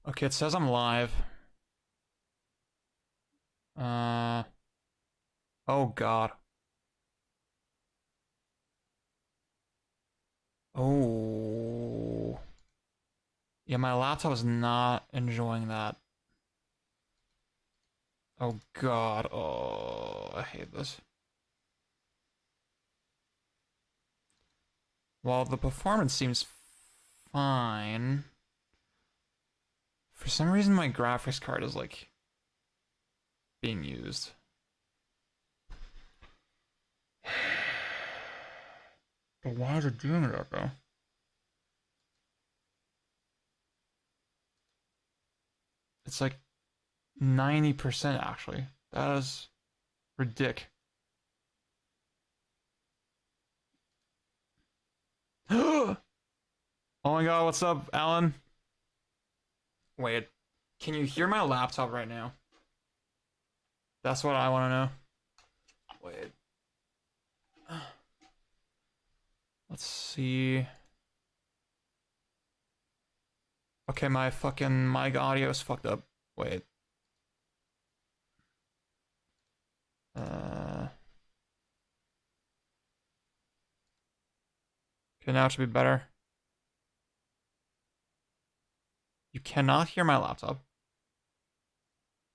Okay, it says I'm live. Oh God. Oh. Yeah, my laptop is not enjoying that. Oh God. Oh, I hate this. Well, the performance seems fine. For some reason, my graphics card is like being used. But why is it doing that though? It's like 90% actually. That is ridiculous. Oh my God, what's up, Alan? Wait, can you hear my laptop right now? That's what I want to know. Wait. Let's see. Okay, my fucking mic audio is fucked up. Wait. Okay, now it should be better. You cannot hear my laptop.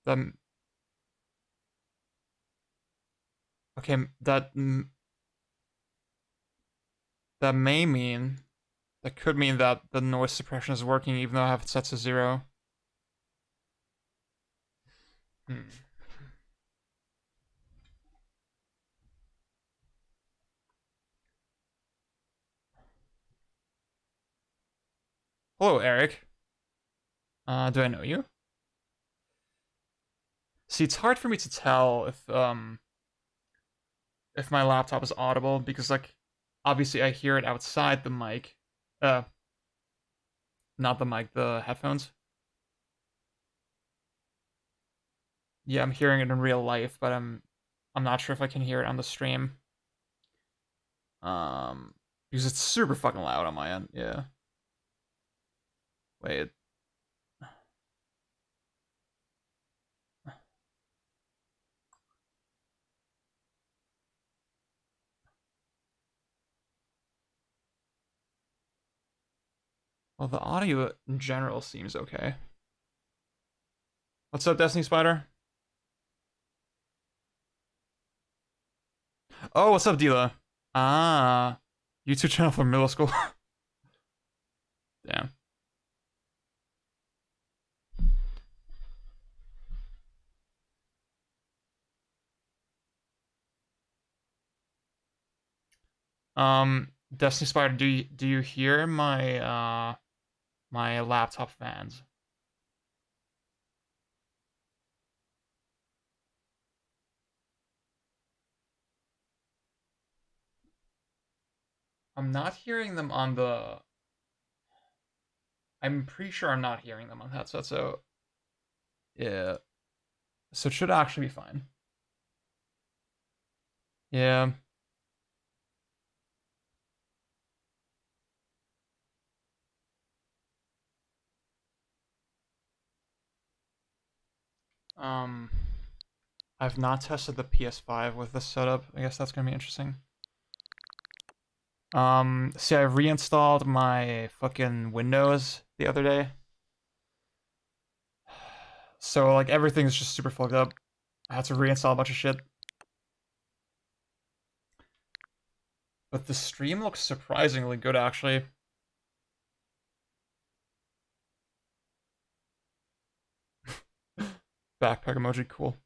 That. Okay, that may mean that could mean that the noise suppression is working even though I have it set to 0. Hmm. Hello, Eric. Do I know you? See, it's hard for me to tell if my laptop is audible because like obviously I hear it outside the mic. Uh Not the mic, the headphones. Yeah, I'm hearing it in real life, but I'm not sure if I can hear it on the stream. Because it's super fucking loud on my end. Yeah. Wait. Well, the audio in general seems okay. What's up, Destiny Spider? Oh, what's up, Dila? Ah, YouTube channel for middle school. Damn. Destiny Spider, do you hear my laptop fans? I'm not hearing them on the. I'm pretty sure I'm not hearing them on headset, so yeah. So it should actually be fine. Yeah. Um, I've not tested the PS5 with this setup. I guess that's gonna be interesting. See, I reinstalled my fucking Windows the other day. So, like, everything's just super fucked up. I had to reinstall a bunch of shit. But the stream looks surprisingly good, actually. Backpack emoji, cool.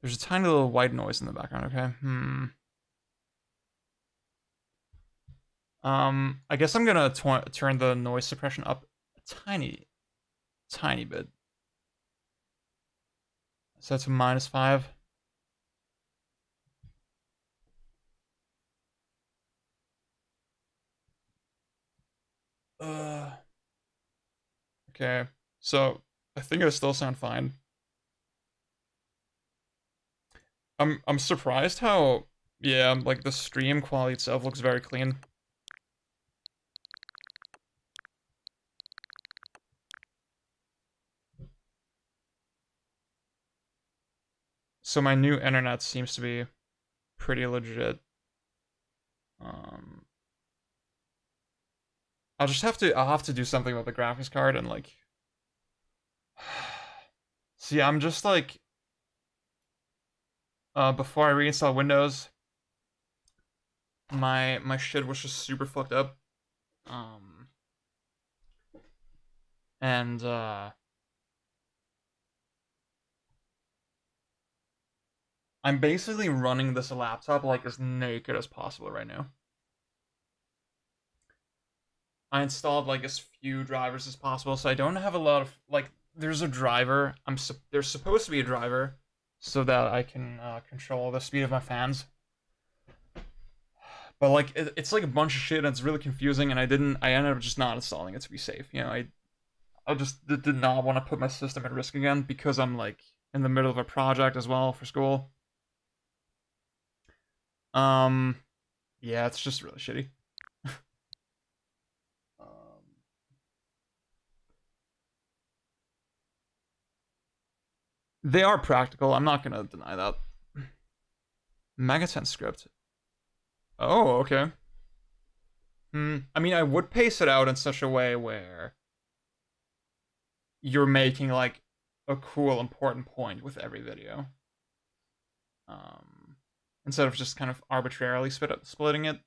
There's a tiny little white noise in the background, okay? I guess I'm gonna turn the noise suppression up a tiny bit. Set to -5. Okay. So I think I still sound fine. I'm surprised how yeah, like the stream quality itself looks very clean. So my new internet seems to be pretty legit. I'll have to do something with the graphics card and like see, I'm just like before I reinstall Windows, my shit was just super fucked up. And I'm basically running this laptop like as naked as possible right now. I installed like as few drivers as possible, so I don't have a lot of like. There's a driver. There's supposed to be a driver, so that I can control the speed of my fans. But like it's like a bunch of shit, and it's really confusing. And I ended up just not installing it to be safe. You know, I just did not want to put my system at risk again because I'm like in the middle of a project as well for school. Yeah, it's just really shitty. They are practical. I'm not gonna deny that. Megaten script. Oh, okay. I mean, I would pace it out in such a way where you're making like a cool, important point with every video. Instead of just kind of arbitrarily splitting it.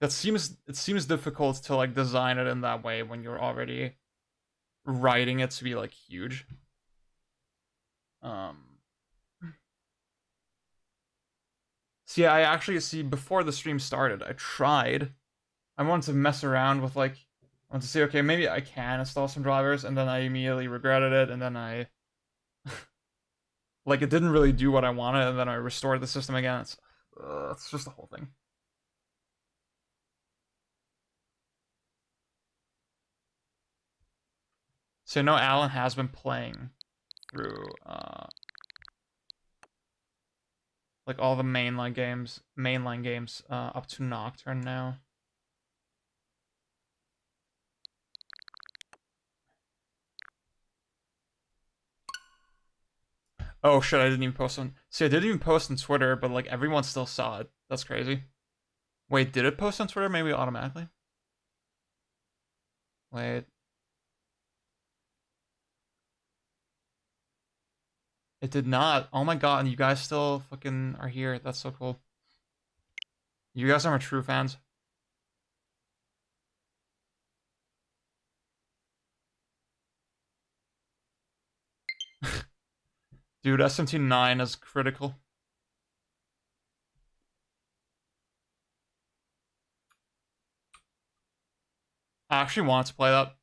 It seems difficult to like design it in that way when you're already writing it to be like huge. See, I actually see before the stream started, I wanted to mess around with like, I wanted to see, okay, maybe I can install some drivers, and then I immediately regretted it, and then I, like, it didn't really do what I wanted, and then I restored the system again. It's just the whole thing. So no, Alan has been playing through like all the mainline games up to Nocturne now. Oh shit, I didn't even post on. See, I didn't even post on Twitter, but like everyone still saw it. That's crazy. Wait, did it post on Twitter maybe automatically? Wait. It did not. Oh my god, and you guys still fucking are here. That's so cool. You guys are my true fans. Dude, SMT9 is critical. I actually want to play that.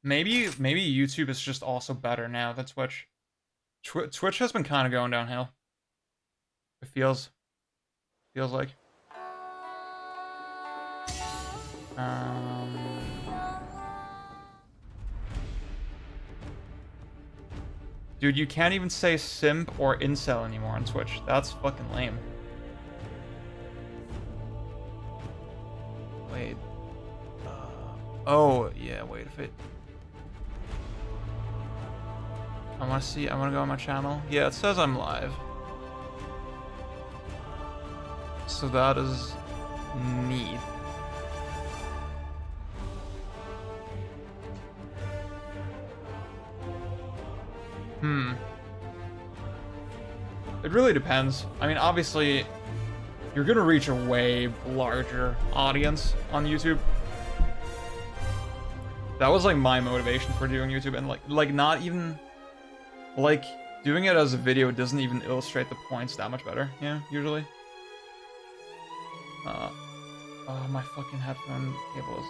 Maybe YouTube is just also better now than Twitch. Twitch has been kind of going downhill. It feels like. Dude, you can't even say simp or incel anymore on Twitch. That's fucking lame. Wait. Oh, yeah, wait, if it... I want to go on my channel. Yeah, it says I'm live. So that is neat. It really depends. I mean, obviously, you're gonna reach a way larger audience on YouTube. That was like my motivation for doing YouTube, and like not even like doing it as a video doesn't even illustrate the points that much better. Yeah, usually. Oh, my fucking headphone cable is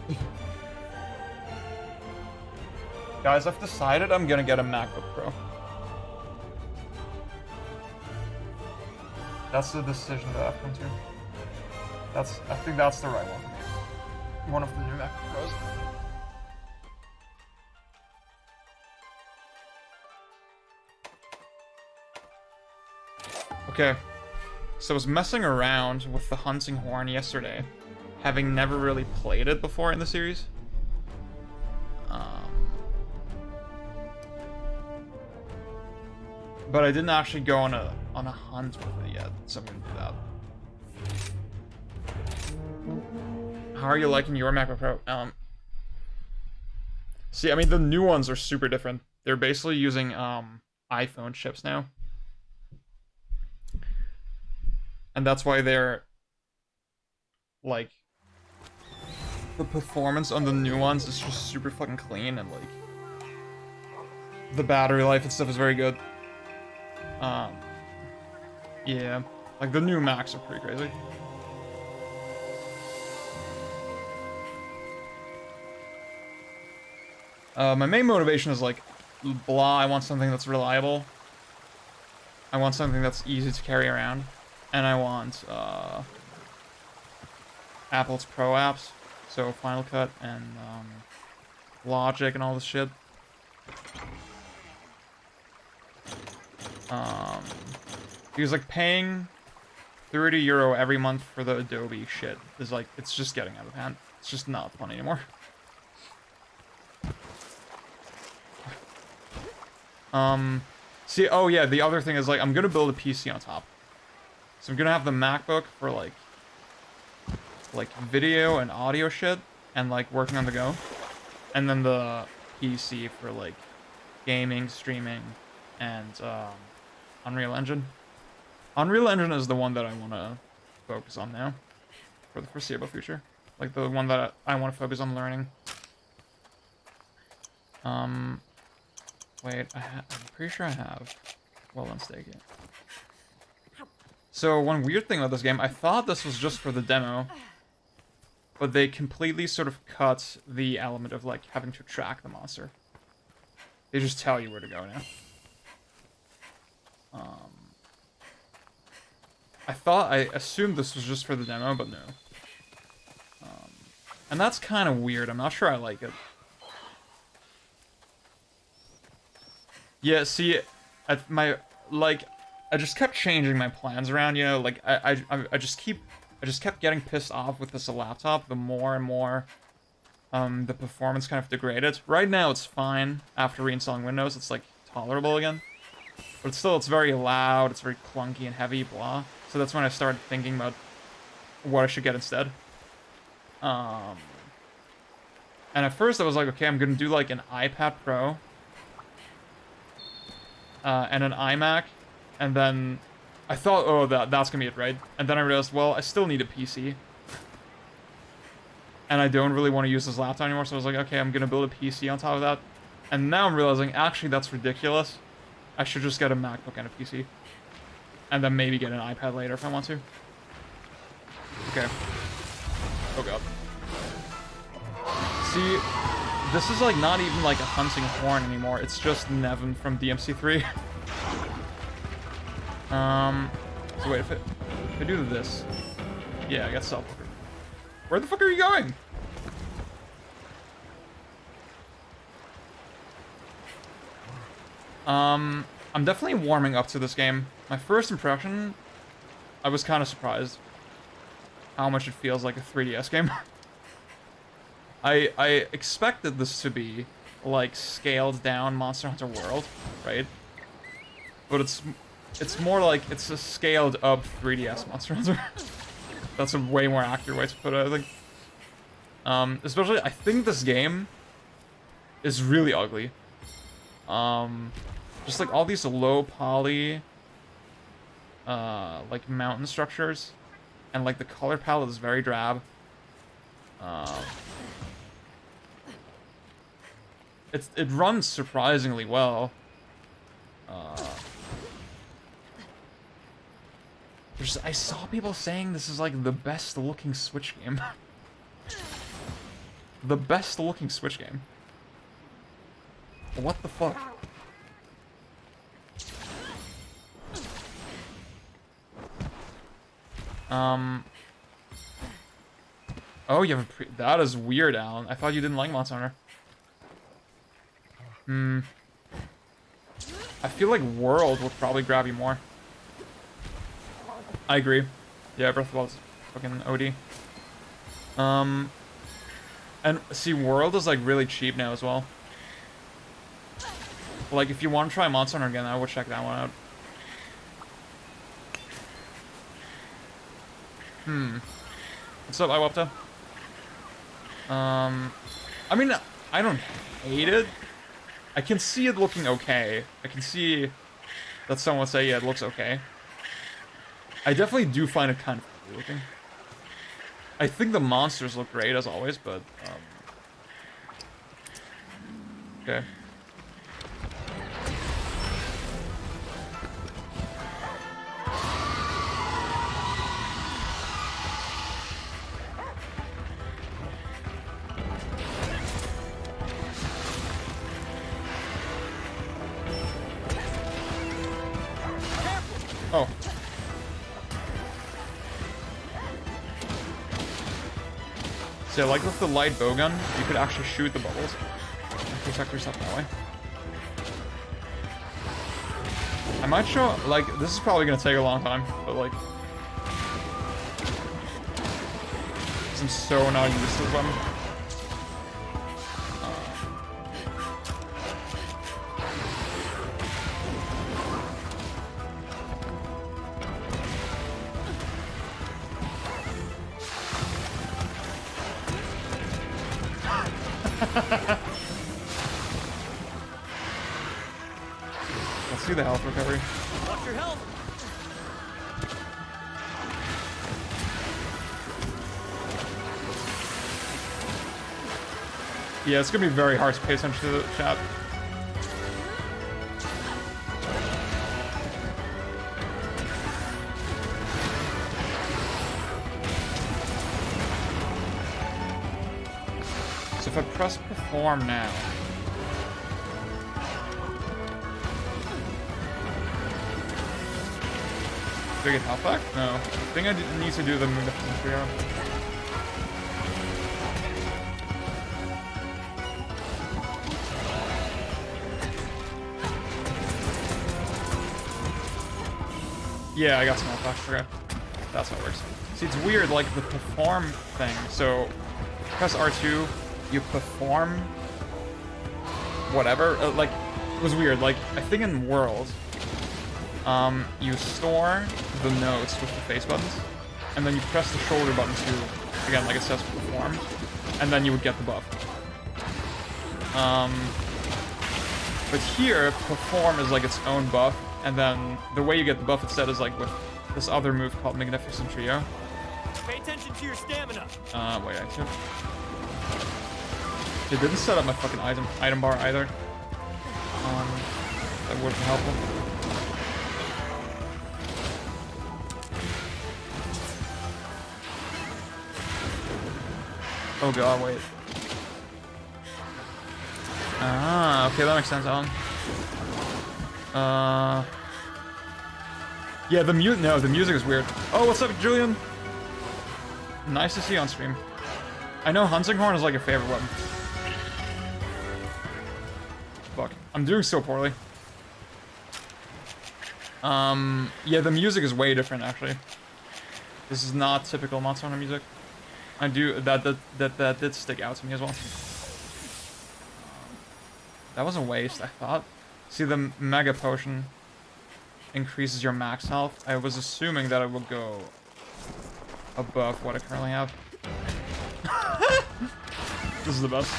like... Guys, I've decided I'm gonna get a MacBook Pro. That's the decision that I've come to. I think that's the right one for me. One of the new Mac Pros. Okay, so I was messing around with the hunting horn yesterday, having never really played it before in the series. But I didn't actually go on a hunt with it yet, so I'm gonna do that. How are you liking your MacBook Pro? See, I mean, the new ones are super different. They're basically using iPhone chips now. And that's why they're, like, the performance on the new ones is just super fucking clean, and, like, the battery life and stuff is very good. Yeah, like, the new Macs are pretty crazy. My main motivation is, like, blah, I want something that's reliable. I want something that's easy to carry around. And I want, Apple's Pro apps. So Final Cut and, Logic and all this shit. Because, like, paying €30 every month for the Adobe shit is, like, it's just getting out of hand. It's just not fun anymore. See, oh yeah, the other thing is, like, I'm gonna build a PC on top. So I'm gonna have the MacBook for, like video and audio shit, and, like, working on the go. And then the PC for, like, gaming, streaming, and, Unreal Engine. Unreal Engine is the one that I want to focus on now, for the foreseeable future. Like, the one that I want to focus on learning. Wait, I'm pretty sure I have Well Done Steak. So, one weird thing about this game, I thought this was just for the demo, but they completely sort of cut the element of, like, having to track the monster. They just tell you where to go now. I assumed this was just for the demo, but no. And that's kind of weird. I'm not sure I like it. Yeah, see, I just kept changing my plans around, you know, like, I just kept getting pissed off with this laptop the more and more, the performance kind of degraded. Right now, it's fine. After reinstalling Windows, it's, like, tolerable again. But still, it's very loud, it's very clunky and heavy, blah. So that's when I started thinking about what I should get instead. And at first I was like, okay, I'm gonna do, like, an iPad Pro. And an iMac. And then I thought, oh, that's gonna be it, right? And then I realized, well, I still need a PC. And I don't really want to use this laptop anymore, so I was like, okay, I'm gonna build a PC on top of that. And now I'm realizing, actually, that's ridiculous. I should just get a MacBook and a PC. And then maybe get an iPad later if I want to. Okay. Oh god. See, this is, like, not even, like, a hunting horn anymore. It's just Nevin from DMC3. So wait, if I do this... Yeah, I got self-worker. Where the fuck are you going? I'm definitely warming up to this game. My first impression, I was kind of surprised how much it feels like a 3DS game. I expected this to be, like, scaled down Monster Hunter World, right? But it's more like it's a scaled up 3DS Monster Hunter. That's a way more accurate way to put it, I think. Especially, I think this game is really ugly. Just, like, all these low poly, like, mountain structures. And, like, the color palette is very drab. It runs surprisingly well. I saw people saying this is, like, the best looking Switch game. The best looking Switch game. What the fuck? Oh, you have a that is weird, Alan. I thought you didn't like Monster Hunter. I feel like World would probably grab you more. I agree. Yeah, Breath of the Wild is fucking OD. And see, World is like really cheap now as well. Like, if you want to try Monster Hunter again, I would check that one out. What's up, Iwapta? I mean, I don't hate it. I can see it looking okay. I can see that someone would say, yeah, it looks okay. I definitely do find it kind of cool looking. I think the monsters look great as always, but okay. Oh. So like with the light bowgun, you could actually shoot the bubbles and protect yourself that way. I might show, like, this is probably gonna take a long time, but like, I'm so not used to this weapon. Let's see the health recovery. Watch your health. Yeah, it's gonna be very hard to pay attention to the chat. So if I press perform now. Do I get health back? No. I think I need to do the Magnificent Trio. Yeah, I got some health back. Okay. That's how it works. See, it's weird, like the perform thing. So, press R2, you perform whatever. Like, it was weird. Like, I think in World, you store the notes with the face buttons, and then you press the shoulder button to, again, like it says, perform, and then you would get the buff. But here, perform is like its own buff, and then the way you get the buff instead is like with this other move called Magnificent Trio. Pay attention to your stamina. Wait, I should. It didn't set up my fucking item bar either. That would be helpful. Oh god, wait. Ah, okay, that makes sense, Alan. Yeah, the music is weird. Oh, what's up, Julian? Nice to see you on stream. I know Hunting Horn is like your favorite weapon. Fuck, I'm doing so poorly. Yeah, the music is way different, actually. This is not typical Monster Hunter music. I do, that did stick out to me as well. That was a waste, I thought. See, the Mega Potion increases your max health. I was assuming that it would go above what I currently have. This is the best.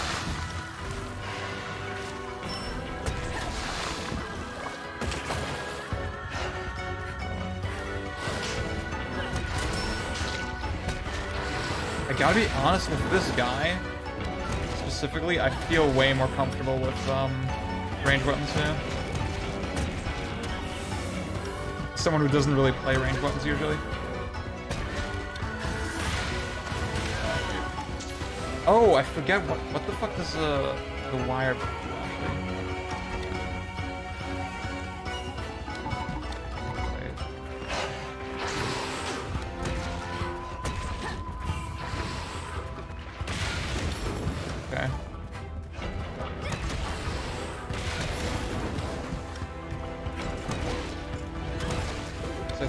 I gotta be honest, with this guy specifically, I feel way more comfortable with range weapons now. Someone who doesn't really play range weapons usually. Oh, I forget what the fuck does the wire do actually? Wait.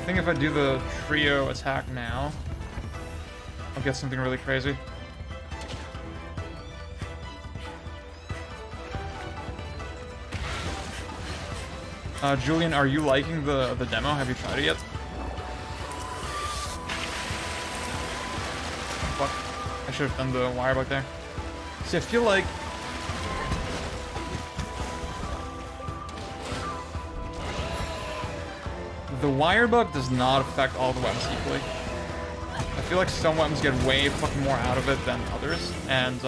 think if I do the trio attack now, I'll get something really crazy. Julian, are you liking the demo? Have you tried it yet? Fuck. I should have done the wire bug there. See, I feel like... the wire bug does not affect all the weapons equally. I feel like some weapons get way fucking more out of it than others, and,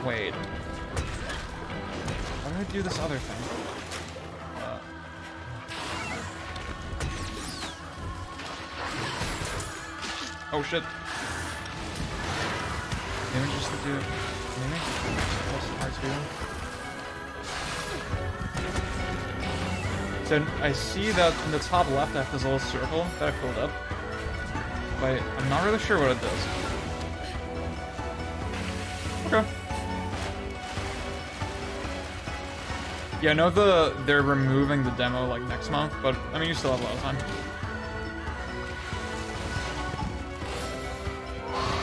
wait. How do I do this other thing? Oh shit. Maybe just to do it. Maybe? Plus R2. So I see that in the top left I have this little circle that I filled up. But I'm not really sure what it does. Okay. Yeah, I know they're removing the demo like next month, but I mean you still have a lot of time.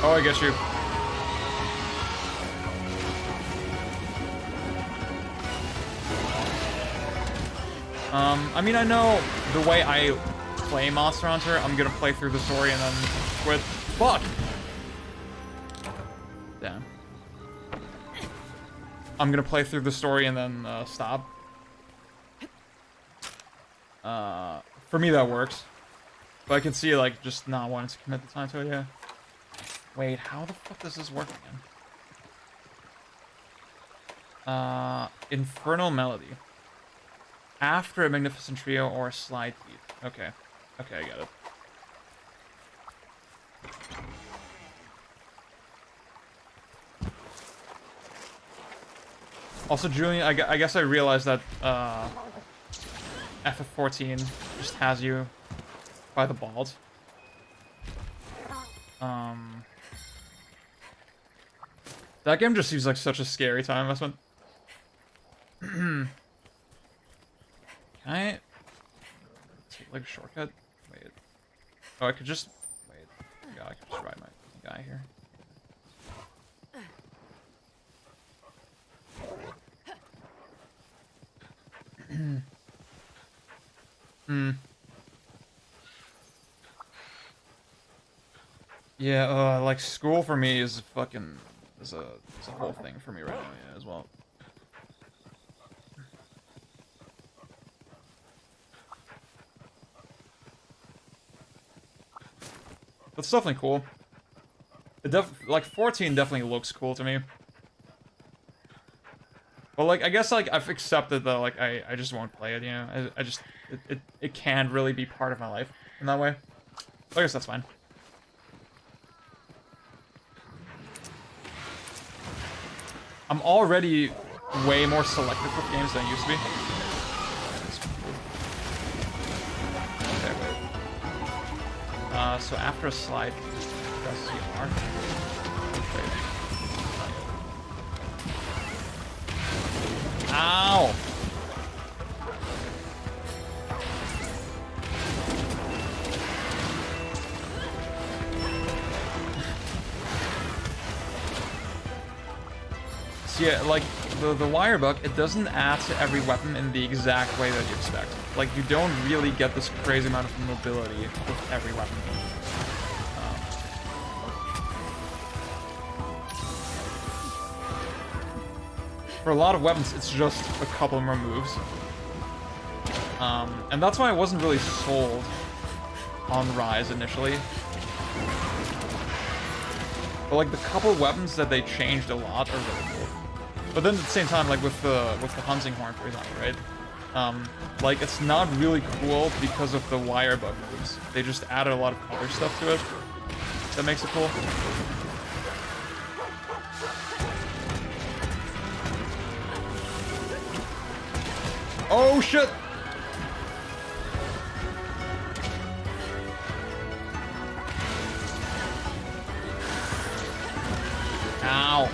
Oh, I get you. I mean, I know the way I play Monster Hunter, I'm gonna play through the story and then quit. Fuck! Damn. I'm gonna play through the story and then stop. For me, that works. But I can see, like, just not wanting to commit the time to it, yeah. Wait, how the fuck does this work again? Infernal Melody. After a Magnificent Trio or a Slide Beat. Okay. Okay, I got it. Also, Julian, I guess I realized that FF14 just has you by the balls. That game just seems like such a scary time investment. Can I take like a shortcut? Wait. Oh, I could just wait. Yeah, I could just ride my guy here. Yeah, like school for me is fucking is a whole thing for me right now, yeah, as well. That's definitely cool. It like 14 definitely looks cool to me. But like I guess like I've accepted that like I just won't play it, you know. I just it can't really be part of my life in that way. I guess that's fine. I'm already way more selective with games than I used to be. Okay, wait. So after a slide, press CR. Ow! So yeah, like, the wire bug, it doesn't add to every weapon in the exact way that you expect. Like, you don't really get this crazy amount of mobility with every weapon. For a lot of weapons, it's just a couple more moves. And that's why I wasn't really sold on Rise initially. But like the couple weapons that they changed a lot are really cool. But then at the same time, like with the hunting horn, for example, right? Like it's not really cool because of the wire bug moves. They just added a lot of other stuff to it that makes it cool. Oh shit! Ow.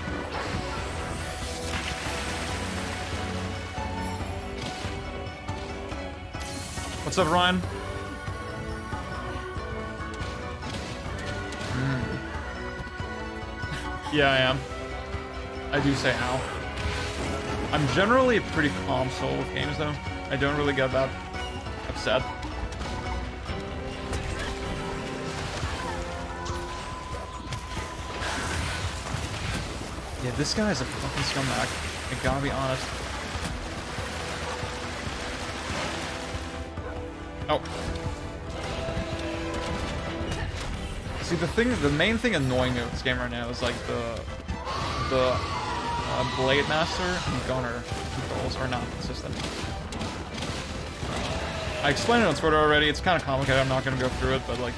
What's up, Ryan? Yeah, I am. I do say ow. I'm generally a pretty calm soul with games, though. I don't really get that upset. Yeah, this guy is a fucking scumbag. I gotta be honest. Oh. See, the main thing annoying me with this game right now is like the Blade Master and Gunner controls are not consistent. I explained it on Twitter already. It's kind of complicated. I'm not gonna go through it, but like,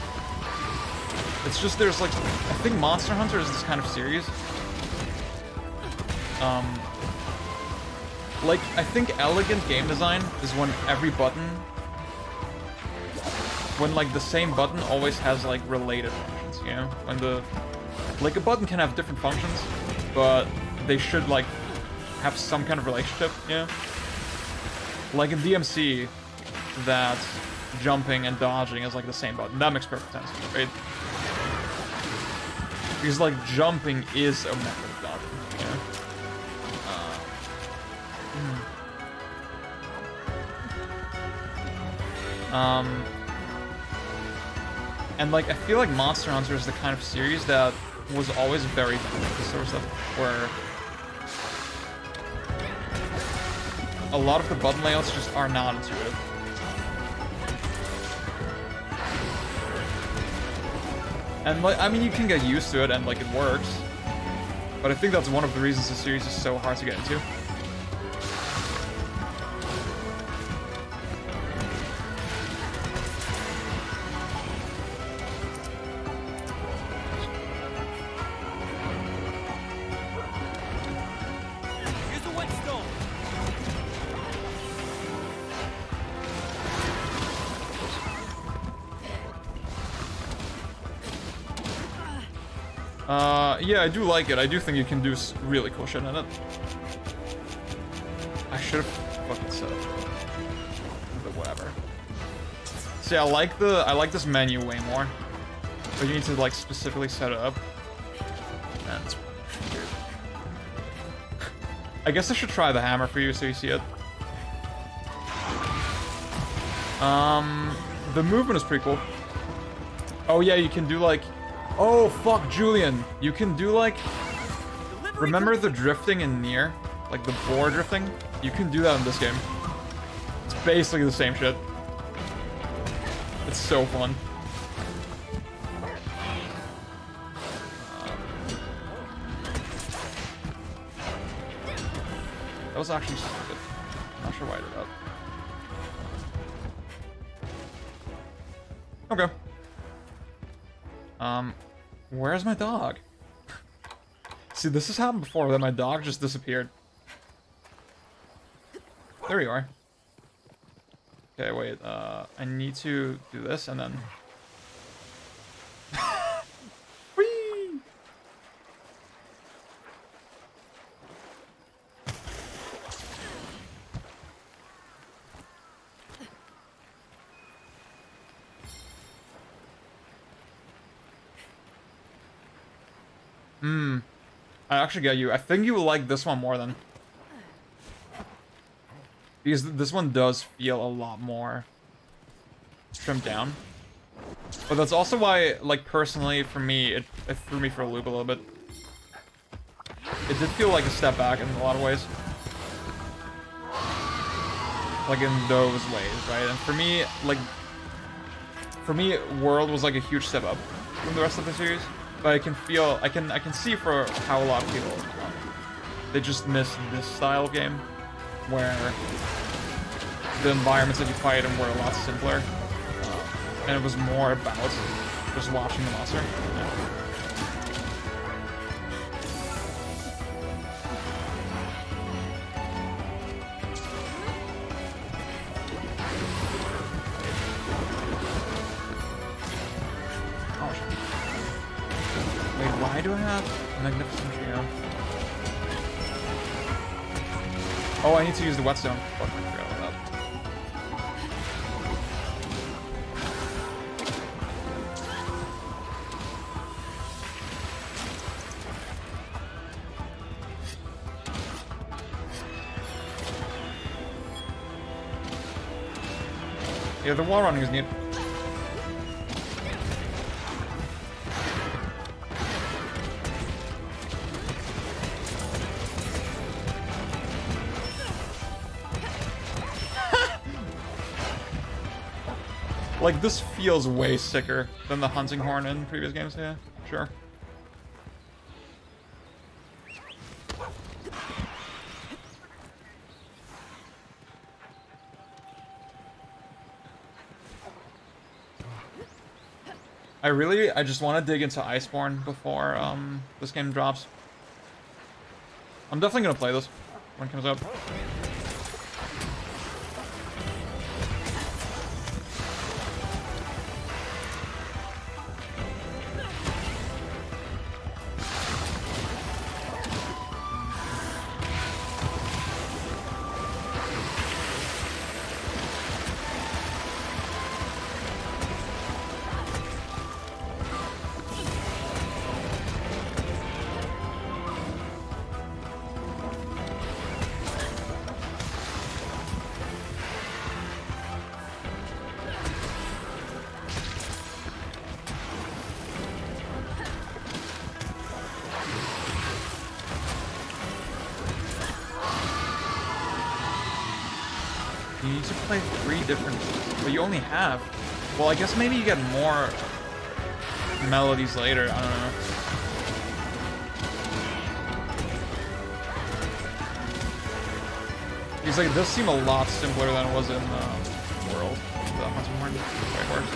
it's just there's like I think Monster Hunter is this kind of series. Like I think elegant game design is when every button, when like the same button always has like related functions. You know, when like a button can have different functions, but they should like have some kind of relationship, you know? Like in DMC, that jumping and dodging is like the same button. That makes perfect sense, right? Because like jumping is a method of dodging, you know? And like I feel like Monster Hunter is the kind of series that was always very good at this sort of stuff, where a lot of the button layouts just are not intuitive. And like, I mean, you can get used to it and like it works, but I think that's one of the reasons the series is so hard to get into. Yeah, I do like it. I do think you can do really cool shit in it. I should have fucking set up, but whatever. See, I like this menu way more, but you need to like specifically set it up. That's weird. I guess I should try the hammer for you so you see it. The movement is pretty cool. Oh yeah, you can do like. Oh, fuck, Julian. You can do, like... Remember the drifting in Nier? Like, the boar drifting? You can do that in this game. It's basically the same shit. It's so fun. That was actually stupid. I'm not sure why I did that. Okay. Where's my dog? See, this has happened before, that my dog just disappeared. There you are. Okay, wait, I need to do this, and then... Whee! I actually get you. I think you will like this one more than... Because this one does feel a lot more trimmed down. But that's also why, like, personally, for me, it threw me for a loop a little bit. It did feel like a step back in a lot of ways. Like, in those ways, right? And for me, like... For me, World was like a huge step up from the rest of the series. But I can feel, I can see for how a lot of people, they just miss this style of game, where the environments that you fight in were a lot simpler, and it was more about just watching the monster. Yeah. Why do I have Magnificent Trio? Oh, I need to use the whetstone. Fuck, I forgot about that. Yeah, the wall running is neat. Like, this feels way sicker than the hunting horn in previous games, yeah, sure. I just want to dig into Iceborne before, this game drops. I'm definitely gonna play this when it comes out. You need to play 3 different, but you only have. Well, I guess maybe you get more melodies later. I don't know. Because like this seemed a lot simpler than it was in World. The Hunting Horn. Way worse.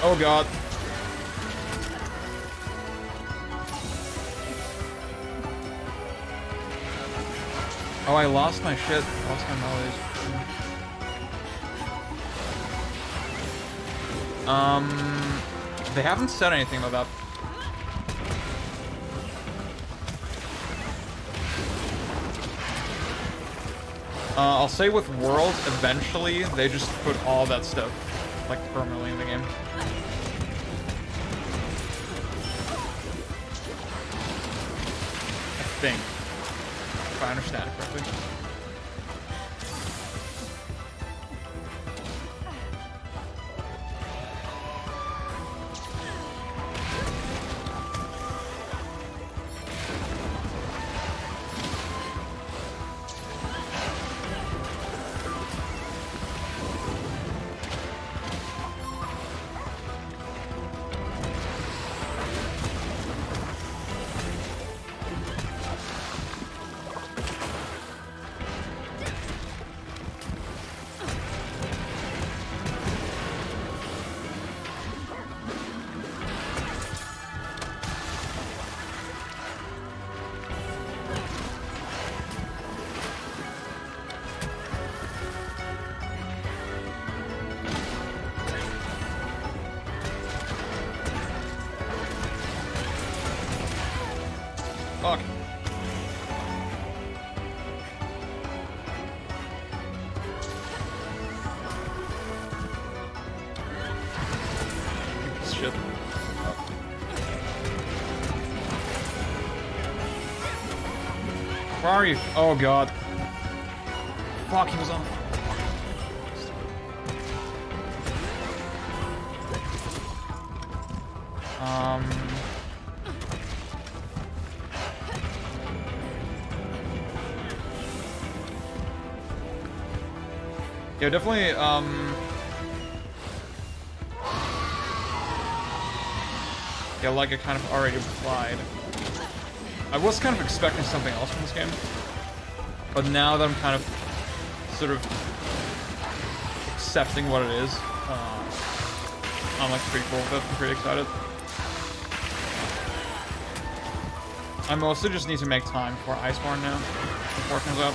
Oh god. Oh, I lost my shit. I lost my melodies. They haven't said anything about that. I'll say with World, eventually, they just put all that stuff, like, permanently in the game. I think. If I understand it correctly. Fuck. Shit. Where are you? Oh god. Fuck, he was on. Yeah, definitely, yeah, like I kind of already implied. I was kind of expecting something else from this game, but now that I'm kind of sort of accepting what it is, I'm like pretty cool with it. I'm pretty excited. I mostly just need to make time for Iceborne now, before it comes out.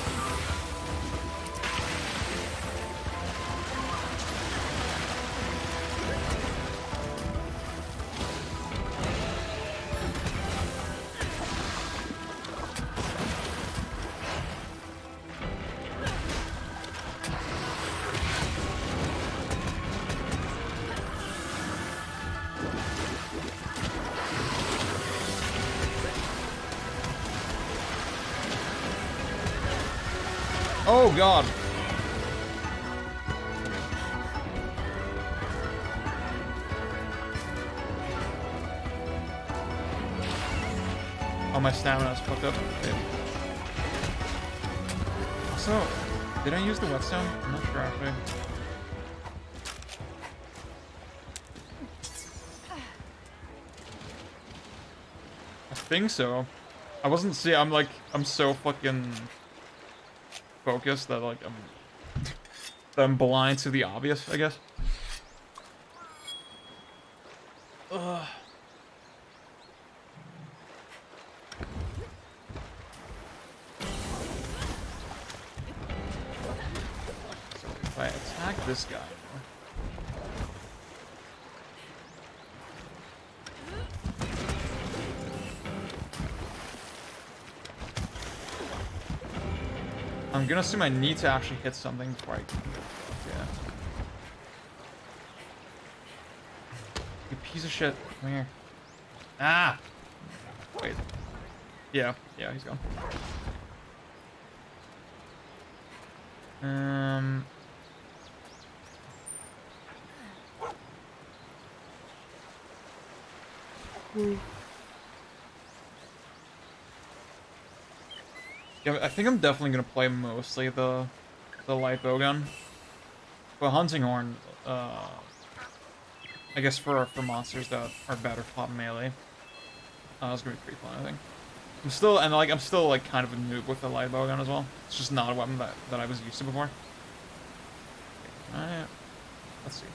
Oh god. Oh, my stamina's fucked up. Dude. Also, did I use the whetstone? I'm not sure actually. I think so. I wasn't see. I'm so fucking focused that like I'm blind to the obvious, I guess. Ugh. So if I attack this guy. I'm gonna assume I need to actually hit something before I can. Yeah. You piece of shit. Come here. Ah! Wait. Yeah, he's gone. Yeah, I think I'm definitely gonna play mostly the light bowgun. But hunting horn, I guess for monsters that are better fought melee, it's gonna be pretty fun. I think. I'm still kind of a noob with the light bowgun as well. It's just not a weapon that I was used to before. Alright, let's see.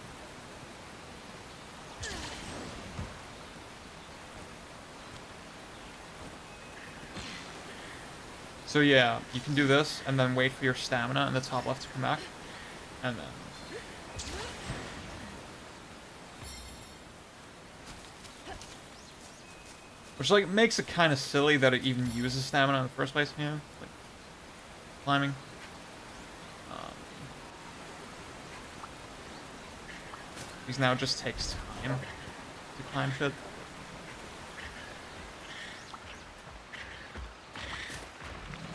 So yeah, you can do this, and then wait for your stamina in the top left to come back, and then... Which, like, makes it kind of silly that it even uses stamina in the first place, you know? Like, climbing. Because now it just takes time to climb shit.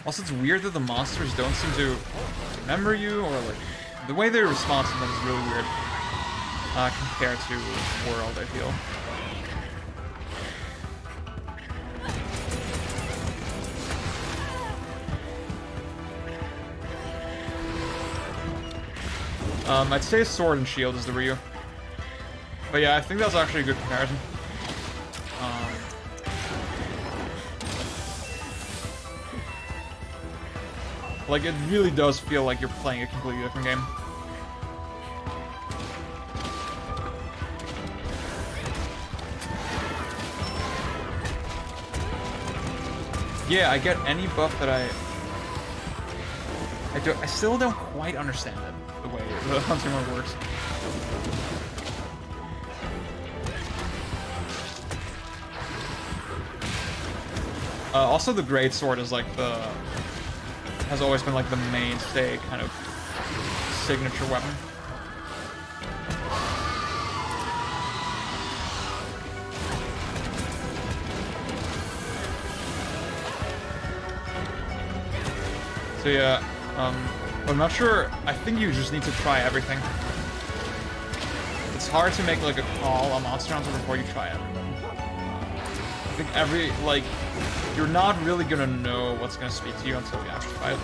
Also, it's weird that the monsters don't seem to remember you, or like the way they respond to them is really weird compared to World, I feel. I'd say Sword and Shield is the Ryu. But yeah, I think that's actually a good comparison. Like, it really does feel like you're playing a completely different game. Yeah, I get any buff that I still don't quite understand it, the way the hunting mode works. Also, the Great Sword is like has always been like the mainstay kind of signature weapon. So yeah, I'm not sure. I think you just need to try everything. It's hard to make like a call on Monster Hunter before you try everything. I think you're not really gonna know what's gonna speak to you until you actually try it.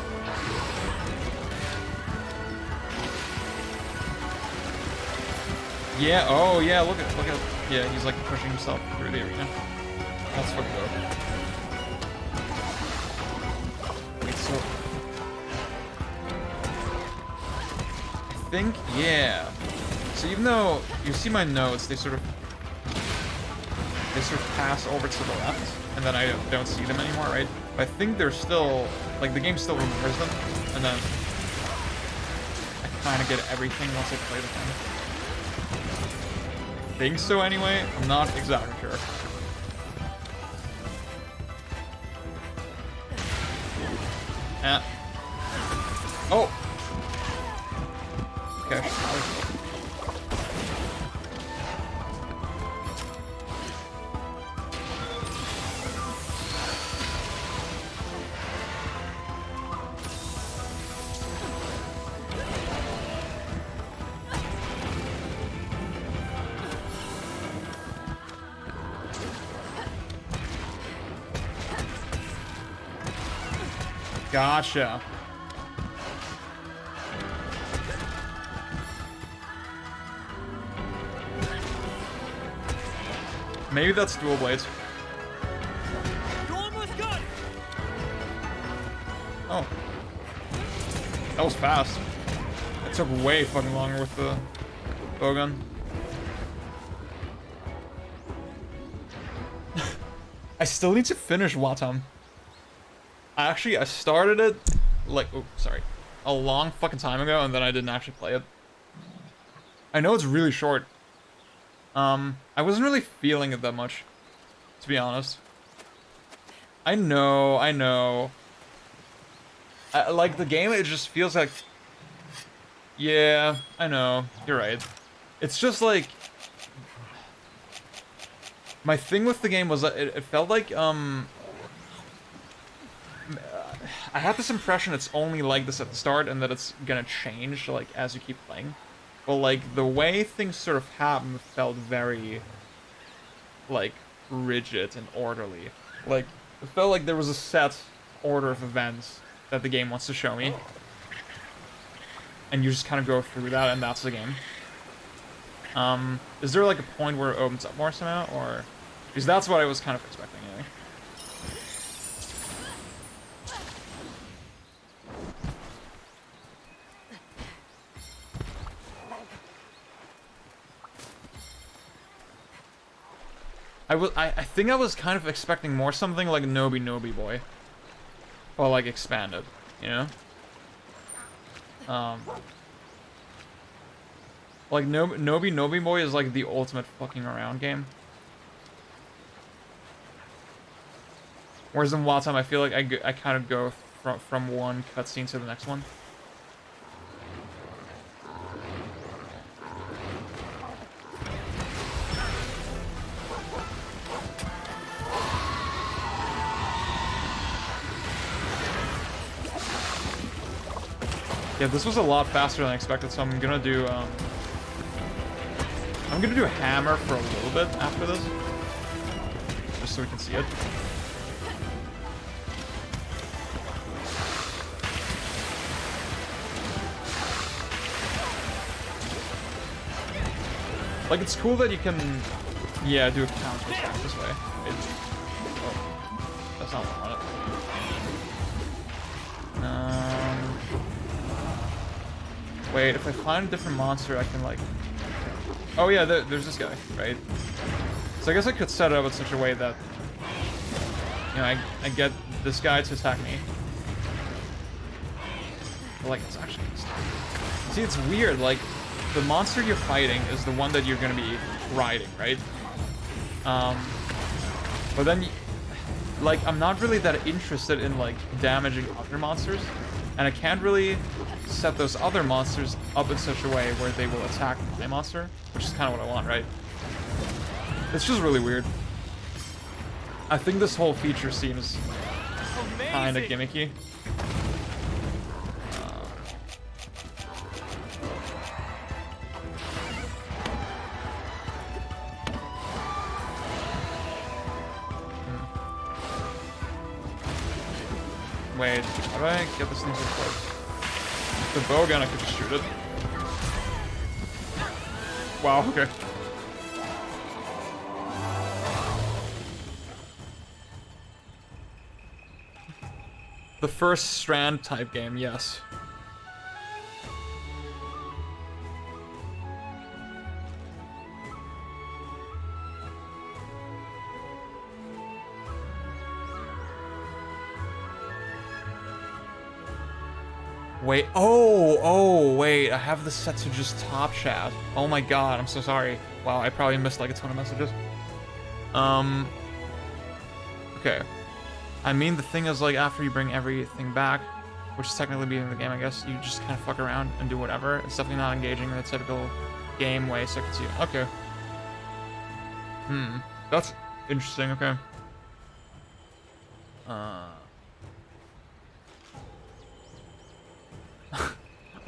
Yeah, oh yeah, look at, yeah, he's like pushing himself through the arena. That's fucking dope. Wait, so... I think, yeah. So even though you see my notes, they sort of pass over to the left, and then I don't see them anymore, right? But I think they're still, like, the game still remembers them, and then I kind of get everything once I play the thing. I think so anyway, I'm not exactly sure. Ah. Oh! Okay, Gotcha. Maybe that's dual blades. You almost got it. Oh. That was fast. It took way fucking longer with the bowgun. I still need to finish Watam. I started it, like, oh, sorry, a long fucking time ago, and then I didn't actually play it. I know it's really short. I wasn't really feeling it that much, to be honest. I know. Like, the game, it just feels like... Yeah, I know, you're right. It's just like... My thing with the game was that it felt like, I had this impression it's only like this at the start and that it's gonna change, like, as you keep playing. But, like, the way things sort of happen felt very, like, rigid and orderly. Like, it felt like there was a set order of events that the game wants to show me. And you just kind of go through that, and that's the game. Is there, like, a point where it opens up more somehow, or... Because that's what I was kind of expecting, anyway. I think I was kind of expecting more something like Nobi Nobi Boy. Or, like, expanded, you know? Like, Nobi Nobi Boy is, like, the ultimate fucking around game. Whereas in Watam, I feel like I kind of go from one cutscene to the next one. Yeah, this was a lot faster than I expected, so I'm gonna do hammer for a little bit after this. Just so we can see it. Like, it's cool that you can, yeah, do a counter attack this way. Oh, that's not what I wanted. Wait, if I find a different monster, I can, like... Oh yeah, there's this guy, right? So I guess I could set it up in such a way that, you know, I get this guy to attack me. But, like, it's actually... See, it's weird, like... The monster you're fighting is the one that you're gonna be riding, right? But then, like, I'm not really that interested in, like, damaging other monsters. And I can't really set those other monsters up in such a way where they will attack my monster. Which is kind of what I want, right? It's just really weird. I think this whole feature seems kind of gimmicky. Wait, how do I get this thing so close? The bowgun, I could just shoot it. Wow, okay. The first Strand type game, yes. Wait, oh, wait, I have this set to just top chat. Oh my god, I'm so sorry. Wow, I probably missed like a ton of messages. Okay. I mean, the thing is, like, after you bring everything back, which is technically beating the game, I guess, you just kind of fuck around and do whatever. It's definitely not engaging in the typical game way, so I can see it. Okay. That's interesting, okay.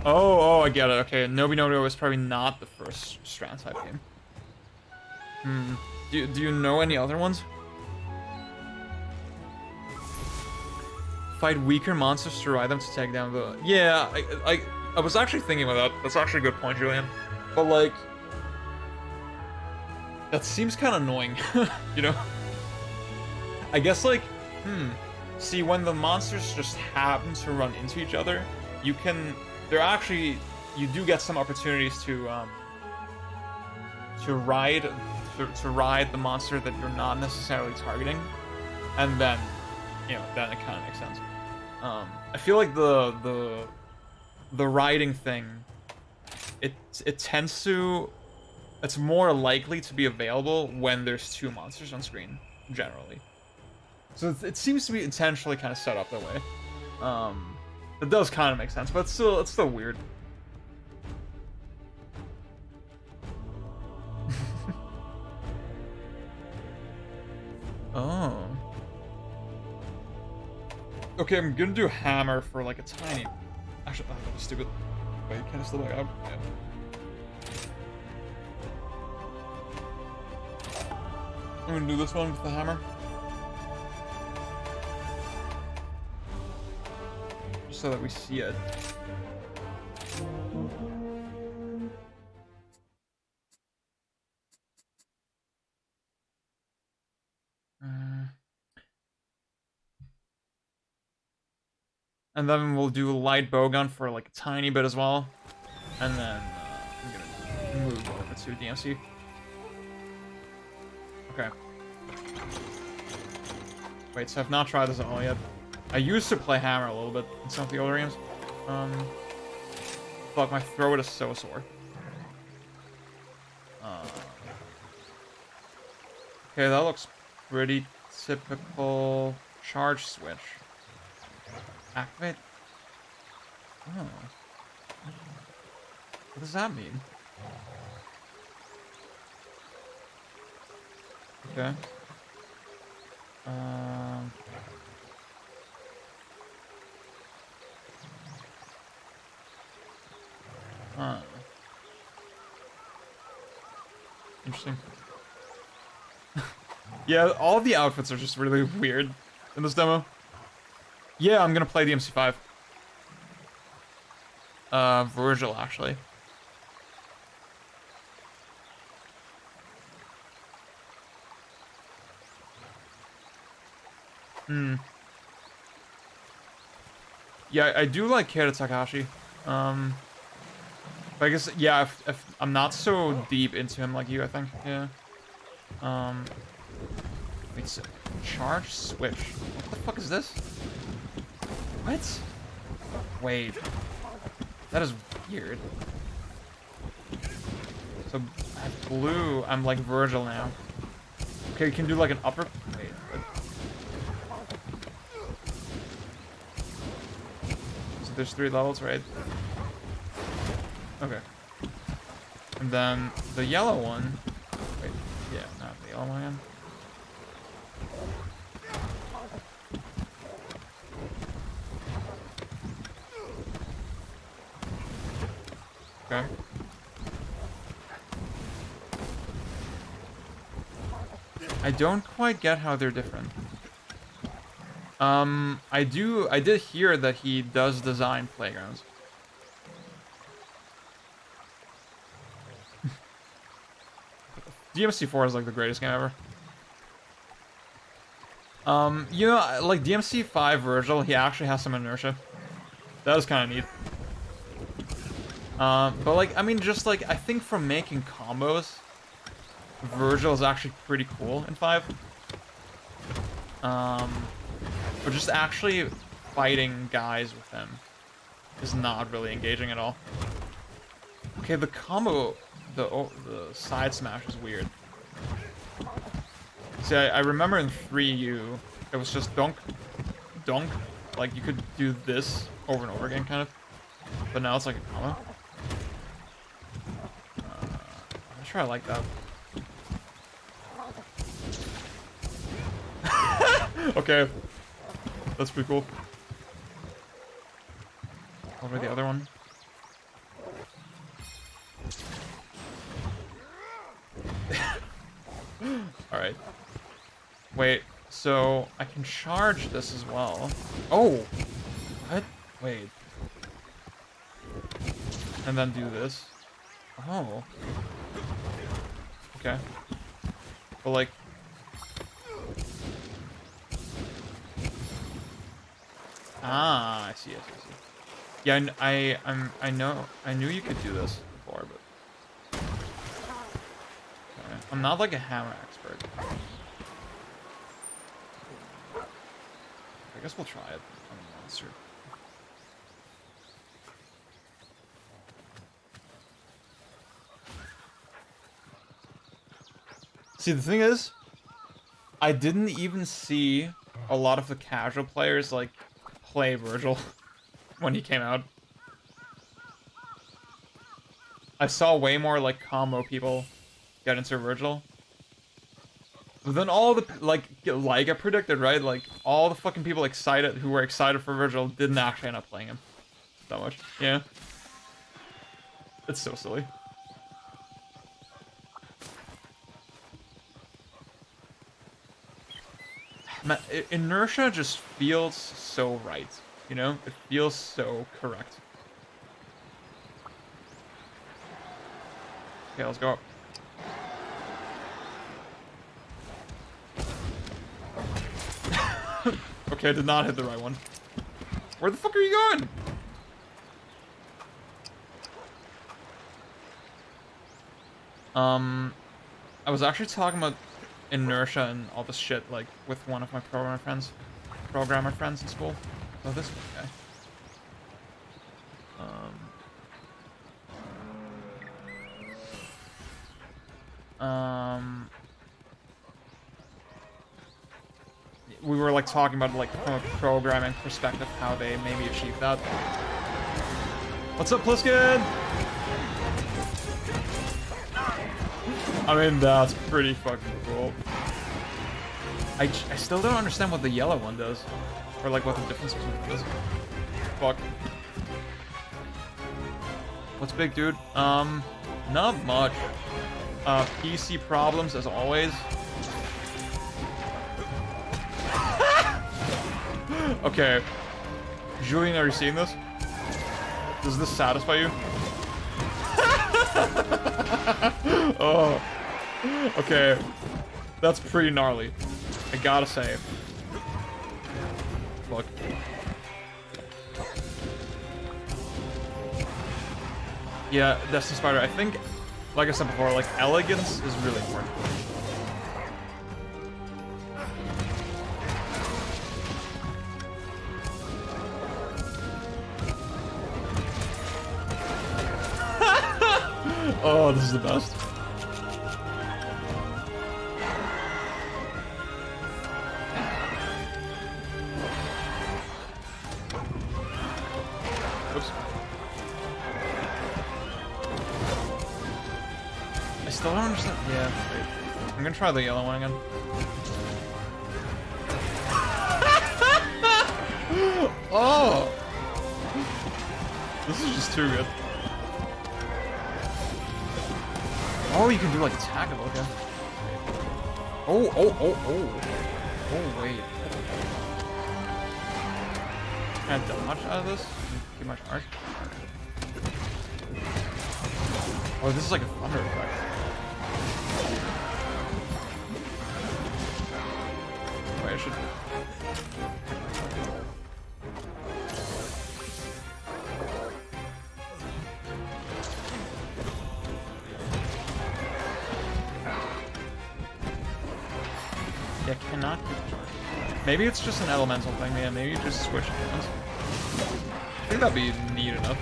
Oh, I get it. Okay, Nobi Nobi was probably not the first Strand type game. Do you know any other ones? Fight weaker monsters to ride them to take down the... Yeah, I was actually thinking about that. That's actually a good point, Julian. But, like... That seems kind of annoying, you know? I guess, like... See, when the monsters just happen to run into each other, you can... They're actually... You do get some opportunities to ride the monster that you're not necessarily targeting. And then, you know, then it kind of makes sense. I feel like the riding thing, it tends to, it's more likely to be available when there's two monsters on screen, generally. So it seems to be intentionally kind of set up that way. It does kind of make sense, but it's still weird. Oh. Okay, I'm gonna do a hammer for like a tiny... Actually, oh, that was stupid. Wait, can I still back up? Yeah. I'm gonna do this one with the hammer. Just so that we see it. And then we'll do a light bowgun for like a tiny bit as well. And then I'm gonna move over to DMC. Okay. Wait, so I've not tried this at all yet. I used to play hammer a little bit in some of the older games. Fuck, my throat is so sore. Okay, that looks pretty typical. Charge switch. Activate? Oh. What does that mean? Okay. Huh. Interesting. Yeah, all the outfits are just really weird in this demo. Yeah, I'm gonna play DMC5. Virgil, actually. Yeah, I do like Keita Takahashi. But I guess, yeah, if I'm not so deep into him like you, I think. Yeah. Wait, so charge switch. What the fuck is this? What? Wait. That is weird. So, I have blue. I'm like Virgil now. Okay, you can do like an upper... Wait, what? So there's 3 levels, right? Okay. And then the yellow one... Wait, yeah, not the yellow one again. Okay. I don't quite get how they're different. I did hear that he does design playgrounds. DMC4 is like the greatest game ever. You know, like DMC5 Virgil, he actually has some inertia. That was kind of neat. But like, I mean, just like, I think from making combos, Virgil is actually pretty cool in 5. But just actually fighting guys with him is not really engaging at all. Okay, the combo, the side smash is weird. See, I remember in 3U, it was just dunk, dunk. Like, you could do this over and over again, kind of. But now it's like a combo. I'm sure I like that. Okay. That's pretty cool. What about the other one? Alright. Wait, So I can charge this as well. Oh, what? Wait. And then do this. Oh. Okay. But like. Ah, I see. Yeah, I knew you could do this before, but. Okay. I'm not like a hammer expert. I guess we'll try it on the monster. See, the thing is, I didn't even see a lot of the casual players like play Virgil when he came out. I saw way more like combo people get into Virgil. But then all the like I predicted, right? Like all the fucking people excited who were excited for Virgil didn't actually end up playing him that much. Yeah. It's so silly. Man, inertia just feels so right, you know? It feels so correct. Okay, let's go. Okay, I did not hit the right one. Where the fuck are you going? I was actually talking about inertia and all this shit, like, with one of my programmer friends in school. Oh, this guy. We were, like, talking about, like, from a programming perspective, how they maybe achieve that. What's up, Pliskin? I mean, that's pretty fucking cool. I still don't understand what the yellow one does. Or, like, what the difference between them is. Fuck. What's big, dude? Not much. PC problems, as always. Okay. Julian, are you seeing this? Does this satisfy you? Oh. Okay. That's pretty gnarly. I gotta say. Look. Yeah, Destiny Spider, I think, like I said before, like, elegance is really important. Oh, this is the best. Oops. I still don't understand. Yeah, wait. I'm gonna try the yellow one again. Oh! This is just too good. Oh, you can do like attack it, okay. Oh, wait. Can I dodge out of this? Get my charge. Oh, this is like a thunder effect. Wait, I should... Yeah, cannot get the charge. Maybe it's just an elemental thing, man. Maybe you just switch hands. I think that'd be neat enough.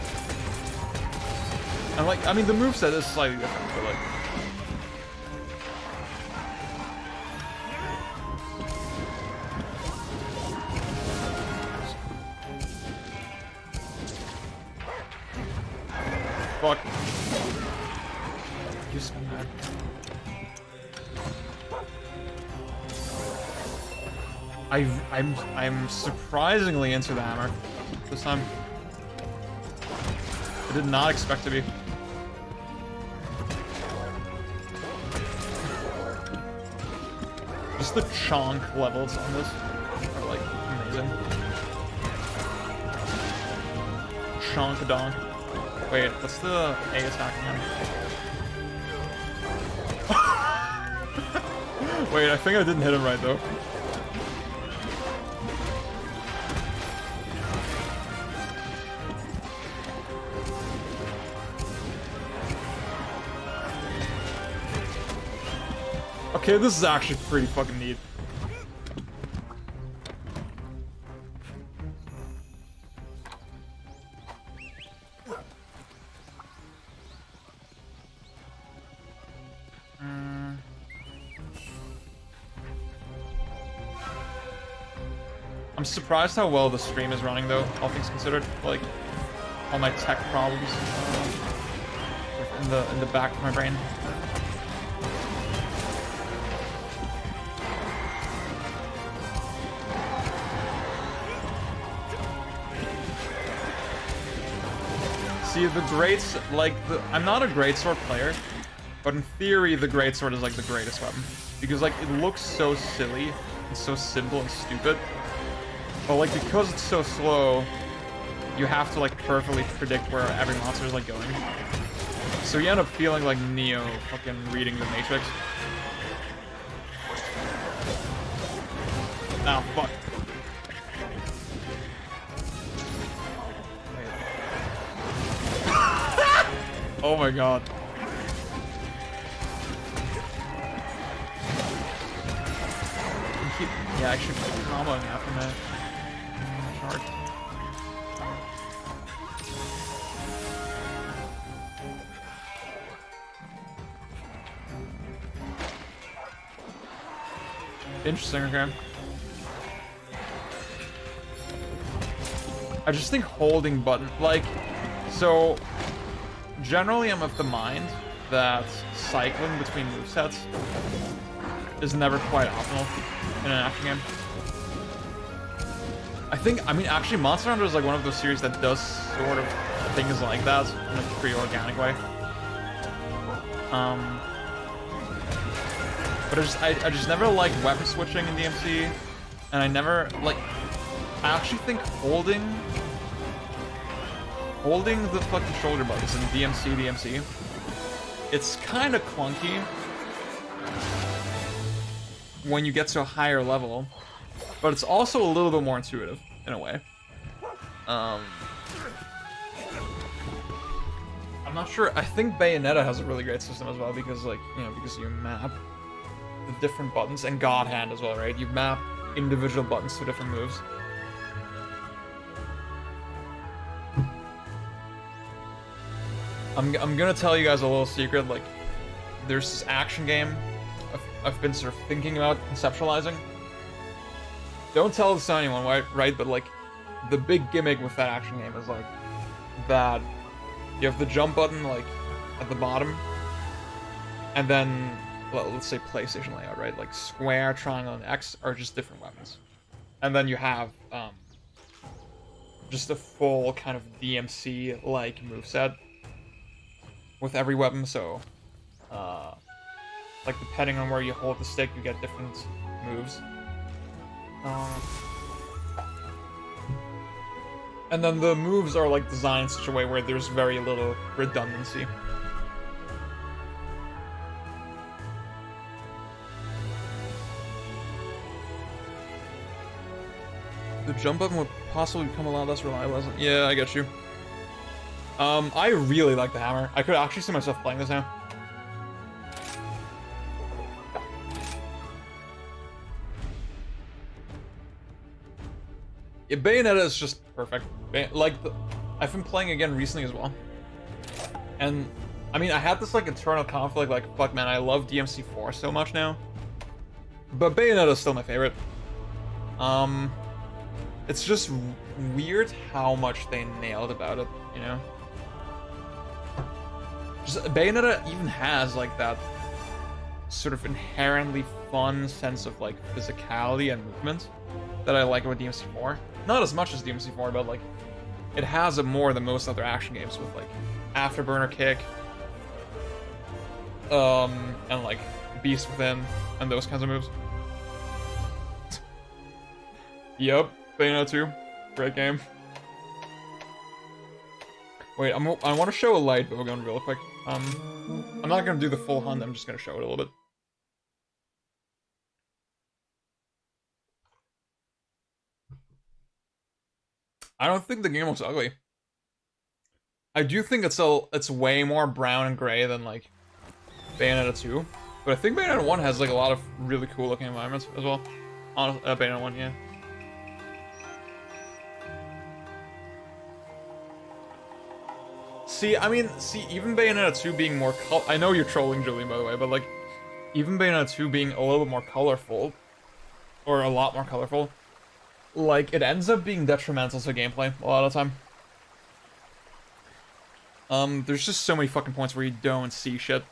And like, I mean, the moveset is slightly different, but like... Fuck. You scumbag. I'm surprisingly into the hammer this time. I did not expect to be. Just the chonk levels on this are like amazing. Chonk donk. Wait, what's the A attack again? Wait, I think I didn't hit him right though. Okay, this is actually pretty fucking neat. I'm surprised how well the stream is running though, all things considered. Like, all my tech problems in the back of my brain. See, the greats, like, I'm not a greatsword player, but in theory, the greatsword is like the greatest weapon. Because like, it looks so silly, and so simple and stupid. But like, because it's so slow, you have to like perfectly predict where every monster is like going. So you end up feeling like Neo fucking reading the Matrix. Ah, fuck. Oh my god. Yeah, I should be comboing after that. Charge. Interesting, okay. I just think holding button, like, so generally I'm of the mind that cycling between movesets is never quite optimal in an action game. I mean, actually Monster Hunter is like one of those series that does sort of things like that in a pretty organic way. But I just never liked weapon switching in DMC, and I never, like, I actually think holding the fucking shoulder buttons in DMC, it's kind of clunky when you get to a higher level, but it's also a little bit more intuitive in a way. I'm not sure. I think Bayonetta has a really great system as well because, like, you know, because you map the different buttons, and God Hand as well, right? You map individual buttons to different moves. I'm gonna tell you guys a little secret. Like, there's this action game I've been sort of thinking about conceptualizing. Don't tell this to anyone, right? But like, the big gimmick with that action game is like that you have the jump button like at the bottom, and then, well, let's say PlayStation layout, right? Like square, triangle, and X are just different weapons, and then you have just a full kind of DMC like moveset with every weapon. So like, depending on where you hold the stick, you get different moves. And then the moves are like designed in such a way where there's very little redundancy. The jump button would possibly become a lot less reliable. Yeah, I get you. I really like the hammer. I could actually see myself playing this now. Yeah, Bayonetta is just perfect. Like, I've been playing again recently as well. And, I mean, I had this, like, internal conflict, like, fuck, man, I love DMC4 so much now. But Bayonetta is still my favorite. It's just weird how much they nailed about it, you know? Just, Bayonetta even has, like, that sort of inherently fun sense of, like, physicality and movement that I like about DMC4. Not as much as DMC4, but, like, it has it more than most other action games with, like, Afterburner Kick, and, like, Beast Within, and those kinds of moves. Yep, Bayonetta 2. Great game. Wait, I want to show a light bowgun real quick. I'm not gonna do the full hunt, I'm just gonna show it a little bit. I don't think the game looks ugly. I do think it's way more brown and gray than like Bayonetta 2, but I think Bayonetta 1 has like a lot of really cool looking environments as well. On Bayonetta 1, yeah. See, I mean, even Bayonetta 2 being more I know you're trolling Julian, by the way, but like, even Bayonetta 2 being a little bit more colorful, or a lot more colorful, like, it ends up being detrimental to gameplay a lot of the time. There's just so many fucking points where you don't see shit.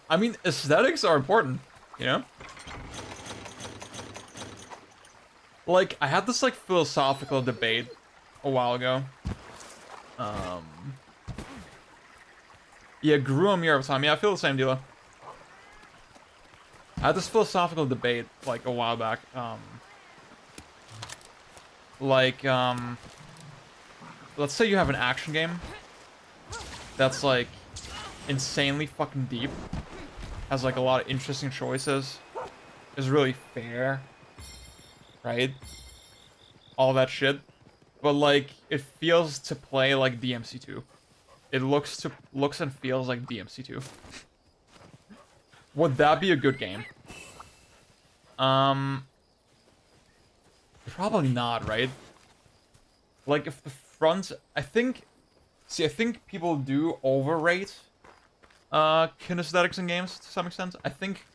I mean, aesthetics are important, you know? Like, I had this, like, philosophical debate a while ago. Yeah, grew on me over time. Yeah, I feel the same, dealer. I had this philosophical debate, like, a while back. Let's say you have an action game that's, like, insanely fucking deep, has, like, a lot of interesting choices, is really fair, right? All that shit. But, like, it feels to play like DMC2. It looks and feels like DMC2. Would that be a good game? Probably not, right? Like, if the front... I think people do overrate kinesthetics in games to some extent. I think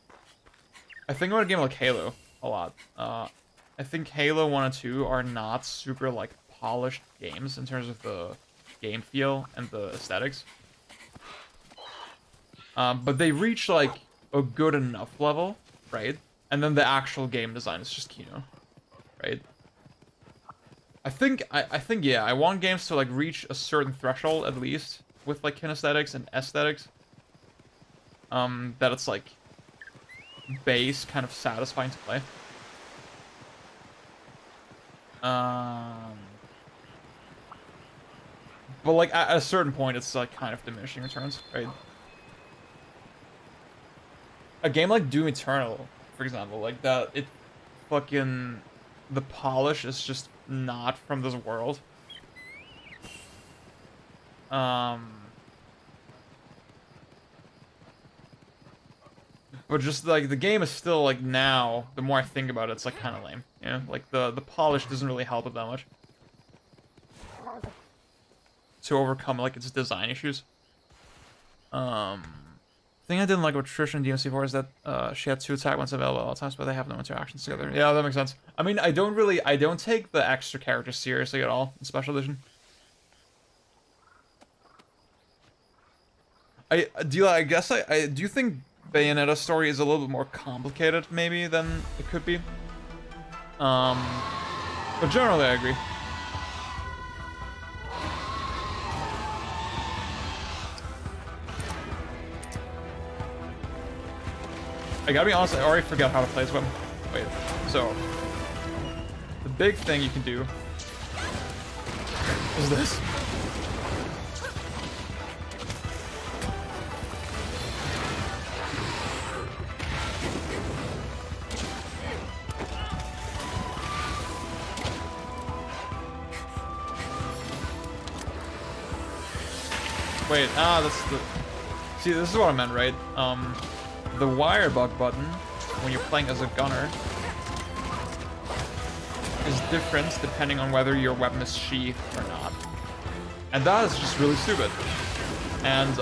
about a game like Halo a lot. I think Halo 1 and 2 are not super, like, polished games in terms of the game feel and the aesthetics. But they reach, like, a good enough level, right? And then the actual game design is just Kino, right? I think, yeah, I want games to, like, reach a certain threshold, at least, with, like, kinesthetics and aesthetics. That it's, like, base kind of satisfying to play. But, like, at a certain point, it's, like, kind of diminishing returns, right? A game like Doom Eternal, for example, like, that, it fucking... The polish is just not from this world. But just, like, the game is still, like, now, the more I think about it, it's, like, kind of lame. You know? Like, the polish doesn't really help it that much. To overcome, like, its design issues. The thing I didn't like about Trish in DMC4 is that she had 2 attack ones available at all times, but they have no interactions together. Yeah, that makes sense. I mean, I don't take the extra characters seriously at all in Special Edition. I guess I do think Bayonetta's story is a little bit more complicated, maybe, than it could be. But generally, I agree. I gotta be honest, I already forgot how to play this weapon. Wait, so... The big thing you can do... is this. Wait, that's the... See, this is what I meant, right? The wire bug button, when you're playing as a gunner, is different depending on whether your weapon is sheathed or not. And that is just really stupid. And,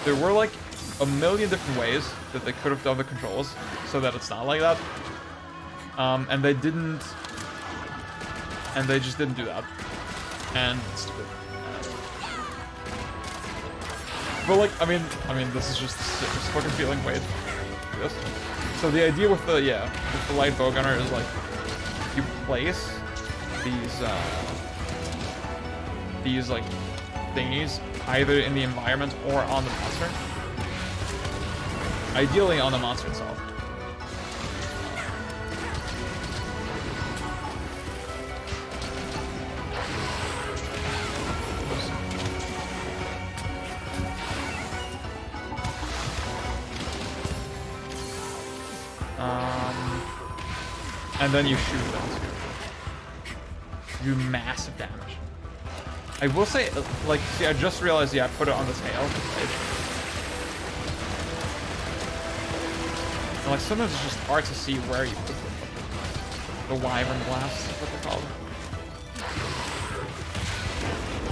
there were, like, a million different ways that they could have done the controls so that it's not like that. And they didn't... And they just didn't do that. And it's stupid. But, like, I mean, this is just the sickest fucking feeling. Wait. This. So the idea with the, with the light bowgunner is, like, you place these, like, thingies either in the environment or on the monster. Ideally on the monster itself. And then you shoot them too. Do massive damage. I will say, like, see, I just realized, yeah, I put it on the tail. And, like, sometimes it's just hard to see where you put the wyvern blast, is what they're called.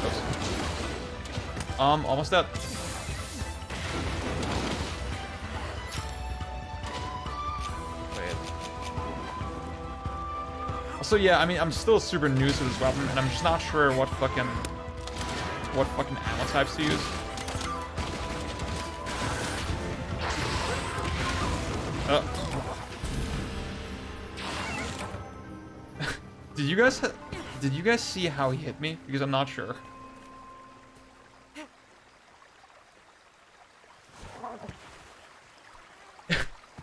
Oops. Almost dead. So yeah, I mean, I'm still super new to this weapon, and I'm just not sure what fucking ammo types to use. Did you guys see how he hit me? Because I'm not sure.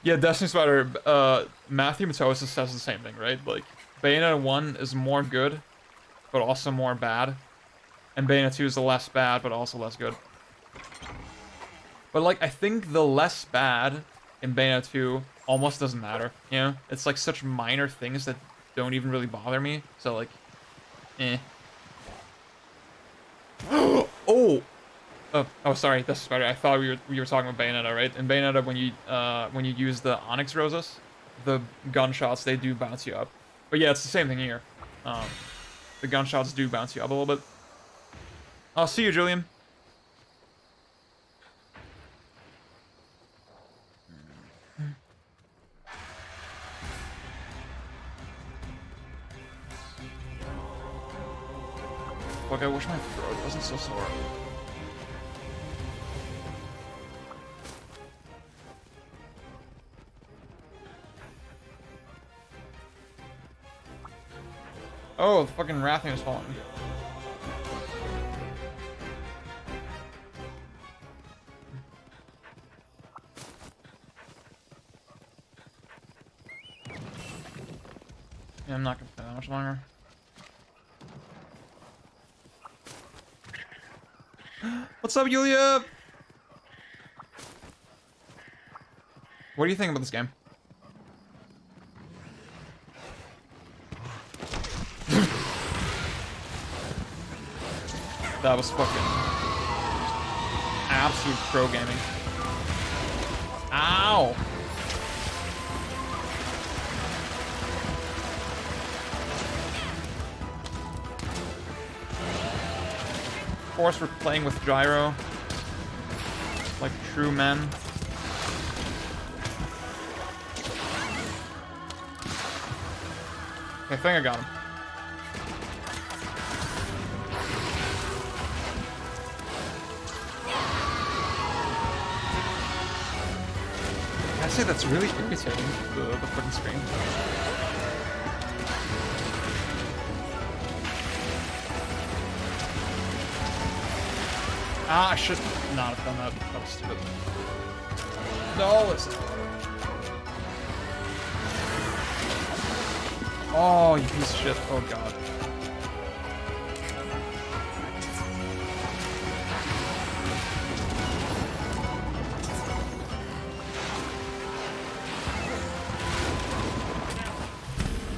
Yeah, Destiny Spider, Matthew Matosis says the same thing, right? Like, Bayonetta 1 is more good, but also more bad. And Bayonetta 2 is the less bad, but also less good. But, like, I think the less bad in Bayonetta 2 almost doesn't matter, you know? It's, like, such minor things that don't even really bother me. So, like, eh. Oh! Oh, sorry, that's better. I thought we were talking about Bayonetta, right? In Bayonetta, when you use the Onyx Roses, the gunshots, they do bounce you up. But yeah, it's the same thing here. The gunshots do bounce you up a little bit. I'll see you, Julian. Fuck, I wish my throat wasn't so sore. Oh, the fucking Wrathing is falling. Yeah, I'm not gonna play that much longer. What's up, Yulia? What do you think about this game? That was fucking absolute pro gaming. Ow! Of course, we're playing with gyro, like true men. Okay, I think I got him. I say that's really irritating, the fucking screen. Ah, I should not have done that. That was stupid. No, listen. Oh, you piece of shit. Oh, God.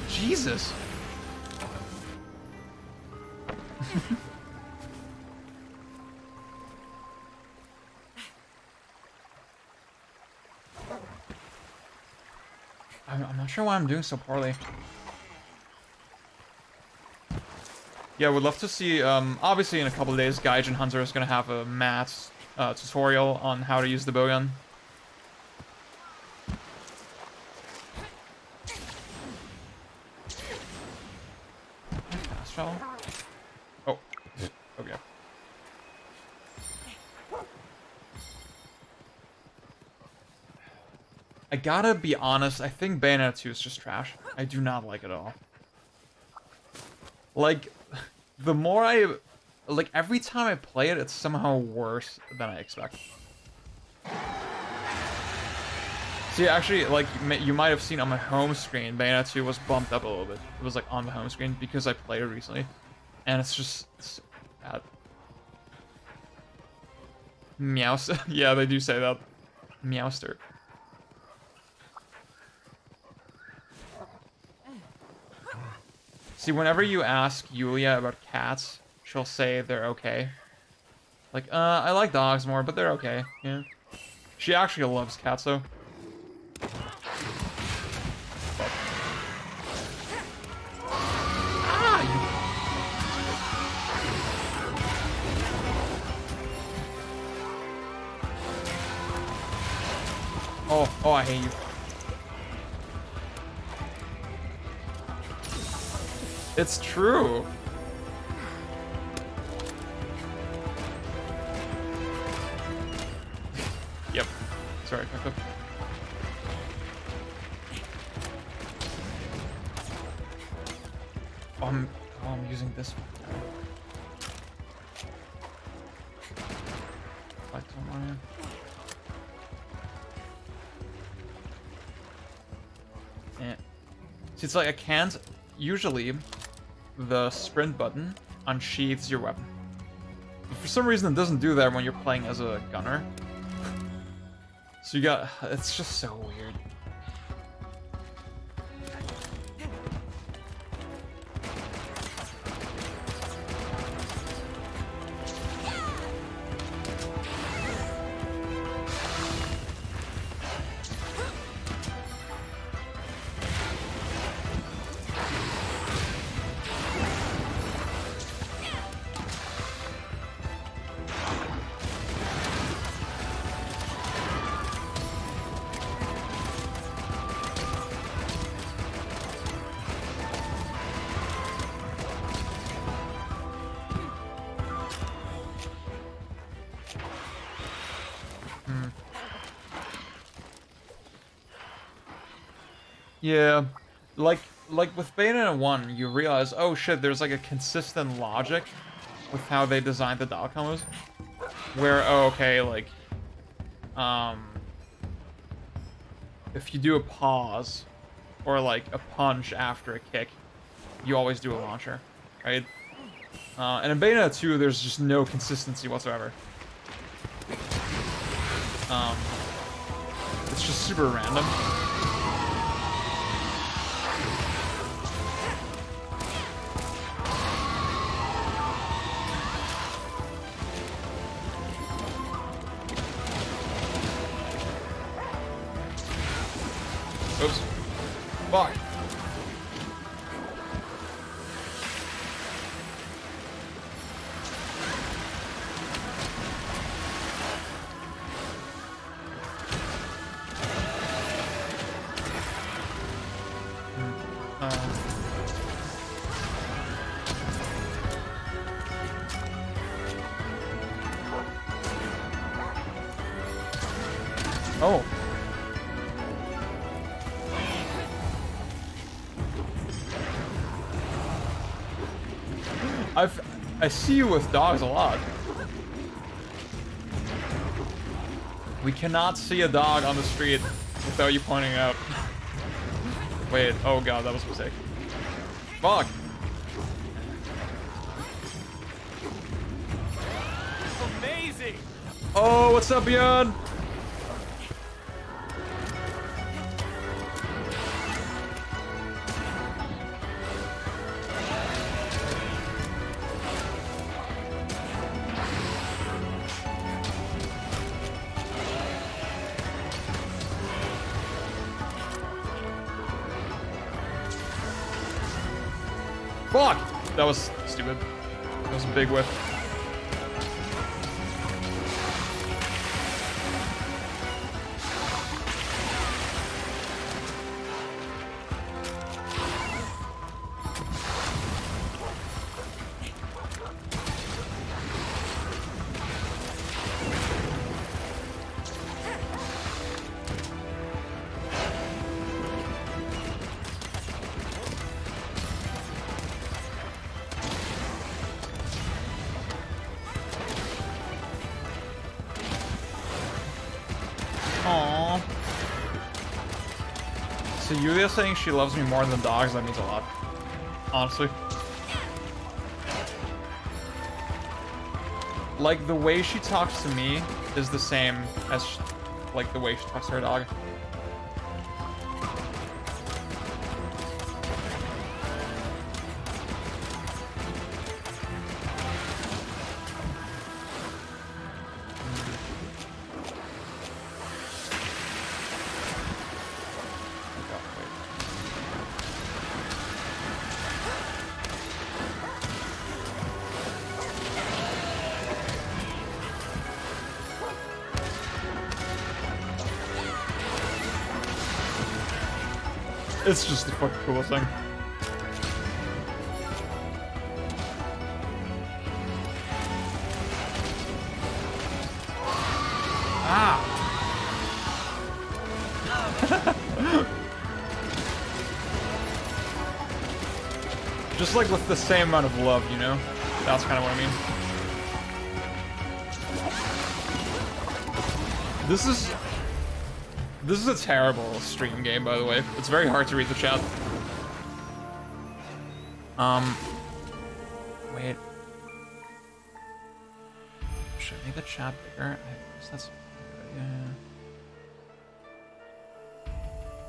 Jesus. I'm not sure why I'm doing so poorly. Yeah, would love to see, obviously in a couple of days, Gaijin Hunter is going to have a Matt's tutorial on how to use the bowgun. Fast travel? Oh, okay. I gotta be honest, I think Bayonetta 2 is just trash. I do not like it at all. Like, the more like, every time I play it, it's somehow worse than I expect. See, actually, like, you might have seen on my home screen, Bayonetta 2 was bumped up a little bit. It was, like, on the home screen because I played it recently. And it's just so bad. Meowster. Yeah, they do say that. Meowster. See, whenever you ask Yulia about cats, she'll say they're okay. Like, I like dogs more, but they're okay. Yeah. She actually loves cats, though. Oh, I hate you. It's true. Yep. Sorry, fucked up. I'm using this one. Lights on my. See, it's like I can't. Usually, the sprint button unsheathes your weapon. But for some reason, it doesn't do that when you're playing as a gunner. So you got. It's just so weird. Yeah, like with Bayonetta 1, you realize, oh shit, there's like a consistent logic with how they designed the dodge combos. Where, oh, okay, like, if you do a pause, or like a punch after a kick, you always do a launcher, right? And in Bayonetta 2, there's just no consistency whatsoever. It's just super random. Oops. Fuck. Oh. I see you with dogs a lot. We cannot see a dog on the street without you pointing out. Wait, oh god, that was a mistake. Fuck! Amazing! Oh, what's up, Bjorn? Fuck! That was stupid. That was a big whiff. Aww. So Yulia saying she loves me more than dogs, that means a lot. Honestly. Like, the way she talks to me is the same as, like, the way she talks to her dog. It's just the fucking coolest thing. Ah! Just like with the same amount of love, you know? That's kind of what I mean. This is a terrible stream game, by the way. It's very hard to read the chat. Wait. Should I make the chat bigger? I guess that's a good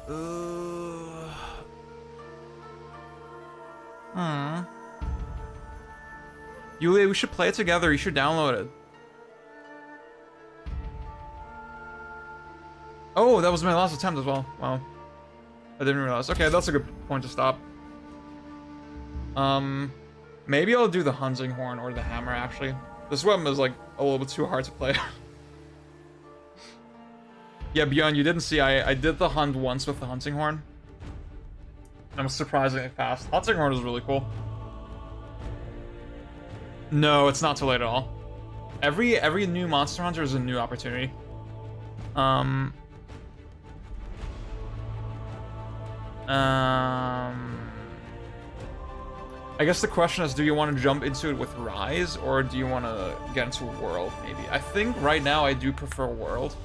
idea. Yulia, we should play it together. You should download it. Oh, that was my last attempt as well. Wow. I didn't realize. Okay, that's a good point to stop. Maybe I'll do the hunting horn or the hammer, actually. This weapon is, like, a little bit too hard to play. Yeah, Bjorn, you didn't see, I did the hunt once with the hunting horn. And it was surprisingly fast. Hunting horn is really cool. No, it's not too late at all. Every new Monster Hunter is a new opportunity. I guess the question is, do you want to jump into it with Rise, or do you want to get into World, maybe? I think right now I do prefer World.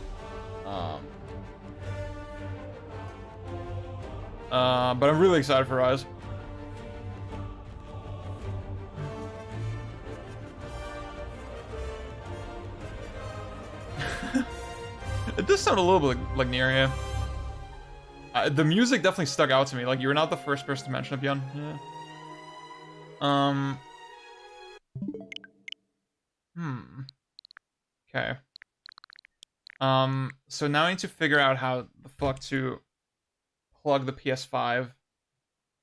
But I'm really excited for Rise. It does sound a little bit like Nier, yeah. The music definitely stuck out to me. Like, you were not the first person to mention it, Bjorn. Yeah. Okay. So now I need to figure out how the fuck to plug the PS5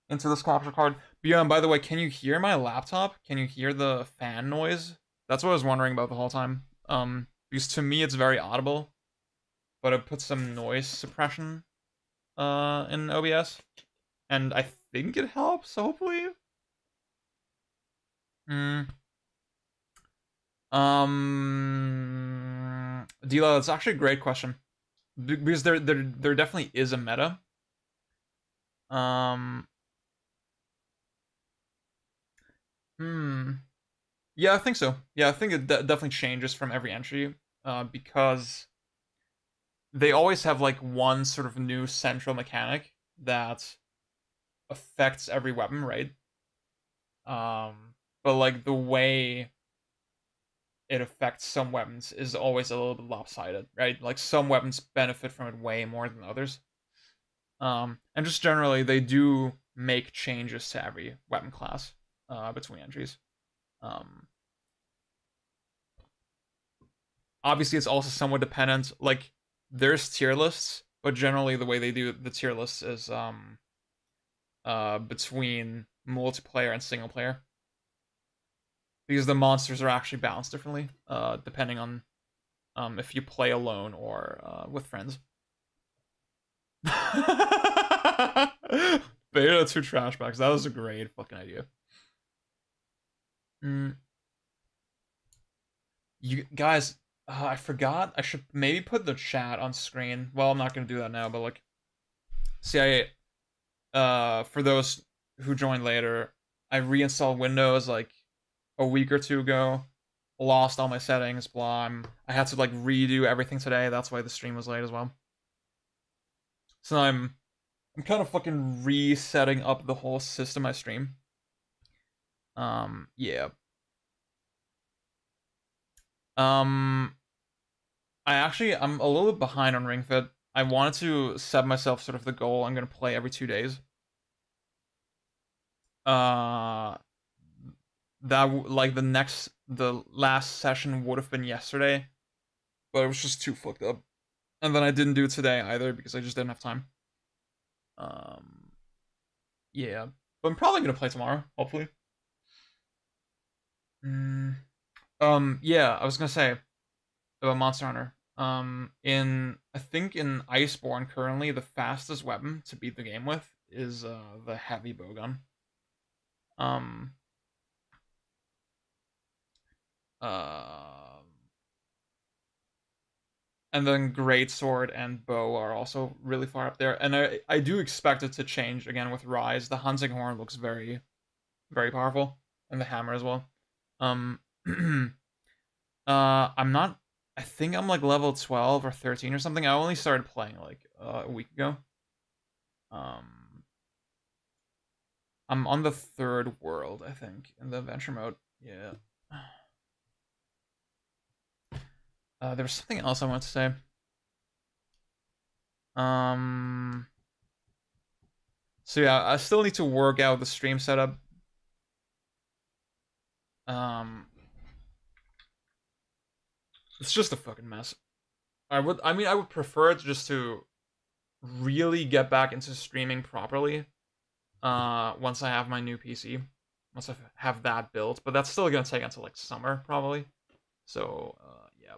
into this capture card. Bjorn, by the way, can you hear my laptop? Can you hear the fan noise? That's what I was wondering about the whole time. Because to me it's very audible, but I put some noise suppression in OBS, and I think it helps, hopefully. Dila, that's actually a great question, because there definitely is a meta. Yeah, I think so. Yeah, I think it definitely changes from every entry, because they always have like one sort of new central mechanic that affects every weapon, right? But like the way it affects some weapons is always a little bit lopsided, right? Like some weapons benefit from it way more than others. And just generally, they do make changes to every weapon class between entries. Obviously, it's also somewhat dependent. Like, there's tier lists, but generally the way they do the tier lists is between multiplayer and single player. Because the monsters are actually balanced differently, depending on if you play alone or with friends. Beta 2 trash bags. That was a great fucking idea. You guys, I forgot. I should maybe put the chat on screen. Well, I'm not gonna do that now, but like, see, for those who joined later, I reinstalled Windows like a week or two ago. Lost all my settings, blah. I had to like redo everything today. That's why the stream was late as well. So I'm I'm kind of fucking resetting up the whole system I stream. Yeah. I'm a little bit behind on Ring Fit. I wanted to set myself sort of the goal I'm gonna play every 2 days. Uh, like the last session would have been yesterday, but it was just too fucked up. And then I didn't do it today either because I just didn't have time. Yeah, but I'm probably gonna play tomorrow, hopefully. Yeah, I was gonna say about Monster Hunter. I think in Iceborne currently the fastest weapon to beat the game with is the heavy bowgun. Um, uh, and then greatsword and bow are also really far up there. And I do expect it to change again with Rise. The hunting horn looks very, very powerful, and the hammer as well. I'm not. I think I'm like level 12 or 13 or something. I only started playing like a week ago. I'm on the 3rd world, I think, in the adventure mode. Yeah. There was something else I wanted to say. So yeah, I still need to work out the stream setup. It's just a fucking mess. I would prefer it just to really get back into streaming properly. Once I have my new PC, once I have that built, but that's still gonna take until like summer probably. So yeah.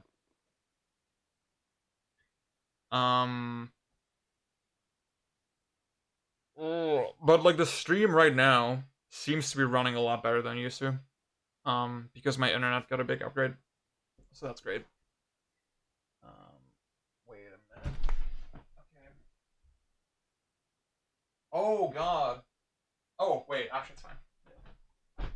But like the stream right now seems to be running a lot better than it used to. Because my internet got a big upgrade, so that's great. Wait a minute. Okay. Oh god. Oh wait, actually it's fine. Okay.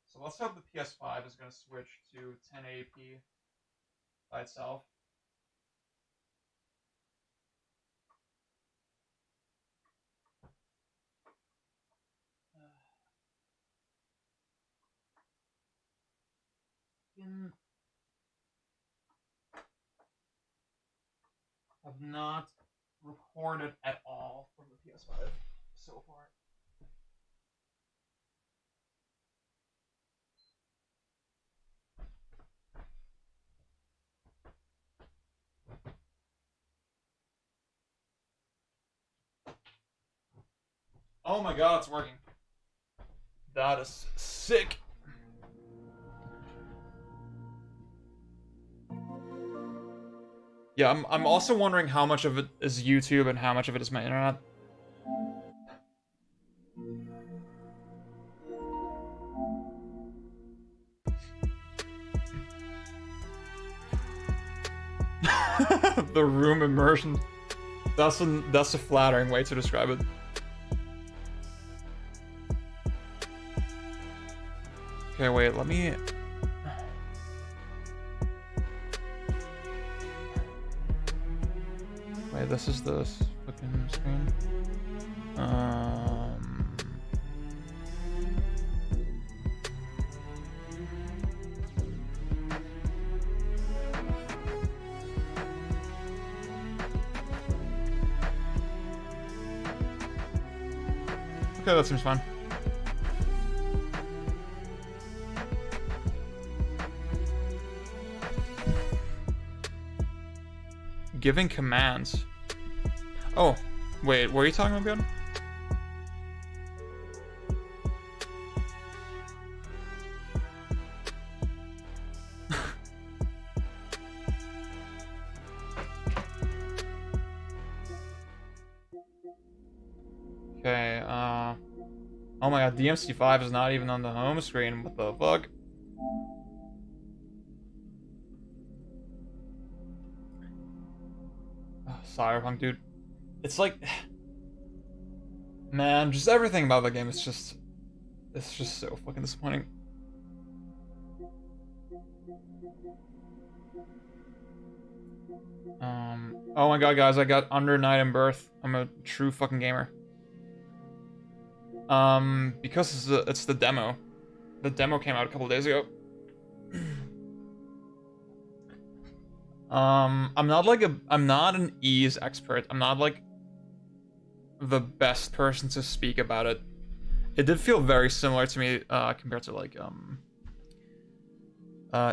So let's hope the PS5 is gonna switch to 1080p by itself. Have not recorded at all from the PS5 so far. Oh my god, it's working. That is sick. Yeah, I'm also wondering how much of it is YouTube and how much of it is my internet. The room immersion. That's a flattering way to describe it. Okay, wait, let me... Wait, this is the fucking screen. Okay, that seems fine. Giving commands. Oh, wait, what are you talking about? Okay, oh my god, DMC5 is not even on the home screen. What the fuck? Cyberpunk, dude. It's like, man, just everything about the game is just, it's just so fucking disappointing. Oh my god, guys, I got under night and birth. I'm a true fucking gamer. Because it's the demo. The demo came out a couple days ago. I'm not an ease expert. I'm not like the best person to speak about it. It did feel very similar to me compared to like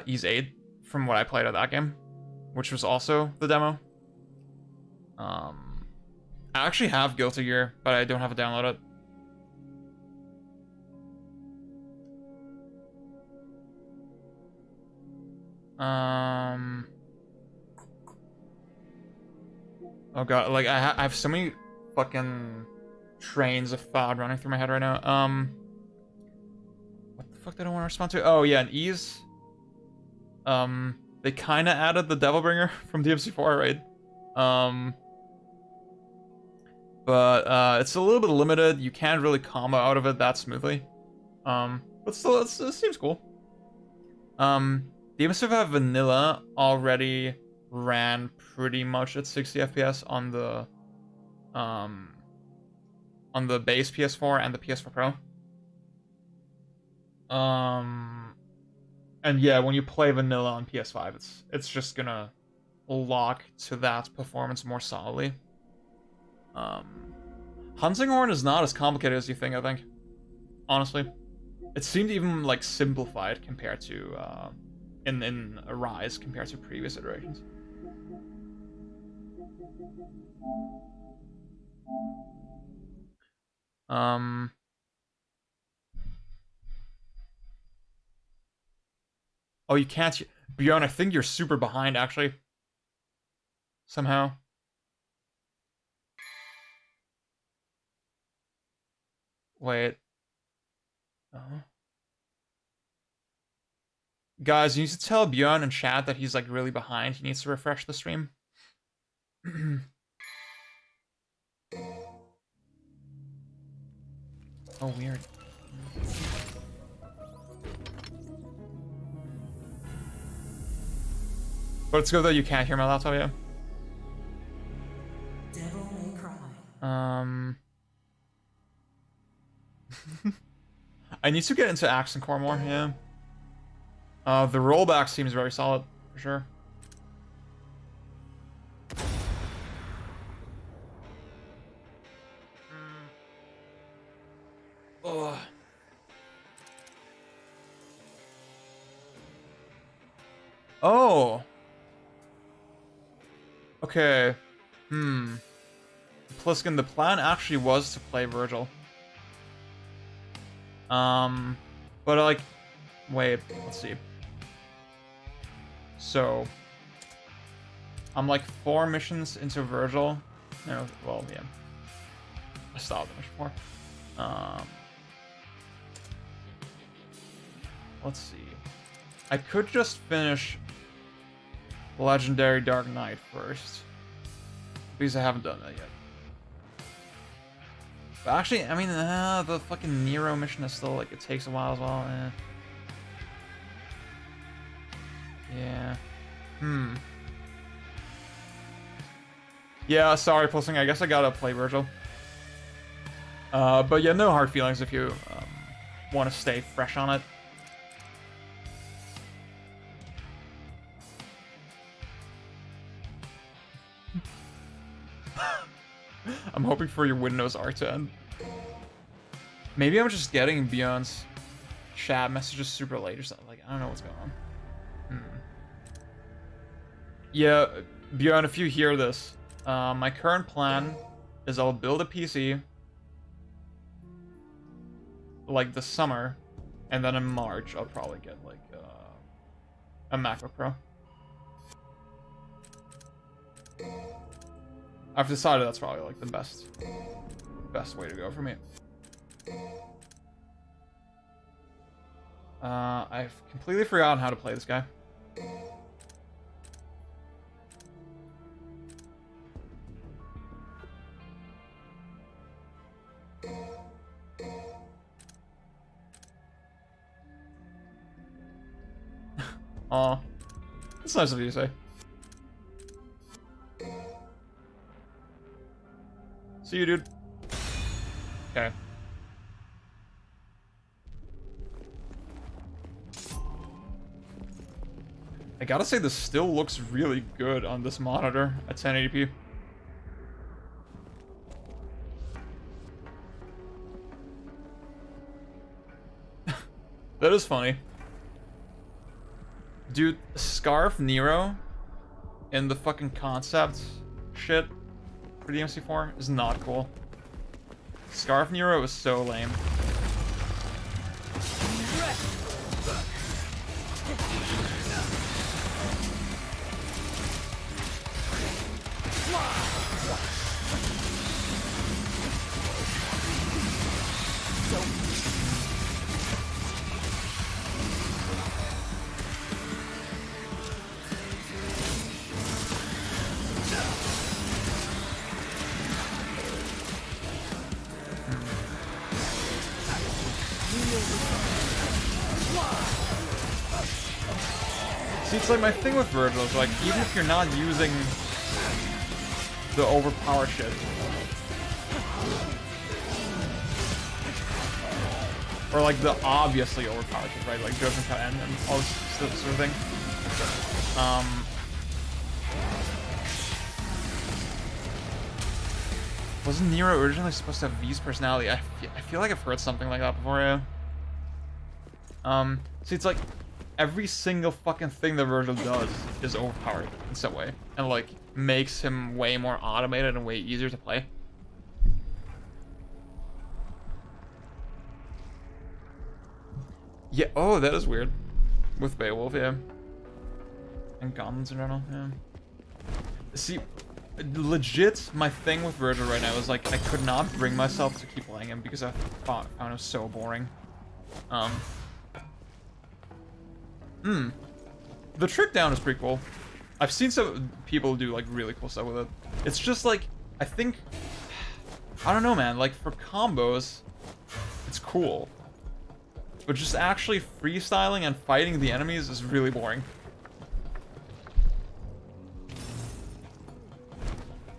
Ease 8 from what I played of that game, which was also the demo. I actually have Guilty Gear, but I don't have it downloaded. Oh god, like I have so many fucking trains of thought running through my head right now. What the fuck did I want to respond to? Oh yeah, an Ease. They kind of added the Devilbringer from DMC4, right? But it's a little bit limited. You can't really combo out of it that smoothly. But still, it seems cool. DMC5 Vanilla already ran pretty much at 60 FPS on the base PS4 and the PS4 Pro. And yeah, when you play Vanilla on PS5, it's just gonna lock to that performance more solidly. Hunting Horn is not as complicated as you think, I think. Honestly. It seemed even like simplified compared to in Rise compared to previous iterations. Oh, you can't. Bjorn, I think you're super behind, actually. Somehow. Wait. Guys, you need to tell Bjorn in chat that he's like really behind. He needs to refresh the stream. Oh, weird. But it's good that you can't hear my laptop yet. Devil may cry. I need to get into Axe and Core more, yeah. The rollback seems very solid, for sure. Ugh. Oh. Okay. Pliskin, the plan actually was to play Virgil. But like, wait, let's see. So, I'm like 4 missions into Virgil. No, well, yeah. I stopped the mission 4. Let's see. I could just finish Legendary Dark Knight first, because I haven't done that yet. But actually, I mean, the fucking Nero mission is still like, it takes a while as well. Yeah. Yeah, sorry, Pulsing. I guess I gotta play Virgil. But yeah, no hard feelings if you want to stay fresh on it. I'm hoping for your Windows art to end. Maybe I'm just getting Beyond's chat messages super late or something. Like, I don't know what's going on. Yeah, Bjorn, if you hear this, my current plan is I'll build a PC like this summer, and then in March I'll probably get like a MacBook Pro. I've decided that's probably like the best way to go for me. I've completely forgotten how to play this guy. Aw. That's nice of you to say. See you, dude. Okay. I gotta say, this still looks really good on this monitor at 1080p. That is funny. Dude, Scarf Nero in the fucking concept shit for DMC4 is not cool. Scarf Nero is so lame. See, it's like my thing with Virgil is like, even if you're not using the overpower shit, or like the obviously overpowered shit, right? Like Judgment Cut End and all this sort of thing. Wasn't Nero originally supposed to have V's personality? I feel like I've heard something like that before, yeah. See, it's like every single fucking thing that Virgil does is overpowered in some way, and like makes him way more automated and way easier to play. Yeah, oh, that is weird. With Beowulf, yeah. And Goblins in general, yeah. See, legit, my thing with Virgil right now is like, I could not bring myself to keep playing him because I found him so boring. The trick down is pretty cool. I've seen some people do like really cool stuff with it. It's just like, I think, I don't know, man, like for combos, it's cool. But just actually freestyling and fighting the enemies is really boring.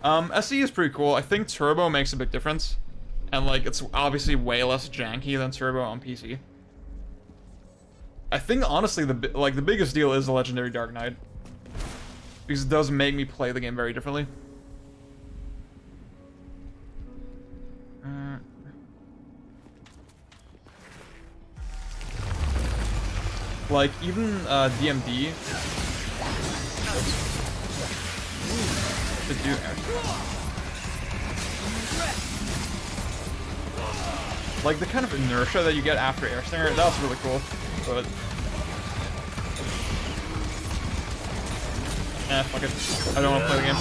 SE is pretty cool. I think Turbo makes a big difference. And like, it's obviously way less janky than Turbo on PC. I think honestly, the biggest deal is the Legendary Dark Knight. Because it does make me play the game very differently. Like, even DMD to do like the kind of inertia that you get after Air Stinger, that's really cool. But fuck it. I don't want to play the game.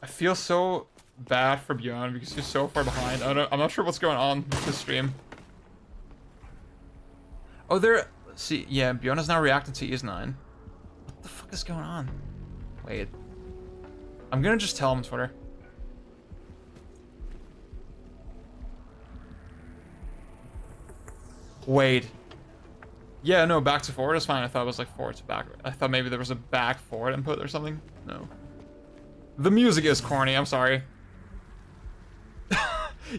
I feel so bad for Bjorn because he's so far behind. I'm not sure what's going on with this stream. Oh, see, yeah, Bjorn is now reacting to ES9. What the fuck is going on? Wait. I'm gonna just tell him on Twitter. Wait. Yeah, no, back to forward is fine. I thought it was like forward to back. I thought maybe there was a back forward input or something. No. The music is corny, I'm sorry.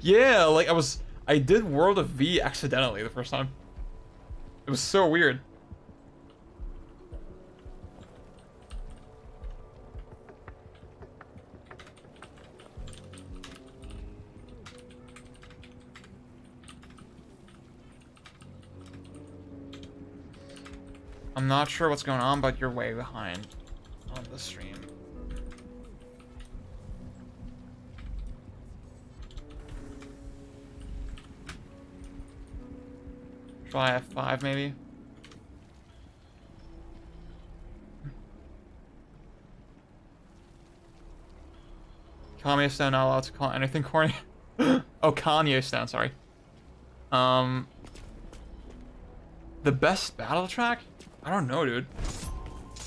Yeah, like I did World of V accidentally the first time. It was so weird. I'm not sure what's going on, but you're way behind on the stream. Try F5 maybe. Kanye Stone not allowed to call anything corny. Oh, Kanye Stone, sorry. The best battle track? I don't know, dude.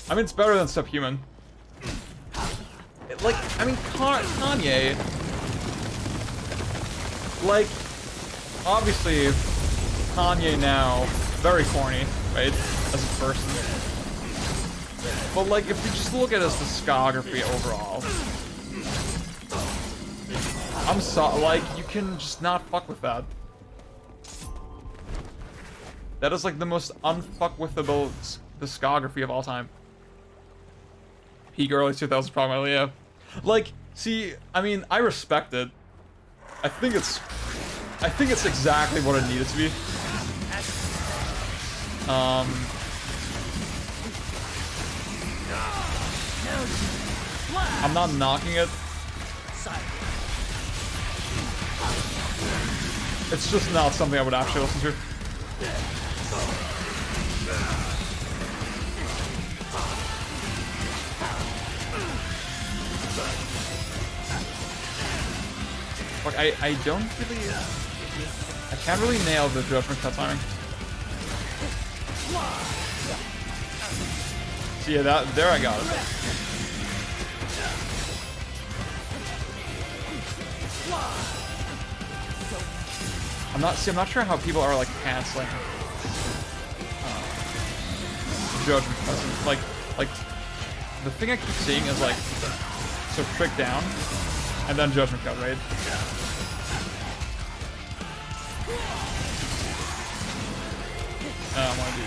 I mean, it's better than Subhuman. Like, I mean, Kanye... Like, obviously, Kanye now, very corny, right? As a person. But, like, if you just look at his discography overall... I'm sorry, like, you can just not fuck with that. That is, like, the most unfuckwithable discography of all time. Peak early 2000s, probably, yeah. Like, see, I mean, I respect it. I think it's exactly what it needed to be. I'm not knocking it. It's just not something I would actually listen to. Like, I don't really... I can't really nail the Judgment Cut timing. So yeah, there I got it. I'm not sure how people are, like, canceling Judgment Cuts. Like, the thing I keep seeing is, like, so Trick Down, and then Judgment Cut, right? I want to do...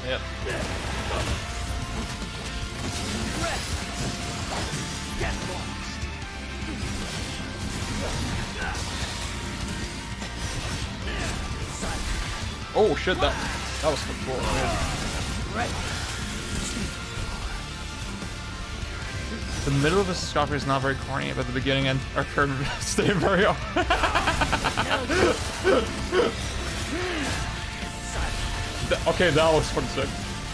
Yep. Oh shit, that was cool. Right. The middle of the discography is not very corny, but the beginning and our current stay very off. Okay, that looks pretty sick.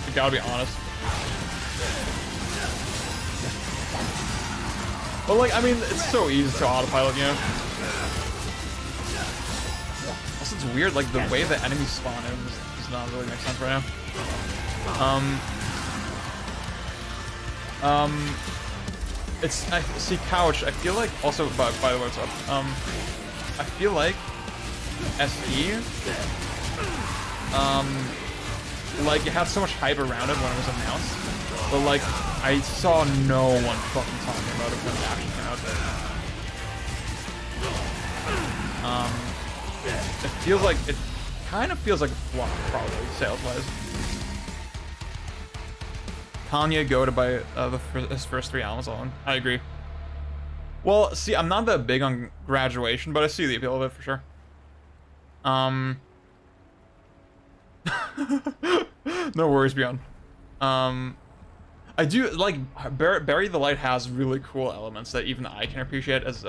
I gotta be honest. But like, I mean, it's so easy to autopilot, you know? Also, it's weird, like, the way the enemies spawn in does not really make sense right now. I see, Couch, I feel like, also, by the way, what's up? I feel like SE, like, it had so much hype around it when it was announced, but, like, I saw no one fucking talking about it when it actually came out. It feels like, it kind of feels like a flop, probably, sales-wise. Kanye go to buy his first 3 albums alone. I agree. Well, see, I'm not that big on Graduation, but I see the appeal of it for sure. No worries, Beyond. I do like Bury the Light has really cool elements that even I can appreciate as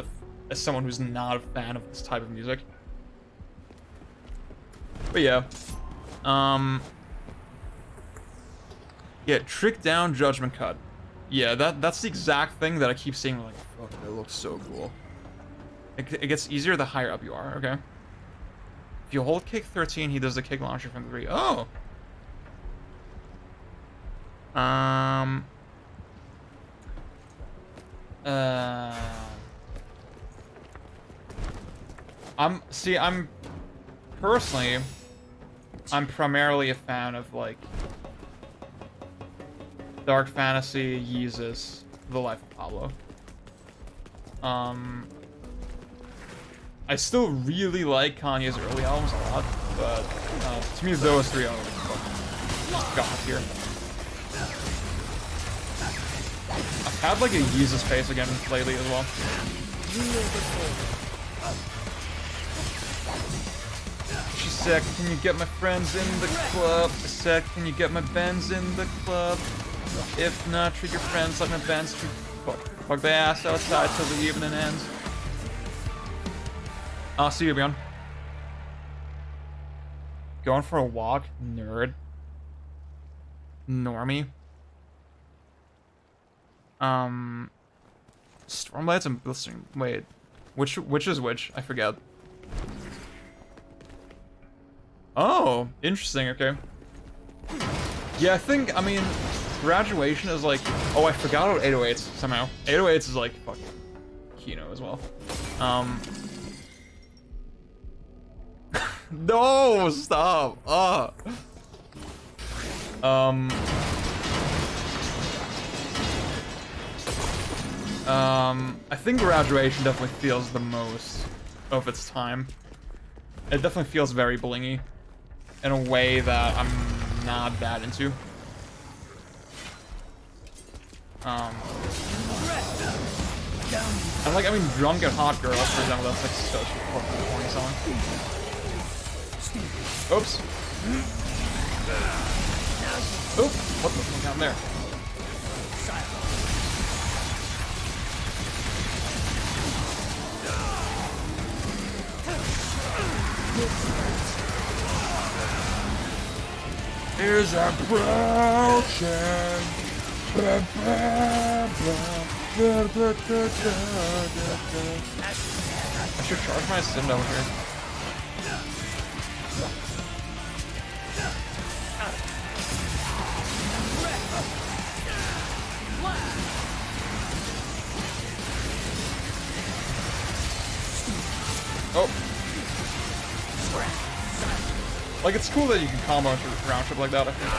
someone who's not a fan of this type of music. But yeah, yeah, Trick Down, Judgment Cut. Yeah, that's the exact thing that I keep seeing. Like, fuck, that looks so cool. It gets easier the higher up you are. Okay. If you hold kick 13, he does the kick launcher from 3. Oh. I'm personally, I'm primarily a fan of, like, Dark Fantasy, Yeezus, The Life of Pablo. I still really like Kanye's early albums a lot, but to me those 3 are just god tier. I've had like a Yeezus phase again lately as well. She said, "Can you get my friends in the club?" I said, "Can you get my Benz in the club?" If not, treat your friends like an advanced fuck the ass outside till the evening ends. I'll see you, Beyond. Going for a walk? Nerd. Normie. Stormlights and blistering. Wait. Which is which? I forget. Oh, interesting, okay. Yeah, I mean, graduation is like, oh, I forgot about 808s somehow. 808s is like, fuck, Kino as well. No, stop. I think graduation definitely feels the most of its time. It definitely feels very blingy in a way that I'm not that into. And like, I mean, Drunk and Hot Girl, for example, that's like such a fucking corny song. Oops. Oop, what the fuck happened there? Is approaching. I should charge my sim down here. Oh. Like, it's cool that you can combo into round trip like that, I think.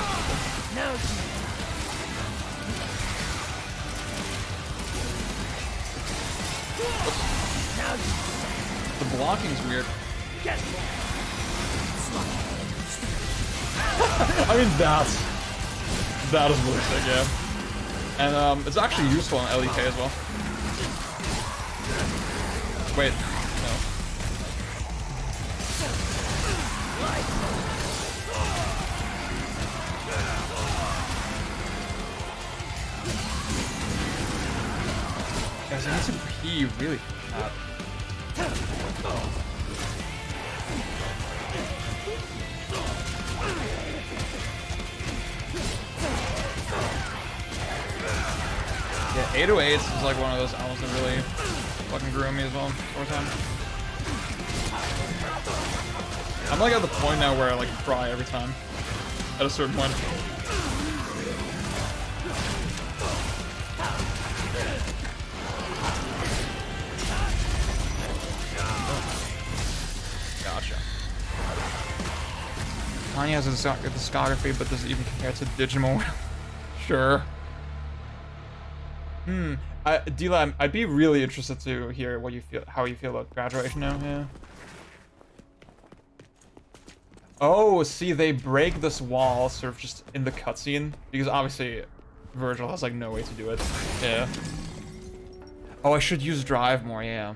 The blocking's weird. I mean, that is really sick, yeah. And it's actually useful in LEK as well. Wait, no. Guys, I need to pee really bad. Yeah, 808s is like one of those albums that really fucking grew on me as well over time. I'm like at the point now where I like cry every time at a certain point. Gotcha. Kanye has a discography, but does it even compare to Digimon? Sure. Dila, I'd be really interested to hear what you feel, how you feel about graduation now. Yeah. Oh, see, they break this wall sort of just in the cutscene because obviously Virgil has like no way to do it. Yeah. Oh, I should use drive more. Yeah.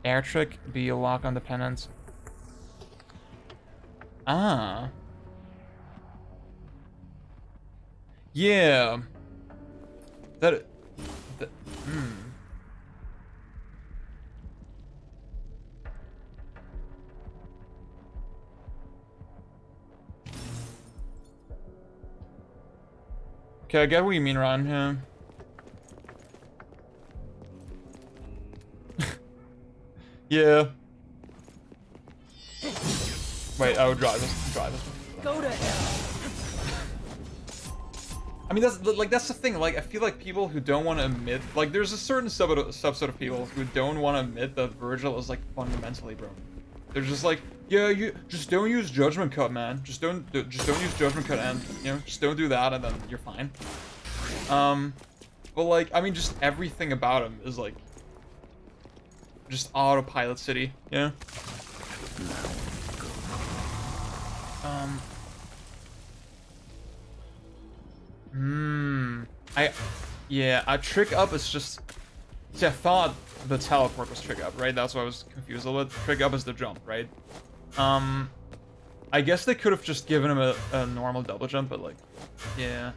Air trick, be a lock on dependence. Ah. Yeah. Okay, I get what you mean, Ron. Yeah. Yeah. Wait, oh, drive this. Go to hell. I mean, that's the thing. Like, I feel like people who don't want to admit, like, there's a certain subset of people who don't want to admit that Virgil is like fundamentally broken. They're just like, yeah, you just don't use Judgment Cut, man. Just don't use Judgment Cut, and you know, just don't do that, and then you're fine. But like, I mean, just everything about him is like, just autopilot city, yeah. A trick up is just... See, I thought the teleport was trick up, right? That's why I was confused a little bit. Trick up is the jump, right? I guess they could have just given him a normal double jump, but like, yeah.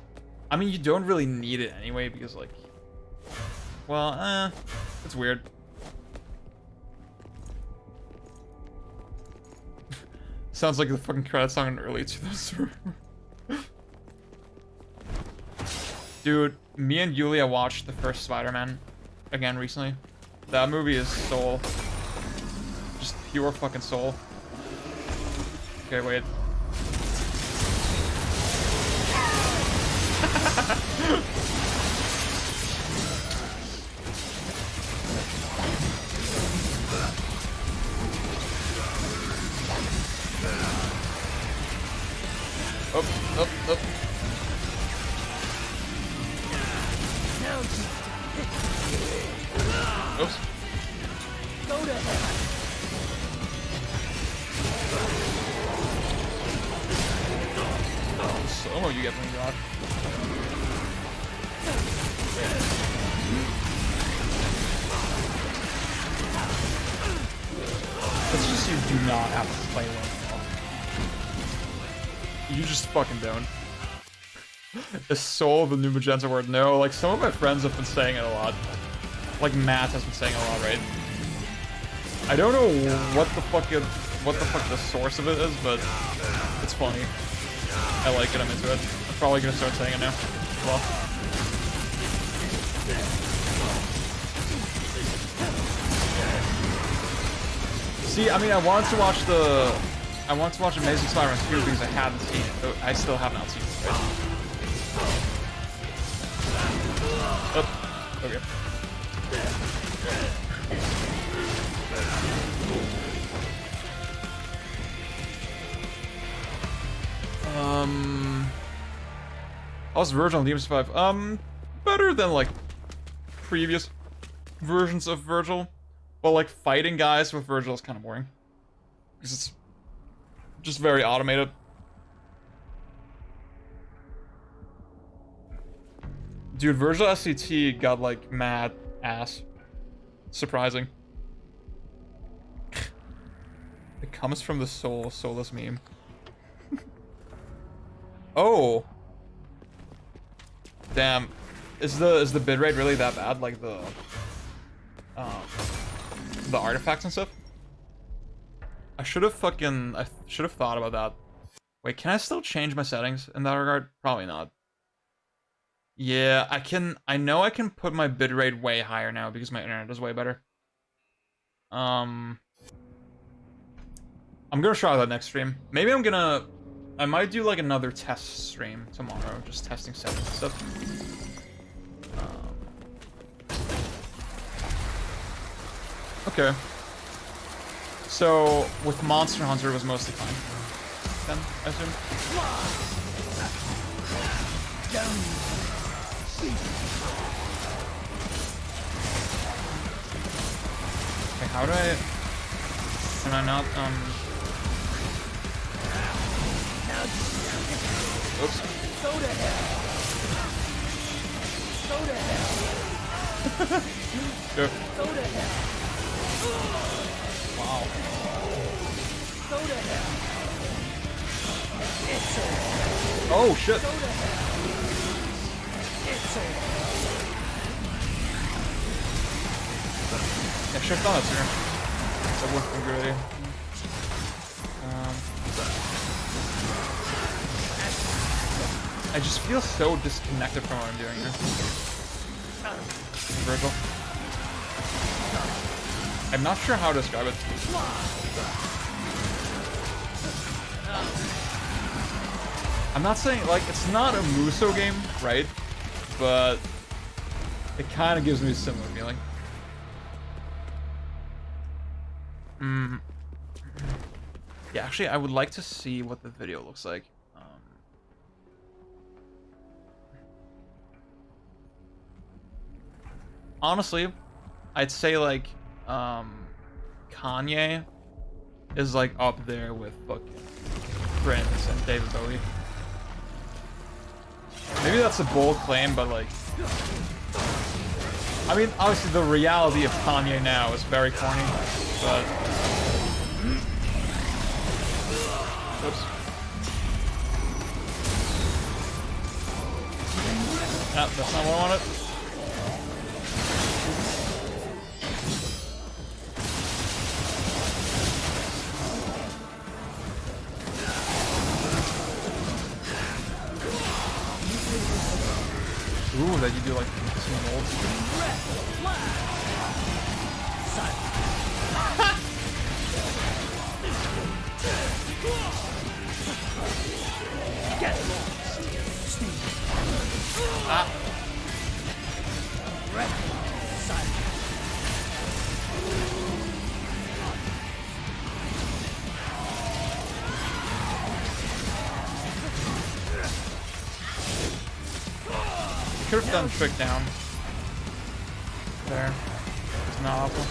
I mean, you don't really need it anyway because like, well, it's weird. Sounds like the fucking credit song in early 2000s. Dude, me and Yulia watched the first Spider-Man again recently. That movie is soul. Just pure fucking soul. Okay, wait. Up, up, up. Oops. Go to hell. Slow-mo you get from God. It's just you do not have to play well. You just fucking don't. The soul of the new magenta word. No, like some of my friends have been saying it a lot. Like Matt has been saying a lot, right? I don't know what the fuck the source of it is, but it's funny. I like it. I'm into it. I'm probably gonna start saying it now. Well. See, I mean, I wanted to watch Amazing Spider-Man 2 because I hadn't seen it. I still have not seen it, right? Oh, okay. How's Virgil on DMC5? Better than, like, previous versions of Virgil. But, like, fighting guys with Virgil is kind of boring. Because it's just very automated. Dude, Virgil SCT got, like, mad ass. Surprising. It comes from the soulless meme. Oh. Damn. Is the bitrate really that bad? Like the artifacts and stuff? I should have thought about that. Wait, can I still change my settings in that regard? Probably not. Yeah, I know I can put my bitrate way higher now because my internet is way better. I'm gonna try that next stream. Maybe I might do like another test stream tomorrow, just testing settings and stuff. Okay. So with Monster Hunter it was mostly fine. Then I assume. Okay, how do I? Can I not Oops. Go to hell. Go to hell. Go. Go to hell. Wow. Go to hell. It's over. Oh shit. Go to hell. It's over. Yeah, should have done that sooner. That would have been a good idea. I just feel so disconnected from what I'm doing here. Virgil. I'm not sure how to describe it. I'm not saying, like, it's not a Muso game, right? But it kind of gives me a similar feeling. Yeah, actually, I would like to see what the video looks like. Honestly, I'd say like Kanye is like up there with fucking Prince and David Bowie. Maybe that's a bold claim, but like, I mean, obviously the reality of Kanye now is very corny, but Oops. Ah, that's not what I wanted. Ooh, that you do like some molds. Get lost. Ah. Red. Silent. Could have done trick down. There. It's not awful.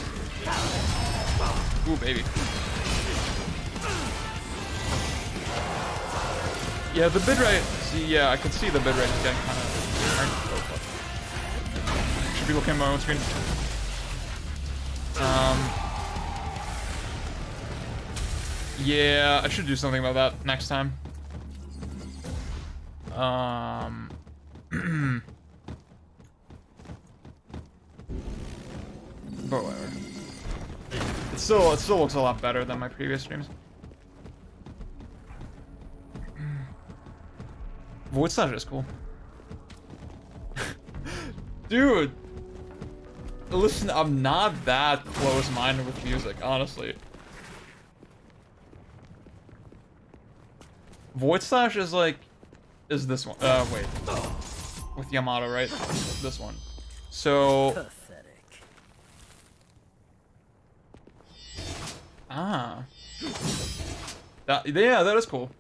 Ooh, baby. Yeah, the bitrate. See, yeah, I can see the bitrate is getting kind of. Should be looking at my own screen. Yeah, I should do something about that next time. But whatever. It still looks a lot better than my previous streams. Void Slash is cool. Dude! Listen, I'm not that close-minded with music, honestly. Void Slash is like... is this one. Wait. With Yamato, right? This one. So... Pathetic. Ah. Yeah, that is cool.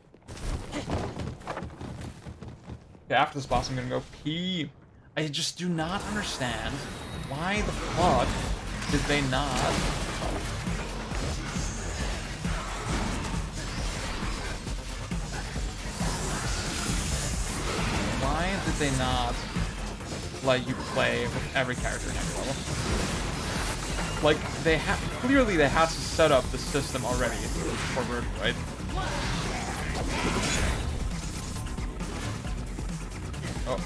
Okay, after this boss, I'm gonna go pee. I just do not understand why the fuck did they not. Why did they not let you play with every character next level? Like, clearly they had to set up the system already for Root, right? Oh.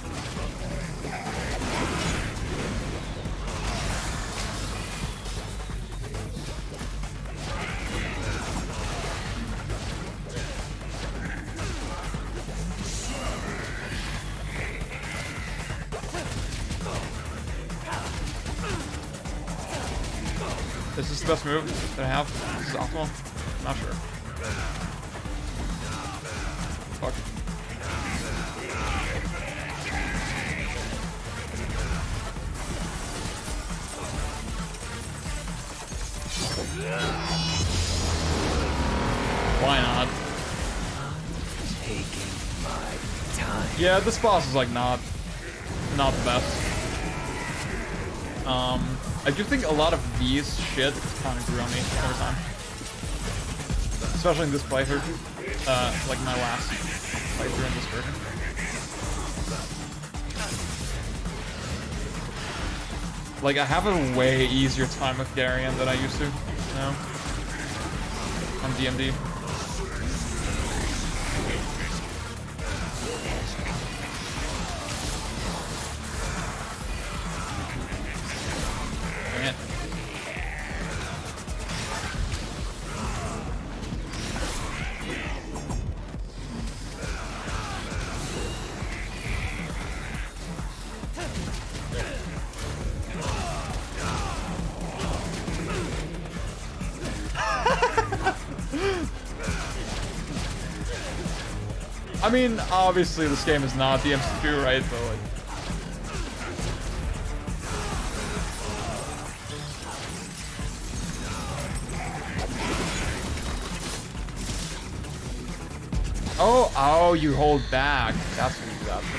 Is this the best move that I have? This is optimal? I'm not sure. Fuck. Why not? Taking my time. Yeah, this boss is like not the best. I do think a lot of these shit kind of grew on me over time. Especially in this playthrough. Like my last playthrough in this version. Like, I have a way easier time with Darien than I used to, you know? On DMD. Dang it. I mean, obviously this game is not DMC2, right? But like, oh, you hold back. That's what you do that for.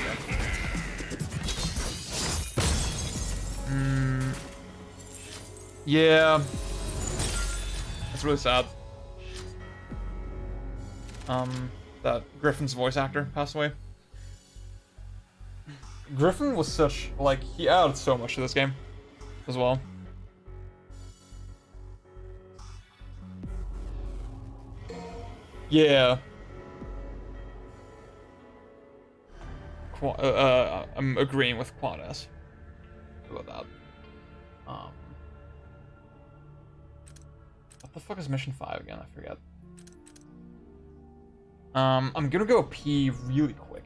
Yeah, that's really sad. That Griffin's voice actor passed away. Griffin was such, like, he added so much to this game as well. Yeah. I'm agreeing with Quad S about that. What the fuck is mission 5 again? I forget. I'm gonna go pee really quick.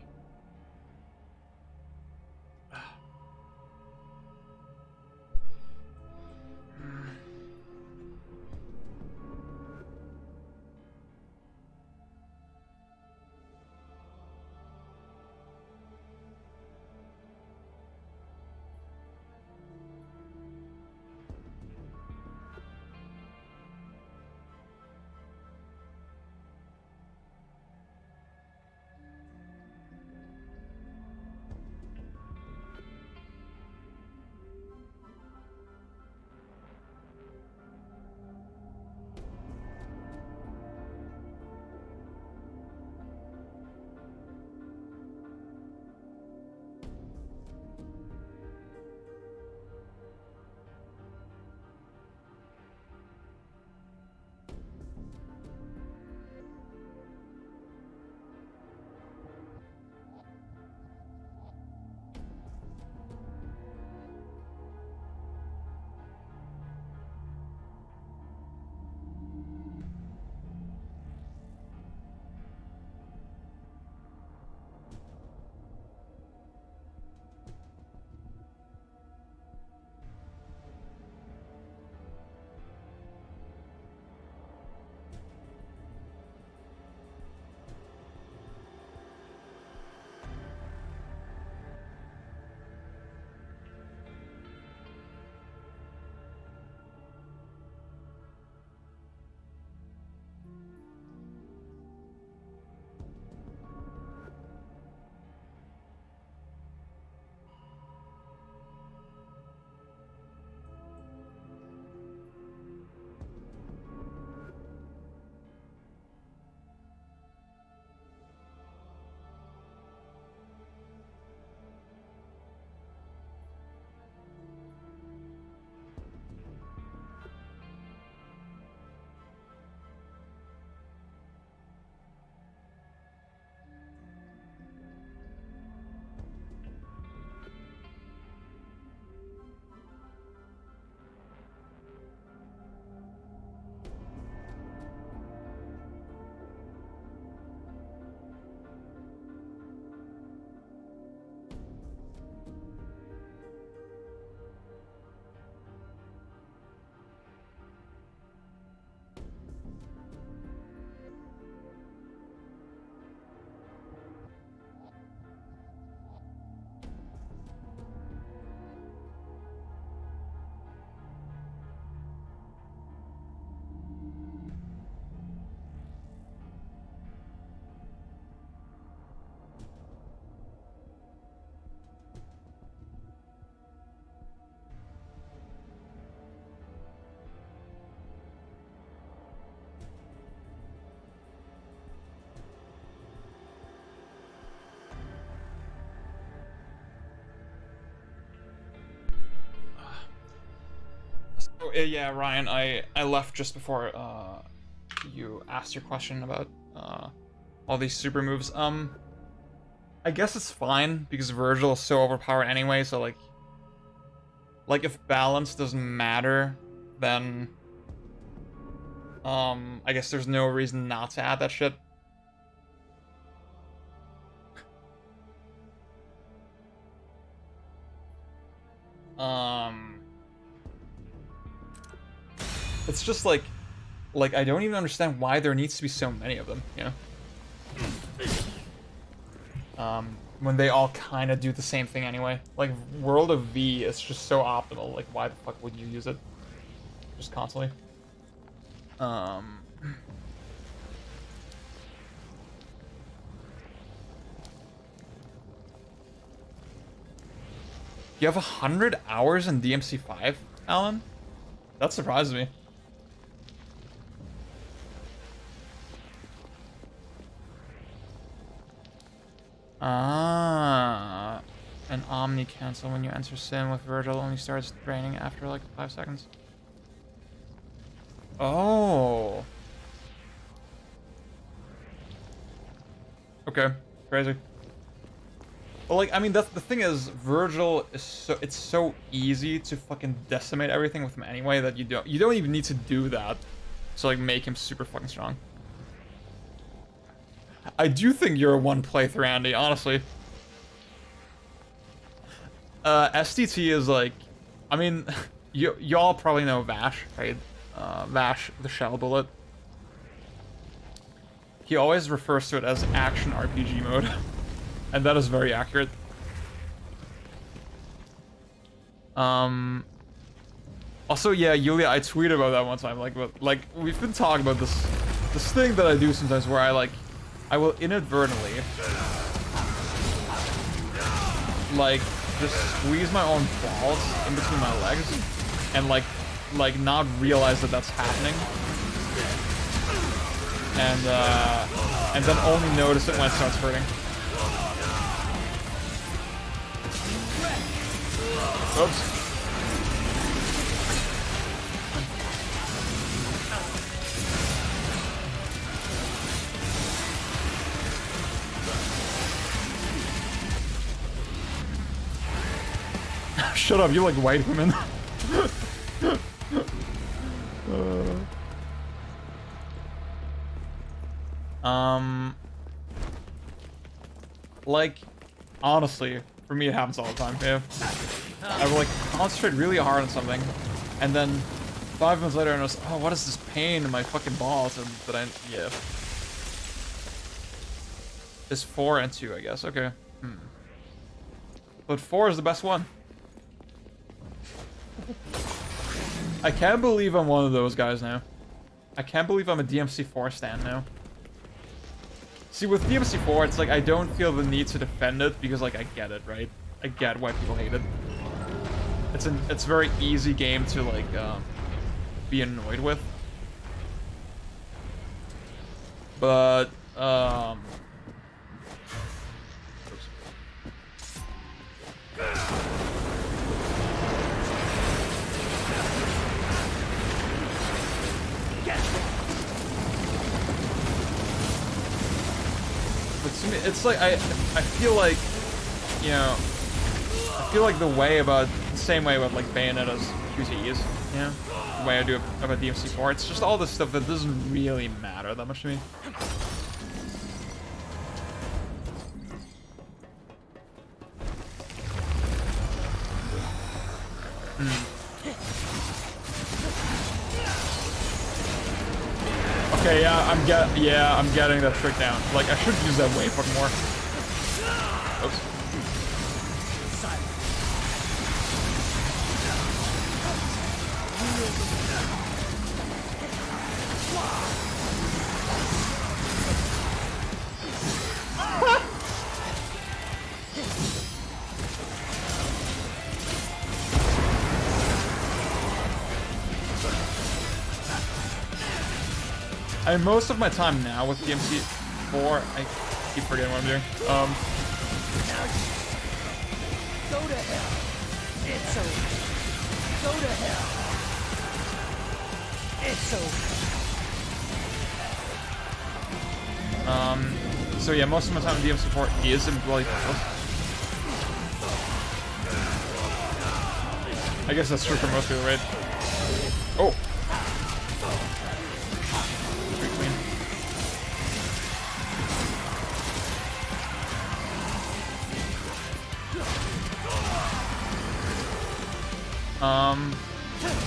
So, yeah, Ryan, I left just before you asked your question about all these super moves. I guess it's fine because Virgil is so overpowered anyway. So like if balance doesn't matter, then I guess there's no reason not to add that shit. It's just like I don't even understand why there needs to be so many of them, you know? When they all kind of do the same thing anyway. Like, World of V is just so optimal. Like, why the fuck would you use it? Just constantly. You have 100 hours in DMC5, Alan? That surprises me. An Omni cancel when you enter sim with Virgil only starts draining after like 5 seconds. Oh. Okay, crazy. But like, I mean, that's the thing is, Virgil is it's so easy to fucking decimate everything with him anyway that you don't even need to do that to like make him super fucking strong. I do think you're a one playthrough, Andy, honestly. STT is like, I mean, y'all probably know Vash, right? Vash, the shell bullet. He always refers to it as action RPG mode. And that is very accurate. Also, yeah, Yulia, I tweeted about that one time. Like we've been talking about this thing that I do sometimes where I will inadvertently like just squeeze my own balls in between my legs and like not realize that that's happening. And then only notice it when it starts hurting. Oops. Shut up, you like white women. Like, honestly, for me it happens all the time, yeah. I will like concentrate really hard on something, and then 5 minutes later I notice, oh, what is this pain in my fucking balls? And that yeah. It's 4 and 2, I guess, okay. But 4 is the best one. I can't believe I'm one of those guys now. I can't believe I'm a DMC4 stan now. See, with DMC4, it's like I don't feel the need to defend it because, like, I get it, right? I get why people hate it. It's a very easy game to, like, be annoyed with. But, But to me, it's like, I feel like, you know, I feel like the same way about like Bayonetta's QTEs, you know? The way I do about DMC4, it's just all this stuff that doesn't really matter that much to me. Okay, yeah, I'm getting that trick down. Like, I should use that way fucking more. Oops. I mean, most of my time now with DMC4, I keep forgetting what I'm doing. Go to hell. It's over. Go to hell. It's over. So yeah, most of my time in DMC4 is in bloody puzzles. I guess that's true for most people, right? Oh! Pretty clean.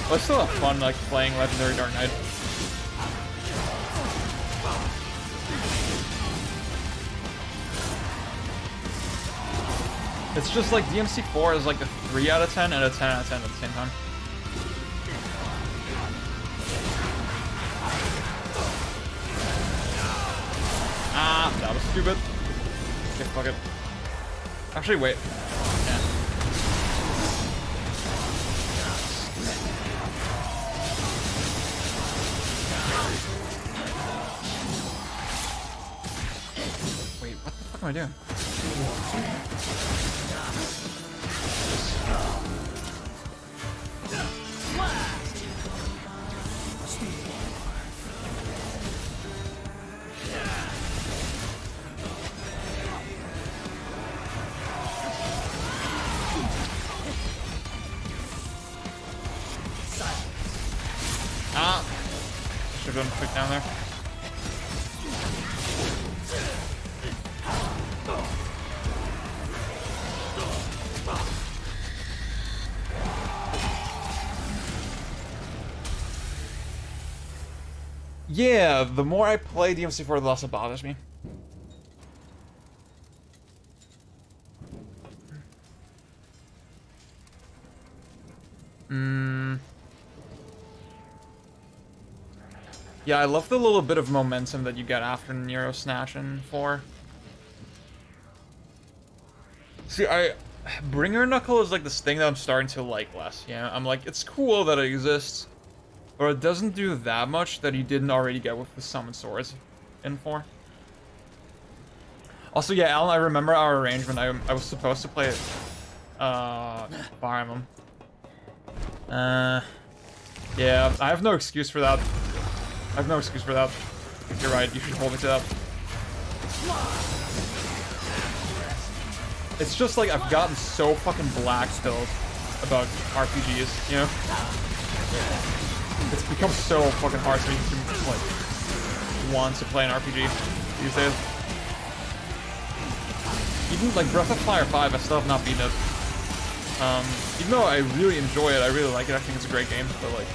But it's still have fun, like, playing Legendary Dark Knight. It's just like DMC4 is like a 3 out of 10 and a 10 out of 10 at the same time. Ah, that was stupid. Okay, fuck it. Actually, wait. Yeah. Wait, what the fuck am I doing? for doing a quick down there. Yeah, the more I play DMC4, the less it bothers me. Yeah, I love the little bit of momentum that you get after Nero Snatch in 4. See, Bringer Knuckle is like this thing that I'm starting to like less, you know? I'm like, it's cool that it exists, but it doesn't do that much that you didn't already get with the Summon Swords in 4. Also, yeah, Alan, I remember our arrangement. I was supposed to play it, Fire Emblem. Yeah, I have no excuse for that. I have no excuse for that. You're right, you should hold me to that. It's just like I've gotten so fucking black-pilled about RPGs, you know? It's become so fucking hard for me to, like, want to play an RPG these days. Even, like, Breath of Fire 5, I still have not beaten it. Even though I really enjoy it, I really like it, I think it's a great game, but, like...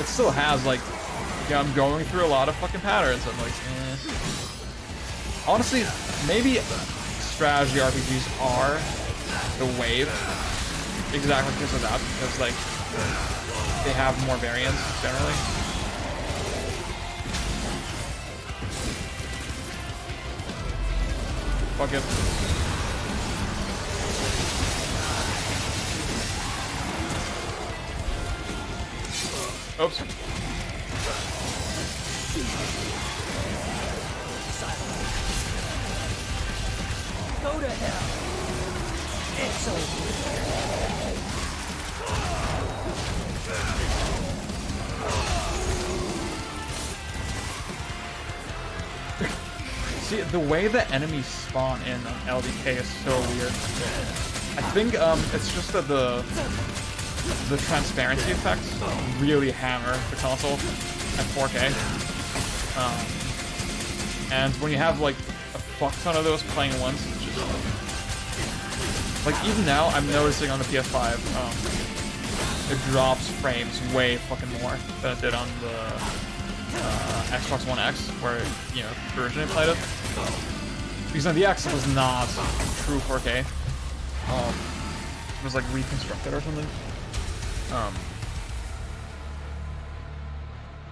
It still has, like... Yeah, I'm going through a lot of fucking patterns, I'm like, Honestly, maybe strategy RPGs are the wave. Exactly because of that, because, like, they have more variance, generally. Fuck it. Oops. Go to hell. It's over. See, the way the enemies spawn in LDK is so weird. I think it's just that the transparency effects really hammer the console at 4K. And when you have like a fuck ton of those playing at once, it's just like even now I'm noticing on the PS5 it drops frames way fucking more than it did on the Xbox One X, where, you know, originally played it. Because on the X it was not true 4K. It was like reconstructed or something.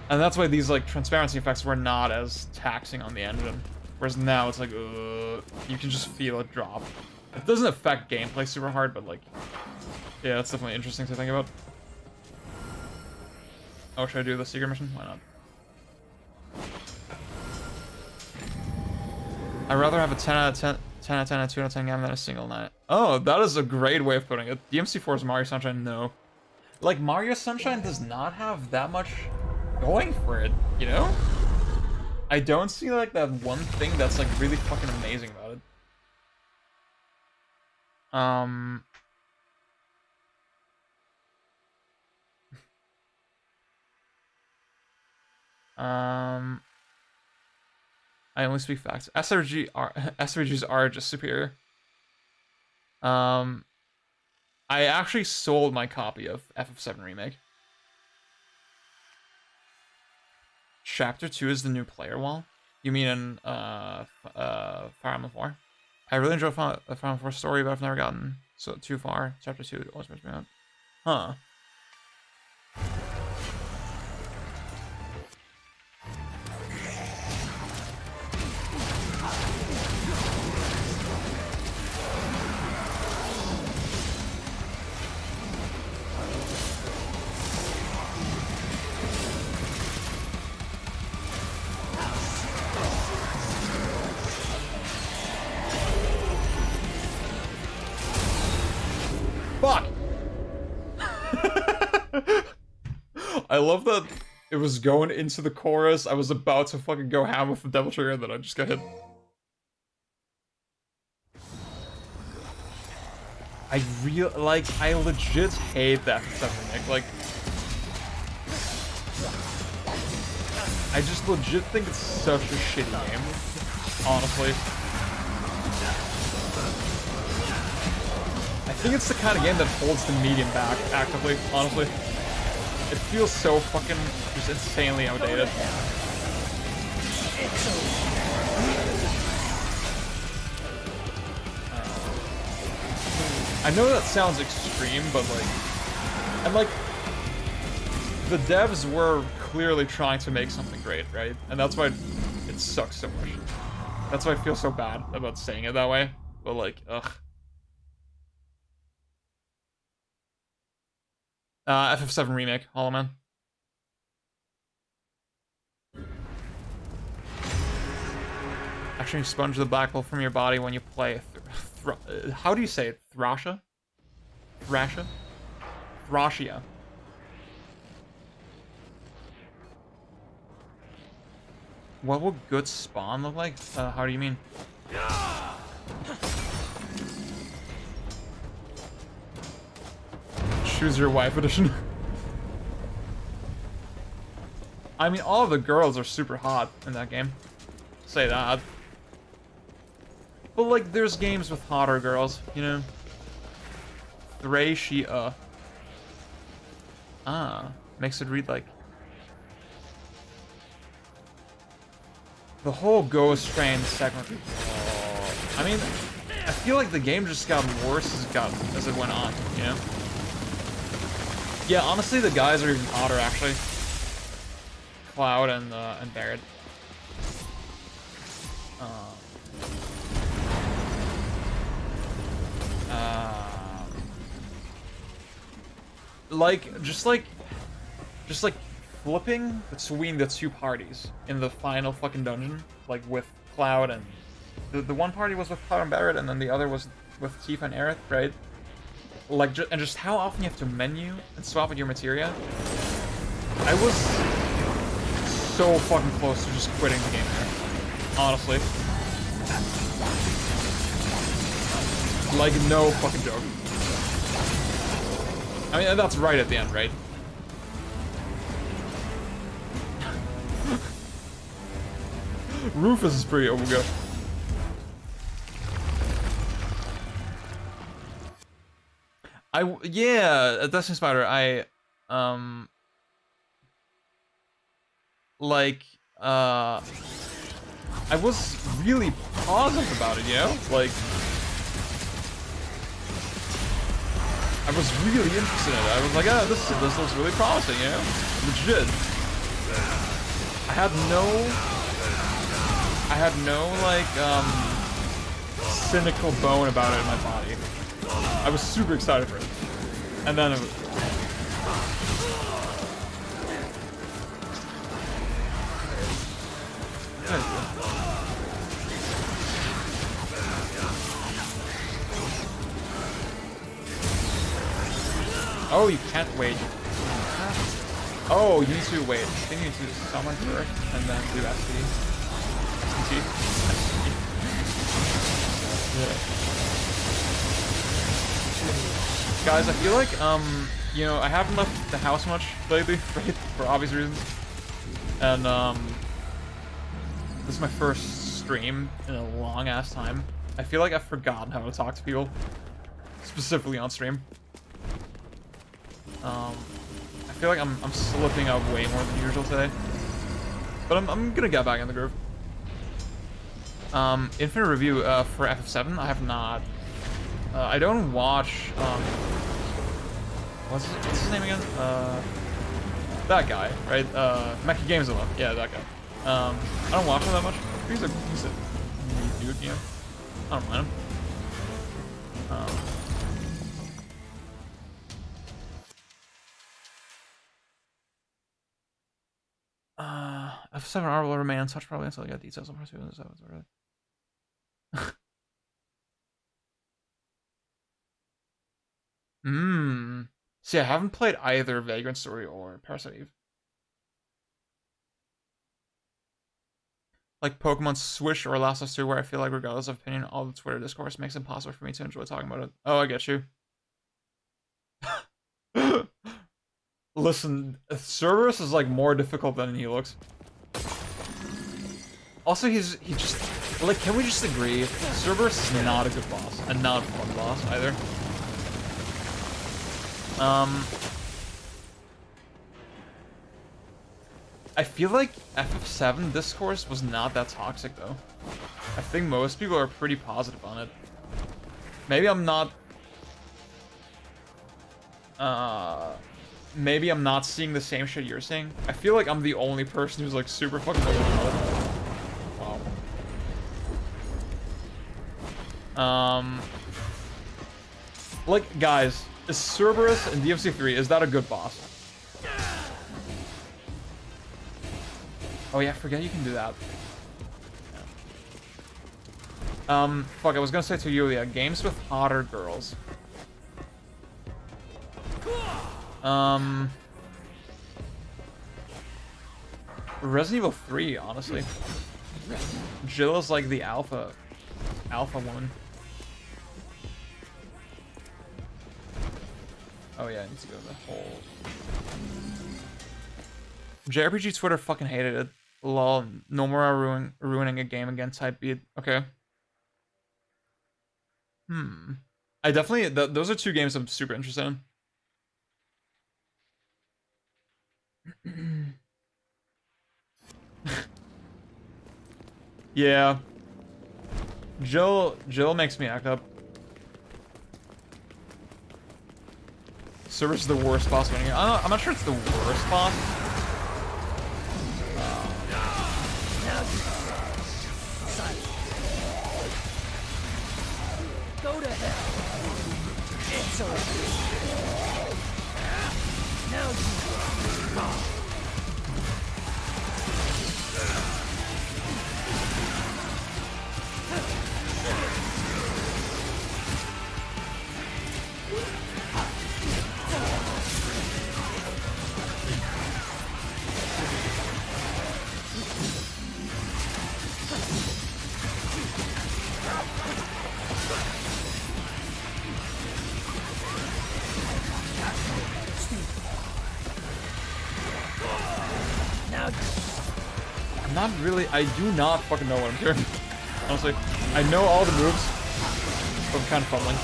And that's why these like transparency effects were not as taxing on the engine. Whereas now it's like, you can just feel it drop. It doesn't affect gameplay super hard, but like, yeah, it's definitely interesting to think about. Oh, should I do the secret mission? Why not? I'd rather have a 10 out of 10, 10 out of 10, and 2 out of 10 game than a single night. Oh, that is a great way of putting it. DMC4's Mario Sunshine, no. Like, Mario Sunshine does not have that much going for it, you know? I don't see, like, that one thing that's, like, really fucking amazing about it. I only speak facts. SRGs are just superior. I actually sold my copy of FF7 Remake. Chapter 2 is the new player wall? You mean in Fire Emblem 4? I really enjoy Fire Emblem 4 story, but I've never gotten so too far. Chapter 2 always makes me out. Huh. Fuck! I love that it was going into the chorus. I was about to fucking go ham with the Devil Trigger, and then I just got hit. I legit hate that FF7 remake. Like, I just legit think it's such a shitty game, honestly. I think it's the kind of game that holds the medium back actively, honestly. It feels so fucking just insanely outdated. I know that sounds extreme, but like, and like, the devs were clearly trying to make something great, right? And that's why it sucks so much. That's why I feel so bad about saying it that way. But like, ugh. FF7 Remake, Hollow Man. Actually, sponge the black hole from your body when you play. How do you say it? Thrasha? Thrasha? Thrashia. What will good spawn look like? How do you mean? Choose your wife edition. I mean, all of the girls are super hot in that game. Say that. But like, there's games with hotter girls, you know? Thrashia. Ah, makes it read like... The whole Ghost Train segment. Oh, I mean, I feel like the game just got worse as it went on, you know? Yeah, honestly, the guys are even hotter, actually. Cloud and Barrett. Just like flipping between the two parties in the final fucking dungeon, like with Cloud and the one party was with Cloud and Barrett, and then the other was with Tifa and Aerith, right? Like, and just how often you have to menu and swap with your materia. I was so fucking close to just quitting the game there, honestly. Like, no fucking joke. I mean, that's right at the end, right? Rufus is pretty good. Yeah, Destiny Spider, I was really positive about it, you know? Like, I was really interested in it. I was like, ah, this looks really promising, you know? Legit. I had no, like, cynical bone about it in my body. I was super excited for it. And then it was... Oh, you can't wait. Oh, you need to wait. I think you need to summon first and then do SPT. Yeah. Guys, I feel like, you know, I haven't left the house much lately, right? For obvious reasons. And, this is my first stream in a long ass time. I feel like I've forgotten how to talk to people. Specifically on stream. I feel like I'm slipping up way more than usual today. But I'm gonna get back in the groove. Infinite review, for FF7, I have not... I don't watch, what's his name again? That guy, right? Mecha Games Alone. Yeah, that guy. I don't watch him that much. He's a decent dude, you know? I don't mind him. F7 R will remain untouched probably until I get details on pursuing this episode, really. See, I haven't played either Vagrant Story or Parasite Eve. Like Pokemon Swish or Last of Us 2, where I feel like, regardless of opinion, all the Twitter discourse makes it impossible for me to enjoy talking about it. Oh, I get you. Listen, Cerberus is like more difficult than he looks. Also, he just like, can we just agree? Cerberus is not a good boss, and not a fun boss either. I feel like FF7 discourse was not that toxic though. I think most people are pretty positive on it. Maybe I'm not. Maybe I'm not seeing the same shit you're seeing. I feel like I'm the only person who's like super fucking over it. Wow. Like, guys, is Cerberus in DMC3, is that a good boss? Oh yeah, forget you can do that. Fuck, I was gonna say to Yulia, games with hotter girls. Resident Evil 3, honestly. Jill is like the alpha one. Oh yeah, I need to go to the whole... JRPG Twitter fucking hated it. Lol, no more ruining a game again type beat. Okay. I definitely... those are two games I'm super interested in. Yeah. Jill makes me act up. Cerberus is the worst boss of any game. I'm not sure it's the worst boss. Go to hell. It's over. Now you... I'm not really... I do not fucking know what I'm doing. Honestly. I know all the moves, but I'm kind of fumbling.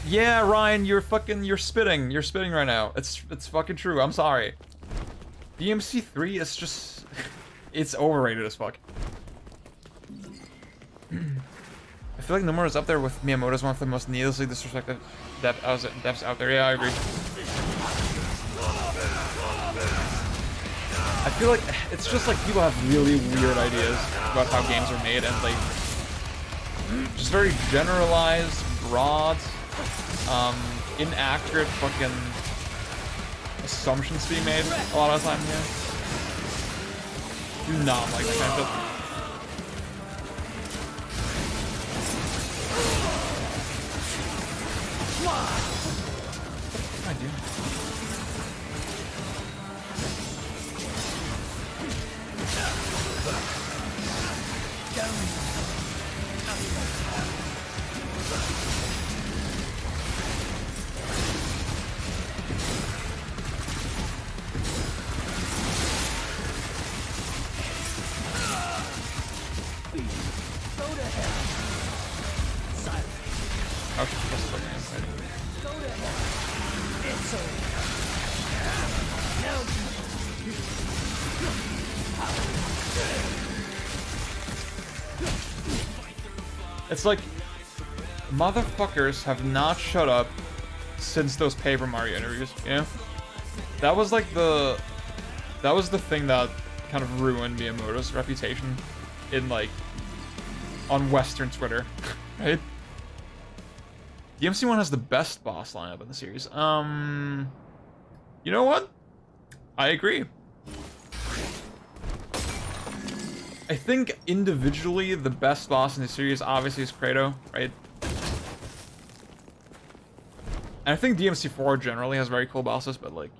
Yeah, Ryan, you're spitting. You're spitting right now. It's fucking true. I'm sorry. DMC3 is just... it's overrated as fuck. I feel like Nomura is up there with Miyamoto as one of the most needlessly disrespected devs out there. Yeah, I agree. I feel like it's just like people have really weird ideas about how games are made and like just very generalized, broad, inaccurate fucking assumptions being made a lot of the time here. Do not like that kind of stuff. What am I doing? Oh, she's supposed to fucking fighting. Go to hell. It's over. It's like motherfuckers have not shut up since those Paper Mario interviews, you know? That was like the thing that kind of ruined Miyamoto's reputation in like on Western Twitter, right? DMC1 has the best boss lineup in the series. You know what? I agree. I think individually the best boss in the series obviously is Kratos, right? And I think DMC4 generally has very cool bosses, but like,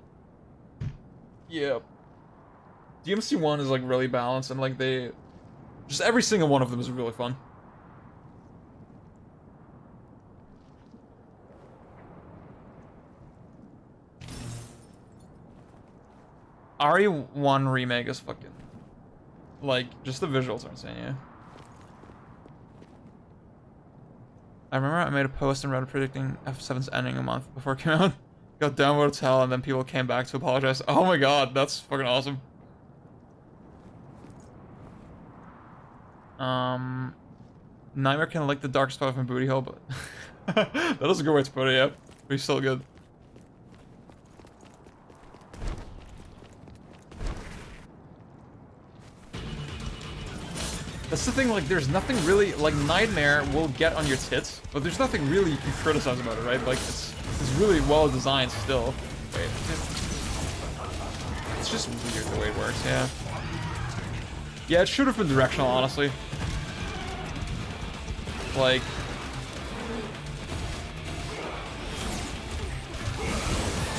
yeah. DMC1 is like really balanced, and like just every single one of them is really fun. RE1 remake is fucking, like, just the visuals are insane, yeah. I remember I made a post on Reddit predicting F7's ending a month before it came out. Got downvoted to hell, and then people came back to apologize. Oh my god, that's fucking awesome. Nightmare can lick the dark spot from booty hole, but that is a good way to put it, yeah. But he's still good. That's the thing, like, there's nothing really, like, Nightmare will get on your tits, but there's nothing really you can criticize about it, right? Like, it's really well designed still. Wait. It's just weird the way it works, yeah. Yeah, it should have been directional, honestly. Like...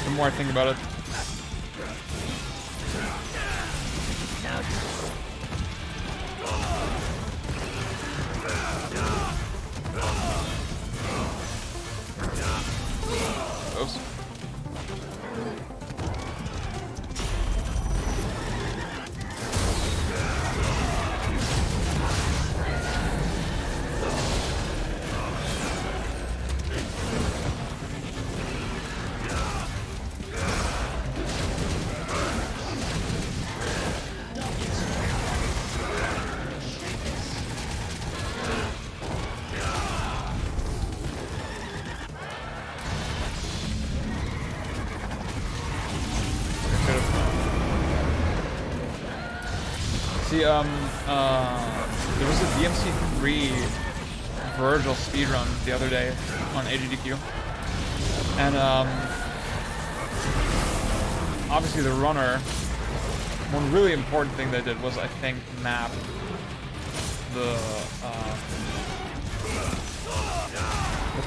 the more I think about it. Oops. See, there was a DMC3 Virgil speedrun the other day on AGDQ. And, obviously the runner, one really important thing they did was, I think, map the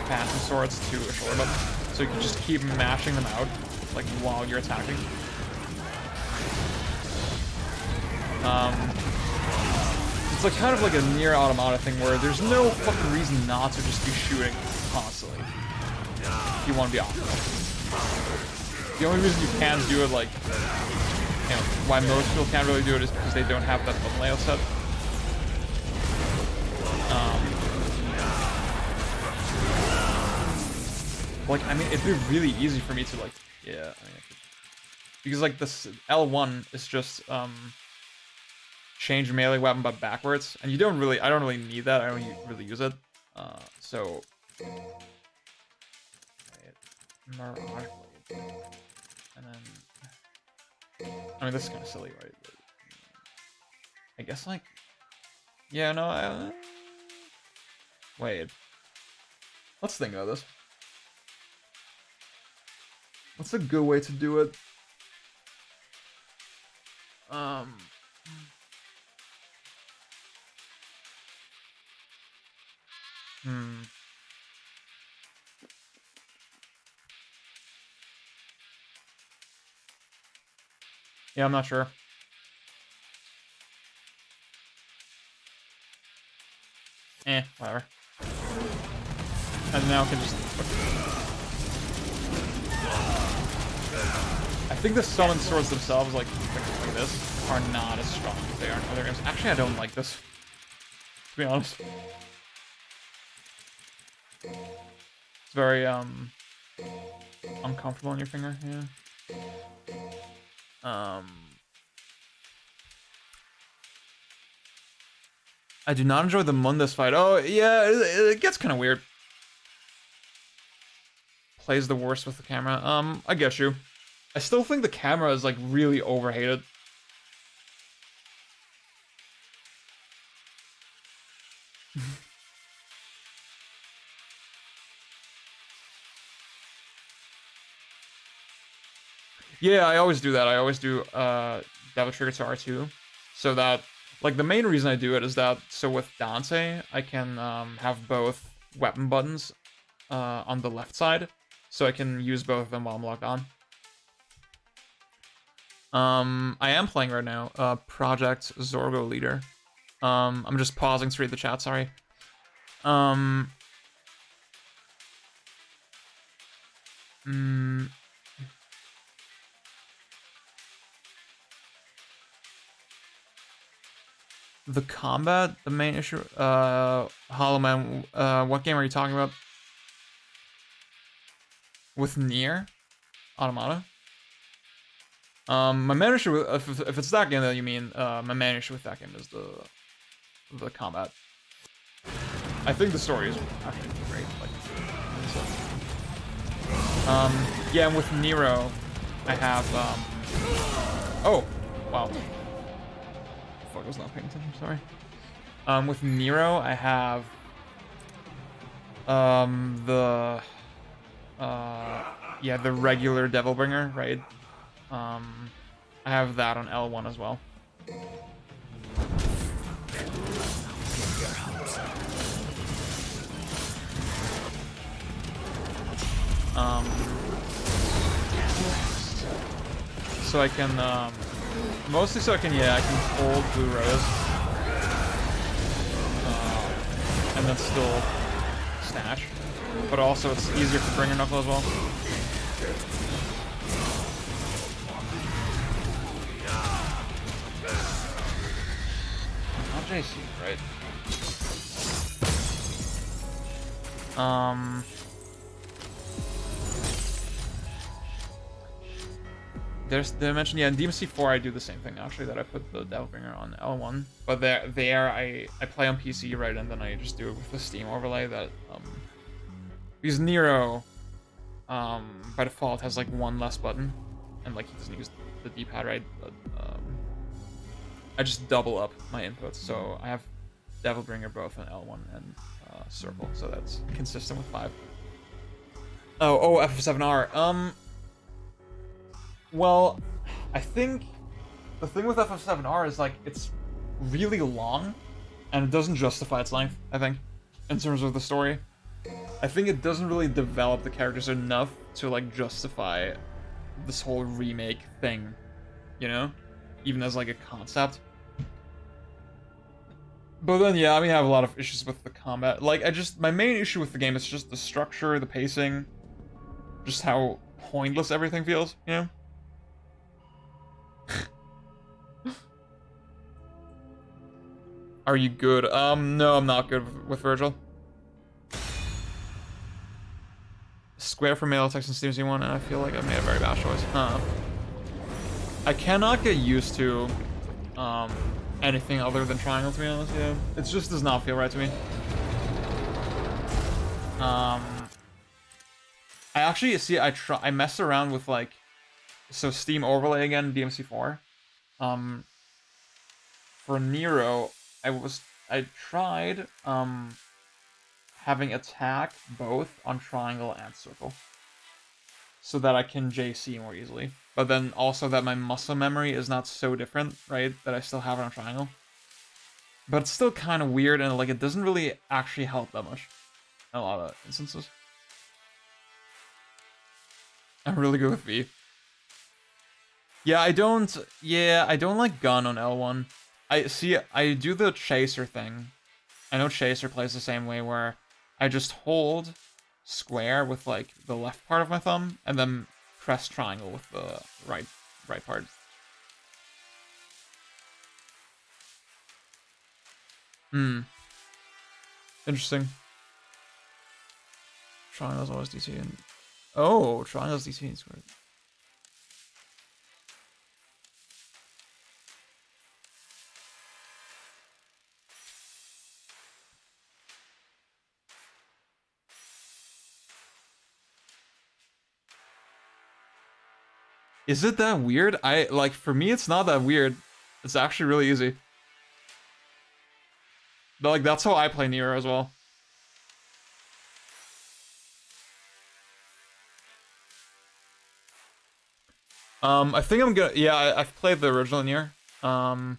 phantom swords to a shoulder button. So you can just keep mashing them out, like, while you're attacking. It's like kind of like a near automata thing where there's no fucking reason not to just be shooting constantly if you want to be optimal. The only reason you can do it, like, you know, why most people can't really do it is because they don't have that button layout set. Like, I mean, it'd be really easy for me to, like, yeah, I mean, because, like, this L1 is just, change melee weapon but backwards, and you don't really, I don't really need that, I don't really use it, so, Mirage Blade, and then, I mean, this is kind of silly, right, but, I guess, like, yeah, no, wait, let's think about this. What's a good way to do it? Yeah, I'm not sure. Whatever. And now I can just... I think the summon swords themselves, like this, are not as strong as they are in other games. Actually, I don't like this, to be honest. It's very, uncomfortable on your finger, yeah. I do not enjoy the Mundus fight. Oh, yeah, it gets kind of weird. Plays the worst with the camera. I get you. I still think the camera is, like, really overhated. Yeah, I always do that. I always do Devil Trigger to R2. So that, like, the main reason I do it is that, so with Dante, I can have both weapon buttons on the left side. So I can use both of them while I'm locked on. I am playing right now, Project Zorgo Leader. I'm just pausing to read the chat, sorry. The combat, the main issue. Hollow Man, what game are you talking about? With Nier Automata? My main issue with, if it's that game that you mean, my main issue with that game is the combat. I think the story is actually great. Like, so. Yeah, and with Nero, I have oh, wow. Fuck, I was not paying attention. Sorry. With Nero, I have yeah, the regular Devilbringer, right? I have that on L1 as well. So I can, mostly so I can, yeah, I can hold Blue Rose. And then still snatch. But also it's easier for Bringer Knuckle as well. Not JC, right? Did I mention, yeah, in DMC4 I do the same thing actually, that I put the Devilbringer on L1. But there I play on PC, right, and then I just do it with the Steam overlay that because Nero by default has like one less button, and like he doesn't use the D-pad, right? But I just double up my inputs, so I have Devilbringer both on L1 and circle, so that's consistent with 5. Oh, FF7R. Well, I think the thing with FF7R is like it's really long, and it doesn't justify its length, I think, in terms of the story. I think it doesn't really develop the characters enough to like justify this whole remake thing, you know? Even as like a concept. But then, yeah, I mean, I have a lot of issues with the combat. Like, my main issue with the game is just the structure, the pacing, just how pointless everything feels, you know? Are you good? No, I'm not good with Virgil. Square for male text and Steam Z1, and I feel like I made a very bad choice. I cannot get used to anything other than triangle, to be honest. Yeah, it just does not feel right to me. I actually see. I mess around with like, so Steam overlay again, DMC4. For Nero, I tried having attack both on triangle and circle, so that I can JC more easily. But then also that my muscle memory is not so different, right? That I still have it on triangle. But it's still kind of weird, and like it doesn't really actually help that much in a lot of instances. I'm really good with V. Yeah, I don't like gun on L1. I do the chaser thing. I know chaser plays the same way, where I just hold square with like the left part of my thumb and then press triangle with the right part. Interesting. Triangle's always DC and triangle's DC and square. Is it that weird? For me, it's not that weird. It's actually really easy. But, like, that's how I play Nier as well. I think I'm gonna, yeah, I've played the original Nier. I've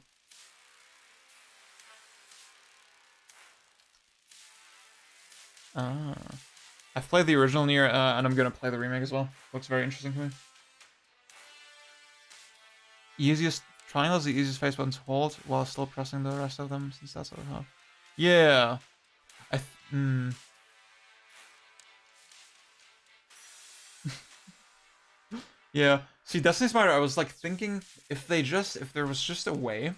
played the original Nier, and I'm gonna play the remake as well. Looks very interesting to me. easiest triangle is the easiest face button to hold while still pressing the rest of them, since that's what I have. Yeah. Yeah. See, Destiny Spider, I was like thinking if there was just a way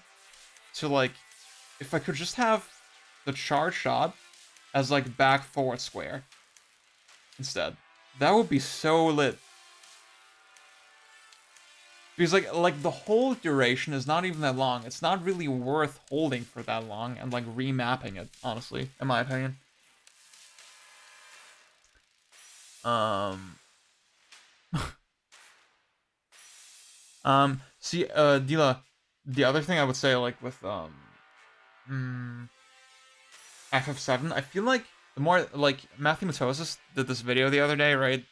to like, if I could just have the charge shot as like back forward square instead, that would be so lit. Because like the whole duration is not even that long. It's not really worth holding for that long and like remapping it, honestly, in my opinion. See, Dila, the other thing I would say, like, with, FF7, I feel like the more, like, Matthew Matosis did this video the other day, right,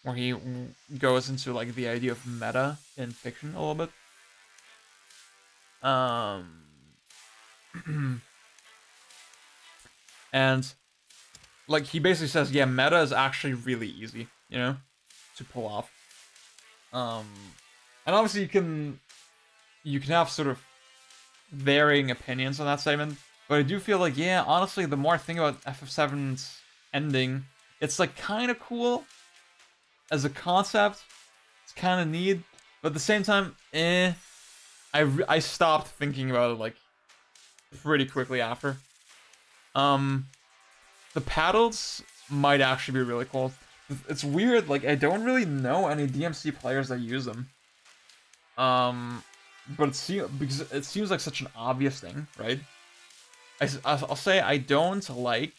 where he goes into, like, the idea of meta in fiction a little bit. And, like, he basically says, yeah, meta is actually really easy, you know, to pull off. And obviously you can have sort of varying opinions on that statement, but I do feel like, yeah, honestly, the more I think about FF7's ending, it's like kind of cool as a concept. It's kind of neat, but at the same time, I stopped thinking about it like pretty quickly after. The paddles might actually be really cool. It's weird, like, I don't really know any DMC players that use them. But because it seems like such an obvious thing, right? I'll say I don't like,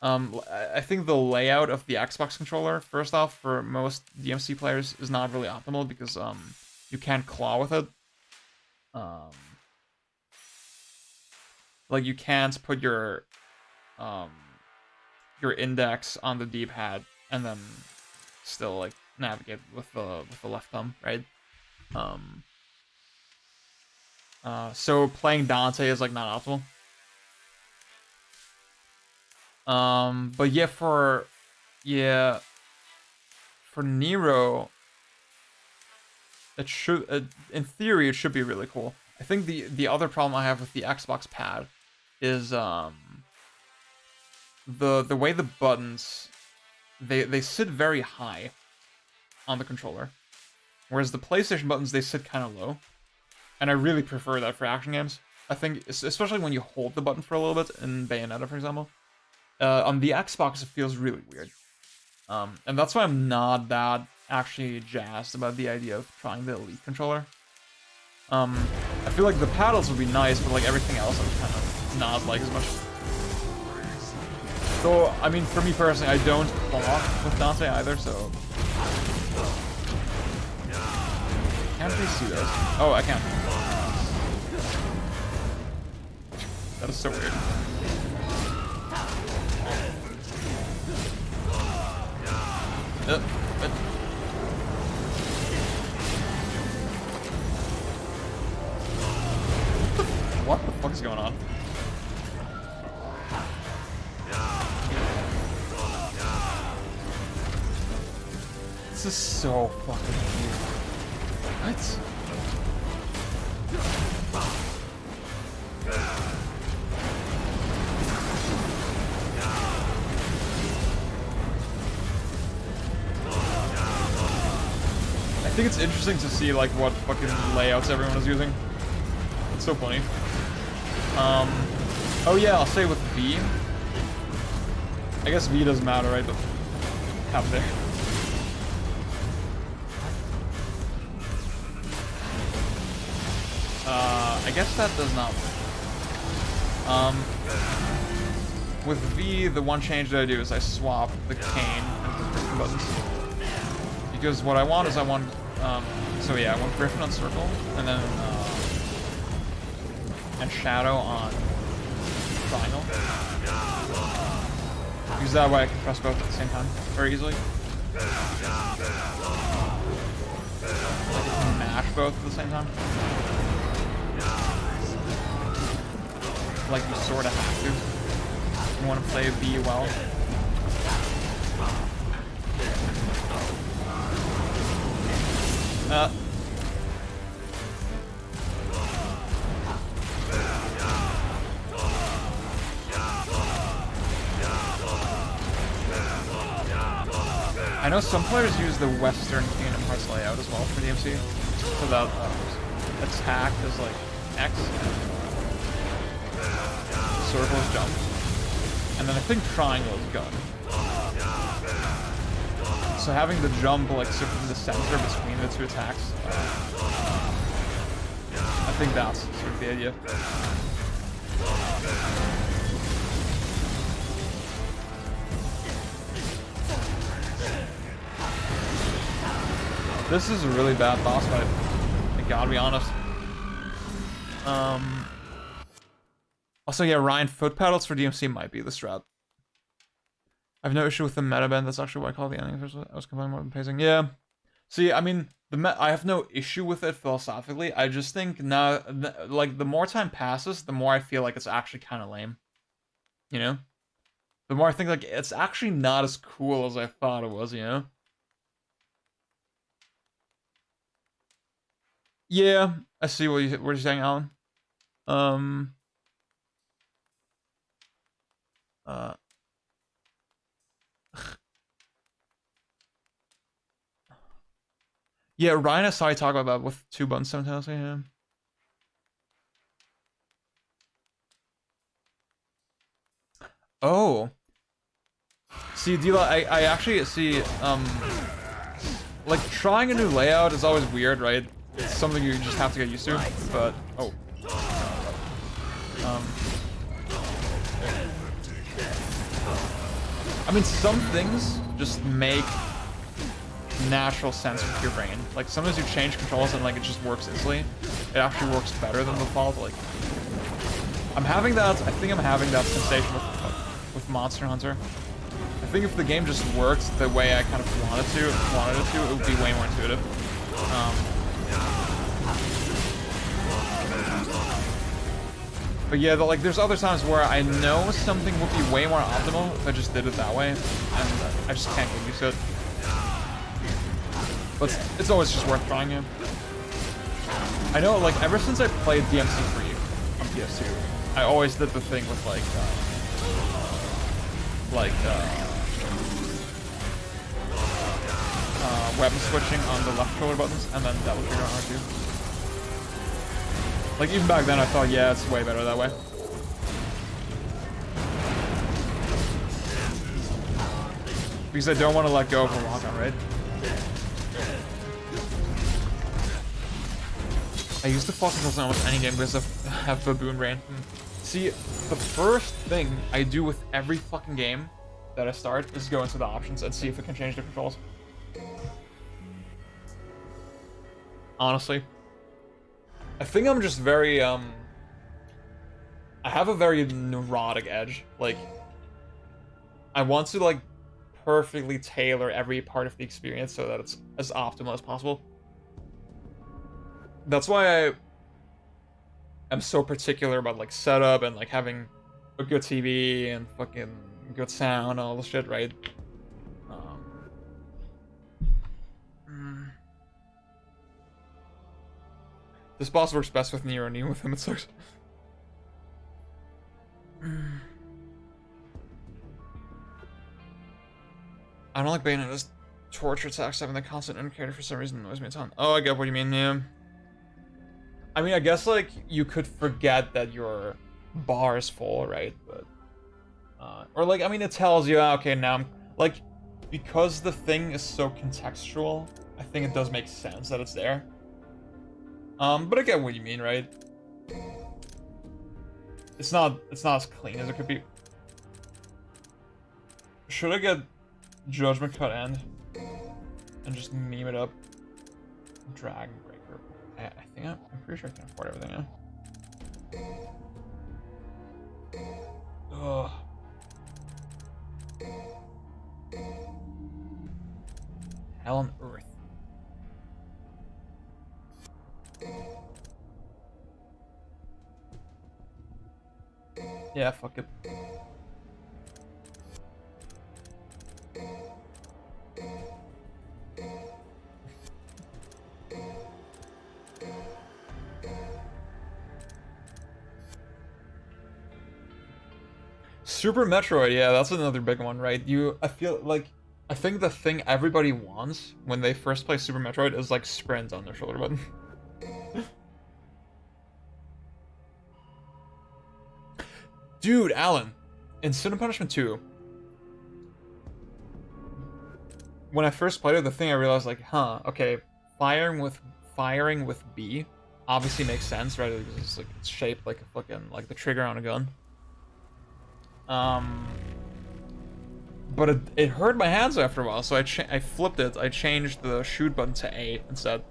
I think the layout of the Xbox controller, first off, for most DMC players is not really optimal because, you can't claw with it. Like, you can't put your index on the D-pad and then still, like, navigate with the left thumb, right? So playing Dante is like not optimal. But yeah, for Nero, it should, in theory, it should be really cool. I think the other problem I have with the Xbox pad is the way the buttons they sit very high on the controller, whereas the PlayStation buttons, they sit kind of low. And I really prefer that for action games. I think, especially when you hold the button for a little bit, in Bayonetta, for example. On the Xbox, it feels really weird. And that's why I'm not that actually jazzed about the idea of trying the Elite controller. I feel like the paddles would be nice, but like everything else I would kind of not like as much. Though, I mean, for me personally, I don't claw with Dante either, so... Can't really see those. Oh, I can. That is so weird. What the fuck is going on? This is so fucking weird. What? I think it's interesting to see like what fucking layouts everyone is using. It's so funny. Oh yeah, I'll say with V. I guess V doesn't matter, right? But have there. I guess that does not work. With V, the one change that I do is I swap the cane and the Griffin buttons. Because what I want is I want Griffin on circle, and then, and Shadow on triangle. Because that way I can press both at the same time, very easily. I can mash both at the same time. Like you sort of have to. You want to play V well. I know some players use the Western Kingdom Hearts layout as well for DMC, so that attack is like X, circle is jump, and then I think triangle is gun. So having the jump like sort of in the center between the two attacks, I think that's sort of the idea. This is a really bad boss fight. I gotta be honest. Also, yeah, Ryan, foot pedals for DMC might be the strat. I have no issue with the meta bend. That's actually why I call it the ending. I was complaining more than pacing. Yeah. See, I mean, I have no issue with it philosophically. I just think now, like, the more time passes, the more I feel like it's actually kind of lame. You know? The more I think, like, it's actually not as cool as I thought it was, you know? Yeah, I see what you're saying, Alan. Yeah, Ryan, I saw you talk about that with 2 buttons sometimes. Yeah. Oh. See, Dila, I actually see, like, trying a new layout is always weird, right? It's something you just have to get used to, but, oh. I mean, some things just make natural sense with your brain. Like, sometimes you change controls and, like, it just works instantly. It actually works better than the default. Like, I think I'm having that sensation with Monster Hunter. I think if the game just worked the way I kind of wanted it to, it would be way more intuitive. But yeah, like, there's other times where I know something would be way more optimal if I just did it that way, and I just can't get used to it. But it's always just worth trying it. I know, like, ever since I played DMC3 on PS2, I always did the thing with, like, weapon switching on the left shoulder buttons, and then double trigger on R2. Like, even back then, I thought, yeah, it's way better that way. Because I don't want to let go of a lock-on, right? I used to focus on almost any game because I have baboon brain. See, the first thing I do with every fucking game that I start is go into the options and see if it can change the controls. Honestly. I think I'm just very, I have a very neurotic edge. Like, I want to, like, perfectly tailor every part of the experience so that it's as optimal as possible. That's why I'm so particular about, like, setup and, like, having a good TV and fucking good sound and all this shit, right? This boss works best with Nero, and even with him it sucks. I don't like Bayonetta's torture attacks having the constant indicator for some reason annoys me a ton. Oh, I get what you mean, yeah. I mean, I guess, like, you could forget that your bar is full, right? But, or, like, I mean, it tells you, okay, now I'm, like, because the thing is so contextual, I think it does make sense that it's there. But I get what you mean, right? It's not as clean as it could be. Should I get Judgment Cut End and just meme it up? Dragon Breaker. I think I'm pretty sure I can afford everything now. Ugh. Hell on earth. Yeah, fuck it. Super Metroid, yeah, that's another big one, right? I feel I think the thing everybody wants when they first play Super Metroid is like sprint on their shoulder button. Dude, Alan, in Sin and Punishment 2, when I first played it, the thing I realized, like, huh, okay, firing with B obviously makes sense, right? It's like it's shaped like a fucking like the trigger on a gun. But it hurt my hands after a while, so I flipped it. I changed the shoot button to A instead.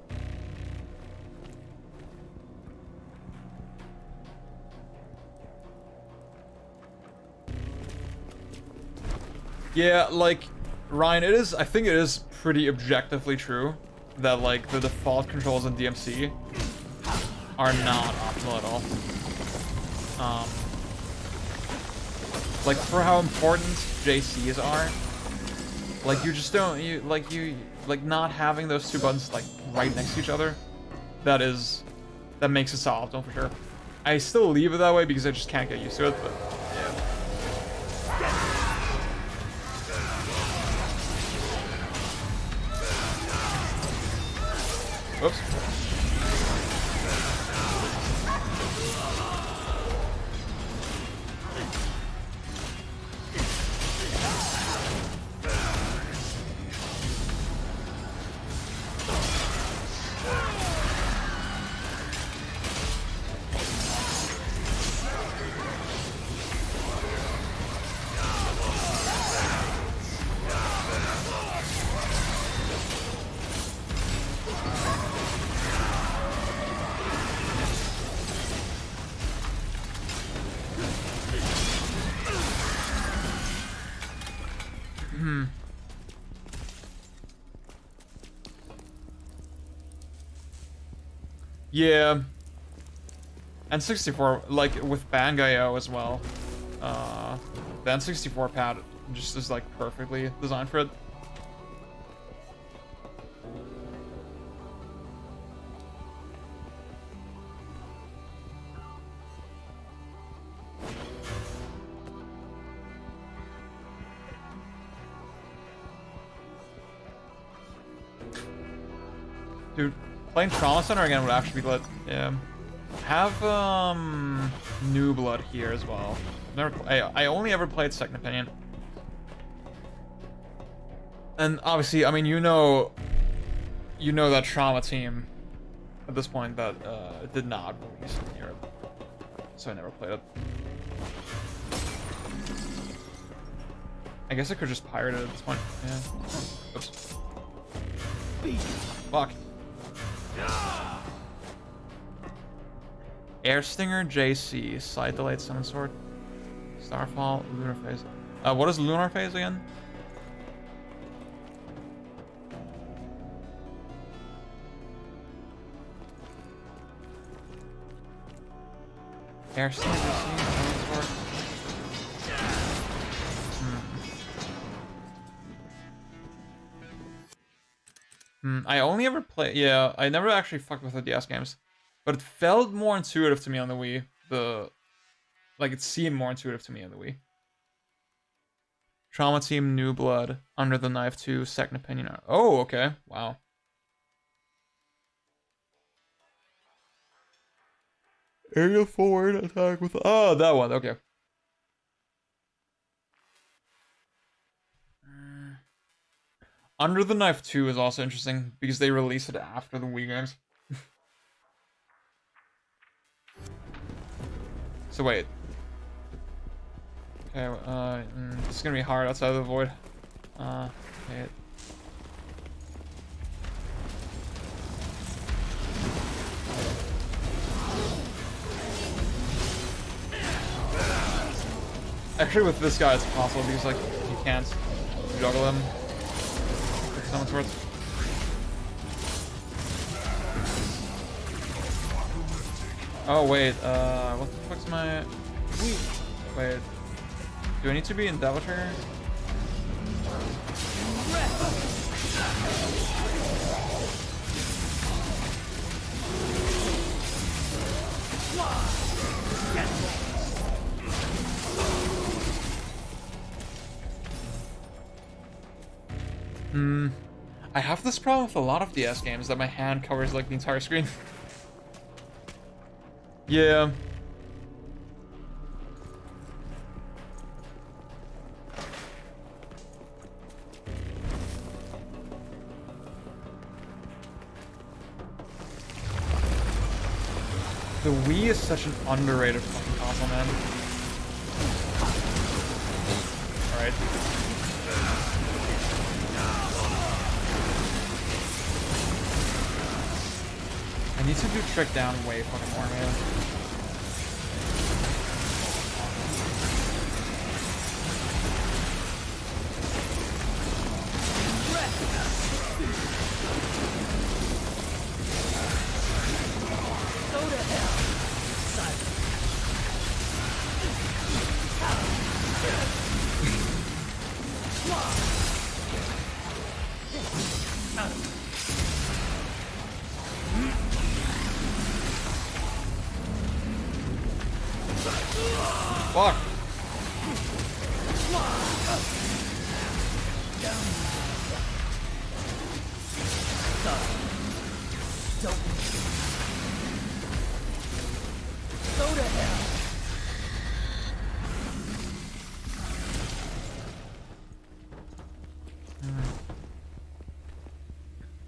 Yeah, like, Ryan, I think it is pretty objectively true that, like, the default controls in DMC are not optimal at all. Like, for how important JCs are, like, you just don't, like, not having those two buttons, like, right next to each other, that makes it suboptimal for sure. I still leave it that way because I just can't get used to it, but, yeah. Whoops. Yeah. And 64, like, with Bang.io as well. The N64 pad just is, like, perfectly designed for it. Dude, playing Trauma Center again would actually be lit. Yeah. Have New Blood here as well. I only ever played Second Opinion. And obviously, I mean, you know that Trauma team at this point that did not release in Europe. So I never played it. I guess I could just pirate it at this point. Yeah. Oops. Fuck. Air Stinger, JC, Side Delayed Summon Sword, Starfall, Lunar Phase. What is Lunar Phase again? Air Stinger, JC, Summon Sword. I only ever play. Yeah, I never actually fucked with the DS games. But it felt more intuitive to me on the Wii. Like, it seemed more intuitive to me on the Wii. Trauma Team, New Blood, Under the Knife 2, Second Opinion. Oh, okay. Wow. Aerial forward attack with... Oh, that one. Okay. Under the Knife 2 is also interesting because they released it after the Wii games. So wait. Okay, this is gonna be hard outside of the void. Okay. Actually, with this guy, it's possible because, like, you can't juggle him with summon swords. Oh wait, what the fuck's my... Wait, do I need to be in Devil Trigger? I have this problem with a lot of DS games that my hand covers like the entire screen. Yeah. The Wii is such an underrated fucking console, man. Alright. I need to do Trick Down way fucking more, man. Fuck. Go to hell.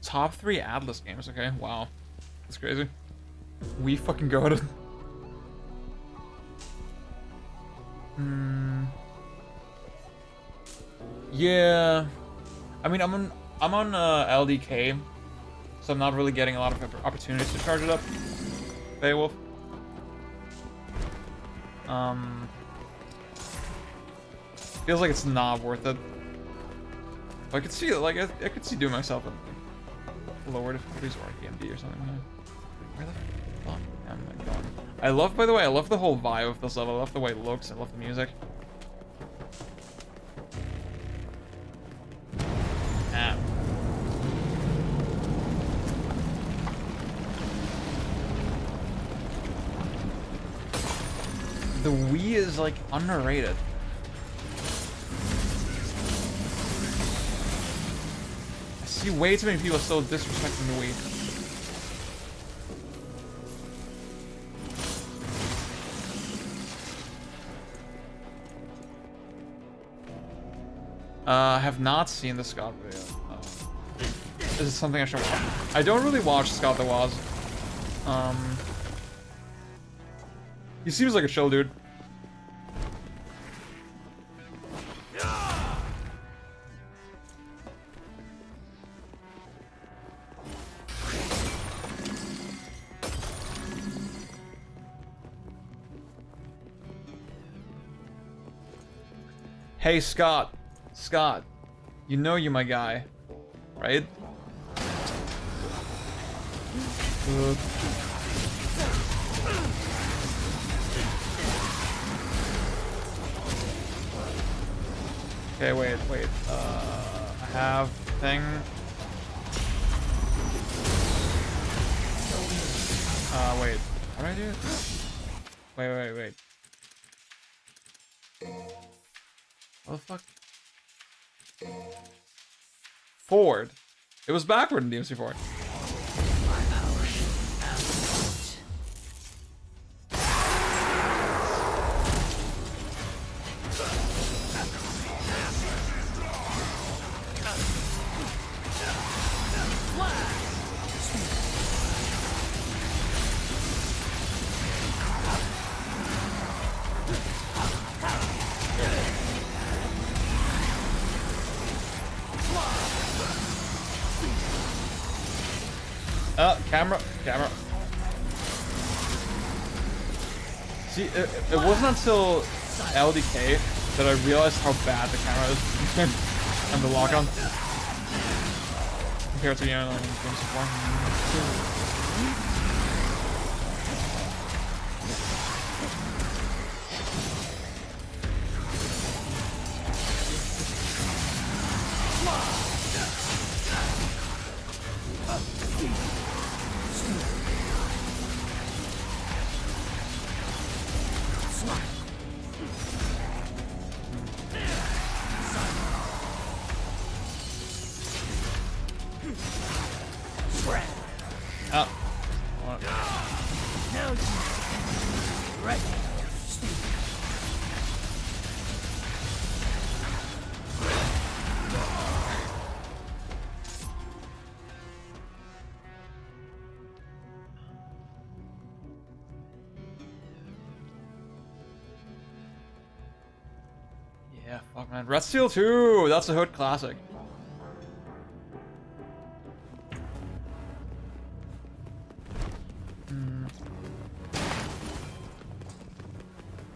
Top 3 Atlas games, okay? Wow. That's crazy. We fucking go to. Yeah. I mean, I'm on LDK, so I'm not really getting a lot of opportunities to charge it up. Beowulf. Feels like it's not worth it. I could see it, like I could see doing myself in lower difficulties or AMD or something. Where the fuck am I going? I love, by the way, I love the whole vibe of this level. I love the way it looks. I love the music. Ah. The Wii is like underrated. I see way too many people still disrespecting the Wii. I have not seen the Scott video. This is something I should watch. I don't really watch Scott the Woz. He seems like a chill dude. Hey, Scott. Scott, you know you're my guy, right? Okay, wait. I have thing. Wait. What do I do? Wait. What the fuck? Forward. It was backward in DMC4. Camera. See, it wasn't until LDK that I realized how bad the camera is and the lock-on compared to DMC4. Scrap. Oh. Now you right. Yeah, fuck man. Red Steel 2! That's a hood classic.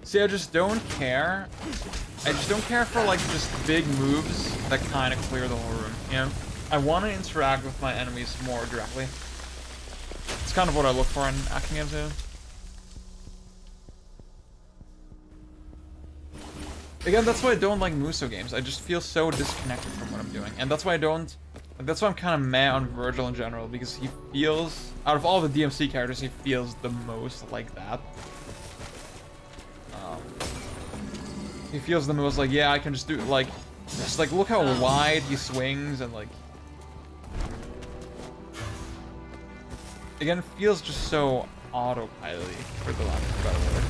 See, I just don't care. I just don't care for like just big moves that kind of clear the whole room, you know? I want to interact with my enemies more directly. It's kind of what I look for in action games too. Again, that's why I don't like Muso games. I just feel so disconnected from what I'm doing. And that's why I don't... Like, that's why I'm kind of mad on Virgil in general, because he feels... Out of all the DMC characters, he feels the most like that. He feels the most like, yeah, I can just do, like... Just, like, look how wide he swings, and, like... Again, it feels just so autopilot-y, for the lack of a better word.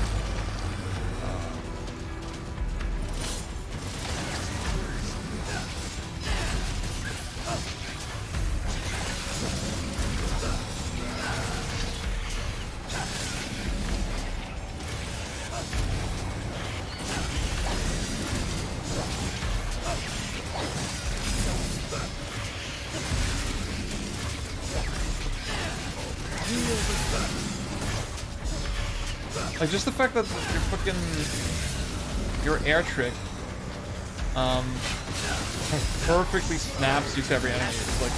Like, just the fact that your fucking... Your air trick... perfectly snaps you to every enemy. It's like,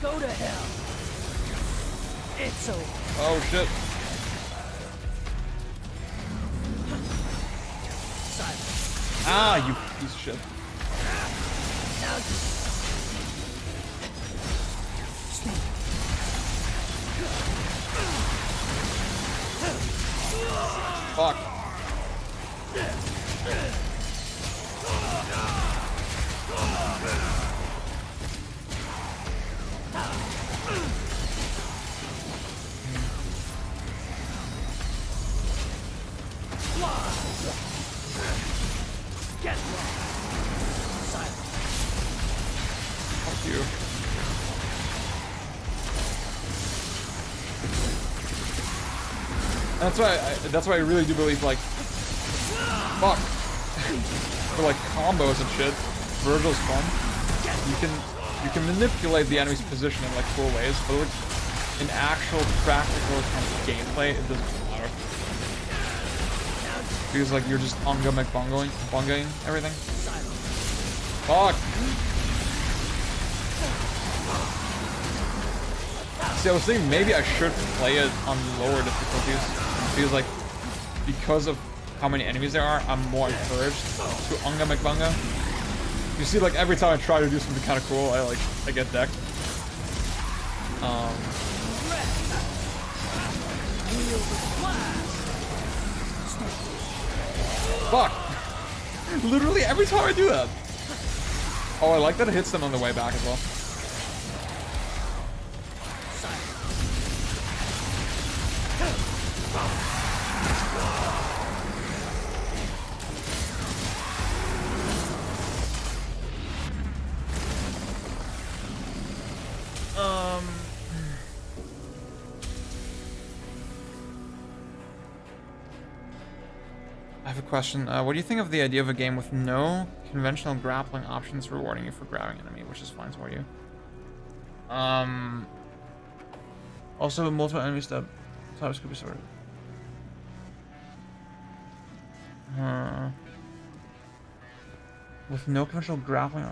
Go to hell. It's over. oh shit. Ah, you piece of shit. Now Fuck. get lost. Silence. Fuck you. That's why I really do believe, like, fuck, for like combos and shit, Virgil's fun. You can manipulate the enemy's position in like cool ways, but like, in actual practical kind of gameplay, it doesn't matter. Because like you're just bungoing everything. Fuck. See, I was thinking maybe I should play it on lower difficulties. Because like, because of how many enemies there are, I'm more encouraged to Unga McBunga. You see, like every time I try to do something kind of cool, I get decked. Fuck! Literally every time I do that. Oh, I like that it hits them on the way back as well. I have a question. What do you think of the idea of a game with no conventional grappling options rewarding you for grabbing an enemy, which is fine for you? Also, multiple enemy step types could be sorted. With no conventional grappling.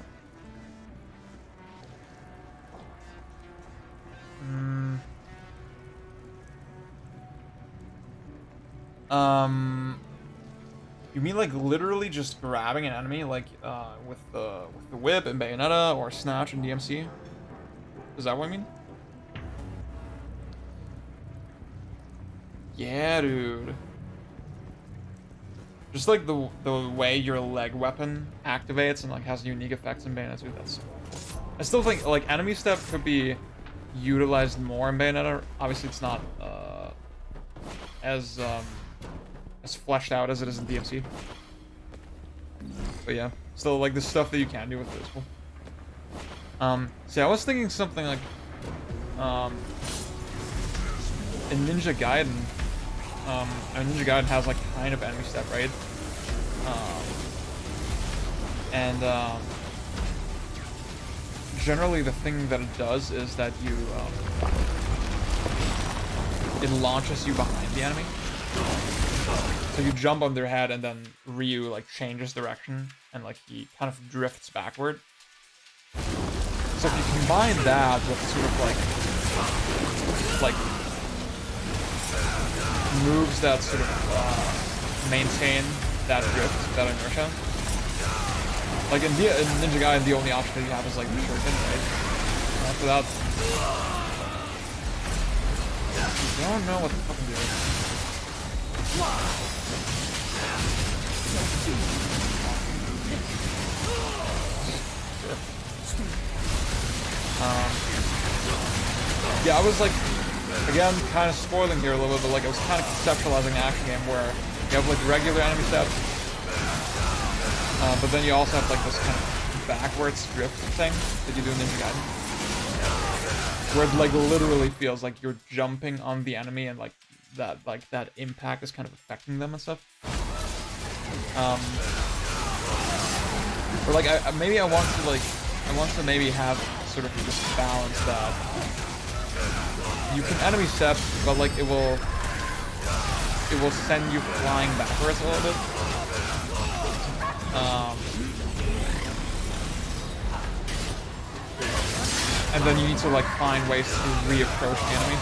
You mean like literally just grabbing an enemy, like with the whip and Bayonetta or Snatch and DMC? Is that what I mean? Yeah, dude. Just like the way your leg weapon activates and like has unique effects in Bayonetta 2, that's so cool. I still think like enemy step could be utilized more in Bayonetta. Obviously it's not as fleshed out as it is in DMC. But yeah, still like the stuff that you can do with it is cool. See, I was thinking something like in Ninja Gaiden. Ninja Gaiden has like kind of enemy step, right? Generally the thing that it does is that you it launches you behind the enemy. So you jump on their head and then Ryu like changes direction and like he kind of drifts backward. So if you combine that with sort of like moves that sort of maintain that drift, that inertia. Like in Ninja Gaiden, the only option that you have is like the shuriken, right? And after that, you don't know what the fuck I'm doing. Yeah, I was like, again, kind of spoiling here a little bit, but like I was kind of conceptualizing an action game where you have like regular enemy steps, but then you also have like this kind of backwards drift thing that you do in Ninja Gaiden, where it like literally feels like you're jumping on the enemy and like that impact is kind of affecting them and stuff. Or like maybe I want to maybe have sort of this balance that you can enemy step, but like it will send you flying backwards a little bit. And then you need to like find ways to reapproach the enemy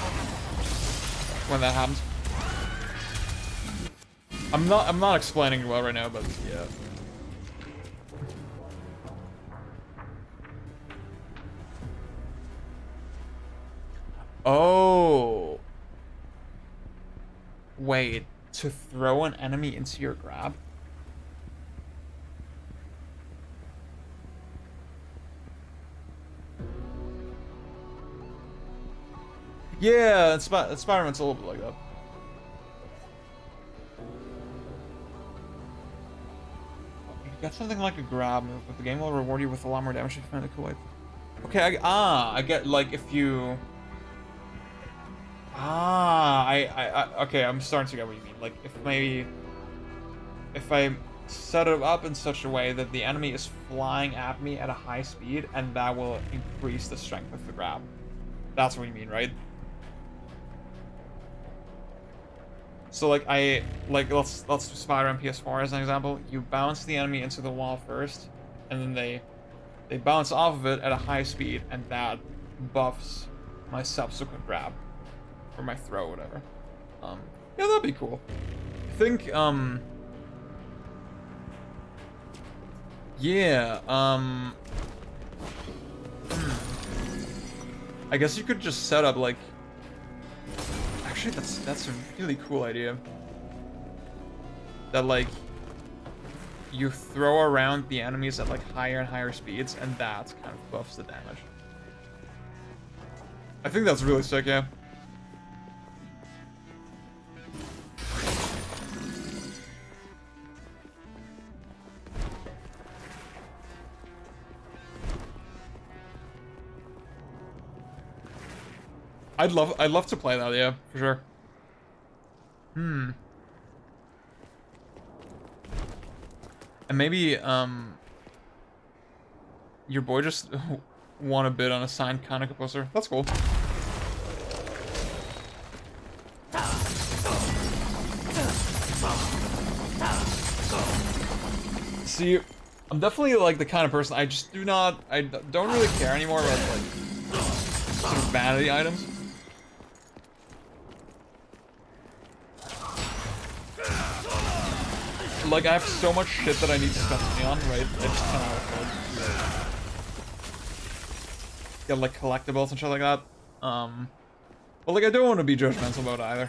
when that happens. I'm not explaining it well right now, but yeah. Oh. Wait, to throw an enemy into your grab? Yeah, Spider-Man's a little bit like that. You got something like a grab move, but the game will reward you with a lot more damage if you find a cool way. Okay, I get like if you... okay, I'm starting to get what you mean. Like, if I set it up in such a way that the enemy is flying at me at a high speed, and that will increase the strength of the grab. That's what you mean, right? So like let's do Spider-Man PS4 as an example. You bounce the enemy into the wall first, and then they bounce off of it at a high speed, and that buffs my subsequent grab. Or my throw, whatever. Yeah, that'd be cool. I think, yeah, I guess you could just set up, like... Actually, that's a really cool idea. That, like, you throw around the enemies at, like, higher and higher speeds, and that kind of buffs the damage. I think that's really sick, yeah. I'd love to play that, yeah, for sure. And maybe, your boy just won a bid on a signed Kaneka poster. That's cool. See, I'm definitely like the kind of person, I don't really care anymore about like sort of vanity items. Like, I have so much shit that I need to spend money on, right? I just kind of get like collectibles and shit like that. But like, I don't want to be judgmental about it either.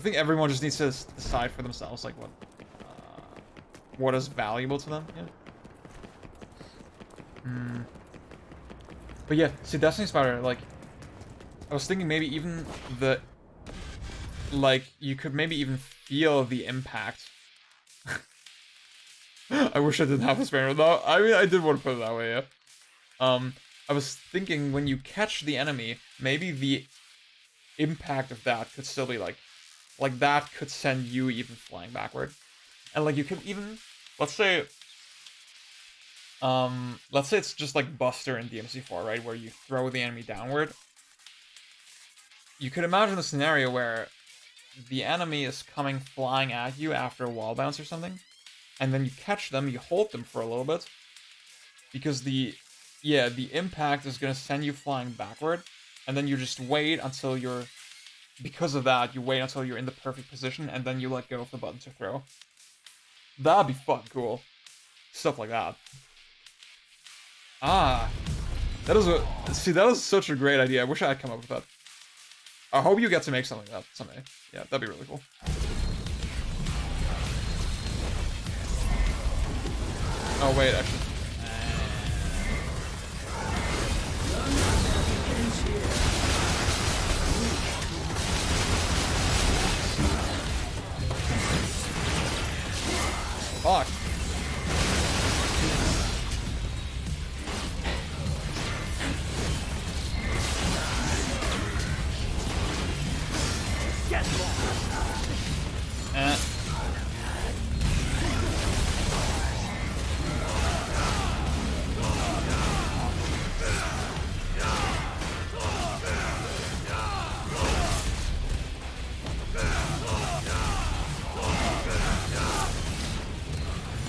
think everyone just needs to decide for themselves, like, what is valuable to them, yeah. But yeah, see, Destiny Spider, like, I was thinking maybe even the, like, you could maybe even feel the impact. I wish I didn't have this banner, though. I mean, I did want to put it that way, yeah. I was thinking when you catch the enemy, maybe the impact of that could still be, like that could send you even flying backward. And, like, you could even, let's say it's just like Buster in DMC4, right? Where you throw the enemy downward. You could imagine a scenario where the enemy is coming flying at you after a wall bounce or something, and then you catch them, you hold them for a little bit, because the impact is gonna send you flying backward, and then you just wait until you're, because of that, you wait until you're in the perfect position, and then you let go of the button to throw. That'd be fucking cool. Stuff like that. Ah, that is such a great idea. I wish I had come up with that. I hope you get to make something like that someday. Yeah, that'd be really cool. Oh wait, actually. Fuck.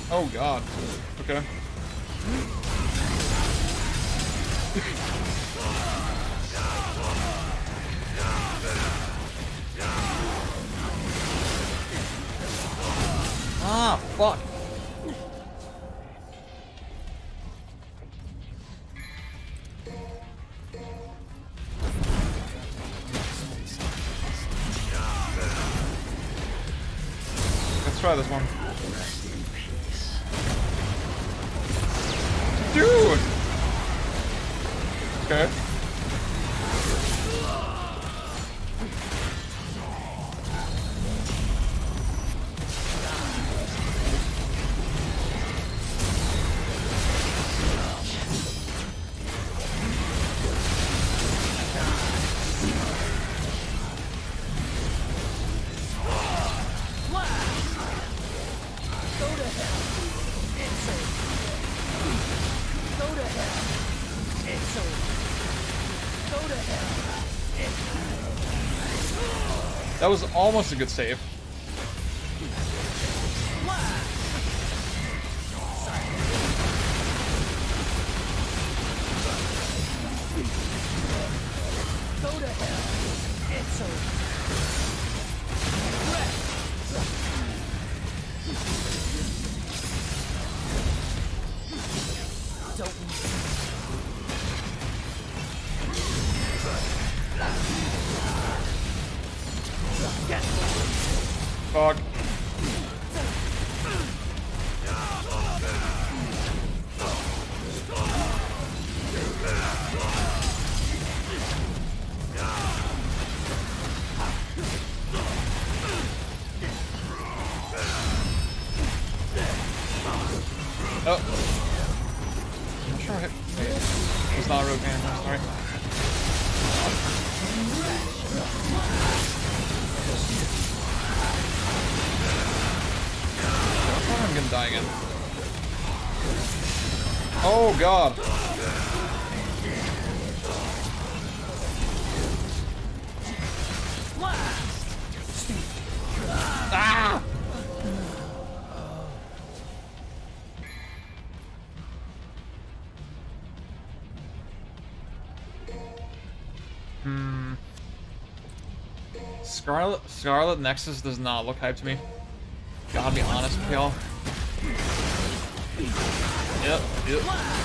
Oh god. Okay. Ah, fuck. Let's try this one. Dude! Okay. That was almost a good save. Go to hell. It's over. Fuck. Oh. I'm sure it. Wait. It's not a rogue man, I'm sorry. I'm gonna die again. Oh god. Ah! Scarlet Nexus does not look hype to me. Gotta be honest with y'all. Yep. Get lost.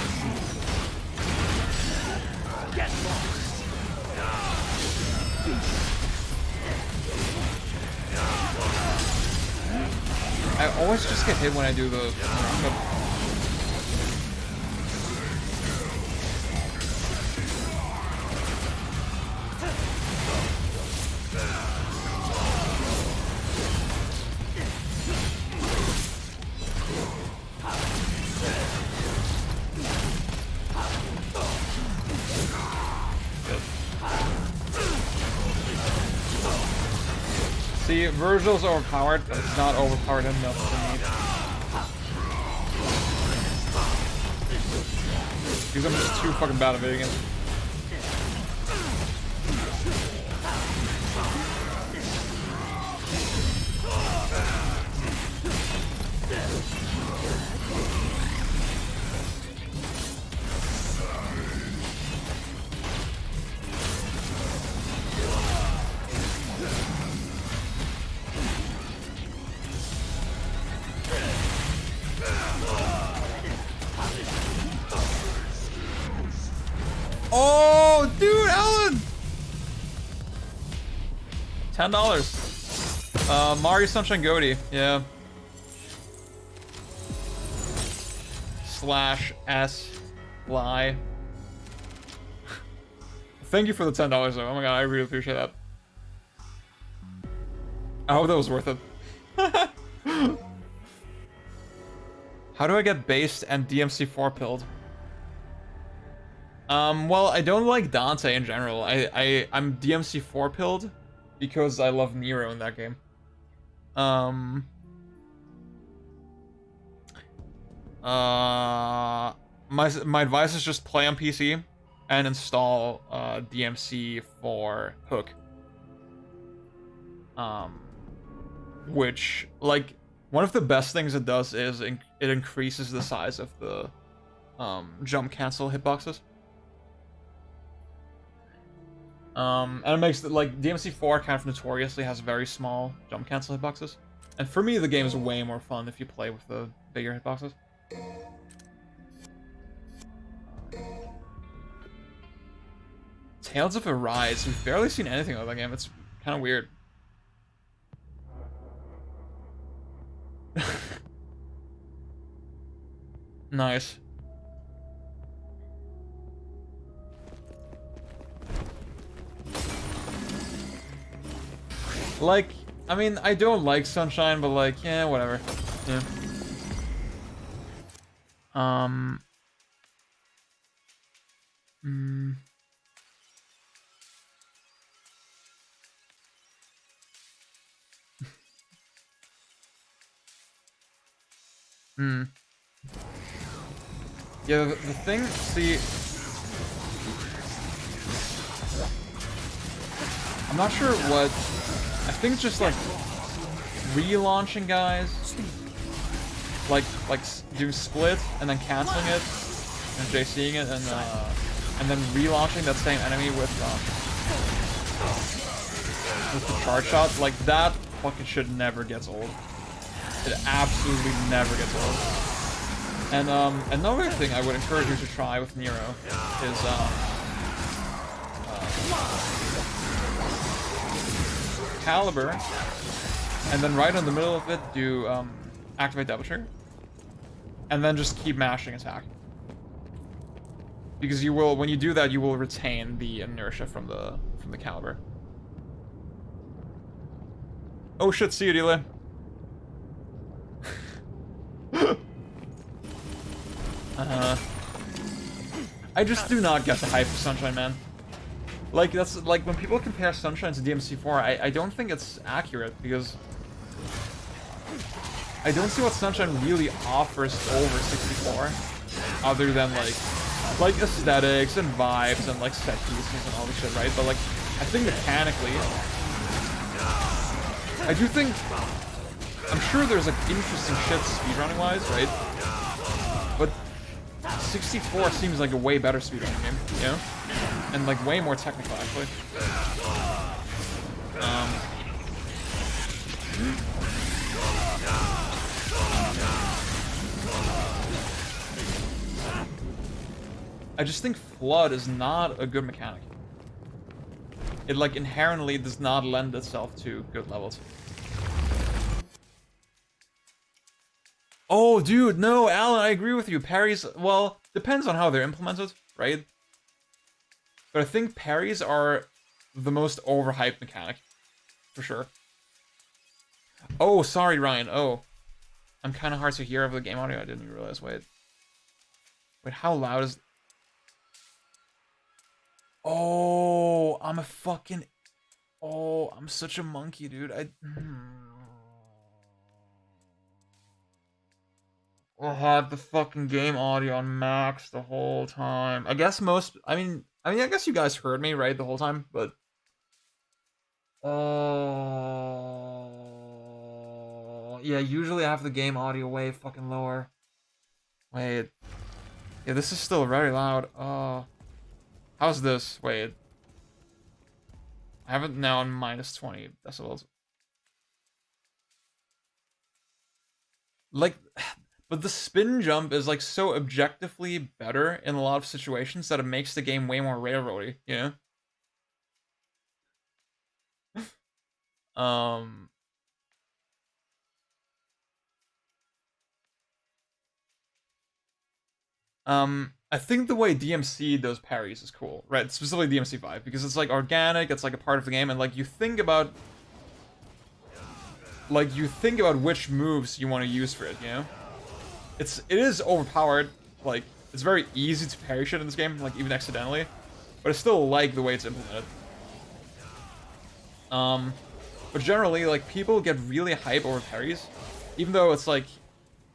always just get hit when I do the roundup. See, Virgil's overpowered, but it's not overpowered enough for me. Because I'm just too fucking bad at video games. Oh, dude, Alan! $10. Mario Sunshine Goatee, yeah. /S lie. Thank you for the $10 though. Oh my god, I really appreciate that. I hope that was worth it. How do I get based and DMC4 pilled? Well, I don't like Dante in general. I'm DMC4 pilled because I love Nero in that game. My advice is just play on PC and install DMC for Hook. Which, like, one of the best things it does is it increases the size of the jump cancel hitboxes. And it makes it, like, DMC4 kind of notoriously has very small jump cancel hitboxes. And for me, the game is way more fun if you play with the bigger hitboxes. Tales of Arise. We've barely seen anything of that game. It's kind of weird. Nice. Like, I mean, I don't like Sunshine, but like, yeah, whatever. Yeah. Yeah, the thing, see... I'm not sure what... I think it's just, like, relaunching guys. Like doing split, and then canceling it, and JCing it, and then relaunching that same enemy with the charge shot. Like, that fucking shit never gets old. It absolutely never gets old. And another thing I would encourage you to try with Nero is Caliber, and then right in the middle of it do activate double trigger, and then just keep mashing attack. Because you will, when you do that, you will retain the inertia from the Caliber. Oh shit! See you, Delay. I just do not get the hype of Sunshine, man. Like, that's like when people compare Sunshine to DMC4, I don't think it's accurate, because I don't see what Sunshine really offers over 64, other than like aesthetics and vibes and like set pieces and all this shit, right? But like, I think mechanically, I do think, I'm sure there's like interesting shit speedrunning wise, right? But 64 seems like a way better speedrunning game, you know? And like way more technical, actually. I just think Flood is not a good mechanic. It like inherently does not lend itself to good levels. Oh, dude, no, Alan, I agree with you. Parries, well, depends on how they're implemented, right? But I think parries are the most overhyped mechanic, for sure. Oh, sorry, Ryan. Oh, I'm kind of hard to hear over the game audio. I didn't even realize. Wait, how loud is? Oh, I'm a fucking. Oh, I'm such a monkey, dude. I had the fucking game audio on max the whole time. I guess most. I guess you guys heard me right the whole time, but. Oh, yeah. Usually I have the game audio way fucking lower. Wait. Yeah, this is still very loud. Oh. How's this? Wait. I have it now on minus 20 decibels. Like, but the spin jump is like so objectively better in a lot of situations that it makes the game way more railroady, you know? Um, I think the way DMC does parries is cool, right? Specifically DMC5, because it's like organic, it's like a part of the game, and like you think about which moves you want to use for it, you know? It is overpowered, like it's very easy to parry shit in this game, like even accidentally, but I still like the way it's implemented. But generally, like people get really hype over parries, even though it's like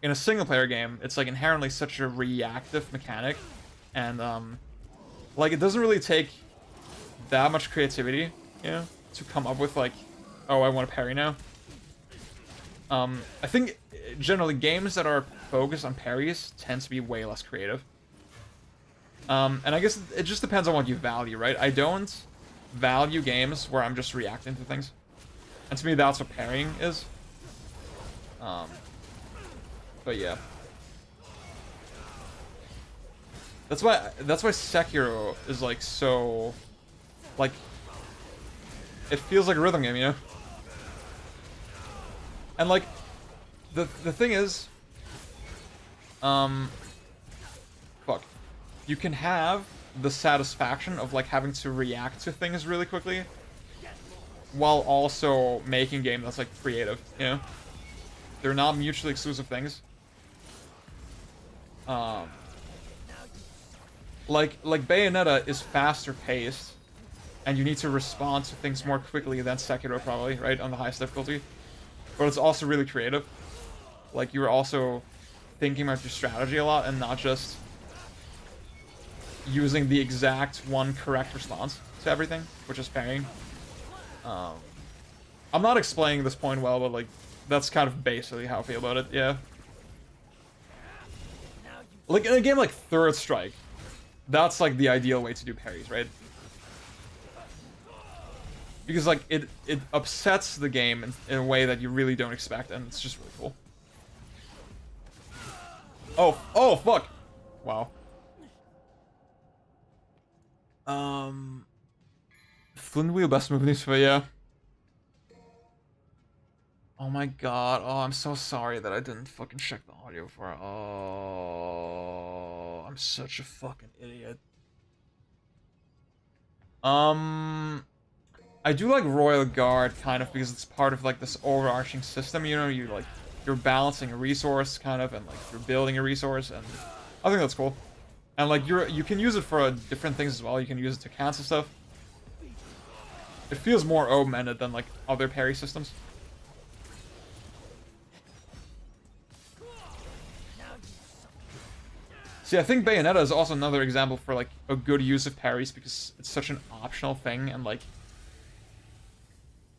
in a single player game, it's like inherently such a reactive mechanic, and like it doesn't really take that much creativity, you know, to come up with like, oh, I want to parry now. I think generally games that are focused on parries tend to be way less creative. And I guess it just depends on what you value, right? I don't value games where I'm just reacting to things, and to me that's what parrying is. But yeah, that's why Sekiro is like so, like, it feels like a rhythm game, you know. And like, the thing is, fuck, you can have the satisfaction of like having to react to things really quickly, while also making a game that's like creative, you know. They're not mutually exclusive things. Like Bayonetta is faster paced, and you need to respond to things more quickly than Sekiro probably, right, on the highest difficulty. But it's also really creative. Like you're also thinking about your strategy a lot and not just using the exact one correct response to everything, which is parrying. I'm not explaining this point well, but like that's kind of basically how I feel about it. Yeah. Like in a game like Third Strike, that's like the ideal way to do parries, right? Because like it upsets the game in a way that you really don't expect, and it's just really cool. Oh fuck! Wow. Flint Wheel best move news for, yeah. Oh my god. Oh, I'm so sorry that I didn't fucking check the audio for it. Oh, I'm such a fucking idiot. I do like Royal Guard kind of because it's part of like this overarching system, you know, you're balancing a resource kind of, and like you're building a resource, and I think that's cool. And like you can use it for different things as well. You can use it to cancel stuff. It feels more open-ended than like other parry systems. See, I think Bayonetta is also another example for like a good use of parries because it's such an optional thing, and like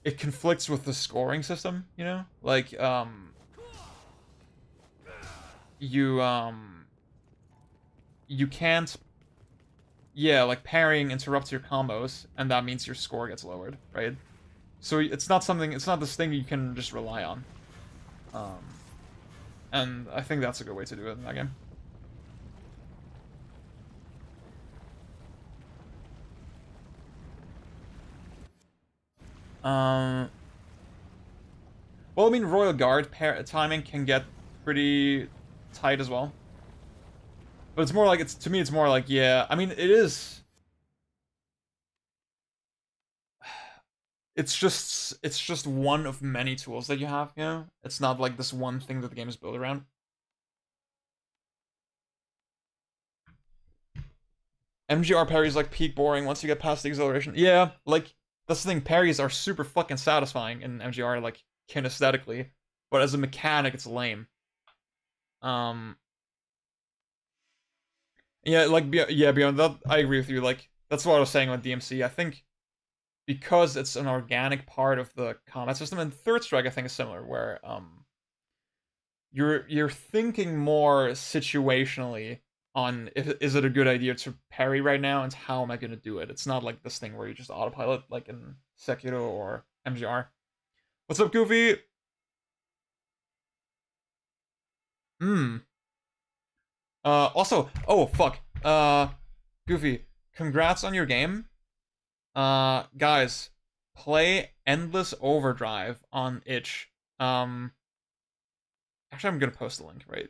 it conflicts with the scoring system, you know? Like you can't, yeah, like parrying interrupts your combos, and that means your score gets lowered, right? So it's not this thing you can just rely on. And I think that's a good way to do it in that game. Well, I mean, Royal Guard timing can get pretty tight as well. But it's more like, to me, it's more like, yeah, I mean, it is. It's just one of many tools that you have, you know? It's not like this one thing that the game is built around. MGR parries like peak boring once you get past the acceleration. Yeah, like, that's the thing, parries are super fucking satisfying in MGR, like, kinesthetically. But as a mechanic, it's lame. Yeah, like, yeah, beyond that, I agree with you, like, that's what I was saying on DMC. I think because it's an organic part of the combat system, and Third Strike, I think, is similar, where, you're thinking more situationally on is it a good idea to parry right now and how am I going to do it. It's not like this thing where you just autopilot like in Sekiro or MGR. What's up, Goofy? Also, oh fuck. Goofy, congrats on your game. Guys, play Endless Overdrive on itch. Actually, I'm gonna post the link, right?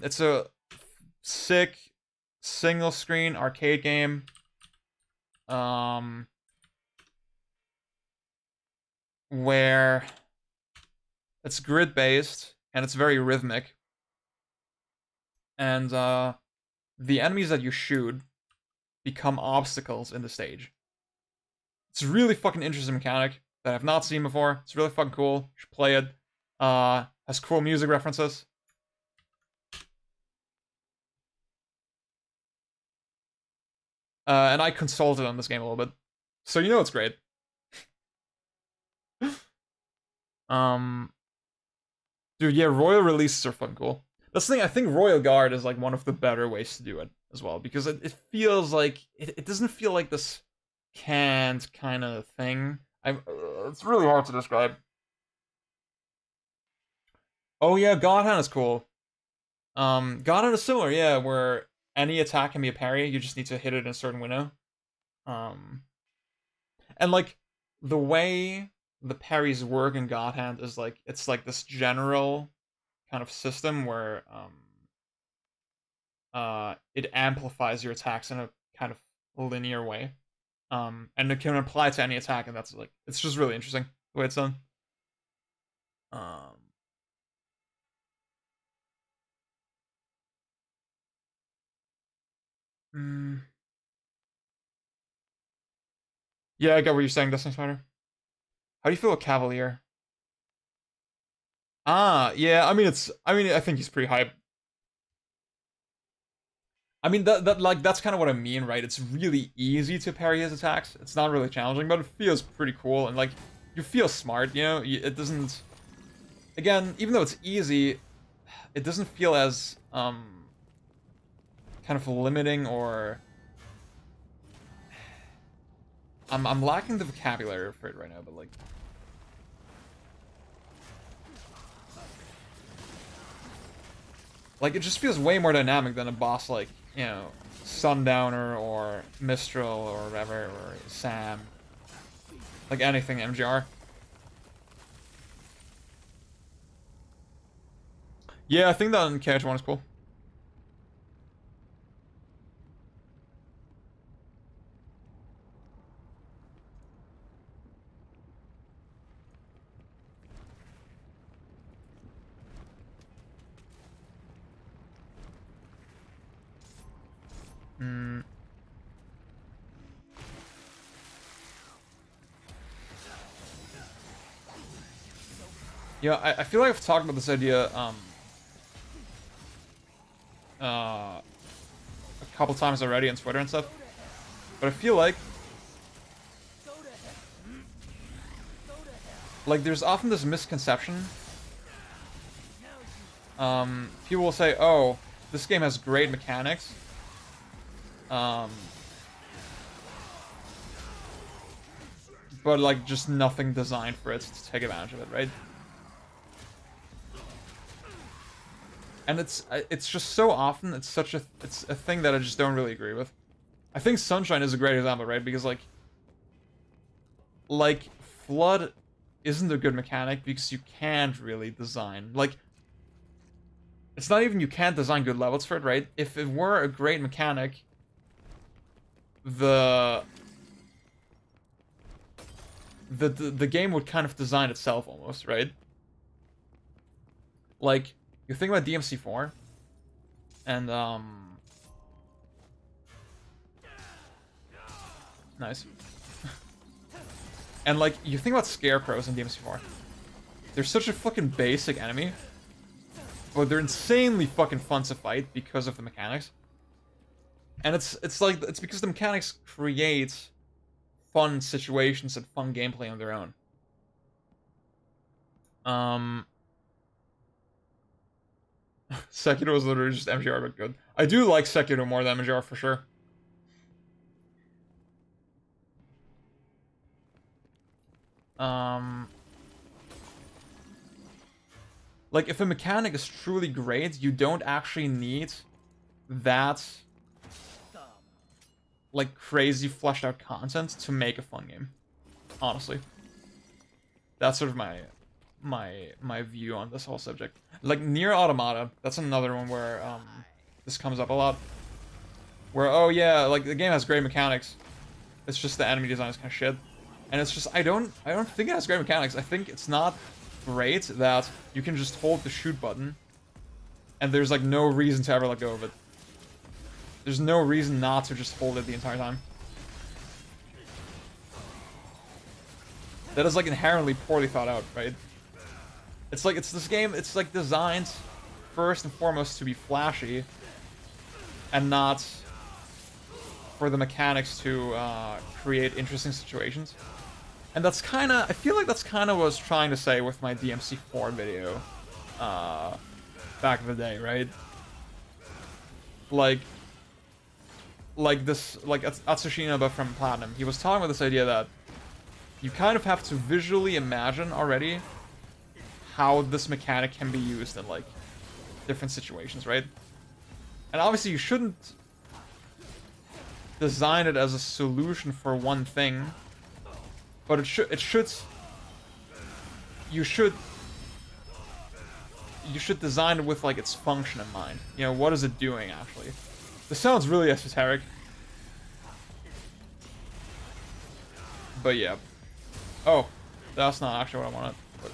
It's a sick single screen arcade game. Where it's grid based and it's very rhythmic. And the enemies that you shoot become obstacles in the stage. It's a really fucking interesting mechanic that I've not seen before. It's really fucking cool. You should play it. Has cool music references. And I consulted on this game a little bit. So you know it's great. Dude, yeah, Royal releases are fucking cool. That's the thing, I think Royal Guard is like one of the better ways to do it as well, because it feels like it doesn't feel like this canned kind of thing. It's really hard to describe. Oh yeah, God Hand is cool. God Hand is similar, yeah, where any attack can be a parry, you just need to hit it in a certain window. And like the way the parries work in God Hand is like it's like this general kind of system where it amplifies your attacks in a kind of linear way. And it can apply to any attack, and that's like it's just really interesting the way it's done. Yeah, I get what you're saying, Destiny Spider. How do you feel about Cavalier? Yeah, I mean I think he's pretty hype. I mean that like that's kind of what I mean, right? It's really easy to parry his attacks. It's not really challenging, but it feels pretty cool and like you feel smart, you know? It doesn't again, even though it's easy, it doesn't feel as kind of limiting or I'm lacking the vocabulary for it right now, but like it just feels way more dynamic than a boss like, you know, Sundowner or Mistral or whatever, or Sam. Like anything MGR. Yeah, I think that in KH1 is cool. Yeah, I feel like I've talked about this idea a couple times already on Twitter and stuff, but I feel like there's often this misconception. People will say, "Oh, this game has great mechanics." But like just nothing designed for it to take advantage of it, right? And it's just so often it's a thing that I just don't really agree with. I think Sunshine is a great example, right? Because like like, Flood isn't a good mechanic because you can't really design, like, it's not even you can't design good levels for it, right? If it were a great mechanic, the game would kind of design itself almost, right? Like, you think about DMC4, and, nice. And, like, you think about Scarecrows in DMC4. They're such a fucking basic enemy, but they're insanely fucking fun to fight because of the mechanics. And it's like, it's because the mechanics create fun situations and fun gameplay on their own. Sekiro is literally just MGR, but good. I do like Sekiro more than MGR for sure. Like, if a mechanic is truly great, you don't actually need that, like, crazy fleshed out content to make a fun game. Honestly. That's sort of my view on this whole subject. Like, Nier Automata, that's another one where, this comes up a lot. Where, oh yeah, like, the game has great mechanics. It's just the enemy design is kind of shit. And it's just, I don't think it has great mechanics. I think it's not great that you can just hold the shoot button and there's, like, no reason to ever let go of it. There's no reason not to just hold it the entire time. That is, like, inherently poorly thought out, right? It's like, it's this game, it's, like, designed first and foremost to be flashy and not for the mechanics to create interesting situations. And that's kind of, I feel like that's kind of what I was trying to say with my DMC4 video back in the day, right? Like this, like Atsushinobu from Platinum, he was talking about this idea that you kind of have to visually imagine already how this mechanic can be used in, like, different situations, right? And obviously you shouldn't design it as a solution for one thing, but you should design it with, like, its function in mind. You know, what is it doing, actually? This sounds really esoteric. But yeah. Oh, that's not actually what I wanted. But...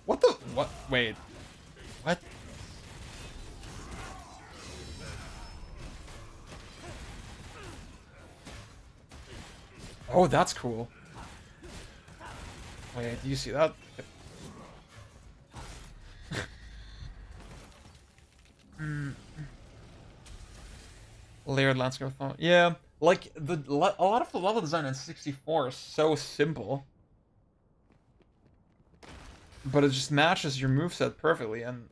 What the? What? Wait. What? Oh, that's cool. Wait, do you see that? Layered landscape. Yeah, like, a lot of the level design in 64 is so simple. But it just matches your moveset perfectly, and...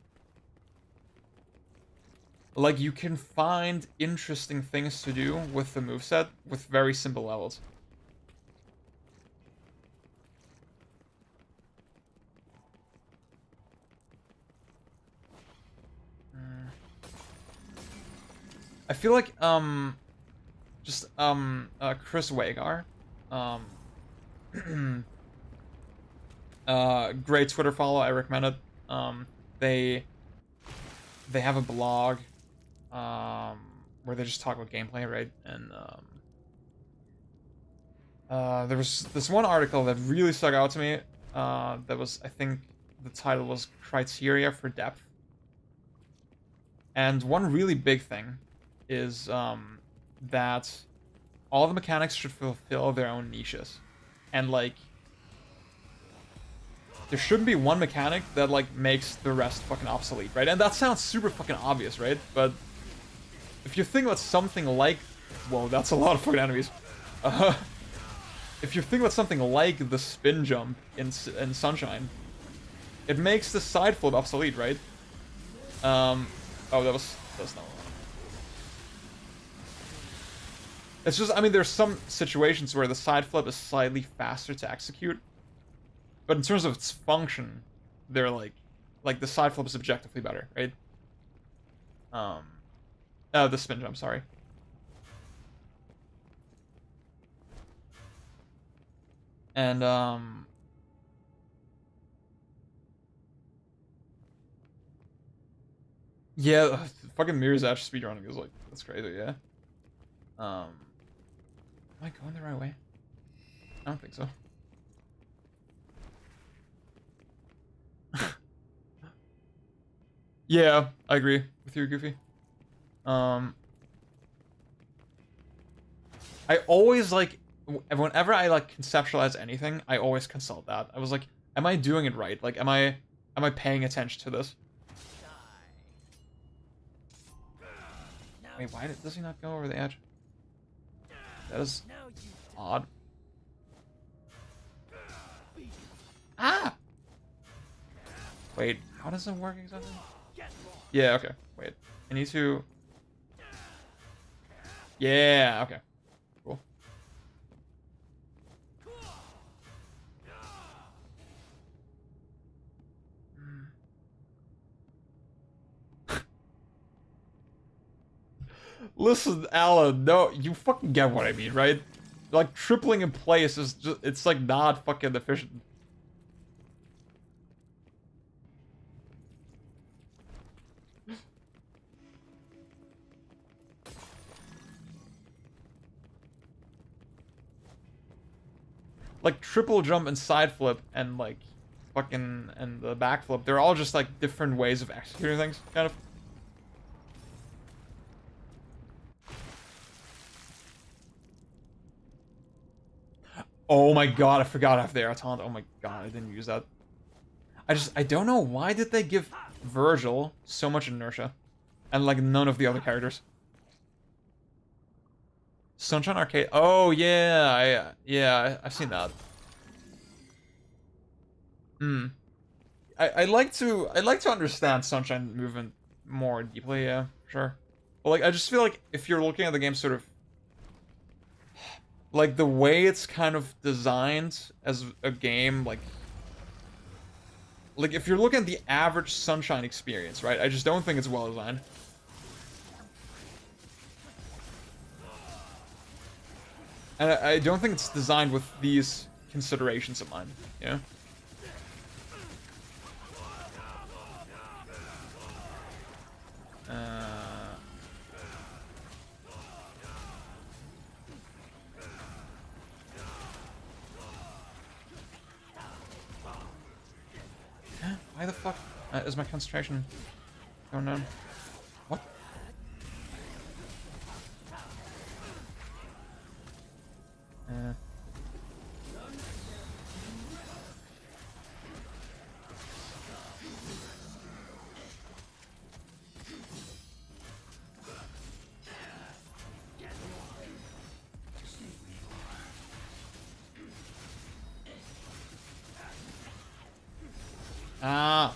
like, you can find interesting things to do with the moveset with very simple levels. I feel like, Chris Wagar, great Twitter follow, I recommend it. They have a blog, where they just talk about gameplay, right? And, there was this one article that really stuck out to me, that was, I think, the title was Criteria for Depth. And one really big thing is that all the mechanics should fulfill their own niches. And, like, there shouldn't be one mechanic that, like, makes the rest fucking obsolete, right? And that sounds super fucking obvious, right? But if you think about something like... Whoa, that's a lot of fucking enemies. If you think about something like the spin jump in Sunshine, it makes the side flip obsolete, right? Oh, that's not... It's just, I mean, there's some situations where the side flip is slightly faster to execute. But in terms of its function, they're like the side flip is objectively better, right? The spin jump, sorry. And, yeah, fucking Mirror's Edge speedrunning is like, that's crazy, yeah. Am I going the right way? I don't think so. Yeah, I agree with you, Goofy. I always like, whenever I like conceptualize anything, I always consult that. I was like, am I doing it right? Like, am I paying attention to this? Wait, why does he not go over the edge? That is odd. Ah! Wait, how does it work exactly? Yeah, okay. Wait, I need to... Yeah, okay. Cool. Listen, Alan, no, you fucking get what I mean, right? Like, tripling in place is just, it's like not fucking efficient. Like, triple jump and side flip and like, fucking, and the back flip, they're all just like different ways of executing things, kind of. Oh my god, I forgot I have the air taunt. Oh my god, I didn't use that. I don't know, why did they give Virgil so much inertia? And like none of the other characters. Sunshine Arcade. Oh yeah, I've seen that. Hmm. I like to understand Sunshine movement more deeply, yeah, sure. But like I just feel like if you're looking at the game sort of like the way it's kind of designed as a game, like if you're looking at the average Sunshine experience, right? I just don't think it's well designed. And I don't think it's designed with these considerations in mind, you know? Why the fuck is my concentration going down? What? Ah.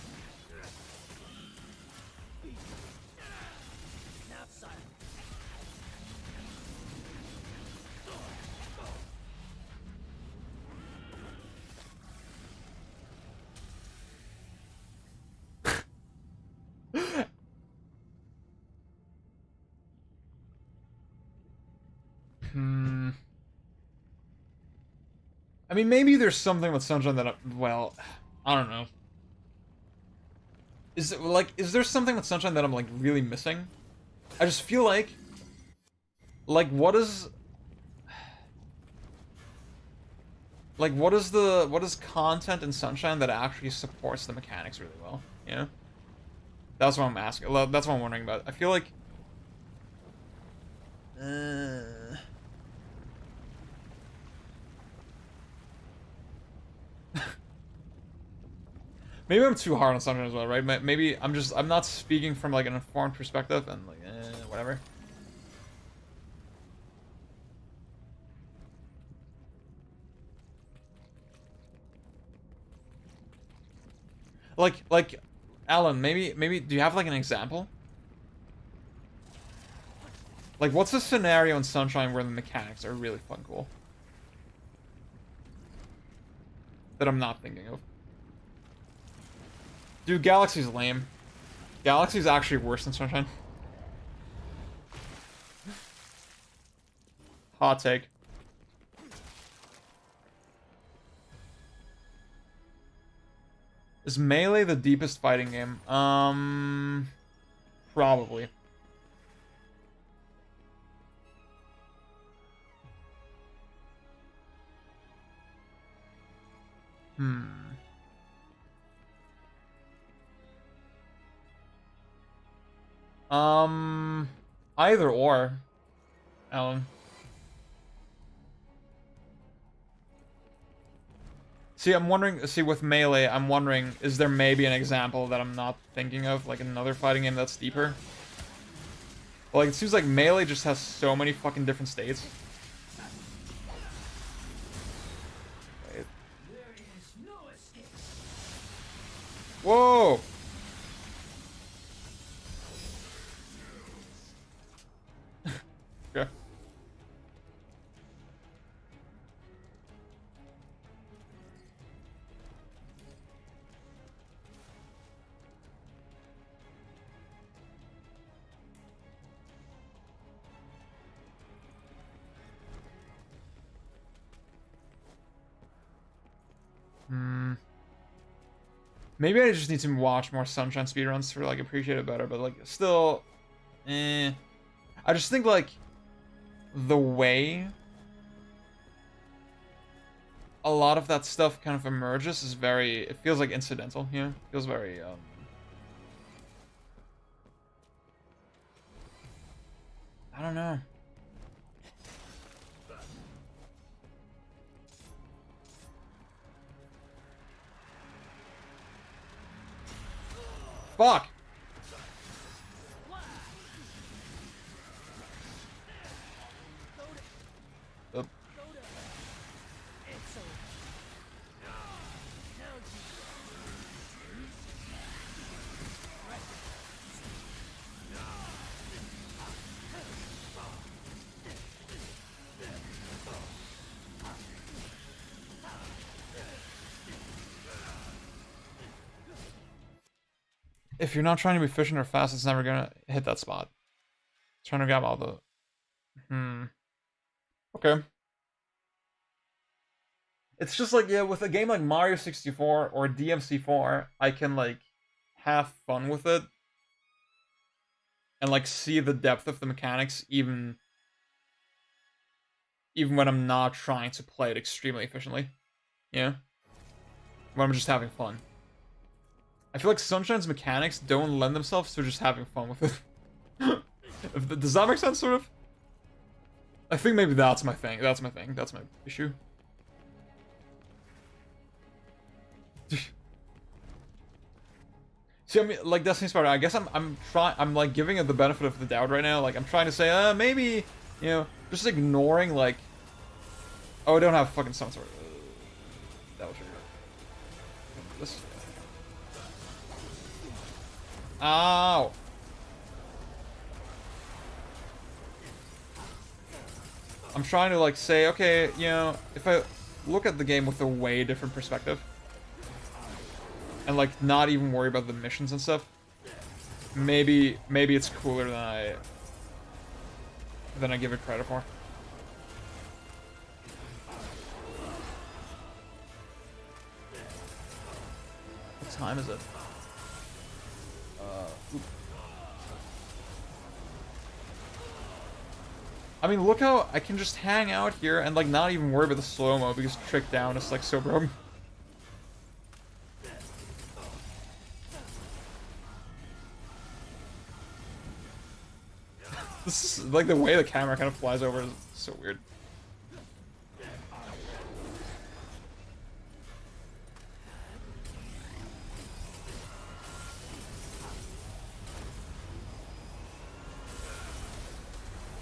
I mean, maybe there's something with Sunshine that, well, I don't know. Is there something with Sunshine that I'm, like, really missing? I just feel like, what is content in Sunshine that actually supports the mechanics really well, you know? That's what I'm asking, that's what I'm wondering about. I feel like... Maybe I'm too hard on Sunshine as well, right? Maybe I'm not speaking from like an informed perspective and like, whatever. Like, Alan, maybe do you have like an example? Like, what's a scenario in Sunshine where the mechanics are really fun cool? That I'm not thinking of. Dude, Galaxy's lame. Galaxy's actually worse than Sunshine. Hot take. Is Melee the deepest fighting game? Probably. Either or, Alan. See, I'm wondering, with Melee, I'm wondering, is there maybe an example that I'm not thinking of, like another fighting game that's deeper? Like, it seems like Melee just has so many fucking different states. Wait. Whoa! Okay. Maybe I just need to watch more Sunshine speedruns to like appreciate it better, but like still, I just think like the way a lot of that stuff kind of emerges is very, it feels like incidental, you know? It feels very I don't know. Fuck! If you're not trying to be efficient or fast, it's never gonna hit that spot. Trying to grab all the... Okay. It's just like, yeah, with a game like Mario 64 or DMC4, I can, like, have fun with it. And, like, see the depth of the mechanics, even when I'm not trying to play it extremely efficiently. Yeah? When I'm just having fun. I feel like Sunshine's mechanics don't lend themselves to just having fun with it. Does that make sense, sort of? I think maybe that's my thing. That's my issue. See, I mean, like Destiny's Spider, I guess I'm like giving it the benefit of the doubt right now. Like I'm trying to say, maybe, you know, just ignoring like, oh, I don't have fucking some sort of that was this. Ow. I'm trying to like say, okay, you know, if I look at the game with a way different perspective and like not even worry about the missions and stuff, maybe it's cooler than I give it credit for. What time is it? I mean, look how I can just hang out here and like not even worry about the slow-mo because Trick Down is like so broken. This is like the way the camera kind of flies over is so weird.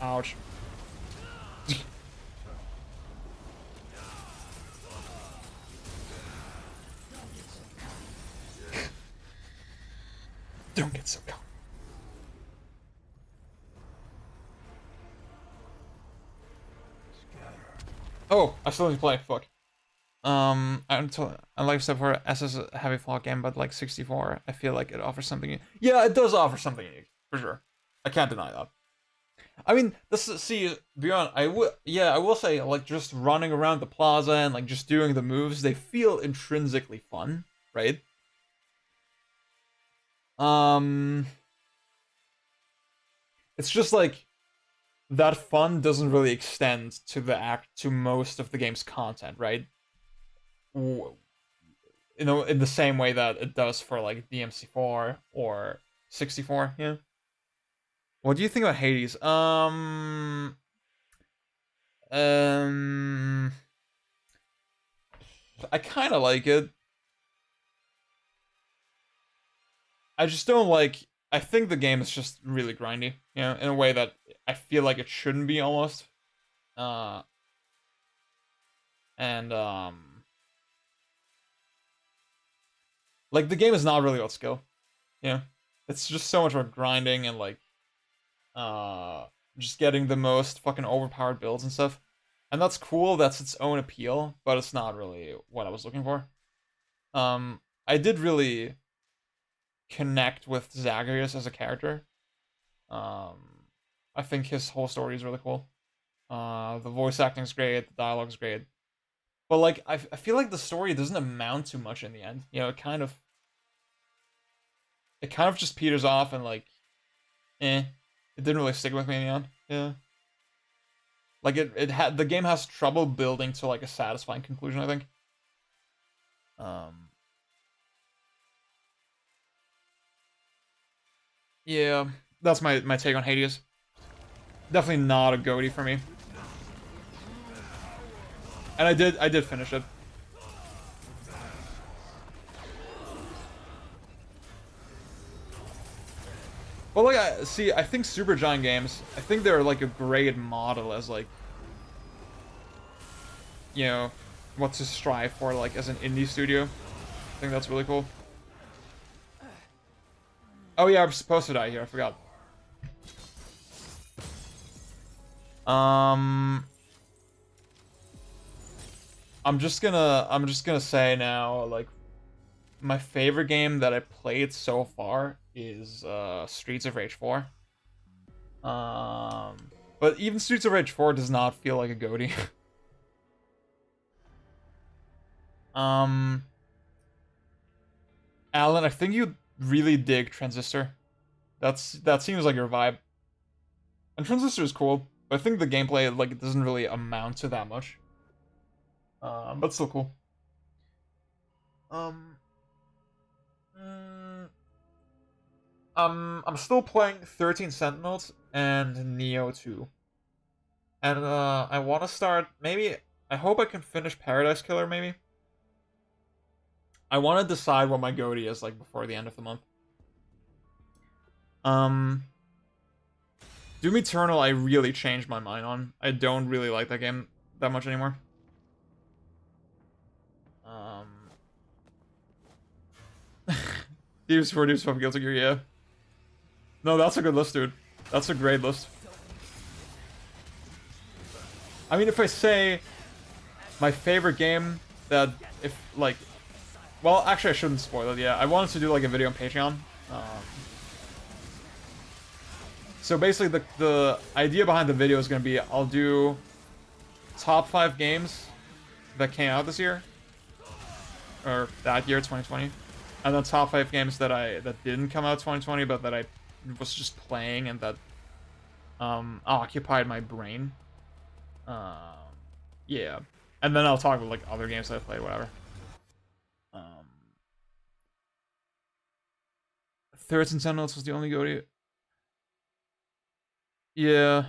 Ouch. Don't get so cold. Oh, I still need to play. Fuck. I like stuff for SS a heavy fought game, but like 64, I feel like it offers something. Yeah, it does offer something unique for sure. I can't deny that. I mean, this is, see, beyond, I will say, like, just running around the plaza and, like, just doing the moves, they feel intrinsically fun, right? Um, it's just, like, that fun doesn't really extend to to most of the game's content, right? You know, in the same way that it does for, like, DMC4 or 64, yeah. What do you think about Hades? Um, I kind of like it. I just don't like. I think the game is just really grindy, you know, in a way that I feel like it shouldn't be almost. Uh, and like the game is not really about skill, you know. It's just so much about grinding and like uh just getting the most fucking overpowered builds and stuff. And that's cool. That's its own appeal, but it's not really what I was looking for. I did really connect with Zagreus as a character. Um, I think his whole story is really cool. The voice acting's great, the dialogue's great, but like I feel like the story doesn't amount to much in the end. You know, it kind of just peters off and like, eh, it didn't really stick with me in the end. Yeah, like it had the game has trouble building to like a satisfying conclusion. I think. Um, yeah, that's my take on Hades. Definitely not a goatee for me. And I did finish it. Well, like I think Supergiant Games, I think they're like a great model as like, you know, what to strive for like as an indie studio. I think that's really cool. Oh yeah, I'm supposed to die here. I forgot. Um, I'm just gonna say now, like my favorite game that I played so far is Streets of Rage 4. Um, but even Streets of Rage 4 does not feel like a goatee. um, Alan, I think you really dig Transistor. That seems like your vibe. And Transistor is cool, but I think the gameplay like it doesn't really amount to that much. But still cool. Um, mm, I'm still playing 13 Sentinels and Neo 2. And I want to start maybe I hope I can finish Paradise Killer maybe. I want to decide what my goatee is like before the end of the month. Um Doom Eternal I really changed my mind on. I don't really like that game that much anymore. Um Deeps 4, Deeps 5, Guilty Gear, yeah. No, that's a good list, dude. That's a great list. I mean, if I say my favorite game that, if, like... Well, actually, I shouldn't spoil it, yeah. I wanted to do, like, a video on Patreon. So basically, the idea behind the video is going to be, I'll do top 5 games that came out this year. Or that year, 2020. And then top 5 games that didn't come out 2020, but that I was just playing and that occupied my brain. Yeah. And then I'll talk about like other games that I played, whatever. 13 Sentinels was the only goatee. Yeah.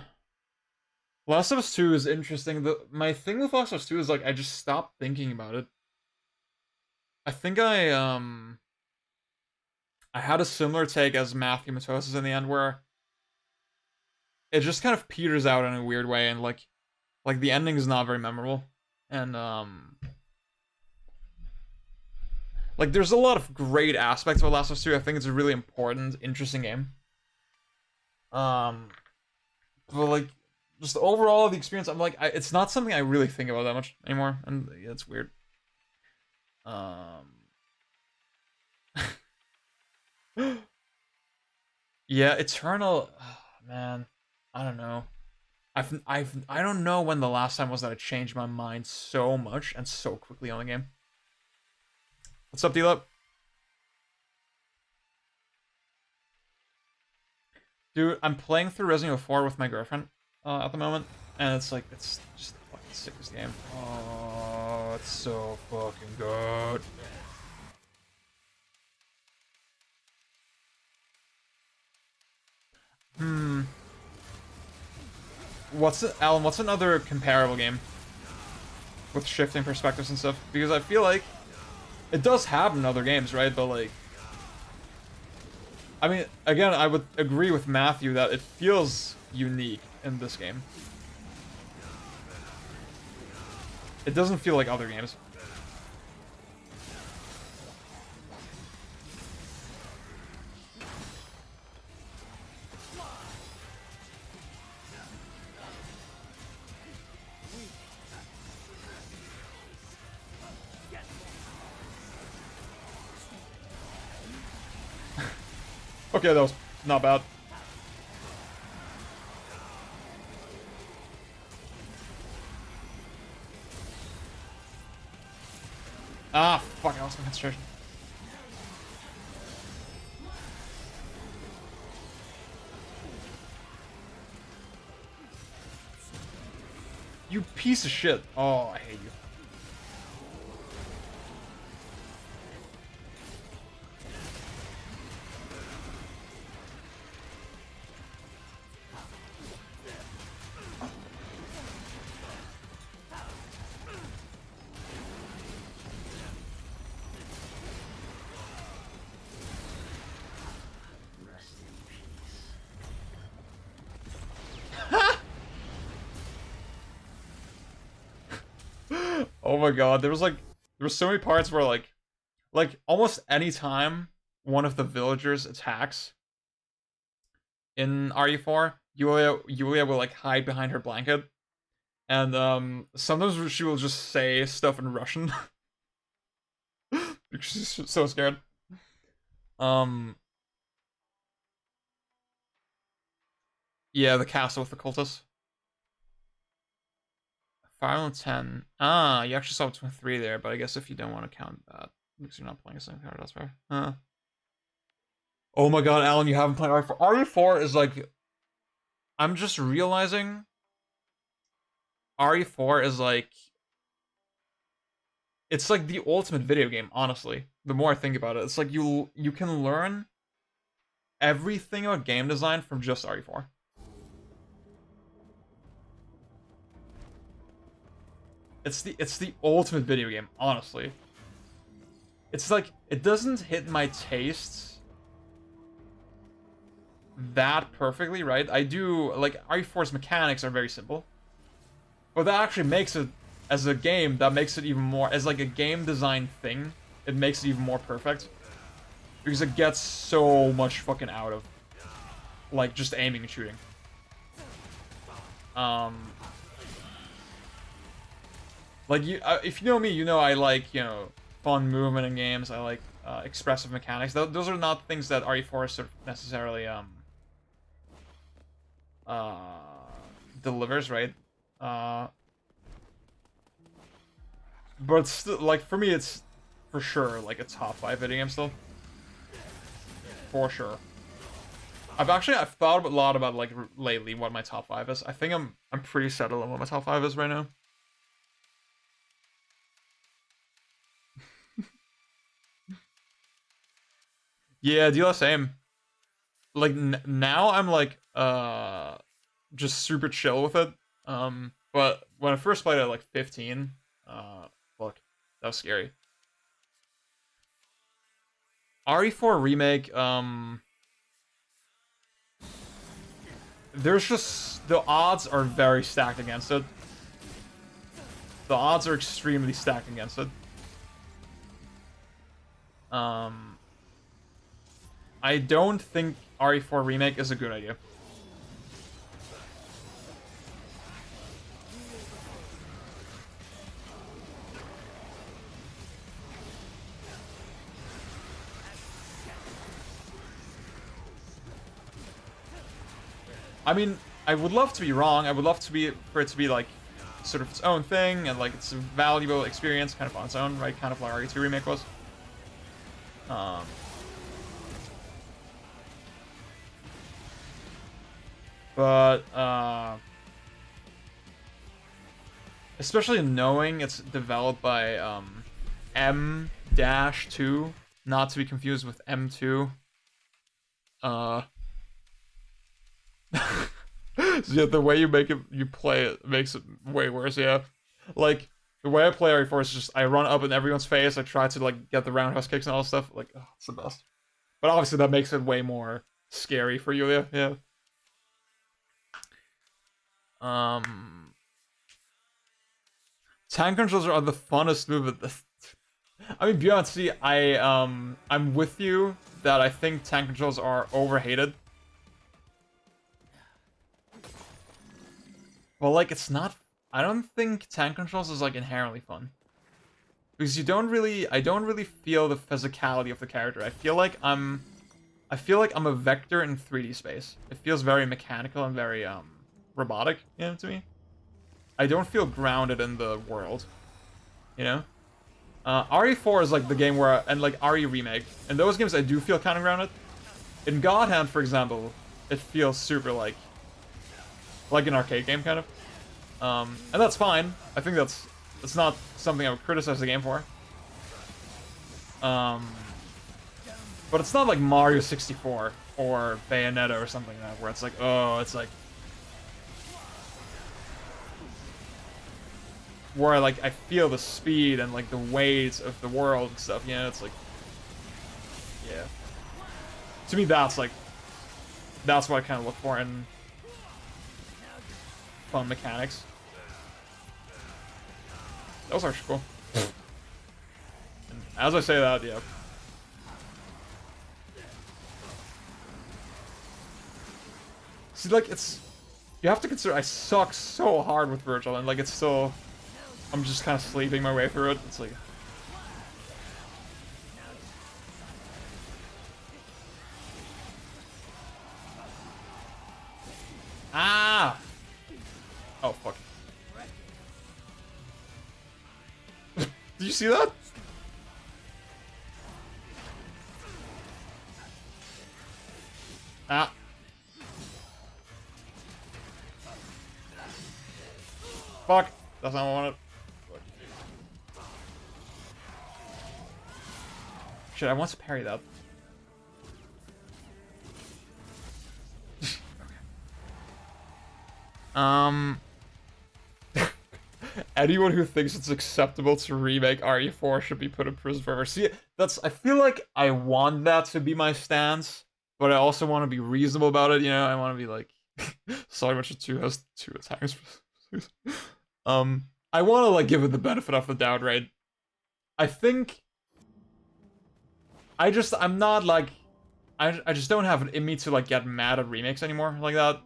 Last of Us 2 is interesting. My thing with Last of Us 2 is like I just stopped thinking about it. I think I had a similar take as Matthew Matosis in the end where it just kind of peters out in a weird way and like the ending is not very memorable. And like there's a lot of great aspects of Last of Us 2. I think it's a really important, interesting game. But like just overall the experience, I'm like it's not something I really think about that much anymore, and yeah, it's weird. Yeah, Eternal, oh, man. I don't know. I don't know when the last time was that I changed my mind so much and so quickly on the game. What's up, D-Lop? Dude, I'm playing through Resident Evil 4 with my girlfriend at the moment, and it's like, it's just the fucking sickest game. Oh, it's so fucking good. Alan, what's another comparable game with shifting perspectives and stuff? Because I feel like it does happen in other games, right? But like, I mean, again, I would agree with Matthew that it feels unique in this game. It doesn't feel like other games. Okay, that was not bad. Ah, fuck, I lost my concentration. You piece of shit. Oh, I hate you. Oh my god, there were so many parts where like almost any time one of the villagers attacks in RE4, Yulia will like hide behind her blanket, and sometimes she will just say stuff in Russian because she's so scared. Yeah, the castle with the cultists. Fire Emblem 10. Ah, you actually saw between 3 there, but I guess if you don't want to count that, because you're not playing a single card, that's fair. Oh my god, Alan, you haven't played RE4. RE4 is like... I'm just realizing... RE4 is like... It's like the ultimate video game, honestly. The more I think about it, it's like you can learn everything about game design from just RE4. It's the ultimate video game, honestly. It's like, it doesn't hit my tastes that perfectly, right? I do, like, RE4's mechanics are very simple. But that actually makes it, as a game, that makes it even more, as like a game design thing, it makes it even more perfect. Because it gets so much fucking out of, like, just aiming and shooting. Like, if you know me, you know I like, you know, fun movement in games. I like expressive mechanics. Those are not things that RE4 sort of necessarily delivers, right? But still, like, for me, it's for sure like a top 5 video game still. For sure. I've thought a lot about, like, lately what my top 5 is. I think I'm pretty settled on what my top 5 is right now. Yeah, deal the same. Like, now I'm like just super chill with it. But when I first played it at like 15, fuck, that was scary. RE4 remake, there's just, the odds are very stacked against it. The odds are extremely stacked against it. I don't think RE4 remake is a good idea. I mean, I would love to be wrong. I would love to be for it to be like sort of its own thing and like it's a valuable experience kind of on its own, right? Kind of like RE2 remake was. But especially knowing it's developed by M-2, not to be confused with M2. So yeah, the way you play it makes it way worse. Yeah, like the way I play RE4 is just I run up in everyone's face. I try to like get the roundhouse kicks and all that stuff. Like, oh, it's the best. But obviously that makes it way more scary for you. Yeah, yeah. Tank controls are the funnest move at this. I mean, beyond see, I'm with you that I think tank controls are overhated. Well, like, it's not... I don't think tank controls is, like, inherently fun. Because I don't really feel the physicality of the character. I feel like I'm a vector in 3D space. It feels very mechanical and very, robotic, you know, to me. I don't feel grounded in the world, you know? RE4 is, like, the game where... And, like, RE Remake. In those games, I do feel kind of grounded. In God Hand, for example, it feels super, like an arcade game, kind of. And that's fine. I think that's not something I would criticize the game for. But it's not like Mario 64 or Bayonetta or something like that, where it's like, oh, it's like... Where, like, I feel the speed and, like, the weight of the world and stuff, you know? It's like... Yeah. To me, that's, like... That's what I kind of look for in... fun mechanics. That was actually cool. And as I say that, yeah. See, like, it's... You have to consider I suck so hard with Virgil, and, like, it's still... I'm just kind of sleeping my way through it. It's like... Ah! Oh, fuck. Did you see that? Ah. Fuck. That's not what I wanted. Shit, I want to parry that. Anyone who thinks it's acceptable to remake RE4 should be put in prison forever. See, I feel like I want that to be my stance, but I also want to be reasonable about it, you know? I want to be like, sorry, Witcher 2 has 2 attacks. I want to, like, give it the benefit of the doubt, right? I think... I'm not, like... I just don't have it in me to, like, get mad at remakes anymore like that.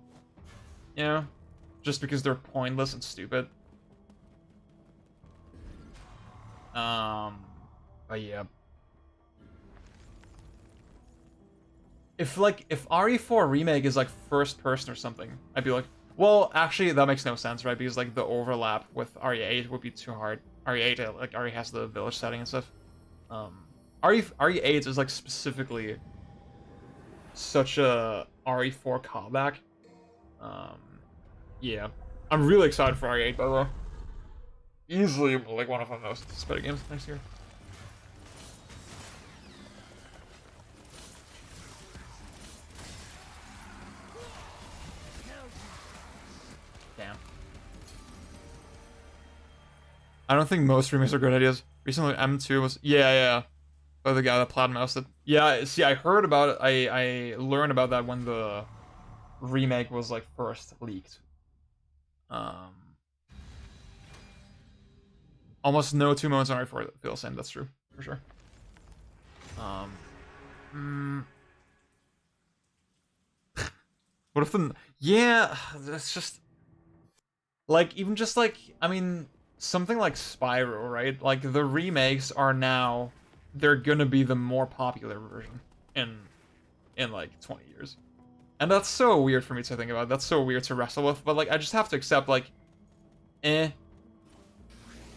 You know? Just because they're pointless and stupid. But yeah. If RE4 Remake is, like, first person or something, I'd be like, well, actually, that makes no sense, right? Because, like, the overlap with RE8 would be too hard. RE8, like, RE has the village setting and stuff. RE8 is, like, specifically such a RE4 callback. Yeah. I'm really excited for RE8, by the way. Easily, like, one of my most anticipated games next year. Damn. I don't think most remakes are good ideas. Recently, M2 was... Yeah. By the guy that platinum it. Yeah, see, I heard about it. I learned about that when the remake was, like, first leaked. Almost no 2 moments on RE4 that feel the same. That's true, for sure. What if the... Yeah, that's just... Like, even just, like... I mean, something like Spyro, right? Like, the remakes are now... They're gonna be the more popular version in like, 20 years. And that's so weird for me to think about. That's so weird to wrestle with. But, like, I just have to accept, like, eh.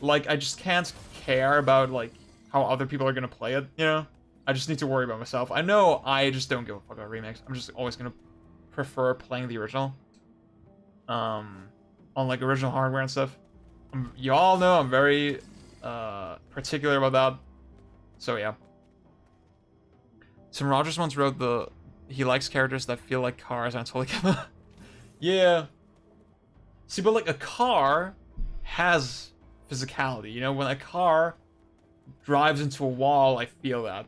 Like, I just can't care about, like, how other people are gonna play it, you know? I just need to worry about myself. I know I just don't give a fuck about remakes. I'm just always gonna prefer playing the original. On, like, original hardware and stuff. You all know I'm very, particular about that. So, yeah. Tim Rogers once wrote he likes characters that feel like cars, and I totally get that. Yeah. See, but, like, a car has physicality, you know? When a car drives into a wall, I feel that.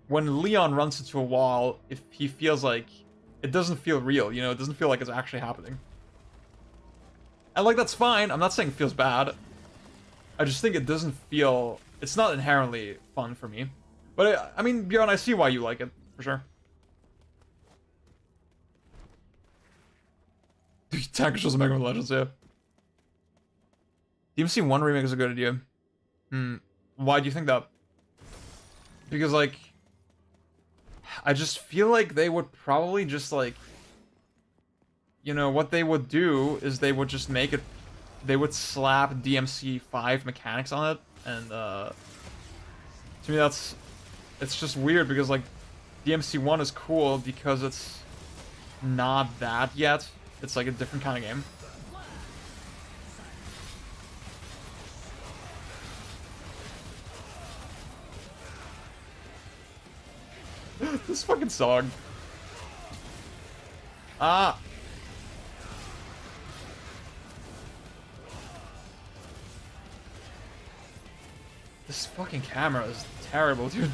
When Leon runs into a wall, if he feels like... It doesn't feel real, you know? It doesn't feel like it's actually happening. And, like, that's fine. I'm not saying it feels bad. I just think it doesn't feel... It's not inherently fun for me. But, I mean, Bjorn, I see why you like it, for sure. Tank shows Mega Man Legends, yeah. DMC1 remake is a good idea. Why do you think that? Because, like... I just feel like they would probably just, like... You know, what they would do is they would just make it... They would slap DMC5 mechanics on it, and, to me that's... It's just weird, because, like, DMC1 is cool because it's not that yet. It's, like, a different kind of game. This fucking song. Ah! This fucking camera is terrible, dude.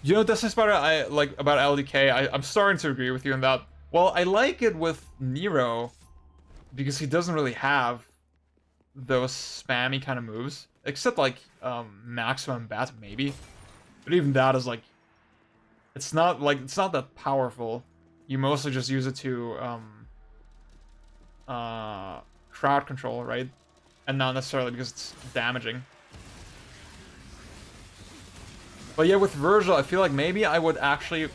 You know, Destiny Spider, I like about LDK. I'm starting to agree with you on that. Well, I like it with Nero because he doesn't really have those spammy kind of moves, except like maximum bat maybe. But even that is like, it's not that powerful. You mostly just use it to crowd control, right? And not necessarily because it's damaging. But yeah, with Virgil, I feel like maybe I would actually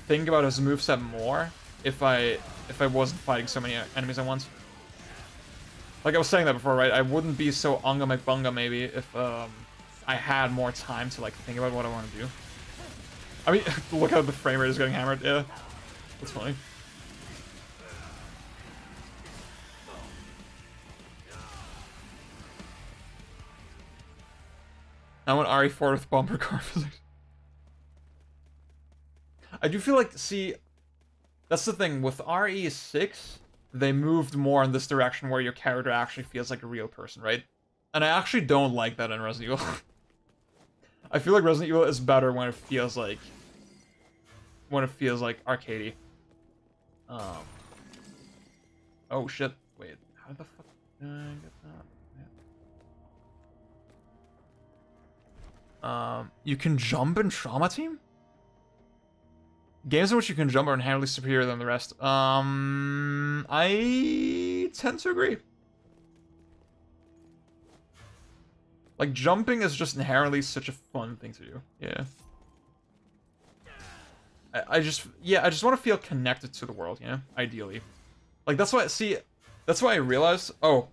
think about his moveset more if I wasn't fighting so many enemies at once. Like I was saying that before, right? I wouldn't be so unga McBunga maybe if I had more time to like think about what I want to do. I mean, look how the frame rate is getting hammered. Yeah, that's funny. I want RE4 with bumper car physics. I do feel like, see, that's the thing, with RE6, they moved more in this direction where your character actually feels like a real person, right? And I actually don't like that in Resident Evil. I feel like Resident Evil is better when it feels like arcadey. Oh shit, wait, how the fuck did I get that? You can jump in Trauma Team? Games in which you can jump are inherently superior than the rest. I tend to agree. Like, jumping is just inherently such a fun thing to do. Yeah. I just want to feel connected to the world, you know? Ideally. Like, that's why I realized, oh.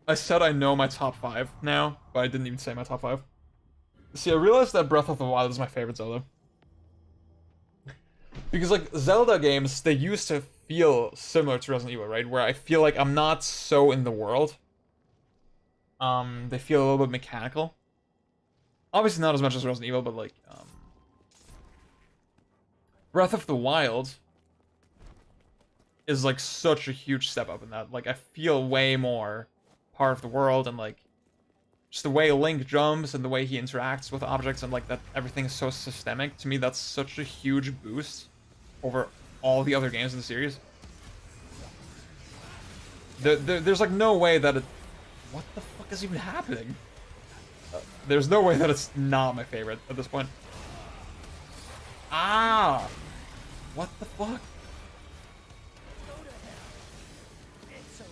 I said I know my top 5 now, but I didn't even say my top 5. See, I realized that Breath of the Wild is my favorite Zelda. Because, like, Zelda games, they used to feel similar to Resident Evil, right? Where I feel like I'm not so in the world. They feel a little bit mechanical. Obviously not as much as Resident Evil, but, like, Breath of the Wild is, like, such a huge step up in that. Like, I feel way more part of the world, and, like, just the way Link jumps and the way he interacts with objects and like that everything is so systemic. To me, that's such a huge boost over all the other games in the series. There's like no way that it... What the fuck is even happening? There's no way that it's not my favorite at this point. Ah! What the fuck? Go to hell. It's over.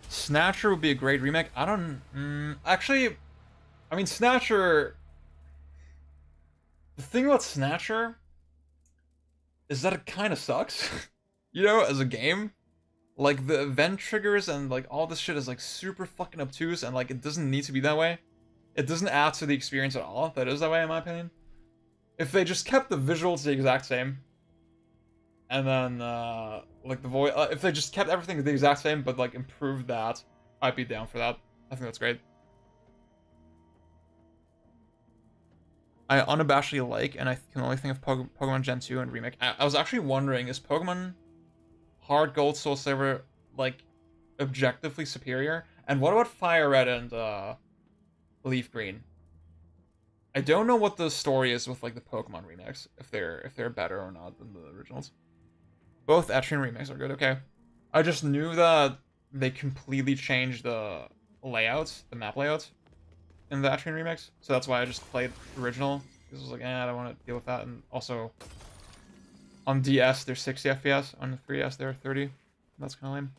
Snatcher would be a great remake. I don't... actually, I mean, Snatcher... The thing about Snatcher is that it kind of sucks. You know, as a game. Like, the event triggers and, like, all this shit is, like, super fucking obtuse, and, like, it doesn't need to be that way. It doesn't add to the experience at all. That is that way, in my opinion. If they just kept the visuals the exact same, and then, like, the voice... if they just kept everything the exact same, but, like, improved that, I'd be down for that. I think that's great. I unabashedly like, and I can only think of Pokemon Gen 2 and Remake. I was actually wondering, is Pokemon Hard Gold, Soul Silver, like, objectively superior? And what about Fire Red and, Leaf Green? I don't know what the story is with, like, the Pokemon remakes, if they're better or not than the originals. Both Etrian remakes are good, okay. I just knew that they completely changed the layouts, the map layouts, in the Etrian remakes, so that's why I just played the original, because I was like, I don't want to deal with that, and also, on DS, they're 60 FPS, on the 3DS, they're 30. That's kind of lame.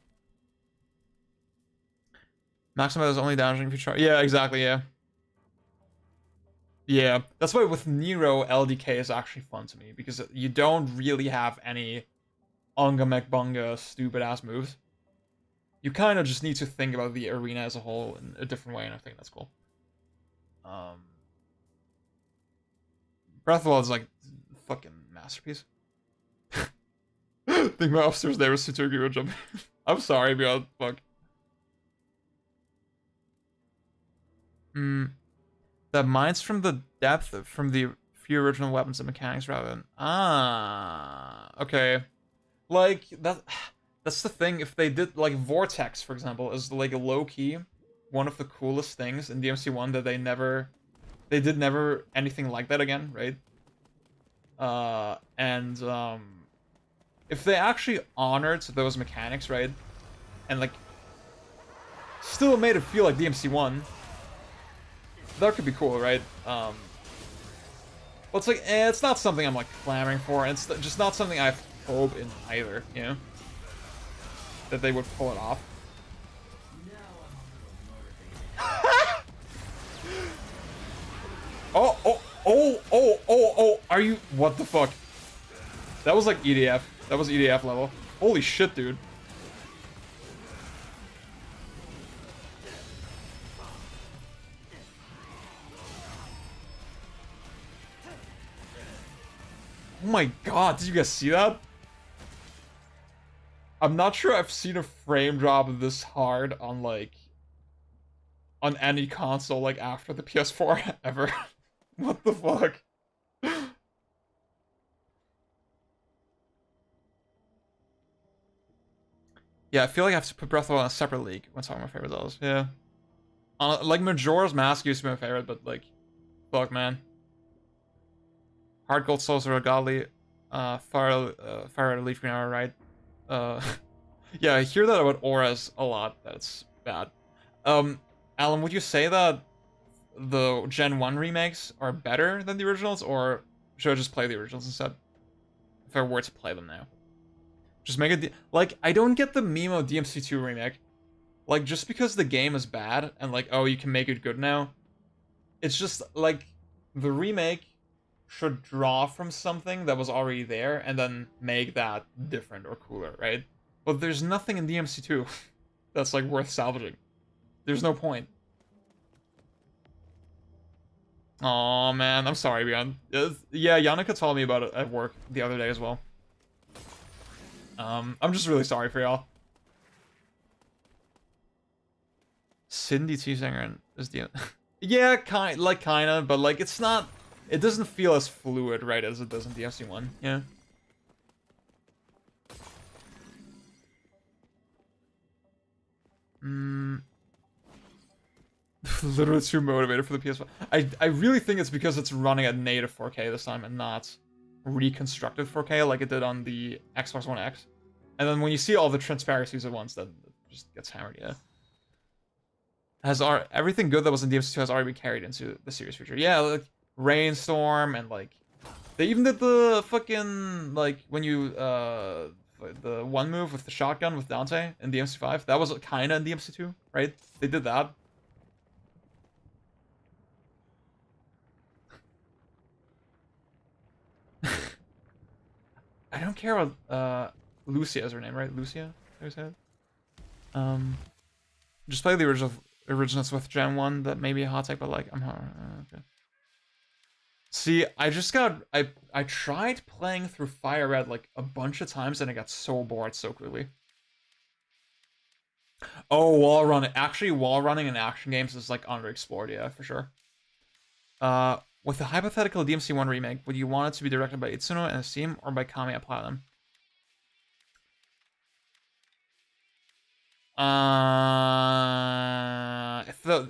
Maxima is only damaging if you try. Yeah, exactly, yeah. Yeah, that's why with Nero, LDK is actually fun to me, because you don't really have any Unga Mekbunga stupid-ass moves. You kind of just need to think about the arena as a whole in a different way, and I think that's cool. Breath of the Wild is like fucking masterpiece. Think about upstairs there was Sutogi jumping. I'm sorry, beyond fuck. That mines from the depth from the few original weapons and mechanics rather than okay. Like that's the thing. If they did like Vortex, for example, is like a low key one of the coolest things in DMC1 that they did never anything like that again, right? If they actually honored those mechanics, right, and like still made it feel like DMC1, that could be cool, right? Well, it's like, it's not something I'm like clamoring for, and it's just not something I have hope in either, you know? That they would pull it off. Oh, are you, what the fuck? That was like EDF. That was EDF level. Holy shit, dude. Oh my god, did you guys see that? I'm not sure I've seen a frame drop this hard on like on any console like after the PS4 ever. What the fuck? Yeah, I feel like I have to put Breath of the Wild in a separate league when talking about my favorite Zeldas. Yeah. Like Majora's Mask used to be my favorite, but like, fuck, man. Hard Gold Souls are godly. Fire Red Leaf Green are right. Yeah, I hear that about auras a lot. That's bad. Alan, would you say that the Gen 1 remakes are better than the originals, or should I just play the originals instead? If I were to play them now. Just make it... like, I don't get the meme of DMC2 remake. Like, just because the game is bad, and like, oh, you can make it good now. It's just, like, the remake should draw from something that was already there, and then make that different or cooler, right? But there's nothing in DMC2 that's, like, worth salvaging. There's no point. Oh man, I'm sorry, Beyond. Yeah, Yannicka told me about it at work the other day as well. I'm just really sorry for y'all. Cindy T singer is the yeah, kinda, but like it's not. It doesn't feel as fluid, right, as it does in DMC1. Yeah. Literally too motivated for the PS5. I really think it's because it's running at native 4K this time and not reconstructed 4K like it did on the Xbox One X. And then when you see all the transparencies at once, then it just gets hammered, yeah. Everything good that was in DMC2 has already been carried into the series feature. Yeah, like Rainstorm and like they even did the fucking like when you the one move with the shotgun with Dante in DMC5. That was kinda in DMC2, right? They did that. I don't care about Lucia is her name, right? Lucia, I said. Just play the originals with Gen 1. That may be a hot take, but like I'm okay. See, I tried playing through Fire Red like a bunch of times and I got so bored so quickly. Oh, wall running. Actually, wall running in action games is like underexplored, yeah, for sure. With the hypothetical DMC1 remake, would you want it to be directed by Itsuno and his team or by Kamiya Platinum?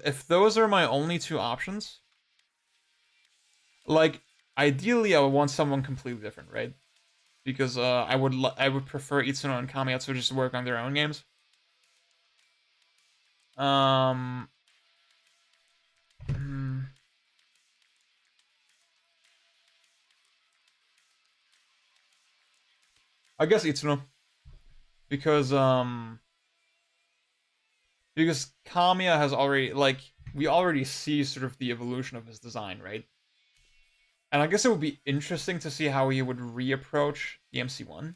If those are my only two options, like ideally I would want someone completely different, right? Because I would prefer Itsuno and Kamiya to just work on their own games. I guess Itsuno. Because Kamiya has already, like, we already see sort of the evolution of his design, right? And I guess it would be interesting to see how he would reapproach the MC1.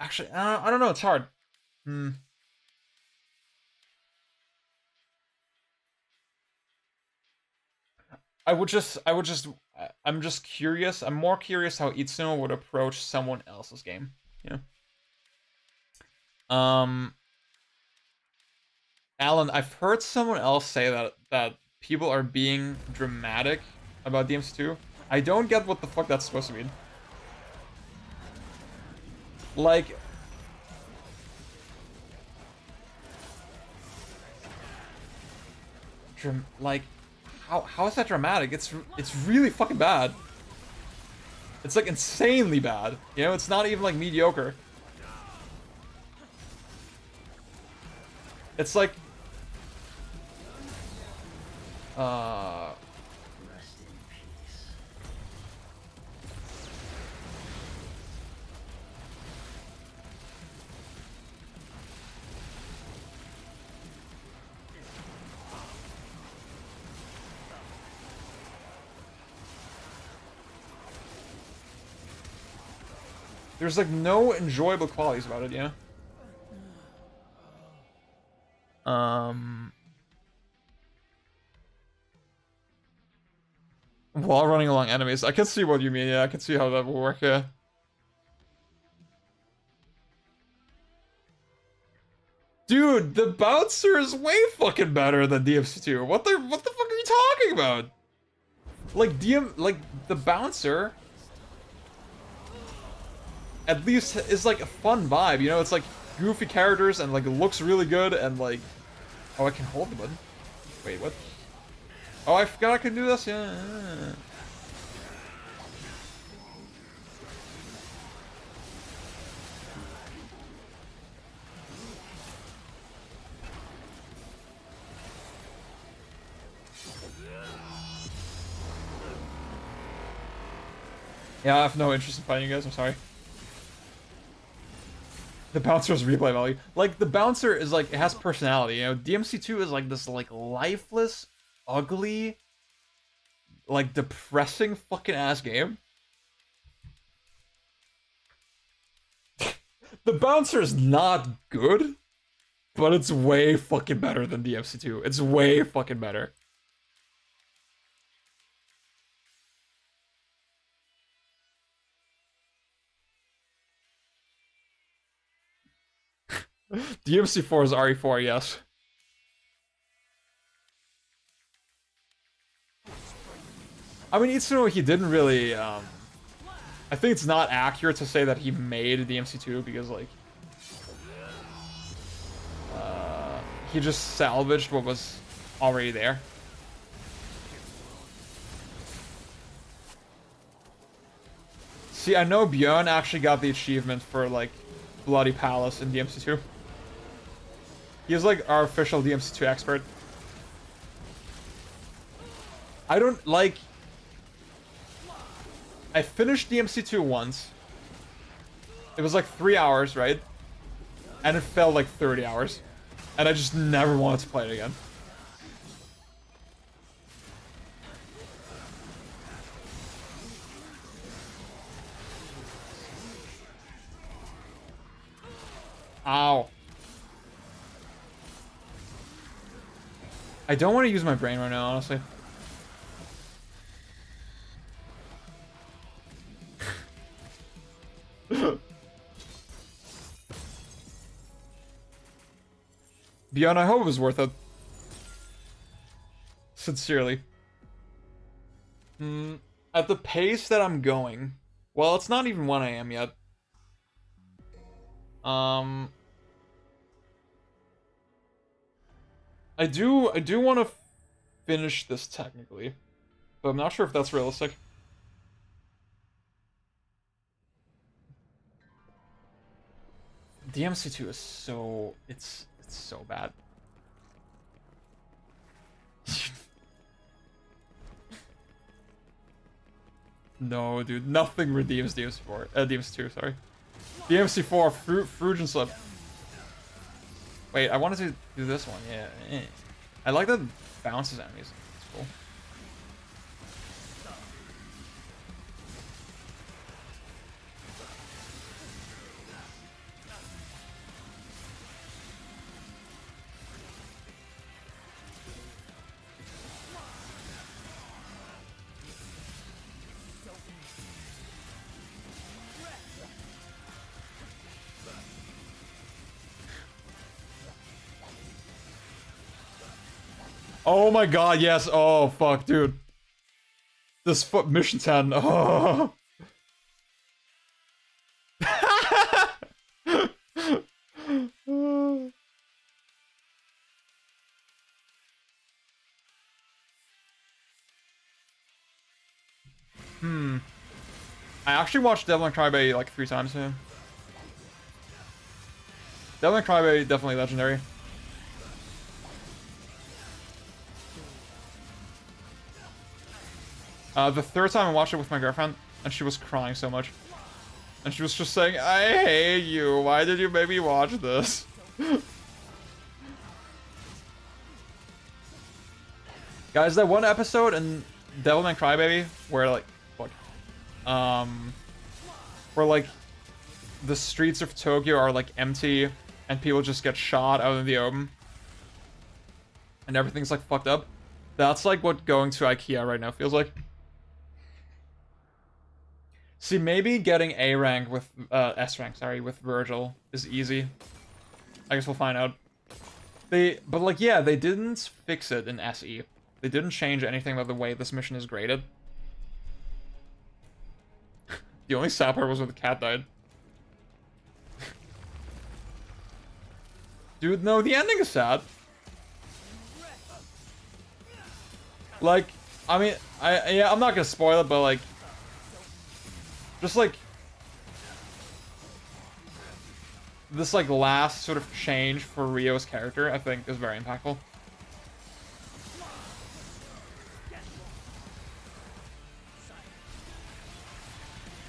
Actually, I don't know, it's hard. I'm just curious. I'm more curious how Itsuno would approach someone else's game. You know? Alan, I've heard someone else say that people are being dramatic about DMC2. I don't get what the fuck that's supposed to mean. Like, how is that dramatic? It's really fucking bad. It's like insanely bad. You know, it's not even like mediocre. It's like Rest in peace. there's like no enjoyable qualities about it, yeah. While running along enemies. I can see what you mean, yeah, I can see how that will work, yeah. Dude, the bouncer is way fucking better than DMC2. What the fuck are you talking about? Like the bouncer at least is like a fun vibe, you know? It's like goofy characters and like it looks really good and like, oh, I can hold the button. Wait, what? Oh, I forgot I could do this. Yeah. Yeah, I have no interest in fighting you guys. I'm sorry. The bouncer's replay value. Like, the bouncer is like, it has personality, you know? DMC2 is like this, like, lifeless, ugly, like, depressing fucking ass game. The bouncer is not good, but it's way fucking better than DMC2. It's way fucking better. DMC4 is RE4, yes. I mean, Itsuno, he didn't really, I think it's not accurate to say that he made DMC2 because, like, he just salvaged what was already there. See, I know Björn actually got the achievement for, like, Bloody Palace in DMC2. He is, like, our official DMC2 expert. I don't, like... I finished DMC2 once. It was, like, 3 hours, right? And it felt like 30 hours. And I just never wanted to play it again. Ow. I don't want to use my brain right now, honestly. Beyond, I hope it was worth it. Sincerely. At the pace that I'm going... Well, it's not even 1 AM yet. I do want to finish this technically, but I'm not sure if that's realistic. DMC2 is so it's so bad. No, dude, nothing redeems DMC4. DMC2, sorry. DMC4, Fruge and Slip. Wait, I wanted to do this one, yeah. I like that it bounces enemies. It's cool. Oh my god, yes. Oh, fuck, dude. This mission 10. Oh. I actually watched Devil May Cry Baby like 3 times now. Devil May Cry Baby, definitely legendary. The 3rd time I watched it with my girlfriend, and she was crying so much. And she was just saying, I hate you, why did you make me watch this? Guys, that one episode in Devil May Cry Baby where, like, fuck, where, like, the streets of Tokyo are, like, empty, and people just get shot out in the open. And everything's, like, fucked up. That's, like, what going to IKEA right now feels like. See, maybe getting A rank with, S rank, sorry, with Virgil is easy. I guess we'll find out. But like, yeah, they didn't fix it in SE. They didn't change anything about the way this mission is graded. The only sad part was when the cat died. Dude, no, the ending is sad. Like, I mean, I'm not gonna spoil it, but like, just like this like last sort of change for Rio's character, I think, is very impactful.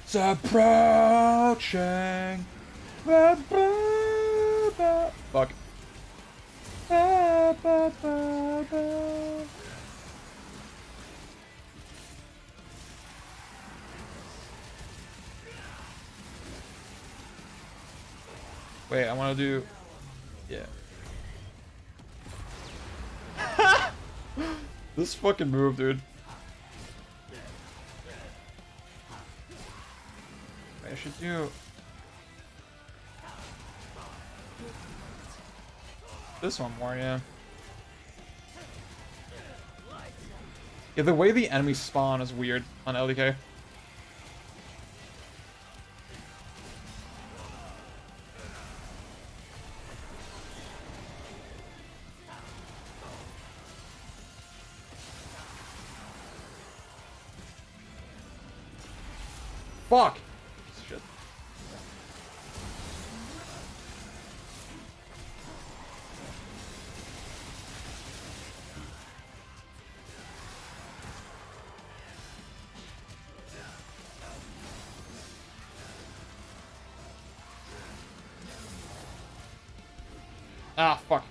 It's approaching. Fuck. Wait, I want to do... Yeah. This fucking move, dude. Wait, I should do... This one more, yeah. Yeah, the way the enemies spawn is weird on LDK. Fuck! Shit. Ah, fuck.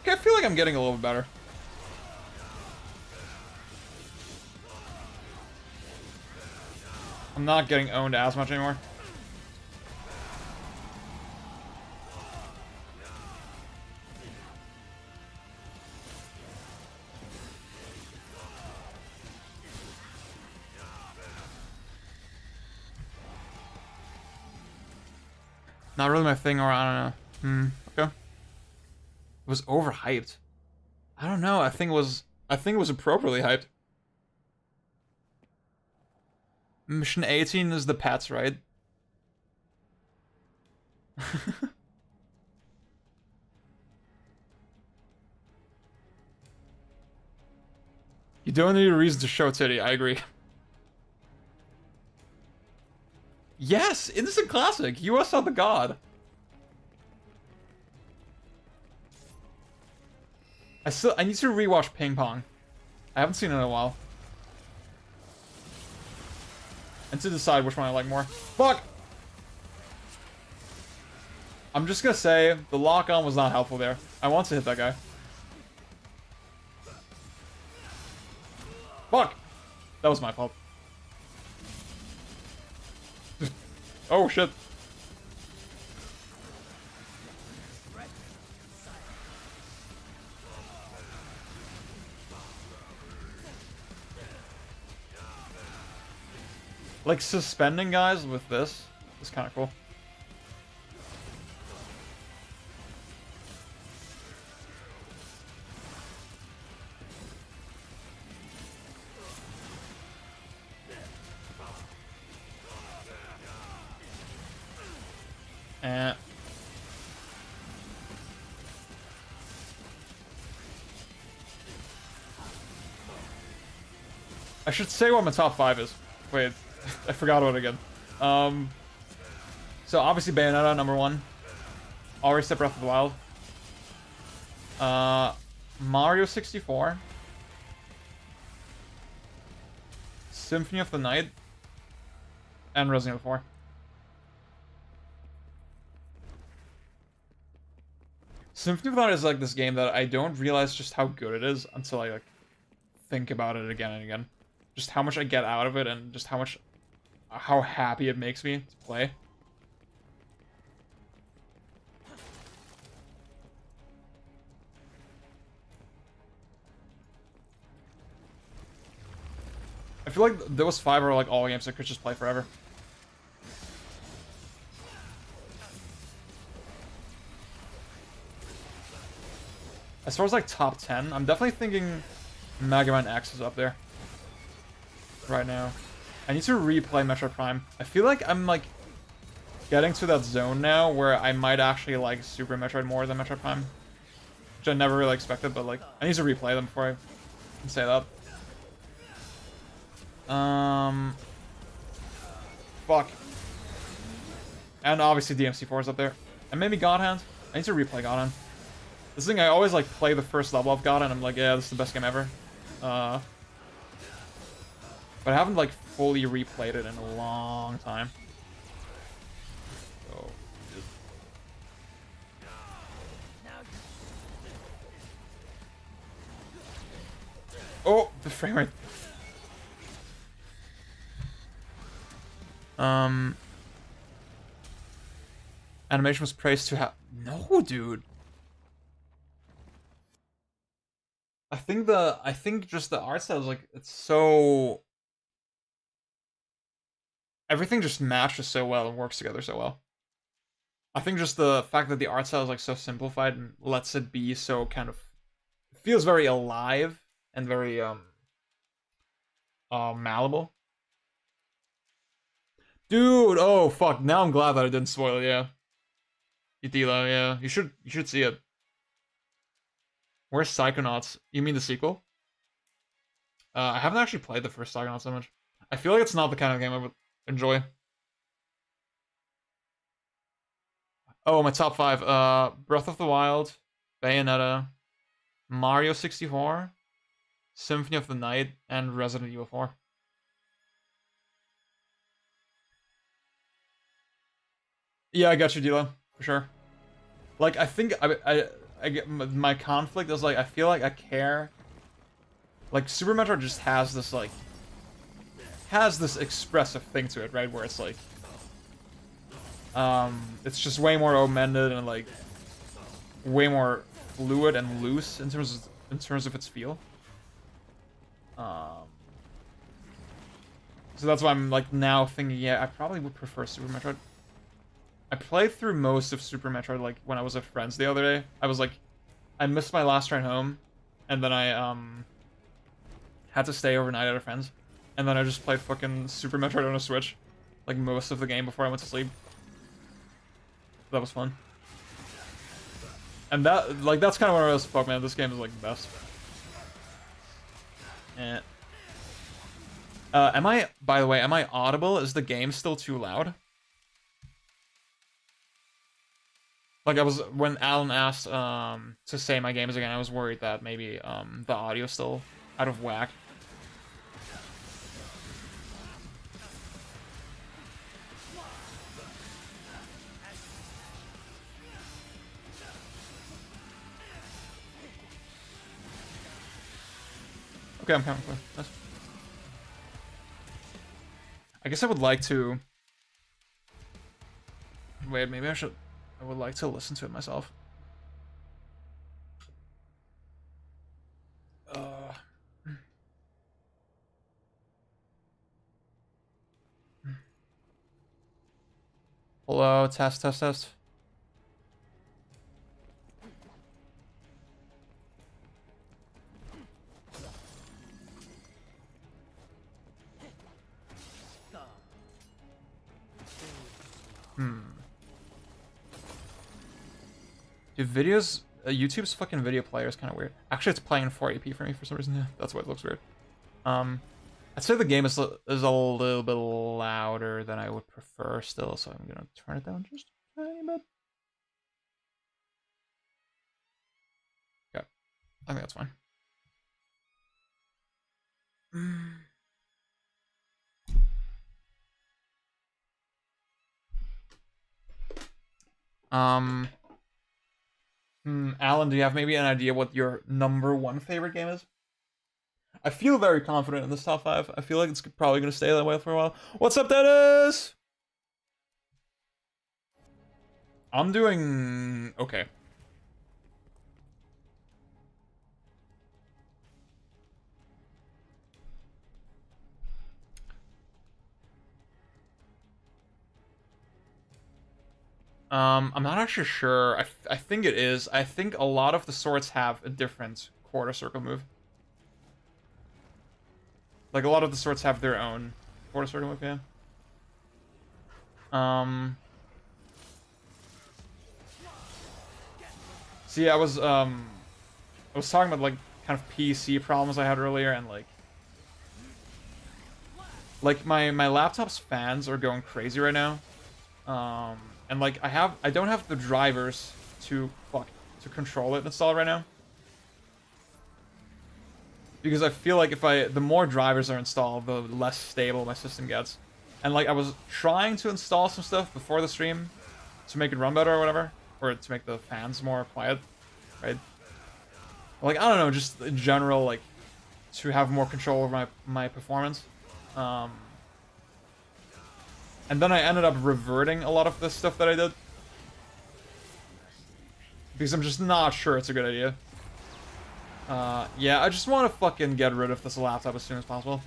Okay, I feel like I'm getting a little bit better. I'm not getting owned as much anymore. Not really my thing, or I don't know. Okay. It was overhyped. I don't know. I think it was appropriately hyped. Mission 18 is the pets, right? You don't need a reason to show titty, I agree. Yes! Instant classic! US are the god! I need to rewatch Ping Pong. I haven't seen it in a while. And to decide which one I like more. Fuck! I'm just gonna say, the lock-on was not helpful there. I want to hit that guy. Fuck! That was my fault. Oh, shit. Like, suspending guys with this is kind of cool. And I should say what my top 5 is. Wait, I forgot about it again. So obviously Bayonetta, number 1. Already said Breath of the Wild. Mario 64. Symphony of the Night. And Resident Evil 4. Symphony of the Night is like this game that I don't realize just how good it is until I like think about it again and again. Just how much I get out of it and just how happy it makes me to play. I feel like those 5 are like all games I could just play forever. As far as like top 10, I'm definitely thinking Mega Man X is up there right now. I need to replay Metroid Prime. I feel like I'm like getting to that zone now where I might actually like Super Metroid more than Metroid Prime, which I never really expected, but like I need to replay them before I can say that. Fuck. And obviously DMC4 is up there. And maybe God Hand. I need to replay God Hand. This thing, I always like play the first level of God Hand and I'm like, yeah, this is the best game ever. But I haven't like fully replayed it in a long time. So, oh, the frame rate. Animation was praised to have. No, dude. I think just the art style is like, it's so everything just matches so well and works together so well. I think just the fact that the art style is like so simplified and lets it be so kind of feels very alive and very malleable. Dude, oh fuck! Now I'm glad that I didn't spoil it. Yeah, Utila, yeah, you should see it. Where's Psychonauts? You mean the sequel? I haven't actually played the first Psychonauts so much. I feel like it's not the kind of game I would enjoy. Oh, my top 5. Breath of the Wild, Bayonetta, Mario 64, Symphony of the Night, and Resident Evil 4. Yeah, I got you, Dilo, for sure. Like, I think I get my conflict is like I feel like I care. Like Super Metroid just has this like expressive thing to it, right? Where it's like it's just way more open-ended and like way more fluid and loose in terms of its feel. So that's why I'm like now thinking, yeah, I probably would prefer Super Metroid. I played through most of Super Metroid like when I was at friends the other day. I was like, I missed my last train home, and then I had to stay overnight at a friend's, and then I just played fucking Super Metroid on a Switch, like most of the game before I went to sleep. That was fun. And that like that's kind of what I was fuck man. This game is like the best. And by the way, am I audible? Is the game still too loud? Like I was when Alan asked to say my games again, I was worried that maybe the audio's still out of whack. Okay, I'm coming. Nice. I guess I would like to. Wait, maybe I should. I would like to listen to it myself. Hello, test, test, test. Dude, videos, YouTube's fucking video player is kind of weird. Actually, it's playing in 480p for me for some reason. Yeah, that's why it looks weird. I'd say the game is a little bit louder than I would prefer still, so I'm gonna turn it down just a tiny bit. Okay, I think that's fine. Alan, do you have maybe an idea what your #1 favorite game is? I feel very confident in this top 5. I feel like it's probably going to stay that way for a while. What's up, Dennis? I'm doing okay. I'm not actually sure. I think it is. I think a lot of the swords have a different quarter circle move. Like a lot of the swords have their own quarter circle move, yeah. See, I was talking about like kind of PC problems I had earlier, and like my laptop's fans are going crazy right now. And like I don't have the drivers to control it installed right now. Because I feel like the more drivers are installed, the less stable my system gets. And like I was trying to install some stuff before the stream to make it run better or whatever, or to make the fans more quiet, right? Like I don't know, just in general, like to have more control over my performance. And then I ended up reverting a lot of the stuff that I did. Because I'm just not sure it's a good idea. Yeah, I just want to fucking get rid of this laptop as soon as possible.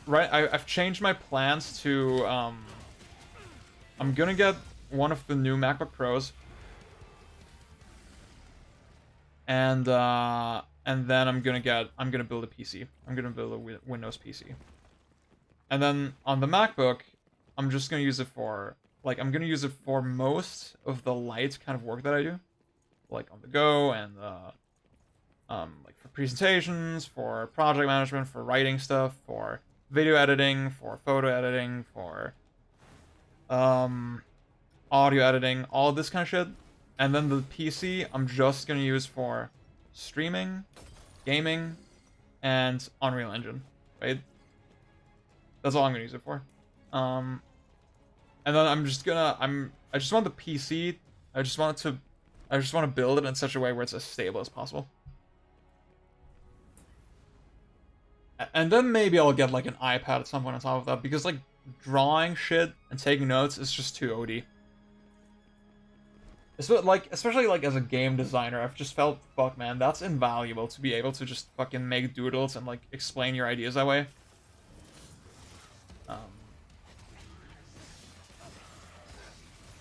right, I've changed my plans to, I'm gonna get one of the new MacBook Pros. And then I'm gonna build a PC. I'm gonna build a Windows PC. And then on the MacBook, I'm just gonna use it for, like, I'm gonna use it for most of the light kind of work that I do. Like on the go and, like for presentations, for project management, for writing stuff, for video editing, for photo editing, for, audio editing, all this kind of shit. And then the PC, I'm just gonna use for streaming, gaming, and Unreal Engine, right? That's all I'm gonna use it for. And then I just want the PC. I just want to build it in such a way where it's as stable as possible. And then maybe I'll get like an iPad at some point on top of that, because like drawing shit and taking notes is just too OD. Especially like as a game designer, I've just felt, fuck man, that's invaluable to be able to just fucking make doodles and like explain your ideas that way.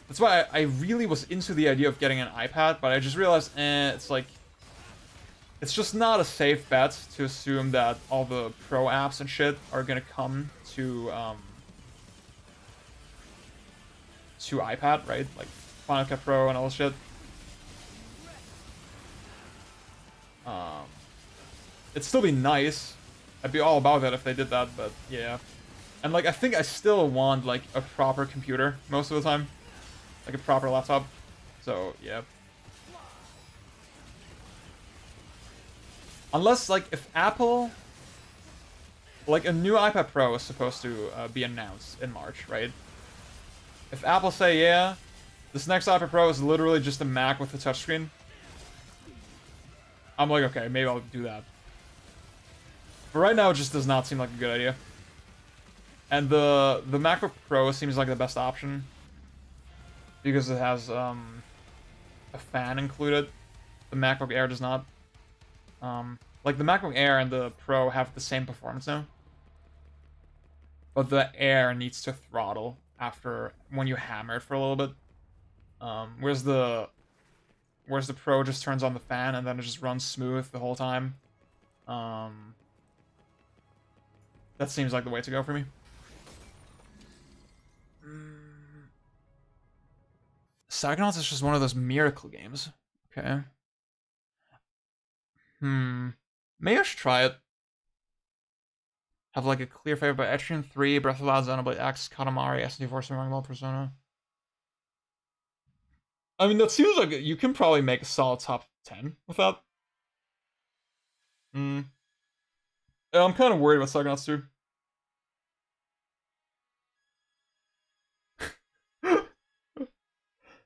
That's why I really was into the idea of getting an iPad, but I just realized, it's like, it's just not a safe bet to assume that all the pro apps and shit are gonna come to iPad, right? Like Final Cut Pro and all this shit. It'd still be nice. I'd be all about it if they did that, but yeah. And like, I think I still want like a proper computer most of the time. Like a proper laptop. So, yeah. Unless, like, if Apple... Like, a new iPad Pro is supposed to be announced in March, right? If Apple say, yeah, this next iPad Pro is literally just a Mac with a touchscreen, I'm like, okay, maybe I'll do that. But right now, it just does not seem like a good idea. And the MacBook Pro seems like the best option, because it has a fan included. The MacBook Air does not. Like the MacBook Air and the Pro have the same performance now, but the Air needs to throttle after when you hammer it for a little bit. Whereas the Pro just turns on the fan and then it just runs smooth the whole time. That seems like the way to go for me. Psychonauts is just one of those miracle games. Okay. Maybe I should try it. Have like a clear favorite by Etrian 3, Breath of the Wild, Xenoblade X, Katamari, SD4, Super Mario Ball, Persona. I mean, that seems like you can probably make a solid top 10 with that. Yeah, I'm kind of worried about Psychonauts 2.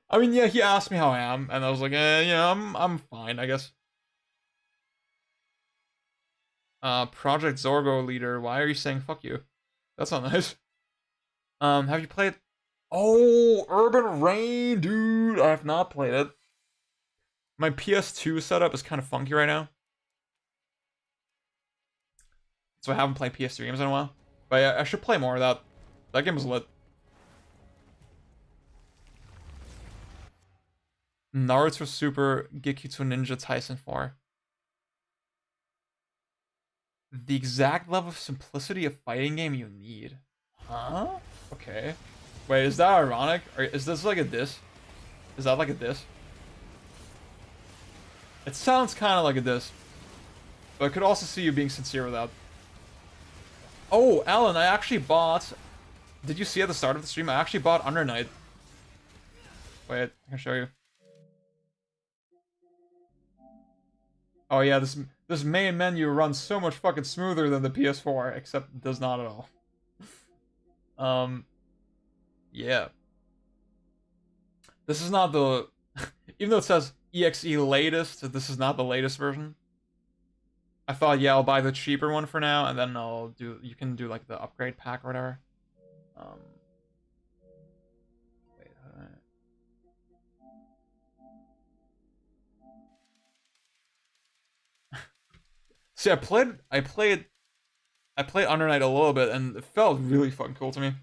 I mean, yeah, he asked me how I am, and I was like, yeah, I'm fine, I guess. Project Zorgo leader, why are you saying fuck you? That's not nice. Have you played? Oh, Urban Rain, dude, I have not played it. My PS2 setup is kind of funky right now, so I haven't played PS3 games in a while. But yeah, I should play more of that. That game was lit. Naruto Super Gekitsu Ninja Tyson 4. The exact level of simplicity of fighting game you need. Huh? Okay. Wait, is that ironic? Or is this like a diss? Is that like a diss? It sounds kind of like a diss. But I could also see you being sincere with that. Oh, Alan, I actually bought... Did you see at the start of the stream? I actually bought Under Night. Wait, I can show you. Oh yeah, this main menu runs so much fucking smoother than the PS4, except it does not at all. Yeah. This is not the... Even though it says EXE latest, this is not the latest version. I thought, yeah, I'll buy the cheaper one for now, and then you can do like the upgrade pack or whatever. Wait, See, I played I played Under Night a little bit, and it felt really fucking cool to me.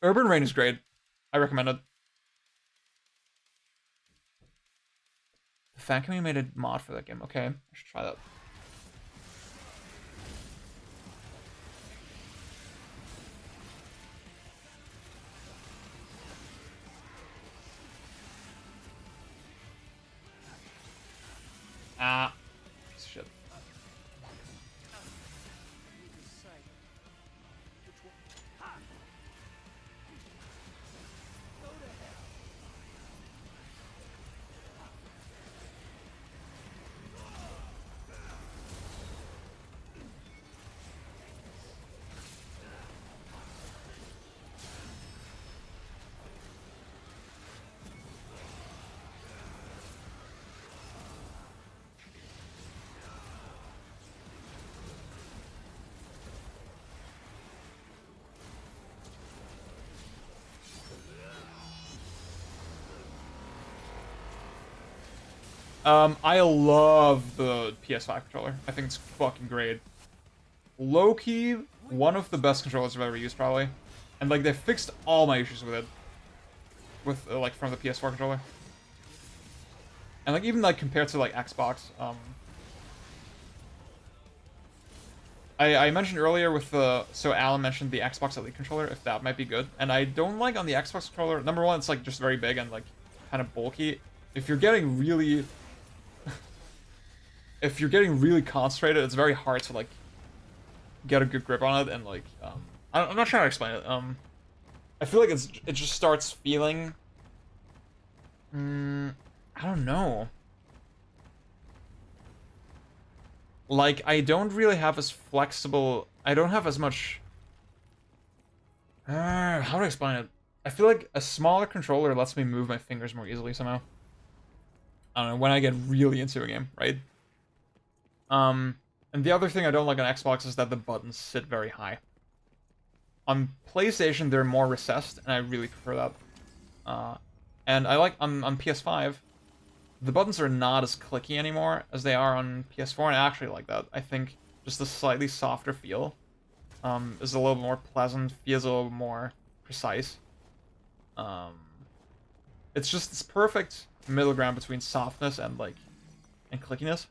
Urban Rain is great. I recommend it. The fan community made a mod for that game. Okay, I should try that. Ah, piece of shit. I love the PS5 controller. I think it's fucking great. Low-key, one of the best controllers I've ever used, probably. And, like, they fixed all my issues with it. With, like, from the PS4 controller. And, like, even, like, compared to, like, Xbox, I mentioned earlier with the... So Alan mentioned the Xbox Elite controller, if that might be good. And I don't like on the Xbox controller... Number one, it's, like, just very big and, like, kind of bulky. If you're getting really... if you're getting really concentrated, it's very hard to, like, get a good grip on it, and, like, I'm not trying to explain it. I feel like it just starts feeling... I don't know. Like, I don't really have as flexible... I don't have as much... how do I explain it? I feel like a smaller controller lets me move my fingers more easily somehow. I don't know, when I get really into a game, right? And the other thing I don't like on Xbox is that the buttons sit very high. On PlayStation, they're more recessed, and I really prefer that. And I like, on PS5, the buttons are not as clicky anymore as they are on PS4, and I actually like that. I think just the slightly softer feel is a little more pleasant, feels a little more precise. It's just this perfect middle ground between softness and, like, and clickiness.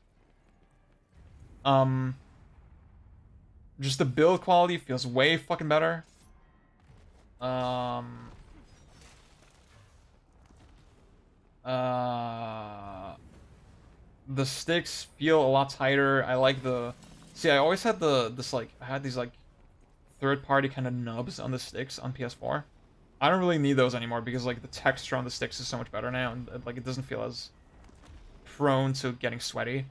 Just the build quality feels way fucking better. The sticks feel a lot tighter. I like the... See, I always had I had these, like, third-party kind of nubs on the sticks on PS4. I don't really need those anymore because, like, the texture on the sticks is so much better now, and, like, it doesn't feel as prone to getting sweaty.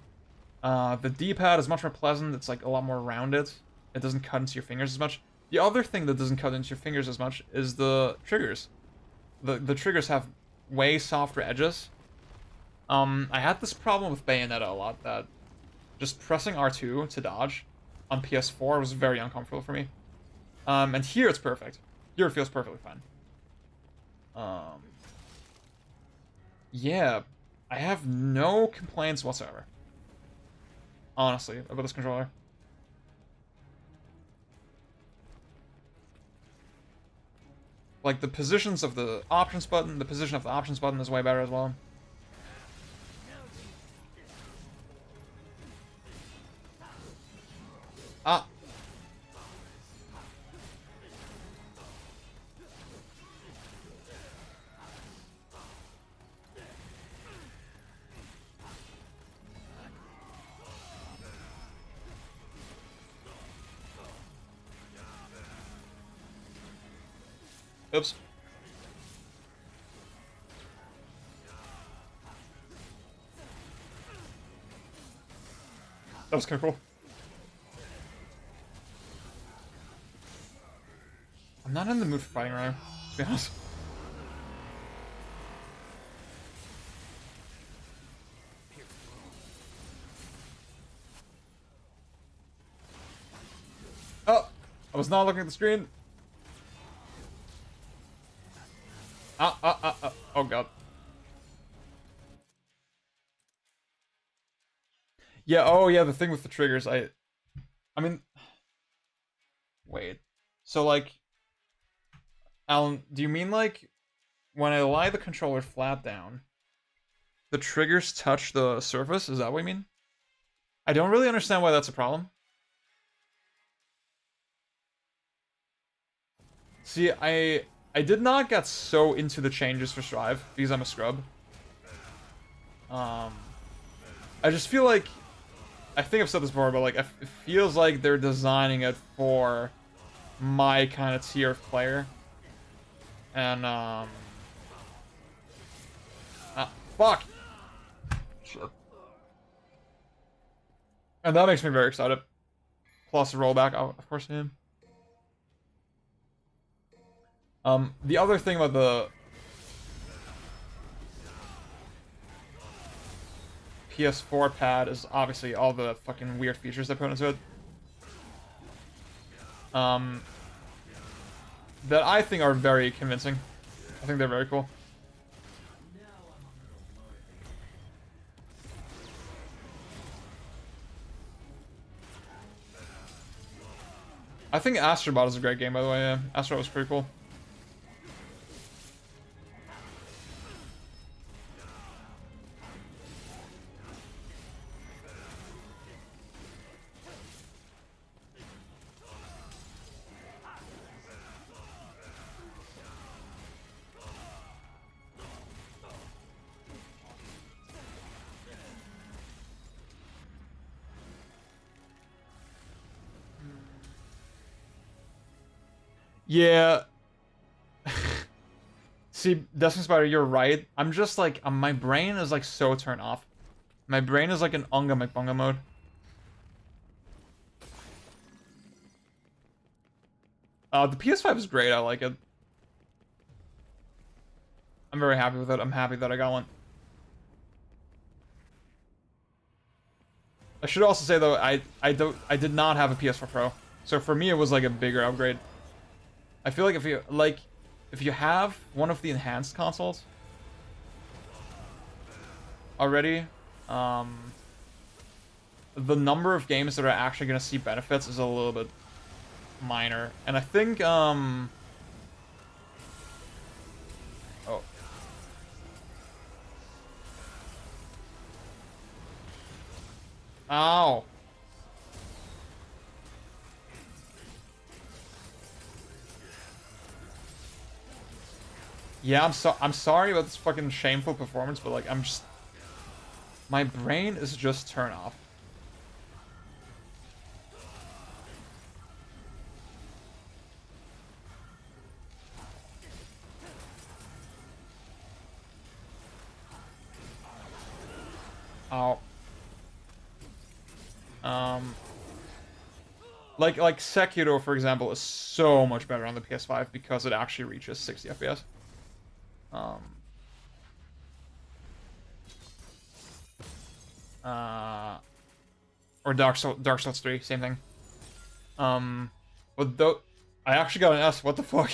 The D-pad is much more pleasant. It's, like, a lot more rounded. It doesn't cut into your fingers as much. The other thing that doesn't cut into your fingers as much is the triggers. The triggers have way softer edges. I had this problem with Bayonetta a lot, that just pressing R2 to dodge on PS4 was very uncomfortable for me. And here it's perfect. Here it feels perfectly fine. Yeah, I have no complaints whatsoever. Honestly, about this controller. Like, the positions of the options button, the position of the options button is way better as well. Ah. Oops. That was kind of cool. I'm not in the mood for fighting right now, to be honest. Oh! I was not looking at the screen. Oh god. Yeah, oh yeah, the thing with the triggers, I mean, wait. So like, Alan, do you mean like when I lie the controller flat down, the triggers touch the surface? Is that what you mean? I don't really understand why that's a problem. See, I did not get so into the changes for Strive because I'm a scrub. I just feel like, I think I've said this before, but like it feels like they're designing it for my kind of tier of player. And fuck. Shit. And that makes me very excited. Plus a rollback, of course, him. The other thing about the PS4 pad is obviously all the fucking weird features they put into it. That I think are very convincing. I think they're very cool. I think Astrobot is a great game, by the way. Yeah. Astrobot was pretty cool. Yeah. See, Destiny Spider, you're right. I'm just like, my brain is like so turned off. My brain is like in Unga McBunga mode. The PS5 is great. I like it. I'm very happy with it. I'm happy that I got one. I should also say though, I did not have a PS4 Pro, so for me it was like a bigger upgrade. I feel like if you have one of the enhanced consoles already, the number of games that are actually going to see benefits is a little bit minor. And I think, oh. Ow. Yeah, I'm sorry about this fucking shameful performance, but like my brain is just turned off. Ow. Like Sekiro, for example, is so much better on the PS5 because it actually reaches 60 FPS. Or Dark Souls 3, same thing. But though, I actually got an S. What the fuck?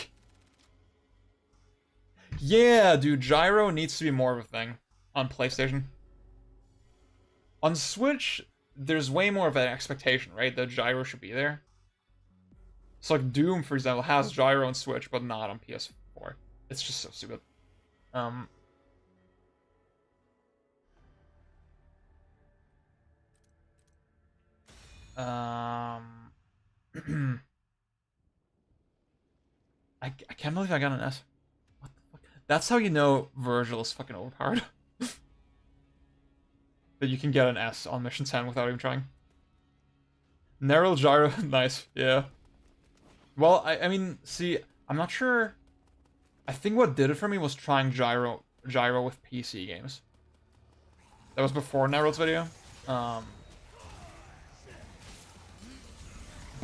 Yeah, dude, gyro needs to be more of a thing on PlayStation. On Switch, there's way more of an expectation, right? That gyro should be there. So like Doom, for example, has gyro on Switch, but not on PS4. It's just so stupid. I can't believe I got an S. What the fuck? That's how you know Virgil is fucking overpowered. That you can get an S on Mission 10 without even trying. Narrow gyro, nice, yeah. Well, I mean, see, I'm not sure. I think what did it for me was trying gyro with PC games. That was before Narrow's video. But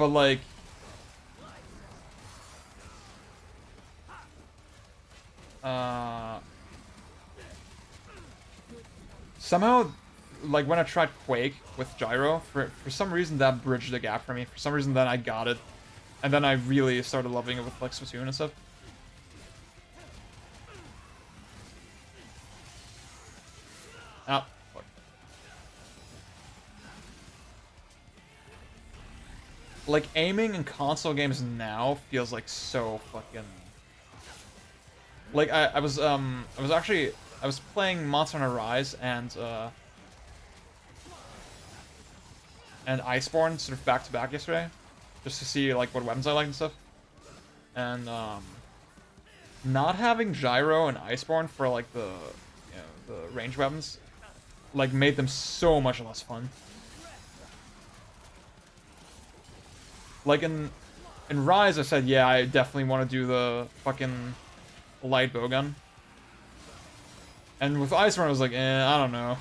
like, somehow, like when I tried Quake with gyro, for some reason that bridged the gap for me. For some reason then I got it. And then I really started loving it with like Splatoon and stuff. Oh, fuck. like aiming in console games now feels like so fucking. Like I was playing Monster Hunter Rise and Iceborne sort of back to back yesterday, just to see like what weapons I like and stuff. And not having gyro and Iceborne for like the the range weapons, like made them so much less fun. Like in Rise, I said, yeah, I definitely want to do the fucking light bowgun. And with Iceborne, I was like, I don't know.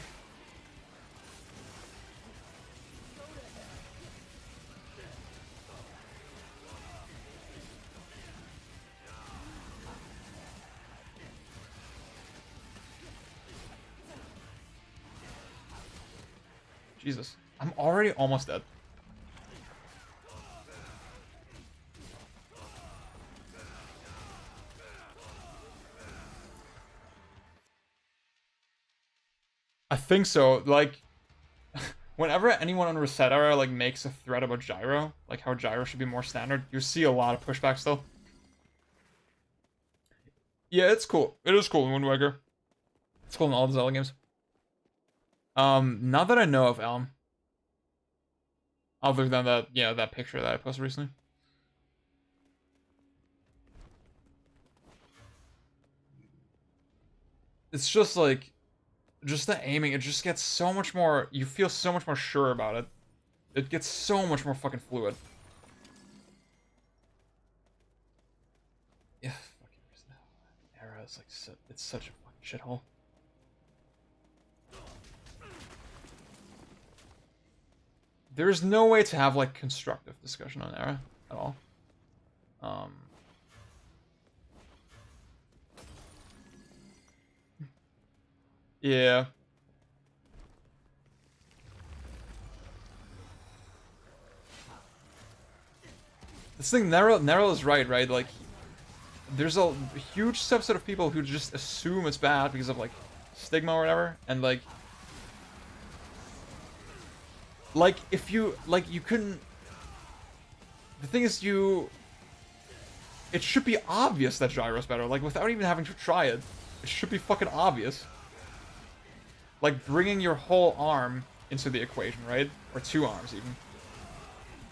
Jesus, I'm already almost dead. I think so. Like, whenever anyone on Reset Era like makes a threat about gyro, like how gyro should be more standard, you see a lot of pushback still. Yeah, it's cool. It is cool in Wind Waker. It's cool in all the Zelda games. Not that I know of, Elm. Other than that, yeah, that picture that I posted recently. It's just like, just the aiming, it just gets so much more, you feel so much more sure about it. It gets so much more fucking fluid. Yeah, fucking Era is like, it's such a fucking shithole. There's no way to have like constructive discussion on Era at all. Yeah. This thing, Nero is right? Like, there's a huge subset of people who just assume it's bad because of like stigma or whatever, and like if you you couldn't. The thing is, it should be obvious that gyro's better. Like, without even having to try it, it should be fucking obvious. Like bringing your whole arm into the equation, right? Or 2 arms even.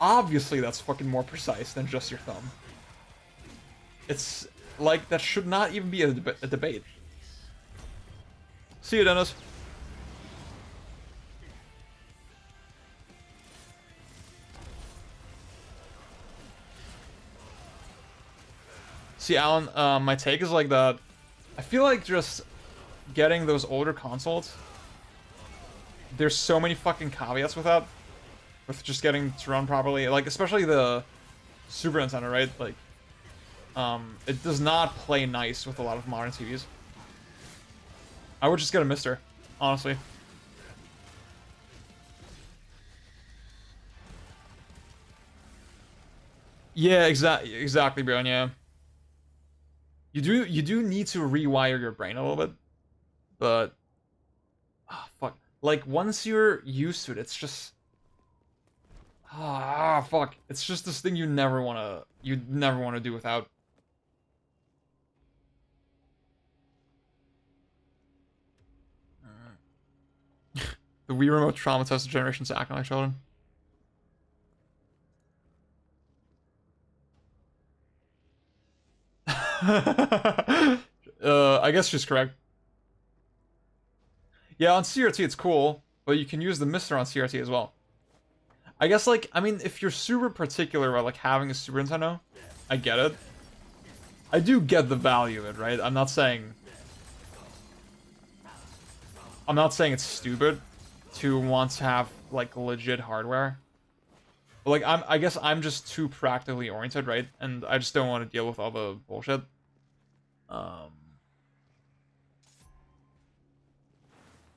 Obviously, that's fucking more precise than just your thumb. It's like, that should not even be a debate. See you, Dennis. See, Alan, my take is like that. I feel like just getting those older consoles, there's so many fucking caveats with that. With just getting to run properly. Like, especially the Super Nintendo, right? Like, it does not play nice with a lot of modern TVs. I would just get a Mister, honestly. Yeah, exactly, Brian, yeah. You do need to rewire your brain a little bit, but fuck. Like, once you're used to it, it's just fuck. It's just this thing you never wanna do without. The Wii Remote traumatized the generations acting like children. I guess she's correct. Yeah, on CRT it's cool, but you can use the Mister on CRT as well. I guess, like, I mean, if you're super particular about, like, having a Super Nintendo, I get it. I do get the value of it, right? I'm not saying it's stupid to want to have, like, legit hardware. But, like, I guess I'm just too practically oriented, right? And I just don't want to deal with all the bullshit.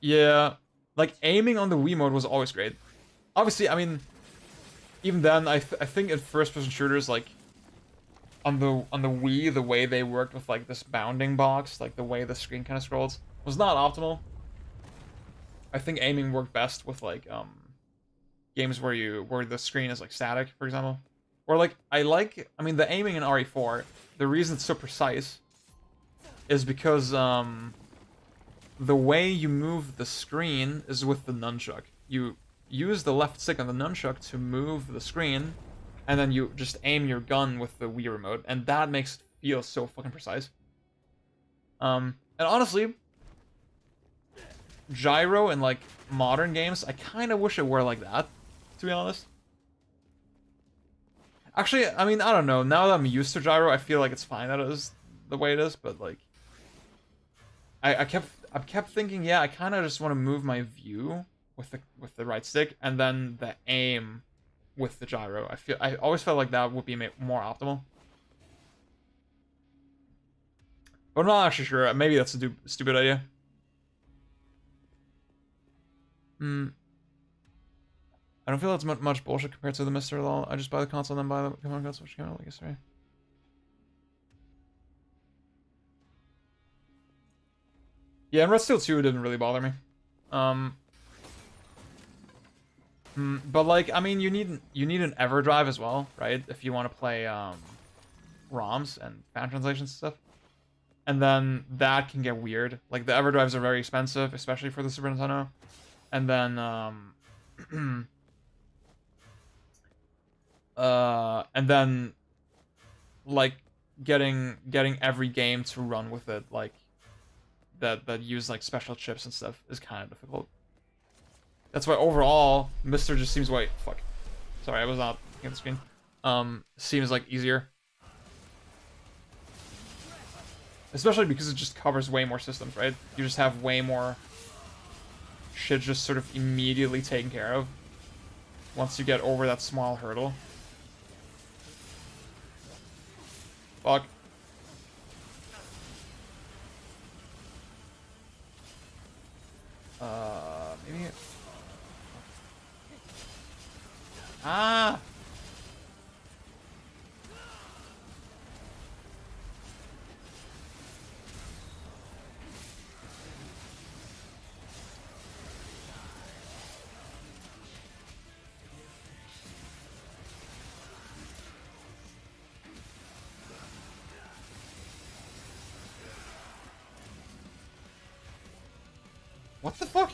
Yeah, like, aiming on the Wii mode was always great. Obviously, I mean, even then, I think in first-person shooters, like, on the Wii, the way they worked with, like, this bounding box, like, the way the screen kind of scrolls, was not optimal. I think aiming worked best with, like, games where the screen is, like, static, for example. Or like, I mean, the aiming in RE4, the reason it's so precise is because the way you move the screen is with the nunchuck. You use the left stick on the nunchuck to move the screen, and then you just aim your gun with the Wii remote, and that makes it feel so fucking precise. And honestly, gyro in like modern games, I kind of wish it were like that, to be honest. Actually, I mean, I don't know. Now that I'm used to gyro, I feel like it's fine that it is the way it is, but like, I kept thinking, yeah, I kind of just want to move my view with the right stick, and then the aim with the gyro. I always felt like that would be more optimal. But I'm not actually sure. Maybe that's a stupid idea. I don't feel it's much bullshit compared to the Mr. Lol. I just buy the console, then buy the command console, which came out like yesterday. Yeah, and Red Steel 2 didn't really bother me. But like, I mean, you need an EverDrive as well, right? If you want to play ROMs and fan translations and stuff. And then that can get weird. Like, the EverDrives are very expensive, especially for the Super Nintendo. And then like getting every game to run with it, like that use like special chips and stuff, is kind of difficult. That's why overall Mr. just seems fuck. Sorry, I was not looking at the screen. Seems like easier. Especially because it just covers way more systems, right? You just have way more shit just sort of immediately taken care of once you get over that small hurdle. Fuck. Maybe... Ah! What the fuck?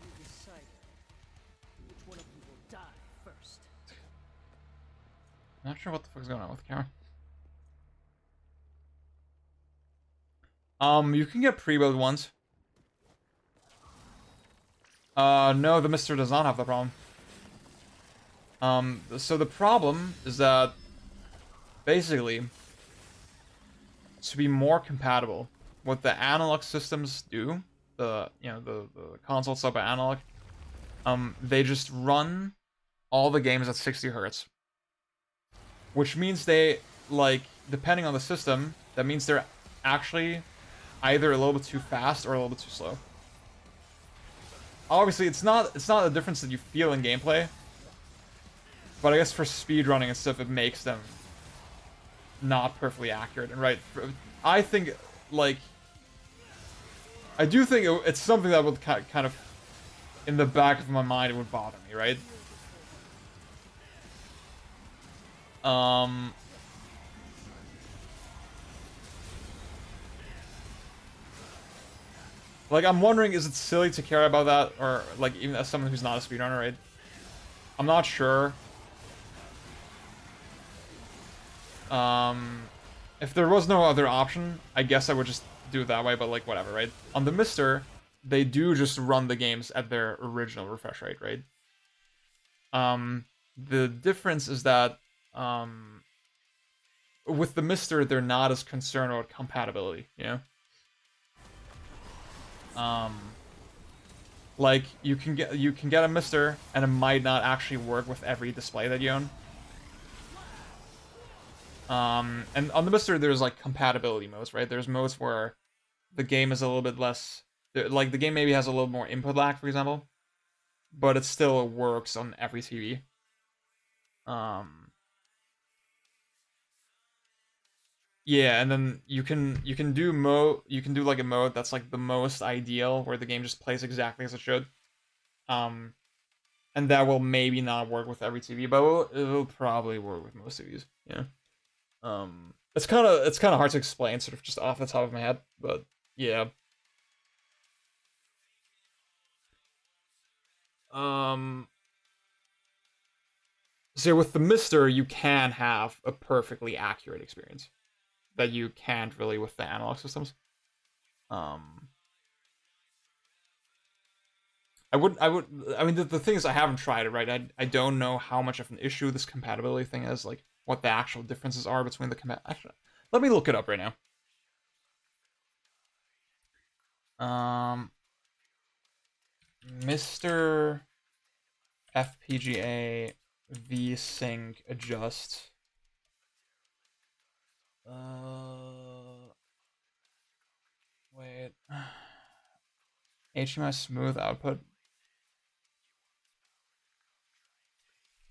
You decided which one of you will die first. Not sure what the fuck's going on with the camera. You can get pre-built ones. No, the Mister does not have the problem. So the problem is that basically, to be more compatible, what the analog systems do, the console sub by analog, they just run all the games at 60 hertz. Which means they, like, depending on the system, that means they're actually either a little bit too fast or a little bit too slow. Obviously, it's not a difference that you feel in gameplay, but I guess for speedrunning and stuff, it makes them not perfectly accurate. And right, I think, like, I do think it's something that would kind of, in the back of my mind, it would bother me, right? Like, I'm wondering, is it silly to care about that, or, like, even as someone who's not a speedrunner, right? I'm not sure. If there was no other option, I guess I would just do it that way, but, like, whatever, right? On the Mister, they do just run the games at their original refresh rate, right? The difference is that, with the Mister, they're not as concerned about compatibility, you know? Like, you can get a Mister, and it might not actually work with every display that you own. And on the Mister, there's, like, compatibility modes, right? There's modes where the game is a little bit less, like the game maybe has a little more input lag, for example, but it still works on every TV. Yeah, and then you can do like a mode that's like the most ideal where the game just plays exactly as it should. Um, and that will maybe not work with every TV, but it'll probably work with most TVs. Yeah. It's kind of hard to explain, sort of just off the top of my head, but yeah. Um, so with the Mister, you can have a perfectly accurate experience that you can't really with the analog systems. Um, I mean, the thing is, I haven't tried it, right? I don't know how much of an issue this compatibility thing is, like, what the actual differences are between the actually, let me look it up right now. Um, Mr. FPGA V-Sync adjust. Wait. HDMI smooth output.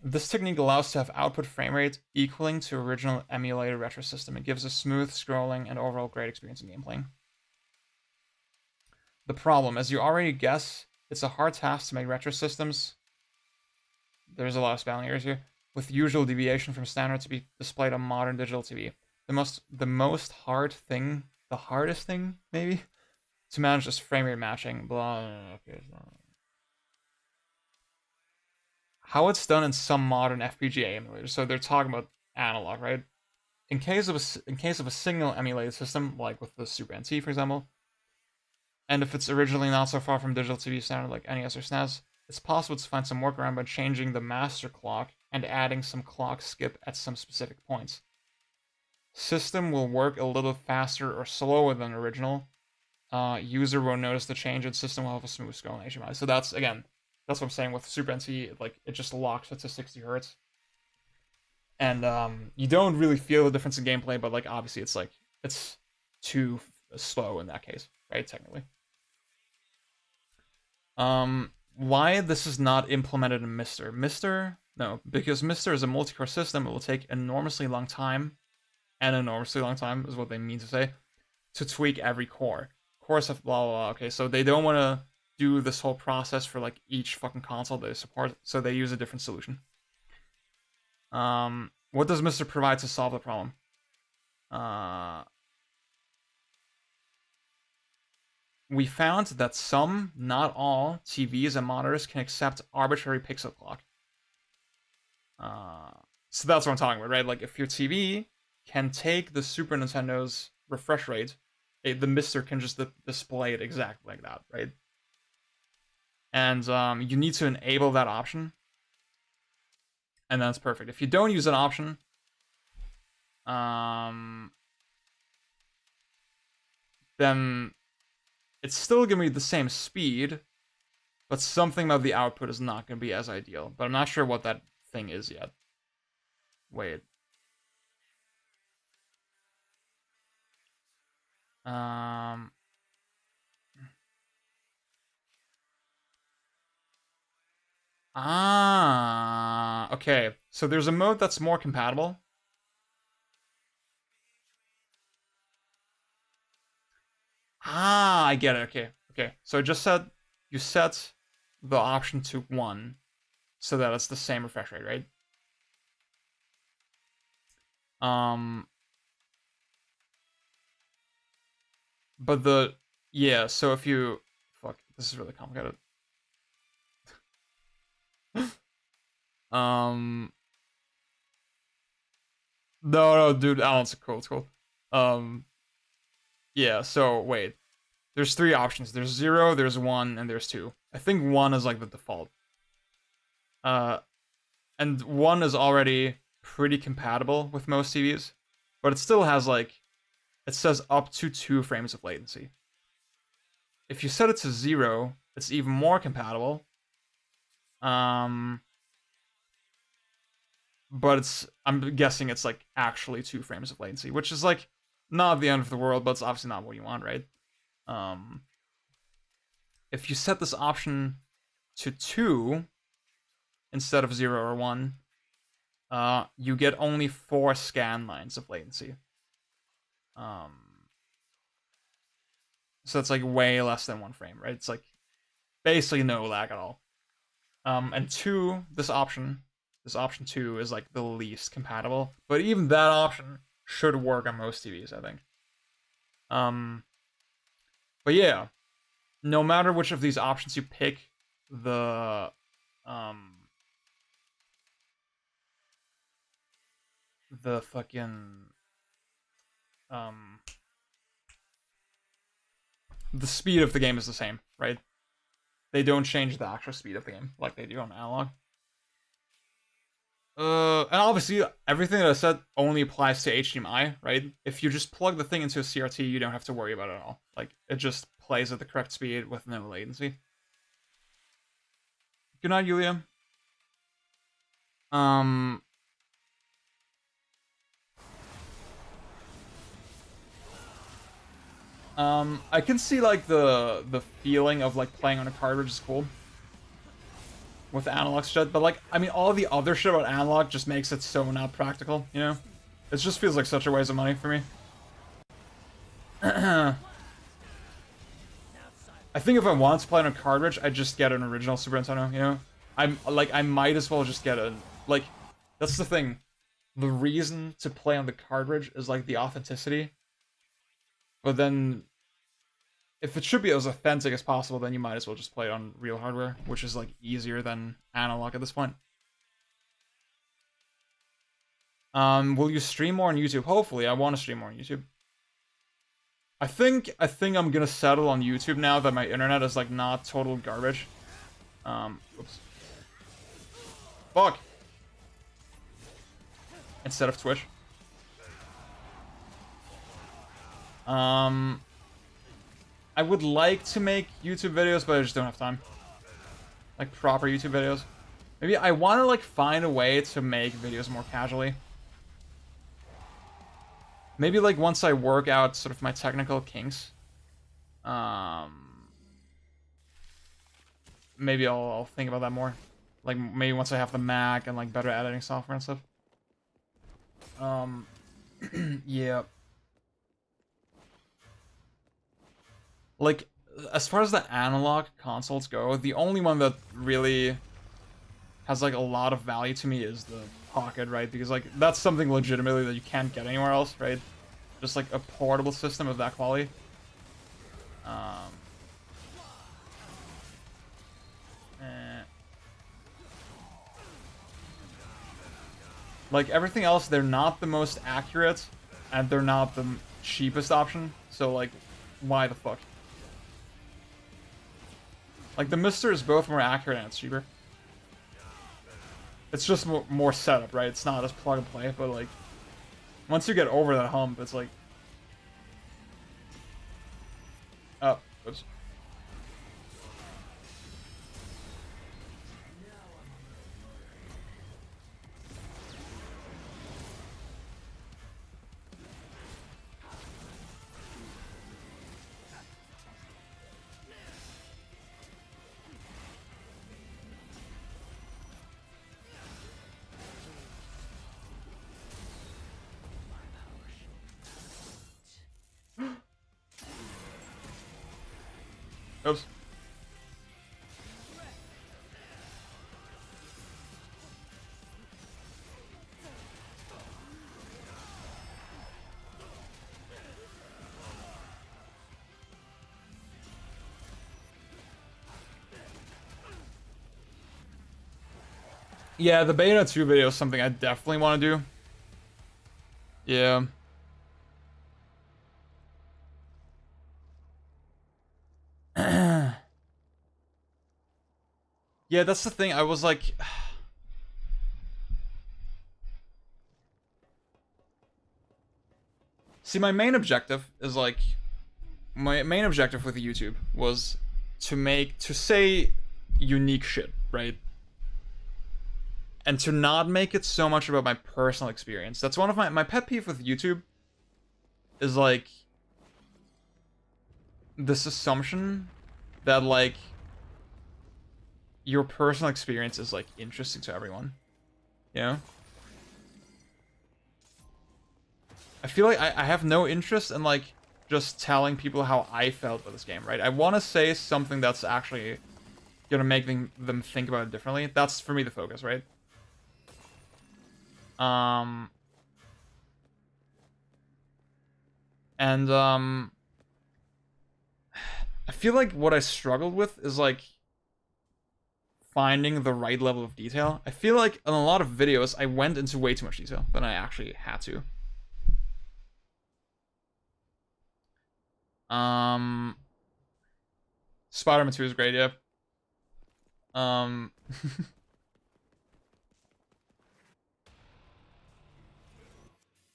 This technique allows to have output frame rate equaling to original emulated retro system. It gives a smooth scrolling and overall great experience in gameplay. The problem, as you already guess, it's a hard task to make retro systems. There's a lot of spelling errors here. With usual deviation from standard to be displayed on modern digital TV. The hardest thing maybe, to manage is frame rate matching. Blah. Okay. How it's done in some modern FPGA emulators. So they're talking about analog, right? In case of a single emulated system, like with the Super NT, for example, and if it's originally not so far from digital TV standard like NES or SNES, it's possible to find some workaround by changing the master clock and adding some clock skip at some specific points. System will work a little faster or slower than original. User won't notice the change, and system will have a smooth scroll in HDMI. So that's what I'm saying with Super NT. Like, it just locks it to 60 hertz, and you don't really feel the difference in gameplay. But like, obviously, it's too slow in that case, right? Technically. Why this is not implemented in Mister? No, because Mister is a multi-core system. It will take enormously long time, and enormously long time is what they mean to say, to tweak every core. Cores have blah blah blah. Okay, so they don't want to do this whole process for like each fucking console they support, so they use a different solution. What does Mister provide to solve the problem? We found that some, not all, TVs and monitors can accept arbitrary pixel clock. So that's what I'm talking about, right? Like, if your TV can take the Super Nintendo's refresh rate, the Mister can just display it exactly like that, right? And you need to enable that option, and that's perfect. If you don't use an option, then it's still going to be the same speed, but something about the output is not going to be as ideal. But I'm not sure what that thing is yet. Wait. Okay. So there's a mode that's more compatible. I get it. Okay. Okay. So it just said you set the option to 1 so that it's the same refresh rate, right? But so if you this is really complicated. No, dude, Alan's cool. It's cool. Yeah. So wait, there's 3 options. There's 0, there's 1, and there's 2. I think 1 is like the default. And 1 is already pretty compatible with most TVs, but it still has like, it says up to 2 frames of latency. If you set it to 0, it's even more compatible. But I'm guessing it's like actually 2 frames of latency, which is like not the end of the world, but it's obviously not what you want, right? If you set this option to 2 instead of 0 or 1, you get only 4 scan lines of latency. So it's like way less than 1 frame, right? It's like basically no lag at all. And 2, this option 2 is like the least compatible, but even that option should work on most TVs, I think. But yeah, no matter which of these options you pick, the fucking the speed of the game is the same, right? They don't change the actual speed of the game like they do on analog. And obviously, everything that I said only applies to HDMI, right? If you just plug the thing into a CRT, you don't have to worry about it at all. Like, it just plays at the correct speed with no latency. Good night, Yulia. I can see, like, the feeling of, like, playing on a cartridge is cool with analog shit, but, like, I mean, all the other shit about analog just makes it so not practical, you know? It just feels like such a waste of money for me. I think if I want to play on a cartridge, I'd just get an original Super Nintendo, you know? I might as well just get a, like, that's the thing. The reason to play on the cartridge is, like, the authenticity. But then, if it should be as authentic as possible, then you might as well just play it on real hardware, which is, like, easier than analog at this point. Will you stream more on YouTube? Hopefully, I want to stream more on YouTube. I think I'm gonna settle on YouTube now that my internet is, like, not total garbage. Oops. Fuck! Instead of Twitch. I would like to make YouTube videos, but I just don't have time. Like, proper YouTube videos. Maybe I want to, like, find a way to make videos more casually. Maybe, like, once I work out sort of my technical kinks. Maybe I'll think about that more. Like, maybe once I have the Mac and, like, better editing software and stuff. Yeah. Like, as far as the analog consoles go, the only one that really has, like, a lot of value to me is the Pocket, right? Because, like, that's something legitimately that you can't get anywhere else, right? Just, like, a portable system of that quality. Like, everything else, they're not the most accurate, and they're not the cheapest option, so, like, why the fuck? Like, the Mister is both more accurate and it's cheaper. It's just more setup, right? It's not as plug and play, but, like, once you get over that hump, it's like... Oh, oops. Oops. Yeah, the Bayonetta 2 video is something I definitely want to do. Yeah. Yeah, that's the thing. I was like... See, my main objective is, like... My main objective with YouTube was to say unique shit, right? And to not make it so much about my personal experience. That's one of my pet peeve with YouTube is, like... this assumption that like your personal experience is like interesting to everyone, you know? I feel like I have no interest in like just telling people how I felt with this game, right? I want to say something that's actually gonna make them think about it differently. That's for me the focus, right? And I feel like what I struggled with is like finding the right level of detail. I feel like in a lot of videos I went into way too much detail than I actually had to. Spider-Man 2 is great, yeah. I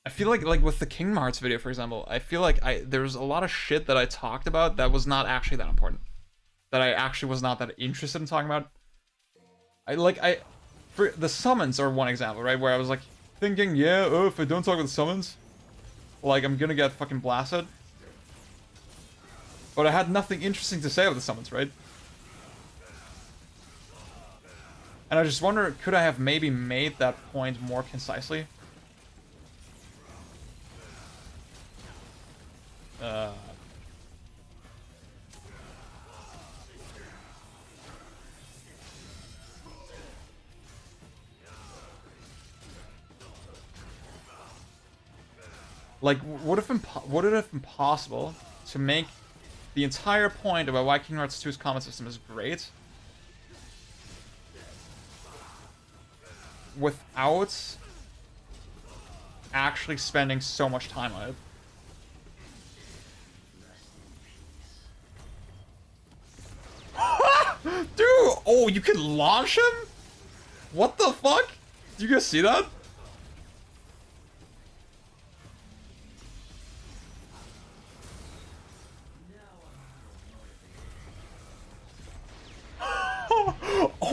feel like with the Kingdom Hearts video, for example, I feel like there's a lot of shit that I talked about that was not actually that important. That I actually was not that interested in talking about. For the summons are one example, right? Where I was like thinking, yeah, oh, if I don't talk about the summons, like I'm gonna get fucking blasted. But I had nothing interesting to say about the summons, right? And I just wonder, could I have maybe made that point more concisely? Like, would it have been possible to make the entire point about why Kingdom Hearts 2's combat system is great without actually spending so much time on it? Dude! Oh, you can launch him? What the fuck? Do you guys see that?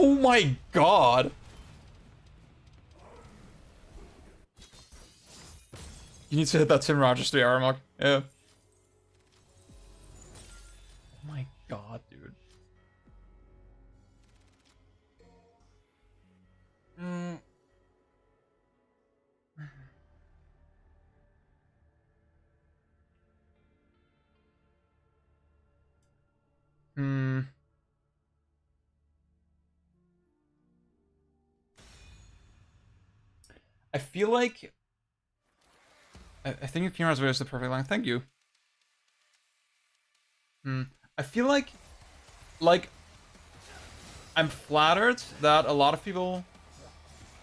Oh my god! You need to hit that Tim Rogers 3-hour mark. Yeah. Oh my god, dude. I feel like I think your Kingdom Hearts video is the perfect line. Thank you. I feel like I'm flattered that a lot of people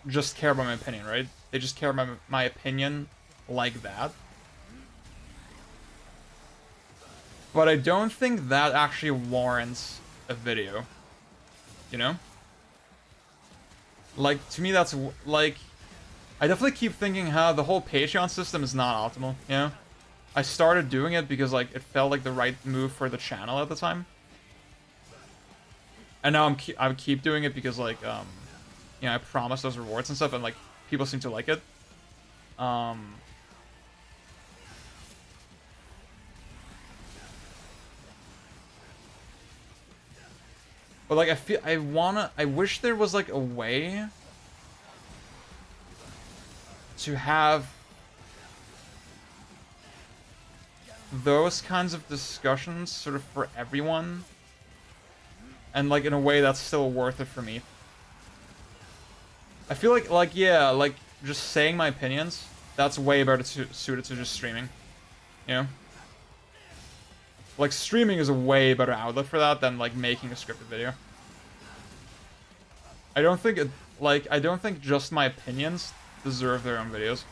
just care about my opinion, right? They just care about my opinion like that. But I don't think that actually warrants a video. You know? Like, to me that's, like... I definitely keep thinking how the whole Patreon system is not optimal, you know? I started doing it because, like, it felt like the right move for the channel at the time. And now I keep doing it because, like, you know, I promise those rewards and stuff, and, like, people seem to like it. But, like, I wish there was, like, a way to have those kinds of discussions sort of for everyone, and like in a way that's still worth it for me. I feel like yeah, like just saying my opinions, that's way better suited to just streaming, you know? Like streaming is a way better outlet for that than like making a scripted video. I don't think just my opinions deserve their own videos.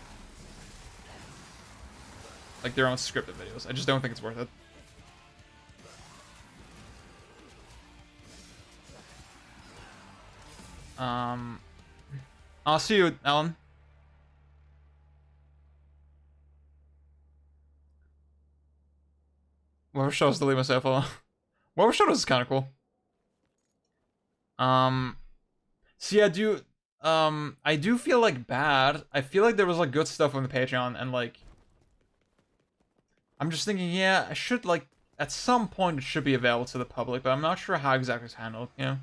Like their own scripted videos. I just don't think it's worth it. I'll see you, Alan. Whatever shows delete myself alone. Whatever show is kind of cool. So yeah, I do feel like bad. I feel like there was like good stuff on the Patreon, and like I'm just thinking, yeah, I should like at some point it should be available to the public, but I'm not sure how exactly it's handled, you know?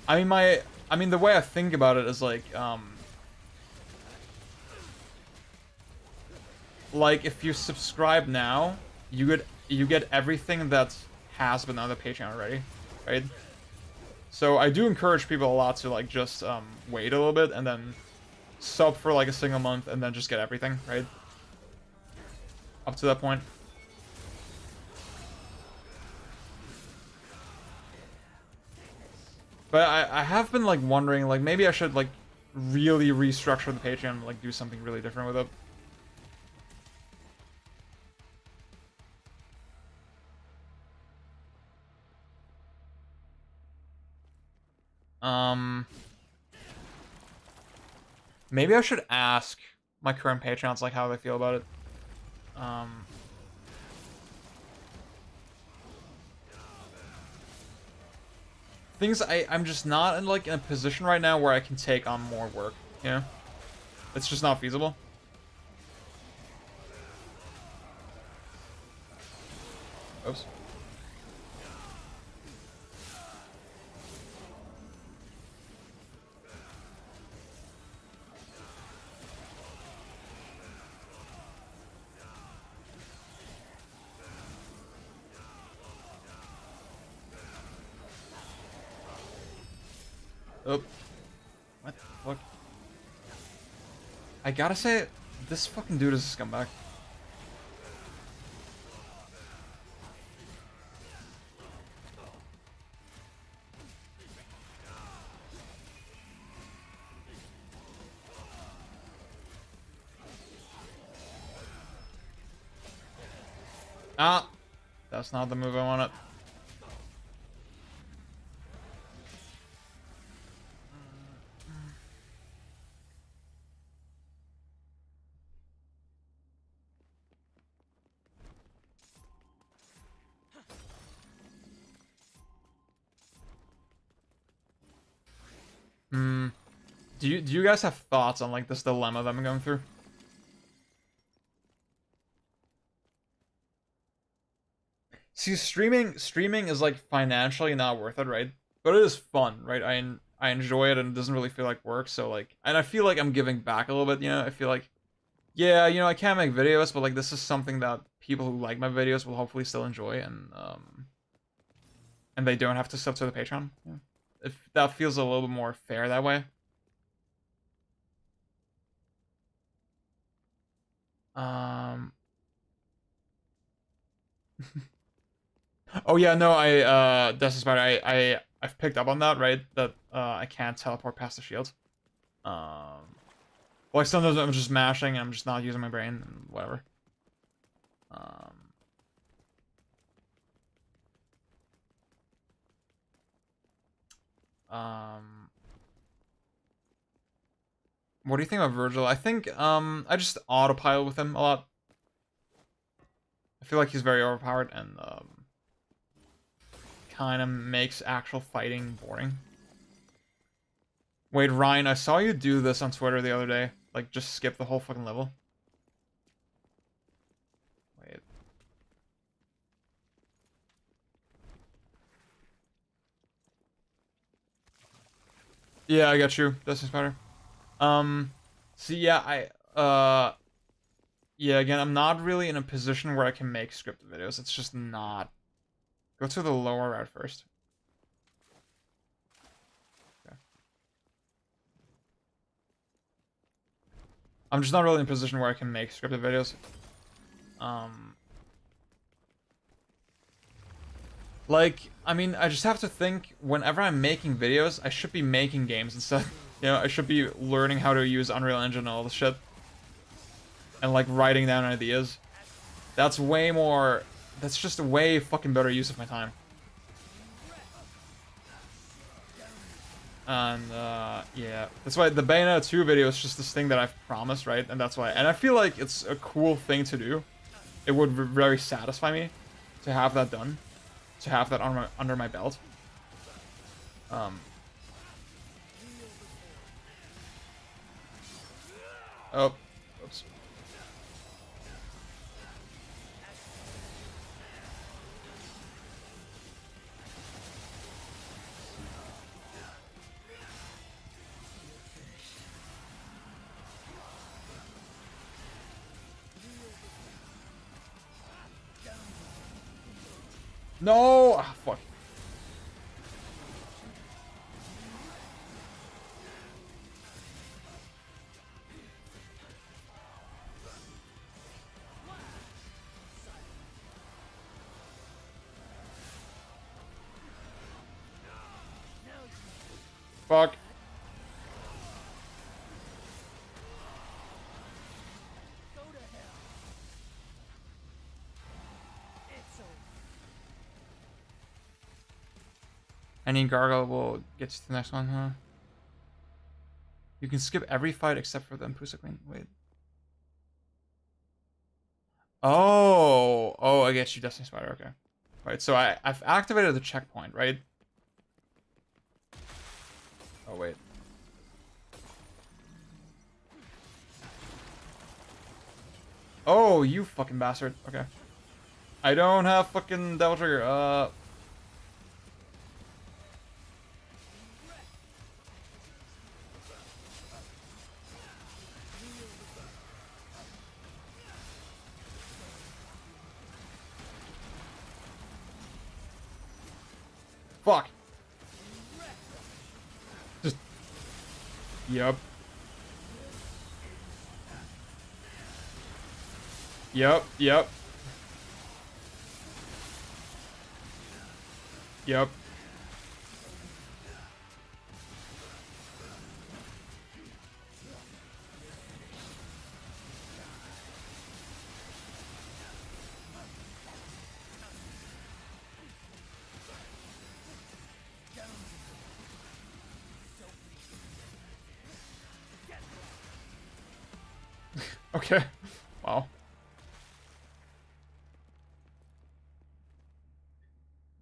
I mean the way I think about it is like if you subscribe now, you get everything that has been on the Patreon already, right? So I do encourage people a lot to like just wait a little bit and then sub for like a single month and then just get everything, right? Up to that point. But I have been like wondering, like maybe I should like really restructure the Patreon and like do something really different with it. Maybe I should ask my current Patreons like how they feel about it. I'm just not in like in a position right now where I can take on more work, you know? It's just not feasible. Oops. Oh. What the fuck? I gotta say, this fucking dude is a scumbag. Ah! That's not the move I wanted. Do you guys have thoughts on like this dilemma that I'm going through? See, streaming is like financially not worth it, right? But it is fun, right? I enjoy it and it doesn't really feel like work, so like, and I feel like I'm giving back a little bit, you know? I feel like, yeah, you know, I can't make videos, but like this is something that people who like my videos will hopefully still enjoy, and they don't have to sub to the Patreon. Yeah. If that feels a little bit more fair that way. Oh yeah, no, that's just about it. I've picked up on that, right? That I can't teleport past the shield. Like sometimes I'm just mashing and I'm just not using my brain and whatever. What do you think about Virgil? I think I just autopilot with him a lot. I feel like he's very overpowered and kind of makes actual fighting boring. Wait, Ryan, I saw you do this on Twitter the other day. Like, just skip the whole fucking level. Wait. Yeah, I got you. This is better. See, yeah, yeah, again, I'm not really in a position where I can make scripted videos. It's just not. Go to the lower route first. Okay. I'm just not really in a position where I can make scripted videos. Like, I mean, I just have to think, whenever I'm making videos, I should be making games instead. You know, I should be learning how to use Unreal Engine and all this shit. And, like, writing down ideas. That's way more... That's just a way fucking better use of my time. And, yeah. That's why the Bayonetta 2 video is just this thing that I've promised, right? And that's why... And I feel like it's a cool thing to do. It would very satisfy me to have that done. To have that under my belt. Oh, oops. No! Ah, fuck. Fuck. Go to hell. It's over. Any gargle will get you to the next one, huh? You can skip every fight except for the Impusa Queen. Wait. Oh! Oh, I get you, Destiny Spider, okay. Right, so I've activated the checkpoint, right? Oh, wait. Oh, you fucking bastard. Okay. I don't have fucking Devil Trigger. Fuck. Just. Yep. Yep, yep. Yep. Okay. Wow.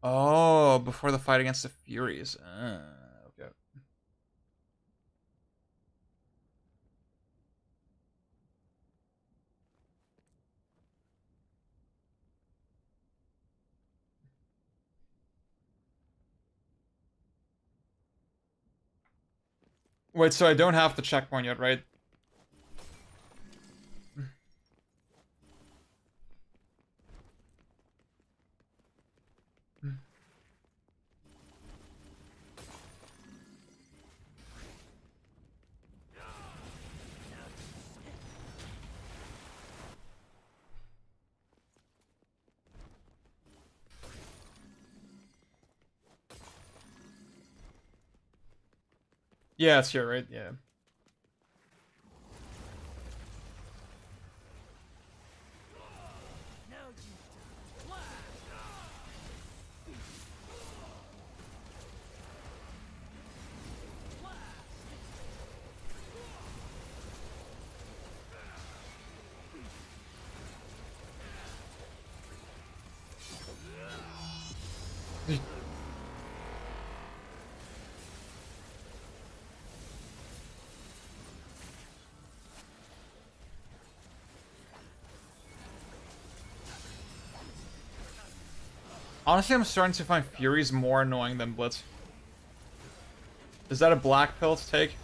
Oh, before the fight against the Furies. Okay. Wait, so I don't have the checkpoint yet, right? Yeah, it's here, right? Yeah. Now you die. Honestly, I'm starting to find Furies more annoying than Blitz. Is that a black pill to take?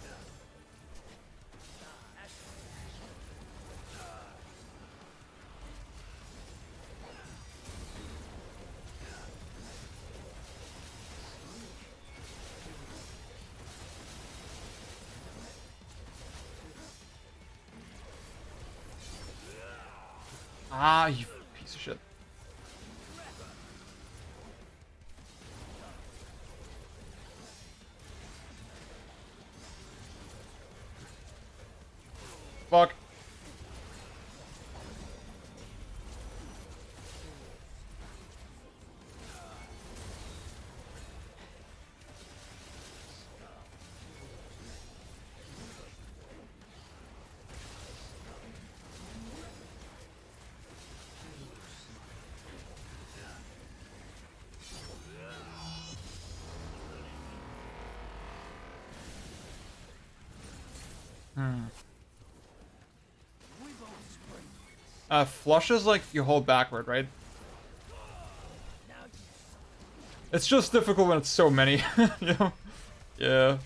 Ah, you piece of shit. Fuck. Flush is like you hold backward, right? It's just difficult when it's so many, you know? Yeah.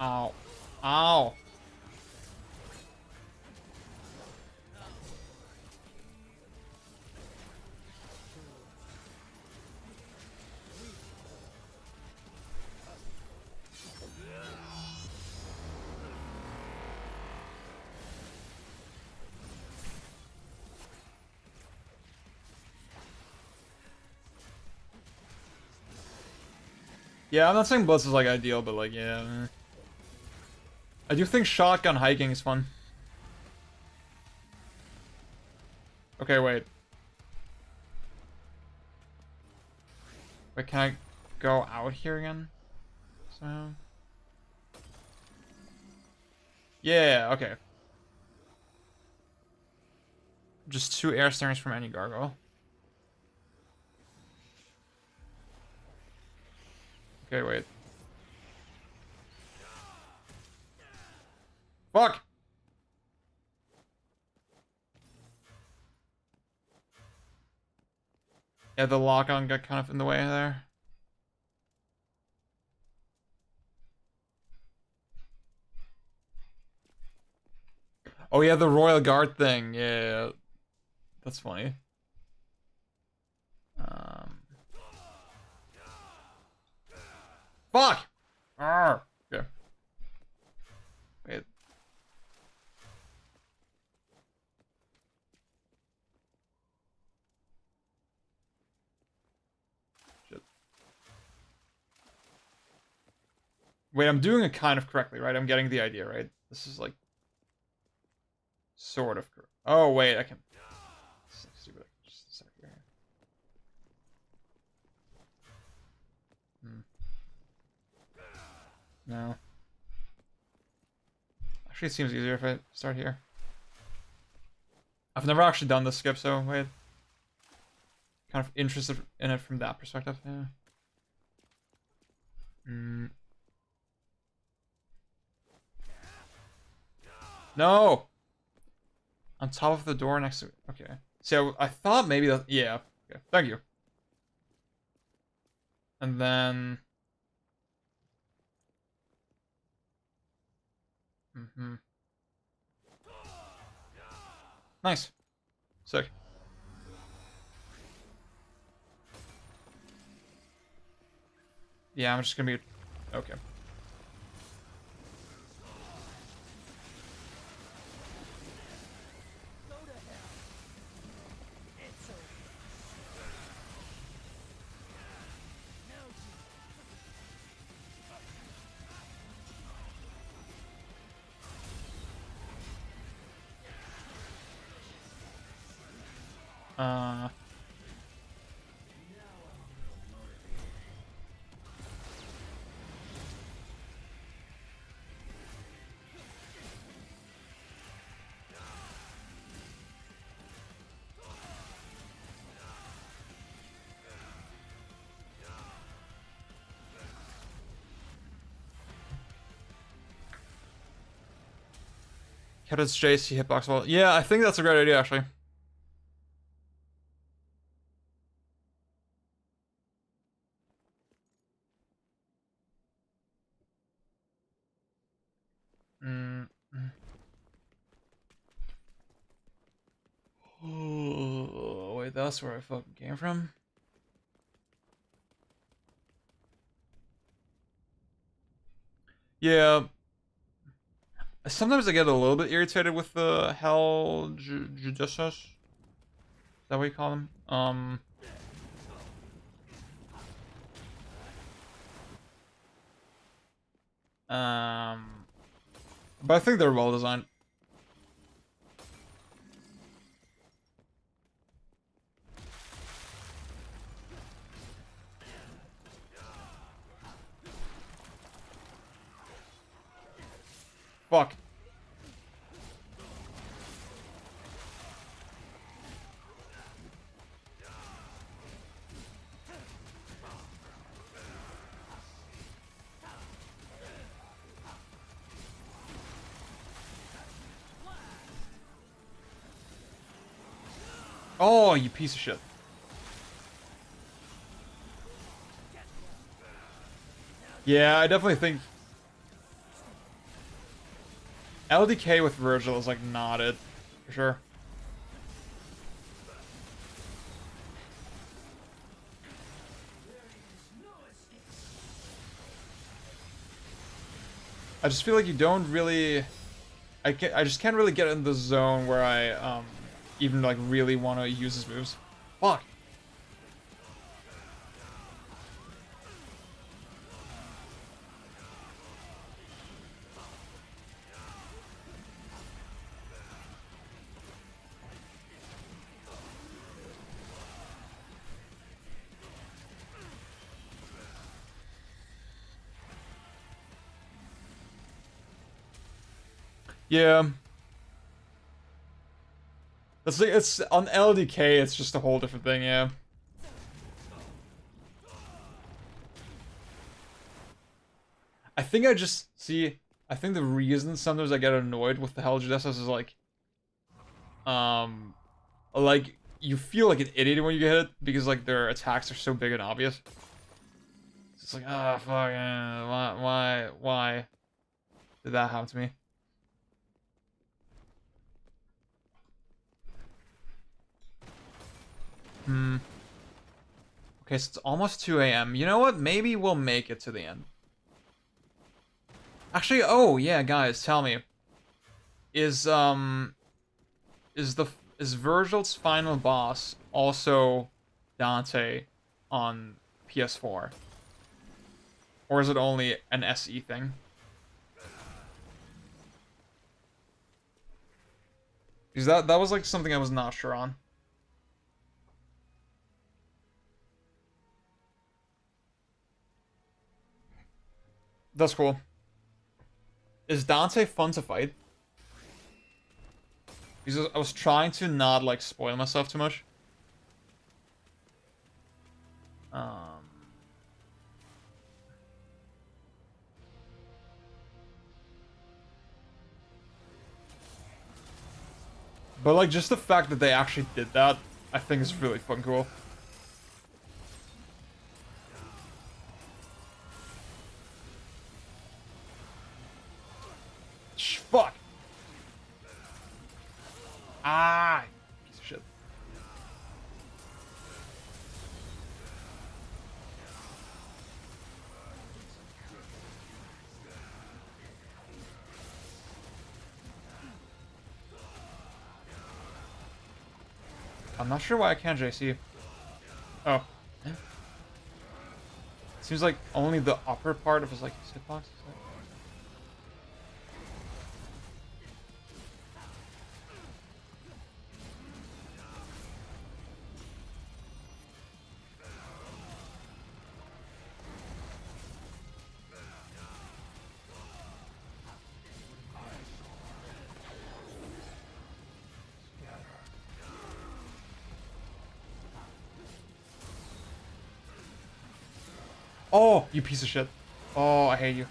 Ow. Ow. Yeah, I'm not saying Blitz is like ideal, but like, yeah. I do think shotgun hiking is fun. Okay, wait. Wait, can I go out here again? So. Yeah, okay. Just 2 air snares from any gargoyle. Okay, wait. Fuck! Yeah, the lock-on got kind of in the way there. Oh yeah, the Royal Guard thing. Yeah, that's funny. Fuck! Arrgh. Okay. Wait. Shit. Wait, I'm doing it kind of correctly, right? I'm getting the idea, right? This is like sort of correct. Oh wait, I can. Stupid. Just a sec here. No. Actually, it seems easier if I start here. I've never actually done this skip, so wait. Kind of interested in it from that perspective. Yeah. No! On top of the door next to it. Okay. So I thought maybe that. Yeah. Okay. Thank you. And then. Nice. Sick. Yeah, I'm just gonna be. Okay. Go to hell. It's over. Now How does JC hitbox well? Yeah, I think that's a great idea, actually. Oh, wait, that's where I fucking came from. Yeah. Sometimes I get a little bit irritated with the Hell Judicious. Is that what you call them? But I think they're well designed. Fuck. Oh, you piece of shit. Yeah, I definitely think LDK with Virgil is like not it, for sure. I just feel like you don't really... I just can't really get in the zone where I even like really want to use his moves. Fuck. Yeah. That's like, it's on LDK, it's just a whole different thing, yeah. I think I just see I think the reason sometimes I get annoyed with the Helgidessus is like you feel like an idiot when you get hit because like their attacks are so big and obvious. It's like, ah, fuck, why did that happen to me? Okay, so it's almost 2 a.m. You know what? Maybe we'll make it to the end. Actually, oh yeah, guys, tell me. Is is Virgil's final boss also Dante on PS4? Or is it only an SE thing? Because that was like something I was not sure on. That's cool. Is Dante fun to fight? Because I was trying to not like spoil myself too much. But like just the fact that they actually did that, I think is really fucking cool. Fuck. Ah, piece of shit. I'm not sure why I can't JC. Oh. Seems like only the upper part of his like hitbox. Oh, you piece of shit. Oh, I hate you.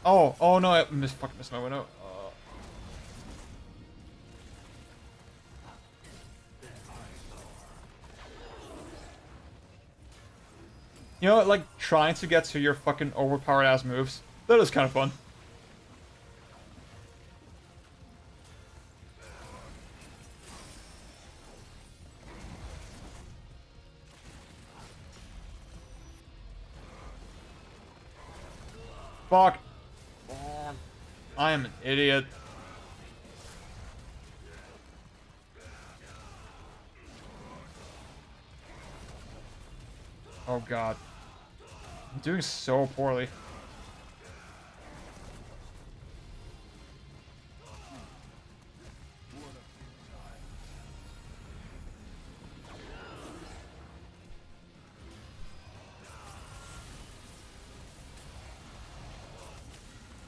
Oh, oh no, I fucking missed my window. You know, like trying to get to your fucking overpowered ass moves. That is kind of fun. Fuck. I am an idiot. Oh god. I'm doing so poorly.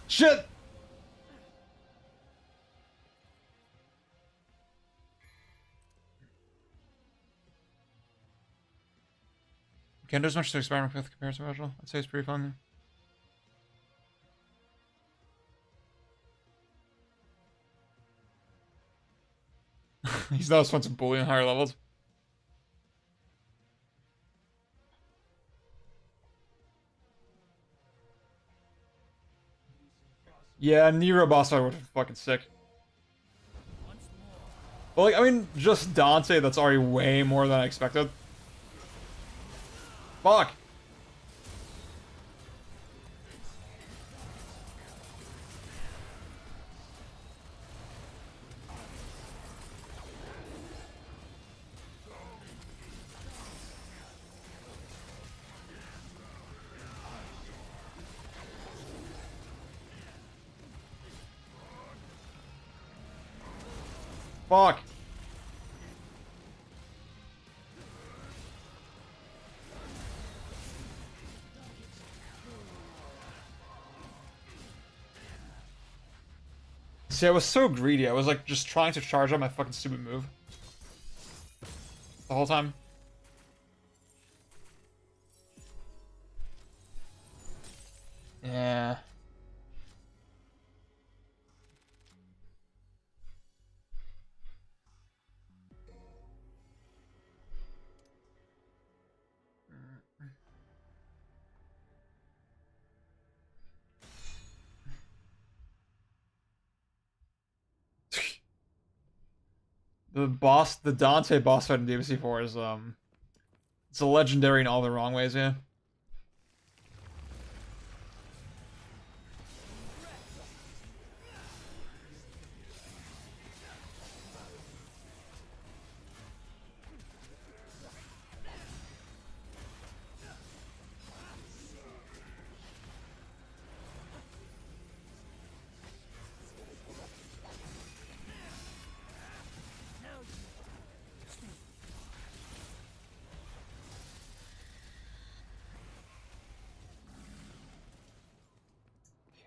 Shit! Can't do as much to experiment with compared to original. I'd say it's pretty fun. He's not supposed to bully on higher levels. Yeah, Nero boss fight would be fucking sick. But like, I mean, just Dante, that's already way more than I expected. Fuck! Fuck! See, I was so greedy. I was like just trying to charge up my fucking stupid move the whole time. Yeah. The Dante boss fight in DMC4 is it's a legendary in all the wrong ways, yeah.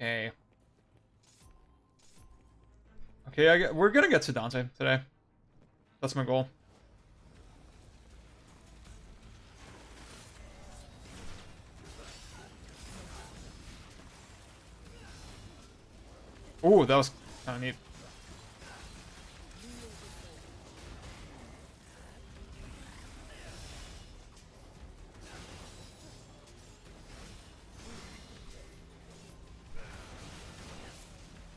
Okay. Okay, we're gonna get to Dante today. That's my goal. Ooh, that was kind of neat.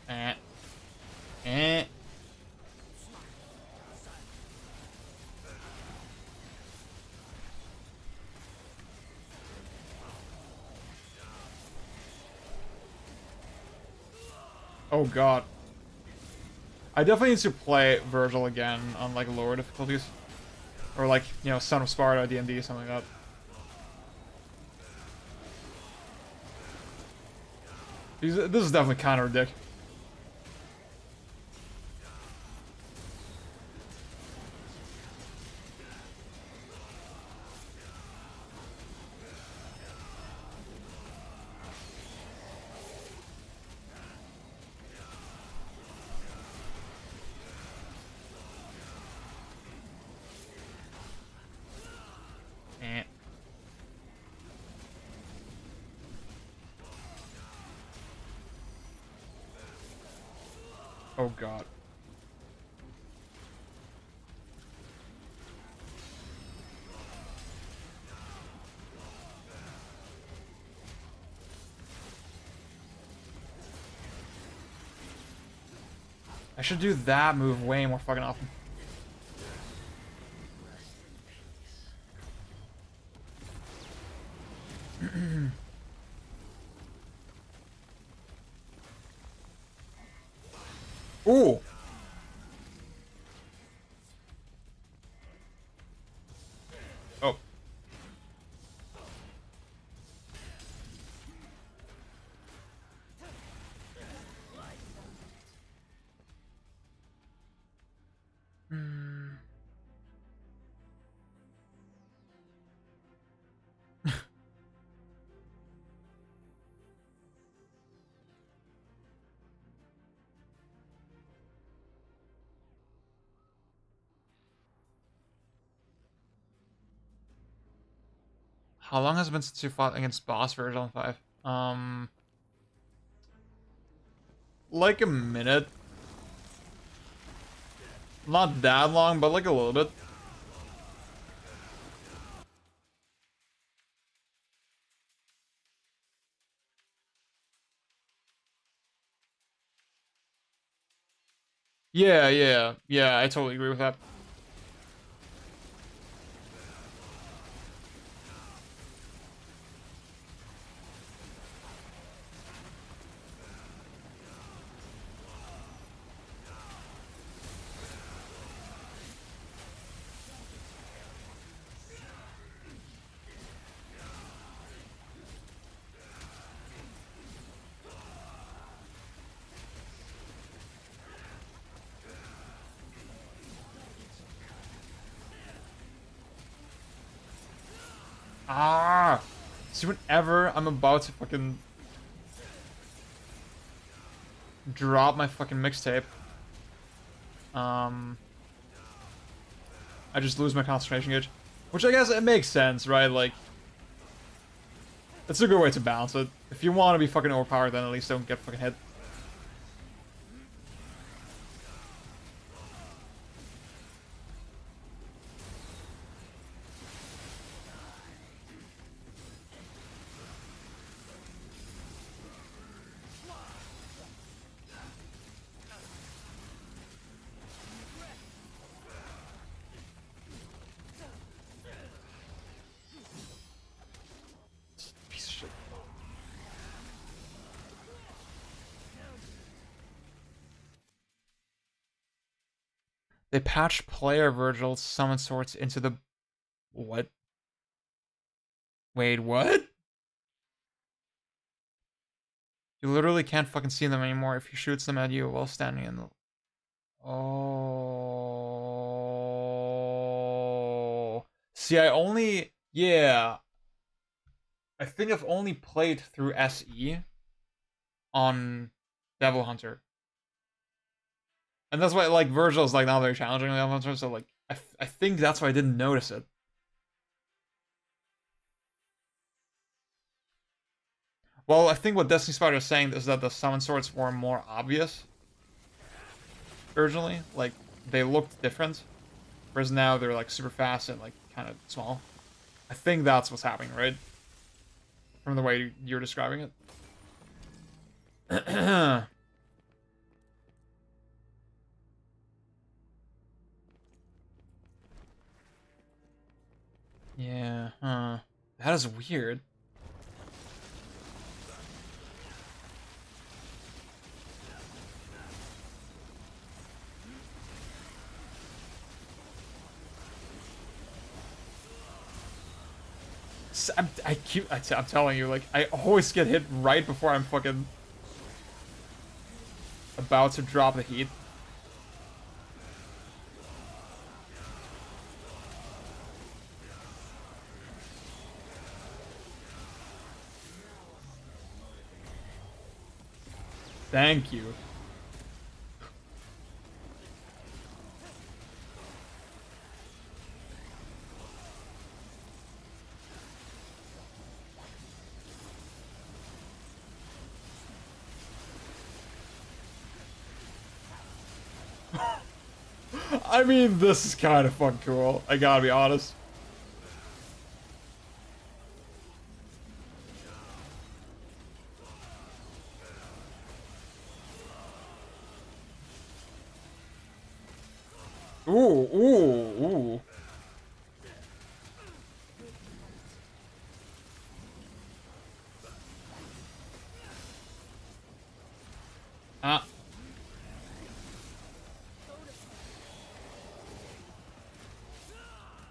Eh. Eh. Oh god. I definitely need to play Virgil again on like lower difficulties. Or like, you know, Son of Sparta, D&D, something like that. This is definitely kind of ridiculous. Eh. Oh god. I should do that move way more fucking often. Ooh. Oh. Hmm. How long has it been since you fought against boss Virgil on 5? Like a minute. Not that long, but like a little bit. Yeah, yeah, yeah, I totally agree with that. Ah! See, whenever I'm about to fucking drop my fucking mixtape, I just lose my concentration gauge. Which I guess it makes sense, right? Like, it's a good way to balance it. If you want to be fucking overpowered, then at least don't get fucking hit. Piece of shit. They patched player Virgil's summon swords into the... What? Wait, what? You literally can't fucking see them anymore if he shoots them at you while standing in the... Oh... See, I only... Yeah. I think I've only played through SE on Devil Hunter. And that's why, like, Virgil's, like, not very challenging on Devil Hunter, so, like, I think that's why I didn't notice it. Well, I think what Destiny Spider is saying is that the summon swords were more obvious originally. Like, they looked different. Whereas now they're, like, super fast and, like, kind of small. I think that's what's happening, right? From the way you're describing it. Yeah, huh. That is weird. I'm telling you, like, I always get hit right before I'm fucking about to drop the heat. Thank you. I mean, this is kind of fucking cool. I gotta be honest. Ooh, ooh, ooh. Ah.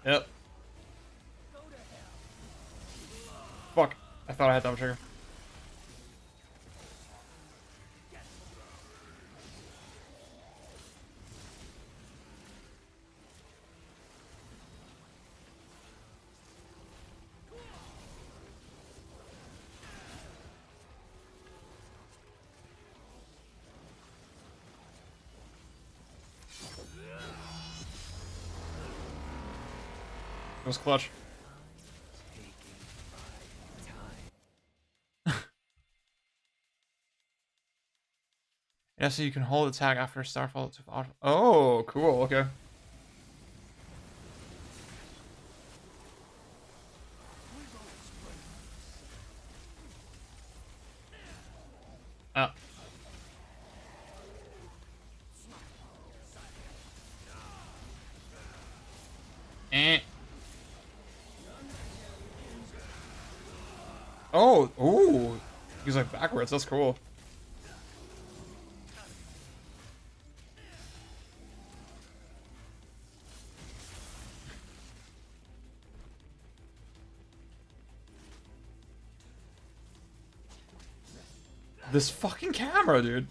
Yep. Fuck. I thought I had double trigger. It was clutch. It SE, you can hold attack after Starfall to auto. Oh, cool. Okay. Ah. Eh. Oh, ooh. He's like backwards. That's cool. This fucking camera, dude.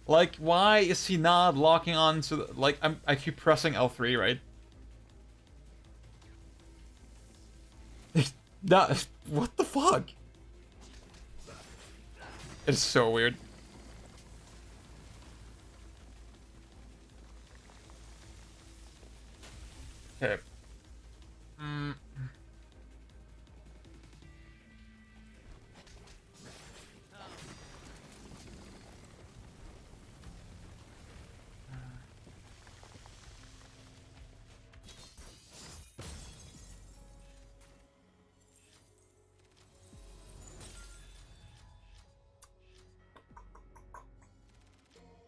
Like, why is he not locking on to the, like, I keep pressing L3, right? That, what the fuck? It's so weird. Okay.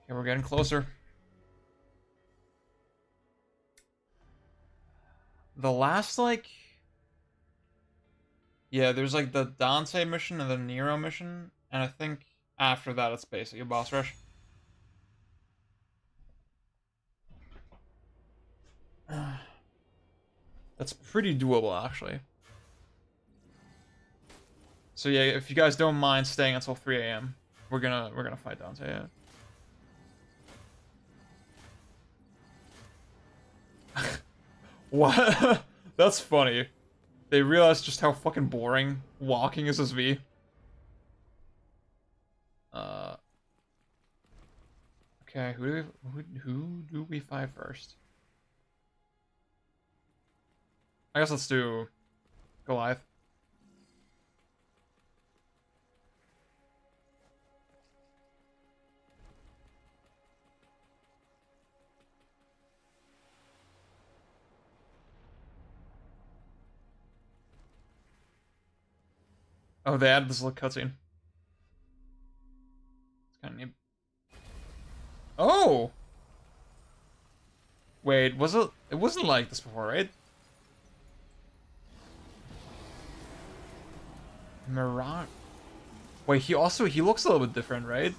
Okay, we're getting closer. The last, like... Yeah, there's like the Dante mission and the Nero mission, and I think after that it's basically a boss rush. That's pretty doable, actually. So yeah, if you guys don't mind staying until 3 a.m., we're gonna fight Dante. Yeah. What? That's funny. They realized just how fucking boring walking is as V. Okay, who do we fight first? I guess let's do Goliath. Oh, they added this little cutscene. It's kind of neat. Oh! Wait, was it? It wasn't like this before, right? Mirage. Wait, he looks a little bit different, right?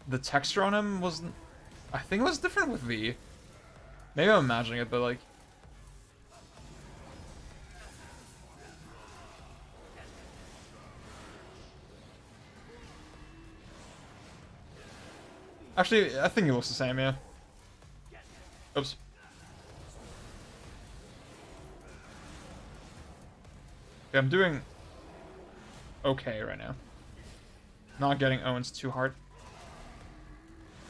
The texture on him wasn't... I think it was different with V. Maybe I'm imagining it, but like... Actually, I think he looks the same, yeah. Oops. Okay, I'm doing okay right now. Not getting Owens too hard.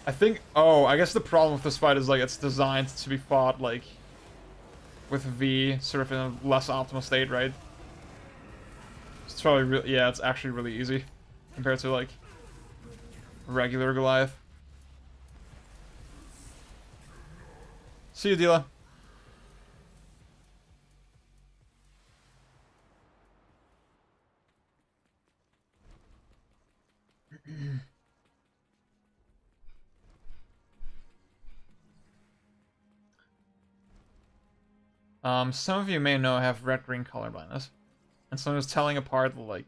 I think... Oh, I guess the problem with this fight is, like, it's designed to be fought, like, with V sort of in a less optimal state, right? It's probably really... Yeah, it's actually really easy compared to, like, regular Goliath. See you, Dila. Some of you may know I have red-green color blindness. And so I was telling apart, like,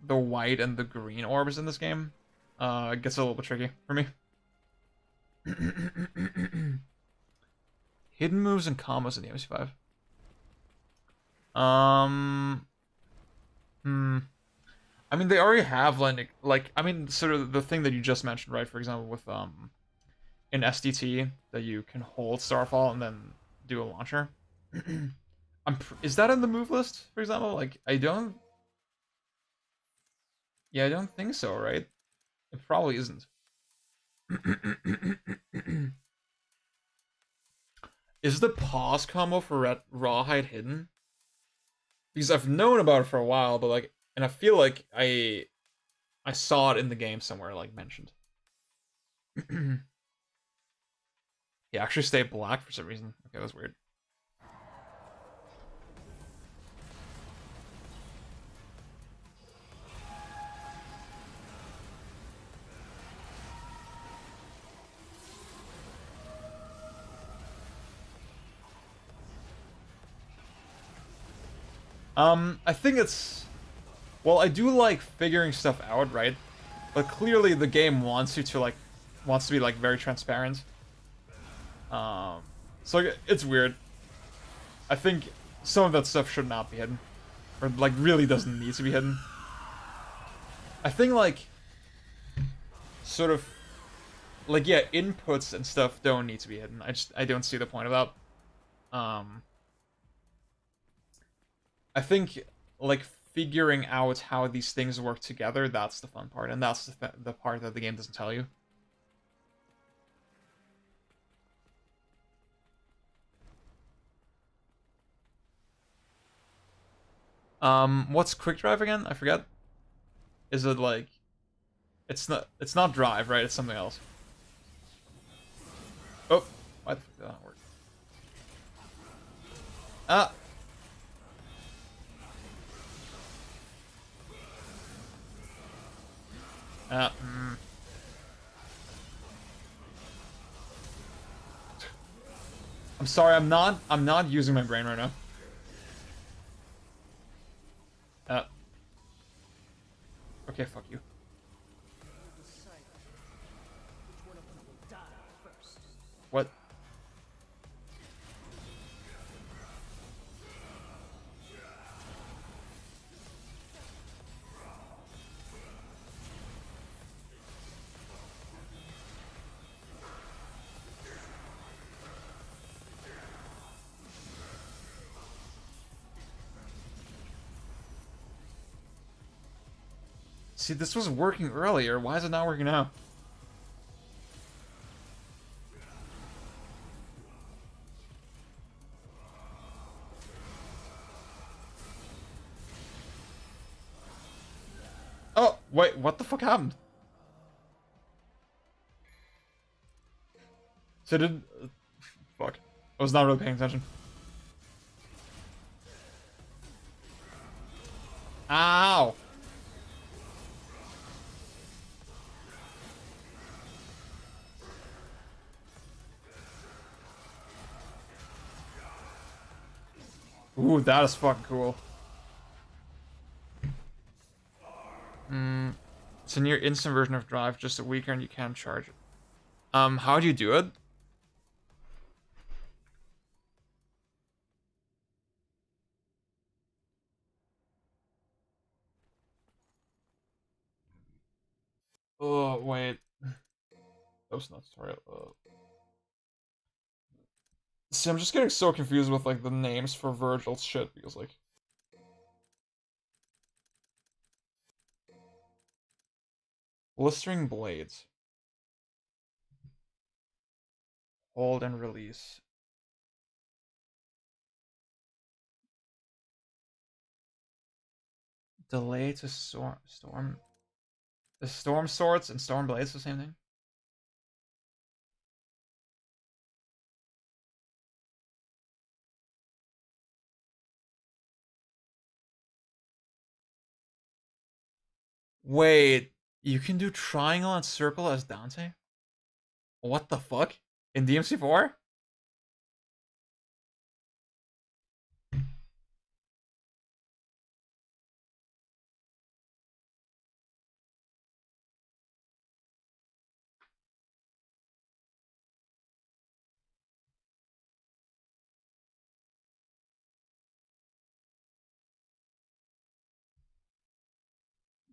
the white and the green orbs in this game. It gets a little bit tricky for me. Hidden moves and combos in the DMC5. I mean, they already have, like, I mean, sort of the thing that you just mentioned, right? For example, with, in SDT, that you can hold Starfall and then do a launcher. Is that in the move list, for example? Like, I don't... Yeah, I don't think so, right? It probably isn't. Is the pause combo for Rawhide hidden? Because I've known about it for a while, but, like, And I feel like I saw it in the game somewhere, like mentioned. He actually stayed black for some reason. Okay, that was weird. I think it's... Well, I do like figuring stuff out, right? But clearly the game wants you to, like... Wants to be, like, very transparent. So like, it's weird. I think some of that stuff should not be hidden. Or, like, really doesn't need to be hidden. I think, like... Sort of... Like, yeah, inputs and stuff don't need to be hidden. I don't see the point of that. I think, like, figuring out how these things work together, that's the fun part. And that's the part that the game doesn't tell you. What's quick drive again? I forget. Is it, like... It's not drive, right? It's something else. Oh, why the fuck did that not work? Ah! I'm sorry, I'm not using my brain right now. Okay, fuck you. Decide which one of you will die first. What? See, this was working earlier. Why is it not working now? Oh, wait, what the fuck happened? So did... fuck. I was not really paying attention. Ow! Ooh, that is fucking cool. It's a near instant version of Drive, just a weaker and you can't charge it. How do you do it? Oh, wait. That was not tutorial. See, I'm just getting so confused with, like, the names for Virgil's shit, because, like... Blistering blades. Hold and release. Delay to storm. The storm swords and storm blades the same thing? Wait, you can do triangle and circle as Dante? What the fuck? In DMC4?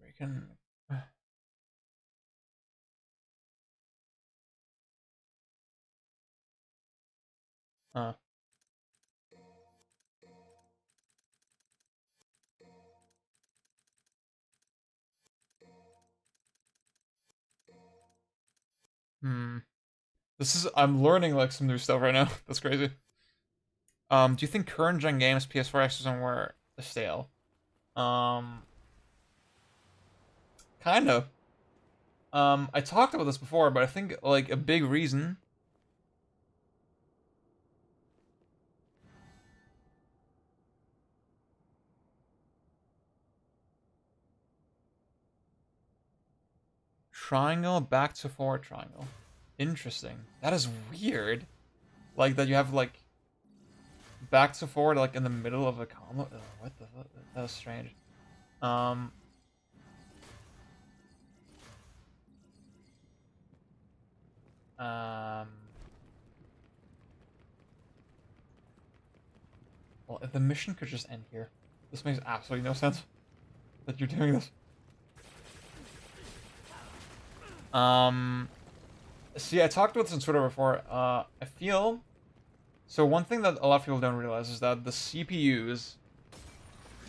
We can... Uh. This is... I'm learning, like, some new stuff right now. That's crazy. Do you think current gen games, PS4, Xbox One, were stale? kind of. I talked about this before, but I think like a big reason. Triangle, back to forward triangle. Interesting. That is weird. Like that you have like back to forward like in the middle of a combo. Ugh, what the fuck? That was strange. Well, if the mission could just end here. This makes absolutely no sense that you're doing this. See, I talked about this on Twitter before. I feel... So one thing that a lot of people don't realize is that the CPUs...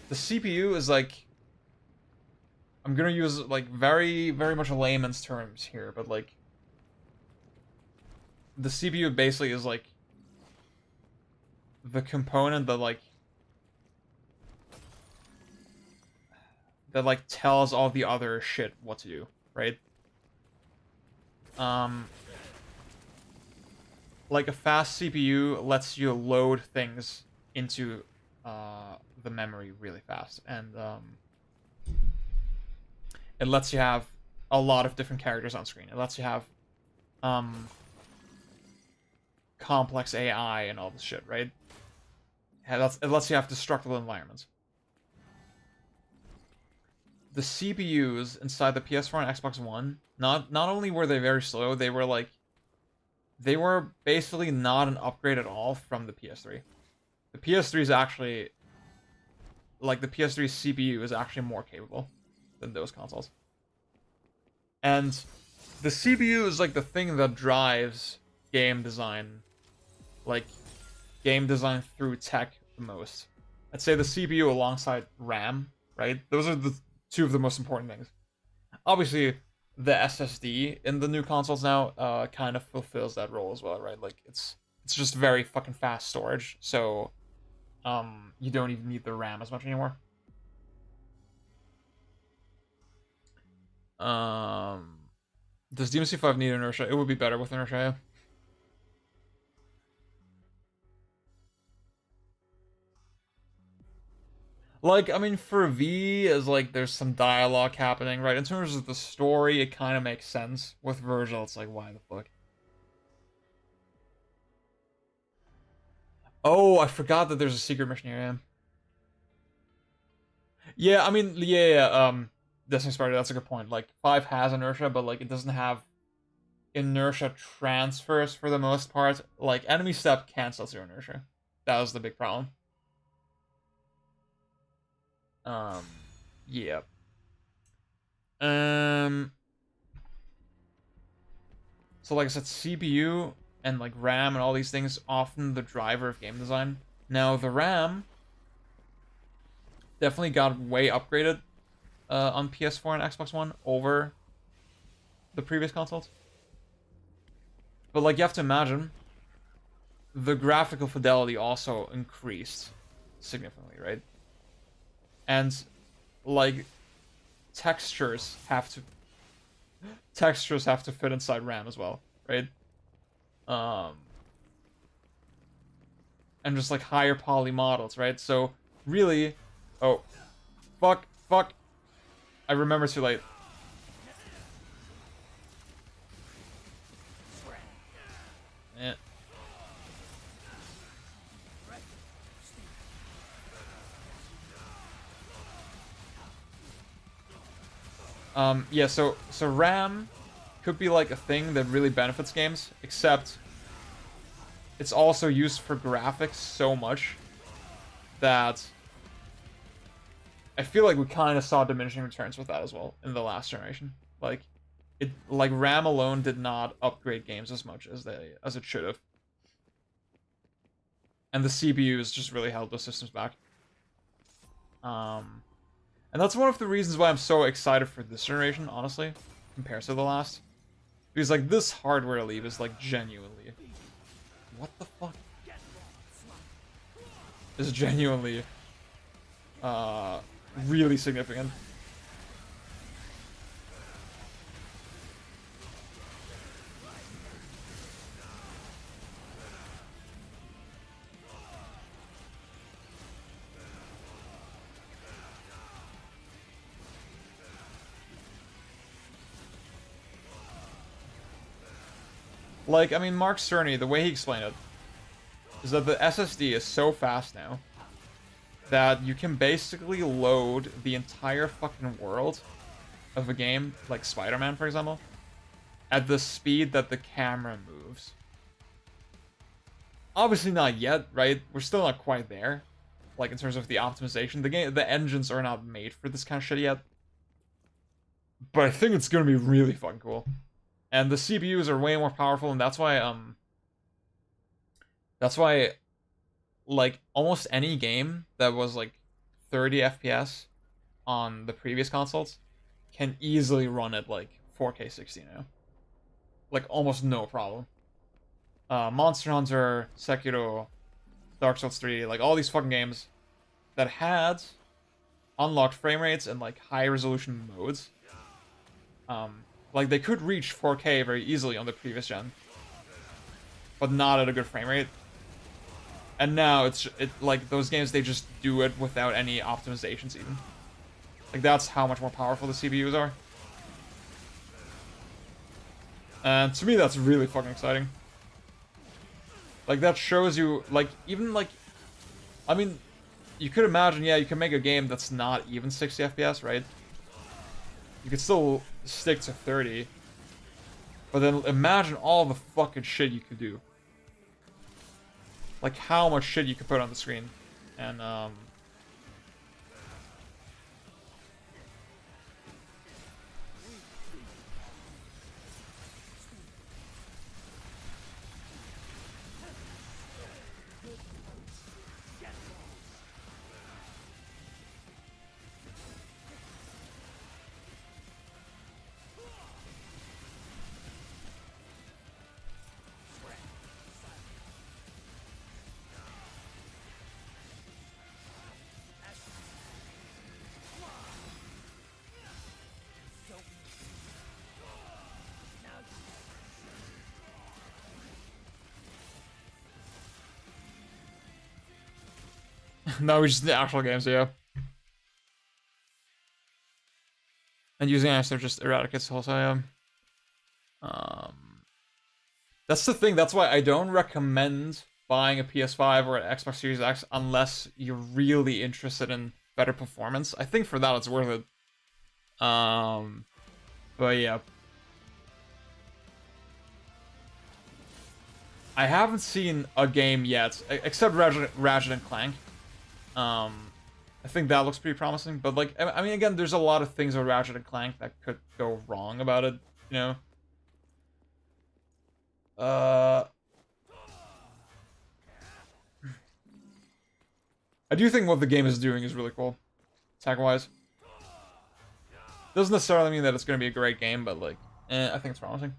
The CPU is like... I'm gonna use, like, very, very much layman's terms here, but, like... The CPU basically is, like... the component that, like... that, like, tells all the other shit what to do, right? Like a fast CPU lets you load things into the memory really fast, and it lets you have a lot of different characters on screen. It lets you have complex AI and all this shit, right? It lets you have destructible environments. The CPUs inside the PS4 and Xbox One, not only were they very slow, they were basically not an upgrade at all from the PS3. The PS3 is actually, like, the PS3 CPU is actually more capable than those consoles. And the CPU is, like, the thing that drives game design, like, game design through tech the most. I'd say the CPU alongside RAM, right? Those are the two of the most important things. Obviously, the SSD in the new consoles now kind of fulfills that role as well, right? Like, it's just very fucking fast storage, so you don't even need the RAM as much anymore. Does DMC5 need inertia? It would be better with inertia, yeah. Like, I mean, for V, as like, there's some dialogue happening, right? In terms of the story, it kind of makes sense. With Virgil, it's like, why the fuck? Oh, I forgot that there's a secret mission here, yeah. Yeah, I mean, yeah, Destiny Sparta, that's a good point. Like, 5 has inertia, but, like, it doesn't have inertia transfers for the most part. Like, enemy step cancels your inertia. That was the big problem. Yeah. So like I said, CPU and like RAM and all these things often the driver of game design. Now the RAM definitely got way upgraded on PS4 and Xbox One over the previous consoles. But like you have to imagine, the graphical fidelity also increased significantly, right? And like textures have to fit inside RAM as well, right? And just like higher poly models, right? So really, oh, fuck, I remember too late. Eh. Yeah, so RAM could be like a thing that really benefits games, except it's also used for graphics so much that I feel like we kind of saw diminishing returns with that as well in the last generation. Like RAM alone did not upgrade games as much as it should have. And the CPUs just really held those systems back. And that's one of the reasons why I'm so excited for this generation, honestly, compared to the last. Because, like, this hardware leap is, like, genuinely... What the fuck? Is genuinely... really significant. Like, I mean, Mark Cerny, the way he explained it, is that the SSD is so fast now that you can basically load the entire fucking world of a game, like Spider-Man, for example, at the speed that the camera moves. Obviously not yet, right? We're still not quite there. Like, in terms of the optimization. The engines are not made for this kind of shit yet. But I think it's gonna be really fucking cool. And the CPUs are way more powerful, and that's why, like, almost any game that was, like, 30 FPS on the previous consoles can easily run at, like, 4K 60 now. Like, almost no problem. Monster Hunter, Sekiro, Dark Souls 3, like, all these fucking games that had unlocked frame rates and, like, high-resolution modes. Like, they could reach 4K very easily on the previous gen, but not at a good frame rate. And now like, those games, they just do it without any optimizations even. Like, that's how much more powerful the CPUs are. And to me, that's really fucking exciting. Like, that shows you, like, even, like, I mean, you could imagine, yeah, you can make a game that's not even 60 FPS, right? You could still stick to 30. But then imagine all the fucking shit you could do. Like, how much shit you could put on the screen. And, no, we just the actual games, yeah. And using Aster just eradicates the whole side, yeah. That's the thing, that's why I don't recommend buying a PS5 or an Xbox Series X unless you're really interested in better performance. I think for that it's worth it. But yeah. I haven't seen a game yet, except Ratchet and Clank. I think that looks pretty promising, but, like, I mean, again, there's a lot of things with Ratchet and Clank that could go wrong about it, you know? I do think what the game is doing is really cool, tech-wise. Doesn't necessarily mean that it's going to be a great game, but, like, I think it's promising.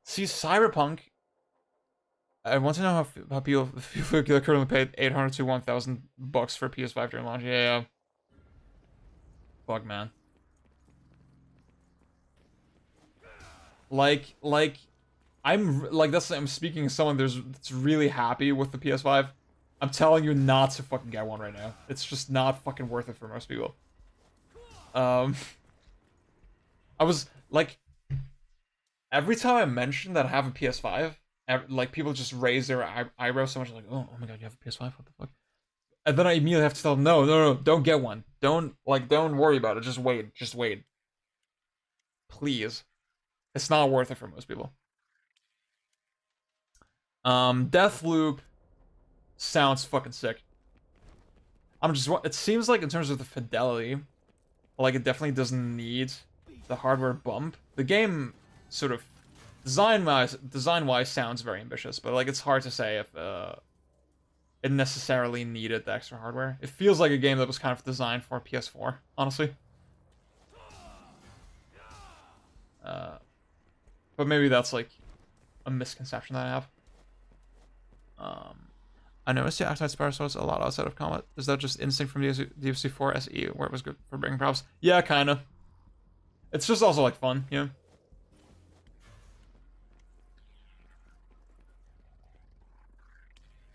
See, Cyberpunk, I want to know how people currently paid $800 to $1,000 for PS5 during launch. Yeah. Fuck, man. Like, I'm speaking as someone that's really happy with the PS5. I'm telling you not to fucking get one right now. It's just not fucking worth it for most people. I was, like, every time I mention that I have a PS5, like, people just raise their eyebrows so much, like, oh my god, you have a PS5? What the fuck? And then I immediately have to tell them, no, don't get one. Don't worry about it. Just wait. Please. It's not worth it for most people. Deathloop sounds fucking sick. It seems like in terms of the fidelity, like, it definitely doesn't need the hardware bump. The game sort of design-wise sounds very ambitious, but, like, it's hard to say if it necessarily needed the extra hardware. It feels like a game that was kind of designed for PS4, honestly. But maybe that's, like, a misconception that I have. I noticed you activate Spider Swords a lot outside of combat. Is that just instinct from DMC4SE, where it was good for bringing props? Yeah, kinda. It's just also, like, fun, you know?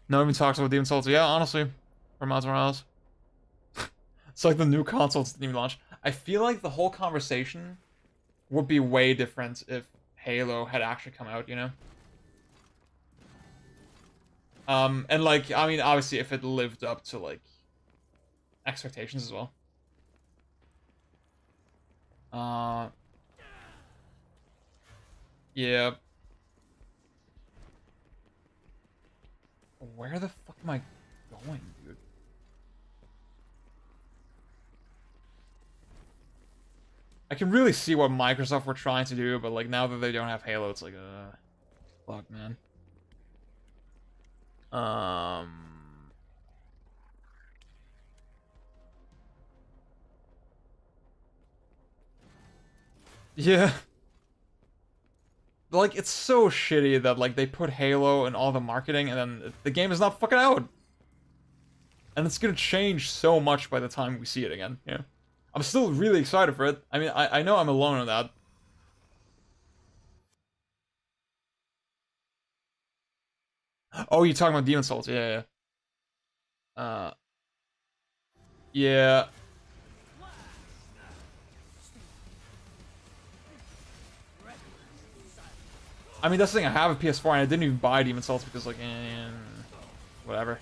No one even talks about Demon Souls. Yeah, honestly. Or Miles Morales. It's like the new consoles didn't even launch. I feel like the whole conversation would be way different if Halo had actually come out, you know? And like, I mean, obviously if it lived up to like expectations as well. Yeah. Where the fuck am I going, dude? I can really see what Microsoft were trying to do, but like now that they don't have Halo, it's like, fuck, man. Yeah. Like, it's so shitty that, like, they put Halo in all the marketing, and then the game is not fucking out. And it's gonna change so much by the time we see it again, yeah. I'm still really excited for it. I mean, I know I'm alone in that. Oh, you're talking about Demon Souls, yeah, yeah. Yeah. I mean, that's the thing, I have a PS4 and I didn't even buy Demon Souls because, like, whatever.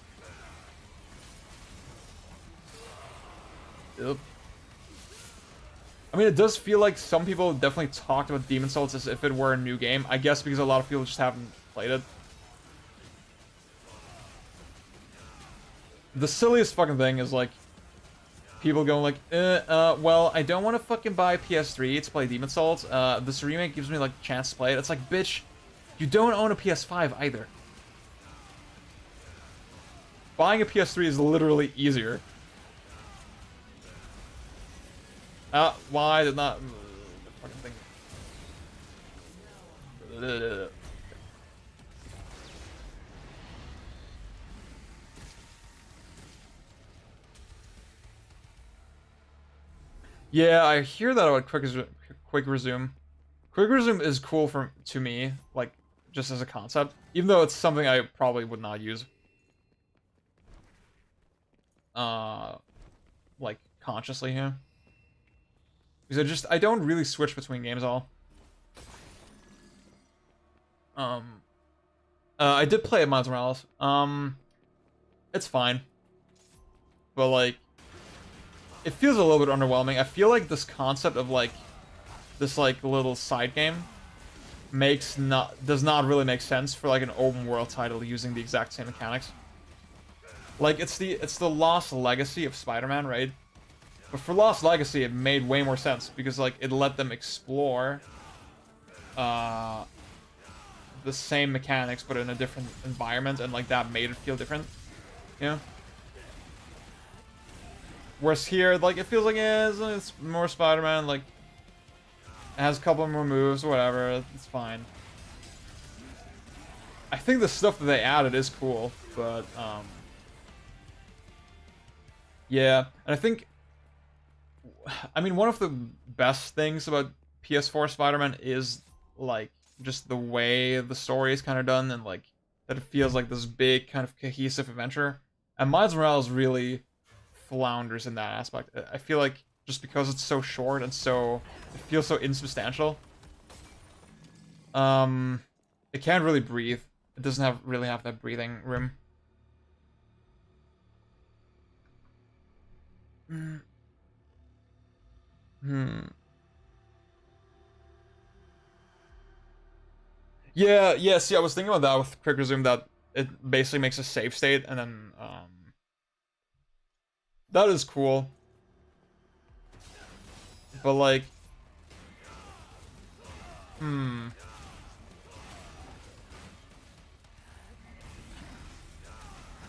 Yep. I mean, it does feel like some people definitely talked about Demon Souls as if it were a new game. I guess because a lot of people just haven't played it. The silliest fucking thing is, like, people going like, well, I don't want to fucking buy PS3 to play Demon Souls. This remake gives me, like, a chance to play it. It's like, bitch, you don't own a PS5 either. Buying a PS3 is literally easier. Why did not... fucking thing. Yeah, I hear that about Quick Resume. Quick Resume is cool to me, like, just as a concept, even though it's something I probably would not use. Like, consciously here. Because I don't really switch between games at all. I did play Miles Morales. It's fine. But, like, it feels a little bit underwhelming. I feel like this concept of, like, this, like, little side game does not really make sense for, like, an open world title using the exact same mechanics. Like, it's the Lost Legacy of Spider-Man, right? But for Lost Legacy, it made way more sense because, like, it let them explore the same mechanics but in a different environment, and, like, that made it feel different, you know? Whereas here, like, it feels like, yeah, it's more Spider-Man, like, it has a couple more moves, whatever, it's fine. I think the stuff that they added is cool, but, yeah, and I think, I mean, one of the best things about PS4 Spider-Man is, like, just the way the story is kind of done, and, like, that it feels like this big, kind of cohesive adventure. And Miles Morales really flounders in that aspect. I feel like just because it's so short and it feels so insubstantial, it can't really breathe. It doesn't really have that breathing room. Yeah, see, I was thinking about that with Quick Resume, that it basically makes a save state, and then, that is cool. But, like, I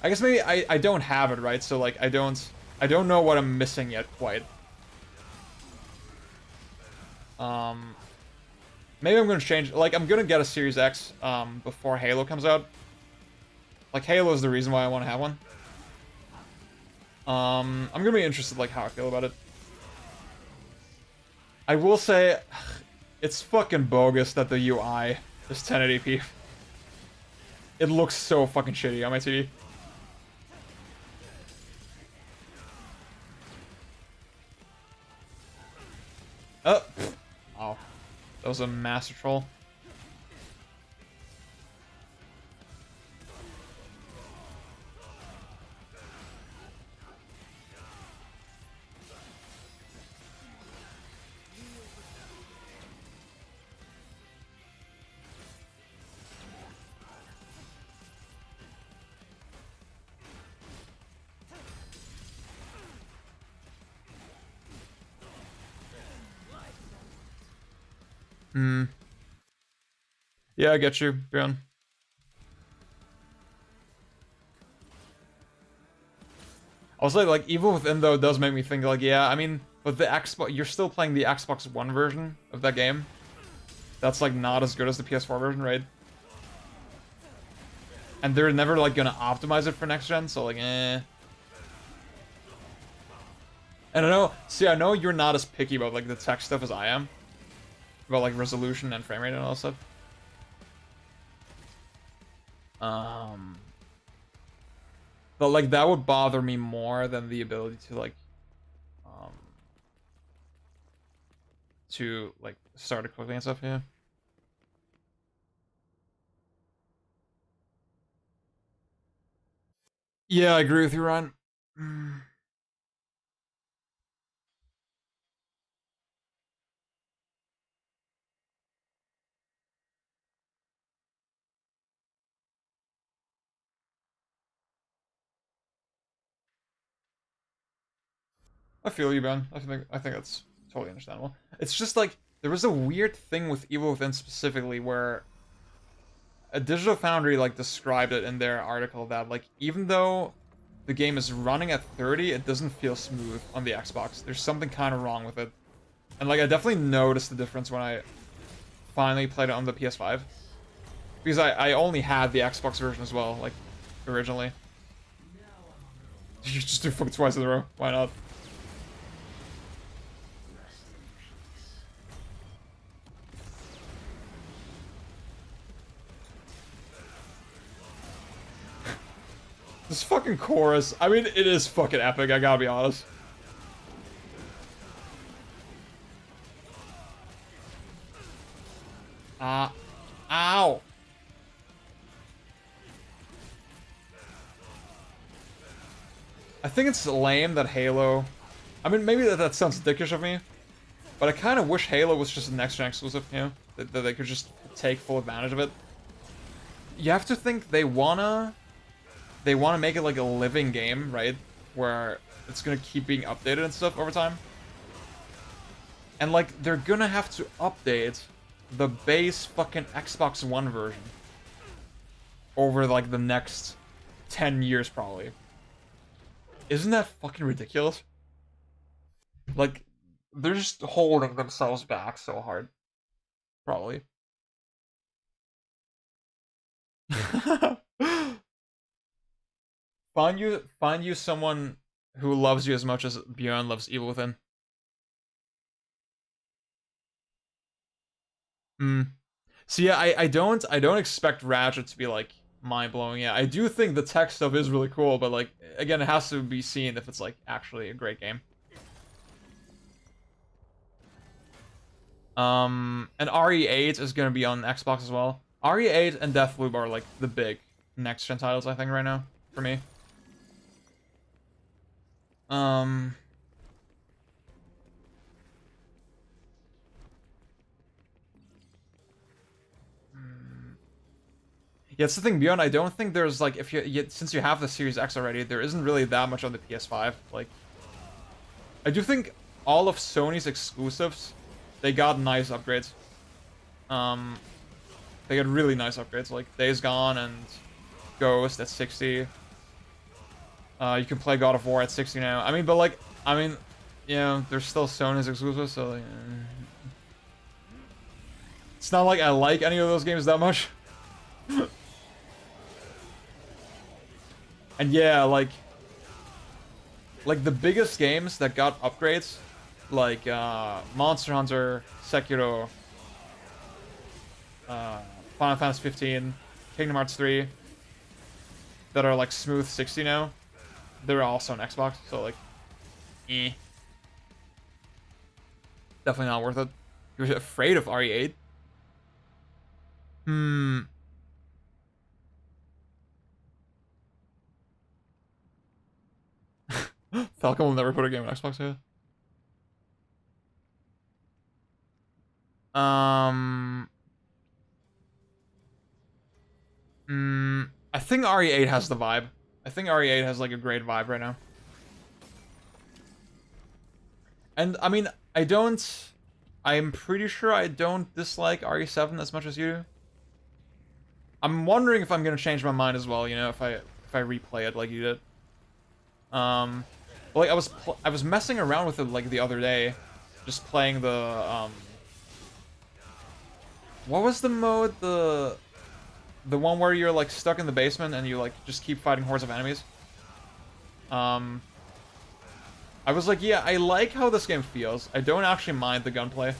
guess maybe I don't have it, right? So, like, I don't know what I'm missing yet, quite. Maybe I'm gonna change, like, I'm gonna get a Series X, before Halo comes out. Like, Halo is the reason why I want to have one. I'm gonna be interested, like, how I feel about it. I will say, it's fucking bogus that the UI is 1080p. It looks so fucking shitty on my TV. Oh. That was a master troll. Hmm. Yeah, I get you, Bjorn. I was like Evil Within though does make me think like, yeah, I mean, but the Xbox, you're still playing the Xbox One version of that game. That's like not as good as the PS4 version, right? And they're never like gonna optimize it for next gen, so like, eh. And I know you're not as picky about like the tech stuff as I am. About like resolution and frame rate and all that stuff. But like that would bother me more than the ability to like start it quickly and stuff, yeah. Yeah, I agree with you, Ryan. I feel you, Ben. I think that's totally understandable. It's just like there was a weird thing with Evil Within specifically where a Digital Foundry like described it in their article that like even though the game is running at 30, it doesn't feel smooth on the Xbox. There's something kind of wrong with it. And like I definitely noticed the difference when I finally played it on the PS5. Because I only had the Xbox version as well, like originally. You just do fucking twice in a row. Why not? This fucking chorus. I mean, it is fucking epic, I gotta be honest. Ow. I think it's lame that Halo... I mean, maybe that sounds dickish of me, but I kind of wish Halo was just a next-gen exclusive, you know? That they could just take full advantage of it. You have to think they wanna make it like a living game, right? Where it's gonna keep being updated and stuff over time. And like, they're gonna have to update the base fucking Xbox One version over like the next 10 years probably. Isn't that fucking ridiculous? Like, they're just holding themselves back so hard. Probably. Find you someone who loves you as much as Bjorn loves Evil Within. Hmm. So yeah, I don't expect Ratchet to be like mind blowing. Yeah, I do think the tech stuff is really cool, but like again, it has to be seen if it's like actually a great game. And RE8 is gonna be on Xbox as well. RE8 and Deathloop are like the big next gen titles I think right now for me. Um. Yeah, it's the thing, Beyond. I don't think there's like since you have the Series X already, there isn't really that much on the PS5. Like, I do think all of Sony's exclusives, they got nice upgrades. They got really nice upgrades, like Days Gone and Ghost at 60. You can play God of War at 60 now. I mean, but like, you know, there's still Sony's exclusives, so like, it's not like I like any of those games that much. And yeah, like the biggest games that got upgrades, like Monster Hunter, Sekiro, Final Fantasy 15, Kingdom Hearts 3, that are like smooth 60 now, they're also on Xbox, so like, definitely not worth it. You're afraid of RE8? Falcon will never put a game on Xbox, yeah. I think RE8 has the vibe. I think RE8 has like a great vibe right now. And I mean, I'm pretty sure I don't dislike RE7 as much as you do. I'm wondering if I'm gonna change my mind as well, you know, if I replay it like you did. Like I was messing around with it like the other day, just playing the what was the mode, the one where you're like stuck in the basement and you like just keep fighting hordes of enemies. I was like, yeah, I like how this game feels. I don't actually mind the gunplay.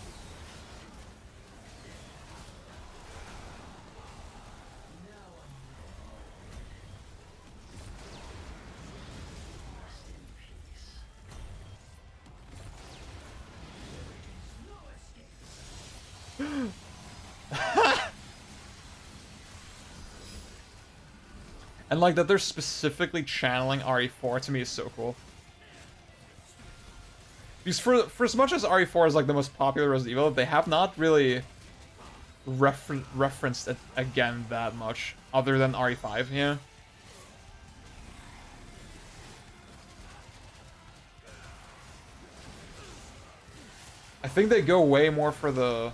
And like that they're specifically channeling RE4 to me is so cool. Because for as much as RE4 is like the most popular Resident Evil, they have not really referenced it again that much, other than RE5, yeah. I think they go way more for the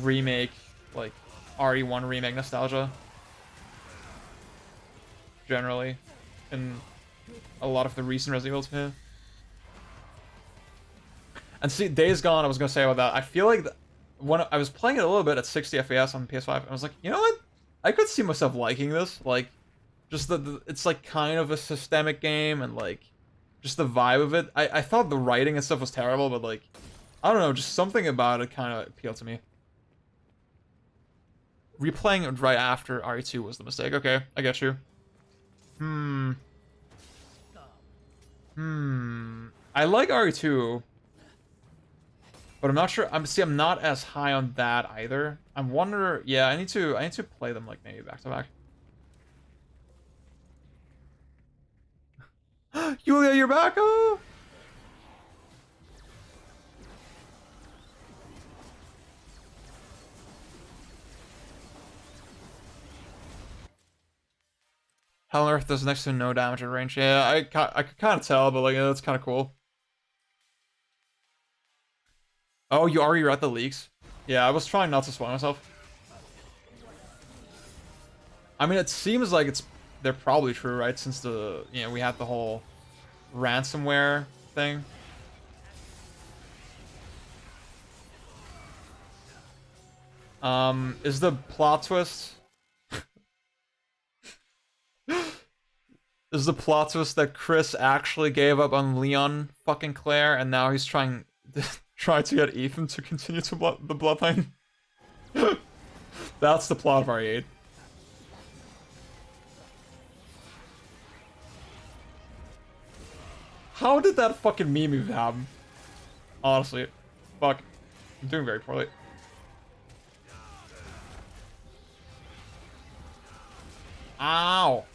remake, like RE1 remake nostalgia. Generally, in a lot of the recent Resident Evils, yeah. And see, Days Gone, I was gonna say about that. I feel like when I was playing it a little bit at 60 FPS on PS5, I was like, you know what? I could see myself liking this. Like, just it's like kind of a systemic game, and like, just the vibe of it. I thought the writing and stuff was terrible, but like, I don't know, just something about it kind of appealed to me. Replaying it right after RE2 was the mistake. Okay, I get you. I like RE2, but I'm not sure. I'm not as high on that either. I'm wondering. Yeah, I need to play them like maybe back to back. Yulia, you're back. Oh. Hell on Earth does next to no damage at range. Yeah, I could kind of tell, but like that's kind of cool. Oh, you already read the leaks? Yeah, I was trying not to spoil myself. I mean, it seems like they're probably true, right? Since we had the whole ransomware thing. Is the plot twist? Is the plot twist that Chris actually gave up on Leon fucking Claire, and now he's trying to get Ethan to continue to the bloodline? That's the plot of RE8. How did that fucking meme even happen? Honestly, fuck. I'm doing very poorly. Ow!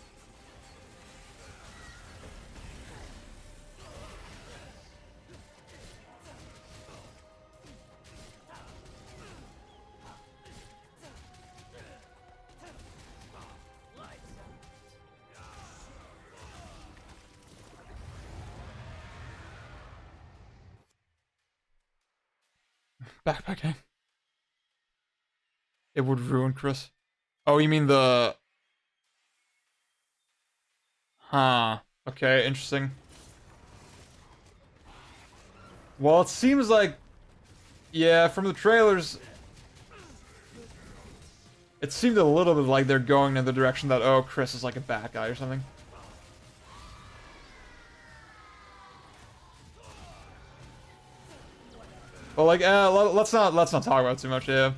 Backpacking. It would ruin Chris. Oh, you mean the... Huh. Okay, interesting. Well, it seems like... Yeah, from the trailers... It seemed a little bit like they're going in the direction that, oh, Chris is like a bad guy or something. But like, let's not talk about it too much, yeah.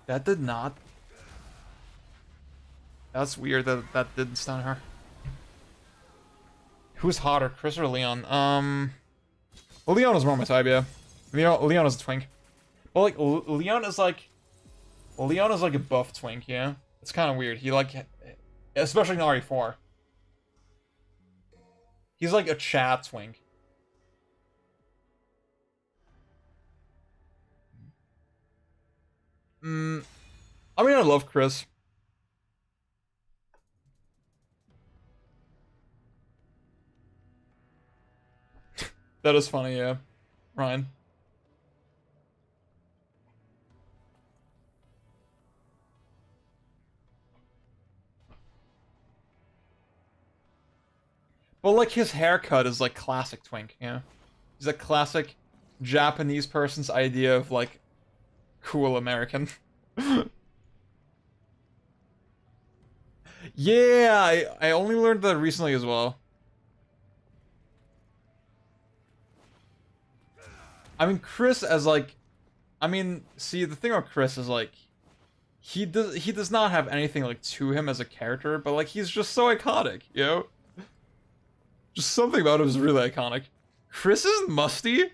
That did not. That's weird that that didn't stun her. Who's hotter, Chris or Leon? Well, Leon is more my type, yeah. Leon is a twink. Well, like Leon is like a buff twink, yeah. It's kind of weird. He like, especially in RE4. He's like a chat twink. I mean, I love Chris. That is funny, yeah. Ryan. But like his haircut is like classic twink, you know? He's a classic Japanese person's idea of like cool American. Yeah, I only learned that recently as well. I mean, Chris as like, I mean, see, the thing about Chris is like, he does not have anything like to him as a character, but like he's just so iconic, you know? Just something about him is really iconic. Chris is musty?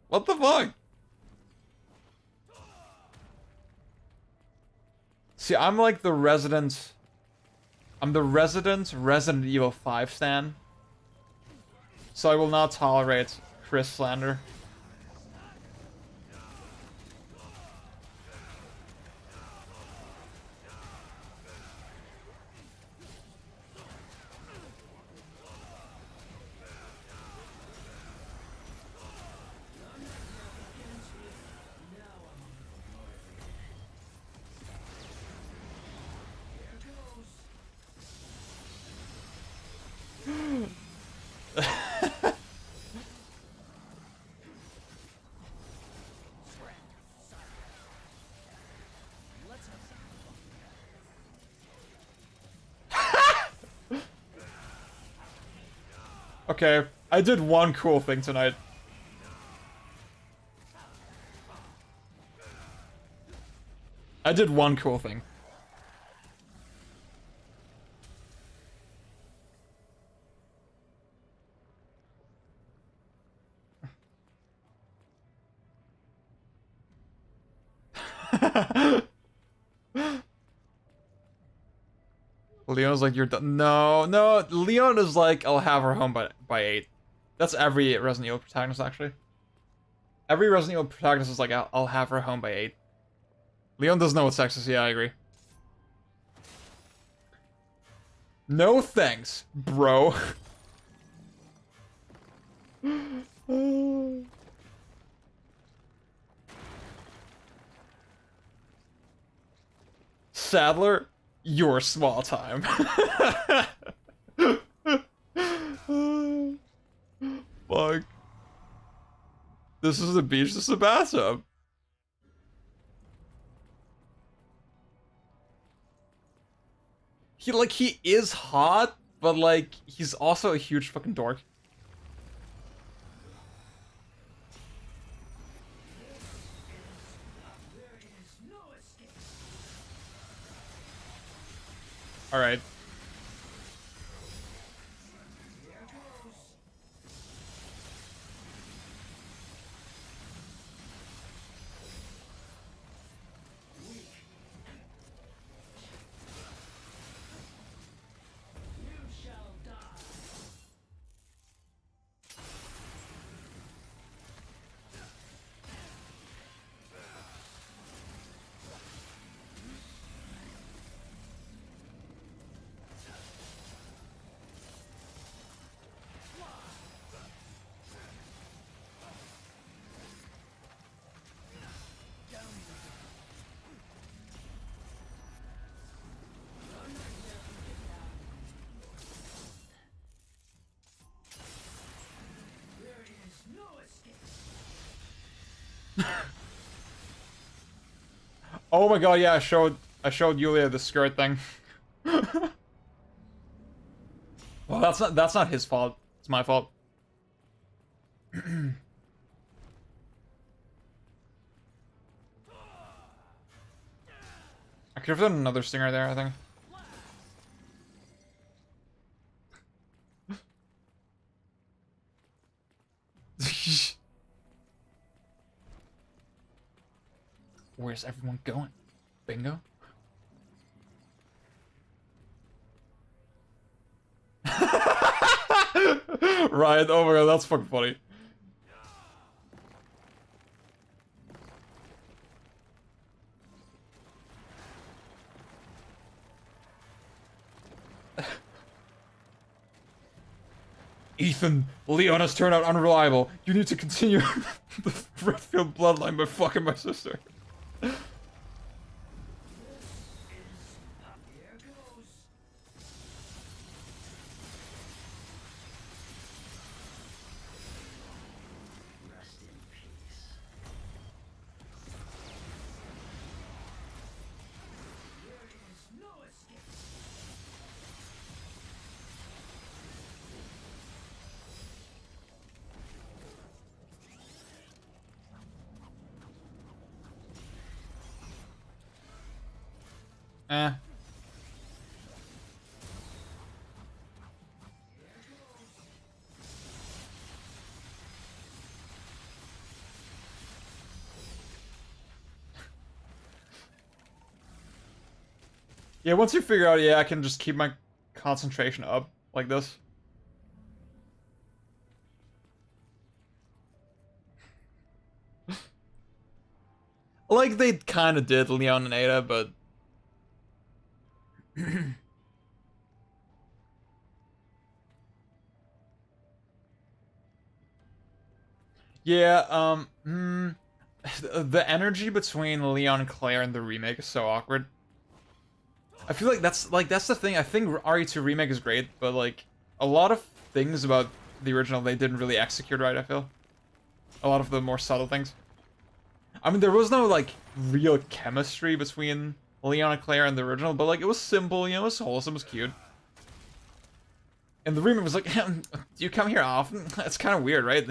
What the fuck? See, I'm like the resident... I'm the resident Resident Evil 5 stan. So I will not tolerate Chris slander. Okay, I did one cool thing tonight. I did one cool thing. Leon's like, you're done. No, no, Leon is like, I'll have her home by 8. That's every Resident Evil protagonist, actually. Every Resident Evil protagonist is like, I'll have her home by 8. Leon doesn't know what sex is, yeah, I agree. No thanks, bro. Sadler, you're small time. Fuck. This is the beach, this is the bathtub. He is hot, but like, he's also a huge fucking dork. Alright. Oh my god, yeah, I showed Yulia the skirt thing. Well, that's not his fault. It's my fault. could have done another stinger there, I think. Where's everyone going? Bingo? Right, oh my god, that's fucking funny. Ethan, Leon has turned out unreliable. You need to continue the Redfield bloodline by fucking my sister. Rest in peace. There is no escape. Eh. Yeah, once you figure out, yeah, I can just keep my concentration up like this. Like they kind of did, Leon and Ada, but yeah, the energy between Leon and Claire in the remake is so awkward. I feel like that's the thing. I think RE2 remake is great, but like a lot of things about the original they didn't really execute right, I feel. A lot of the more subtle things. I mean, there was no like real chemistry between Leon and Claire in the original, but like it was simple, you know, it was wholesome, it was cute. And the remake was like, do you come here often? It's kind of weird, right?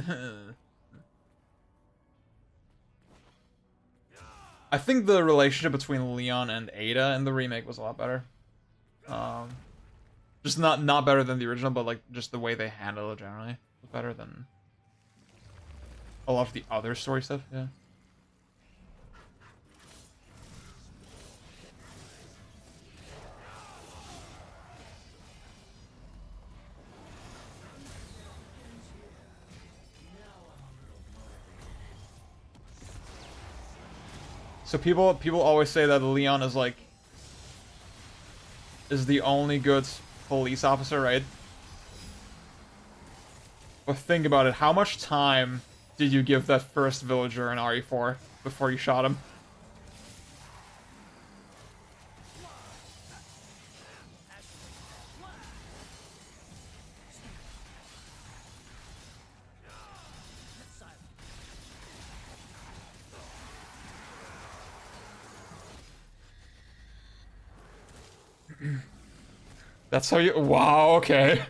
I think the relationship between Leon and Ada in the remake was a lot better. Just not better than the original, but like just the way they handle it generally was better than a lot of the other story stuff. Yeah. So people always say that Leon is like the only good police officer, right? But think about it, how much time did you give that first villager in RE4 before you shot him? That's how you... Wow, okay.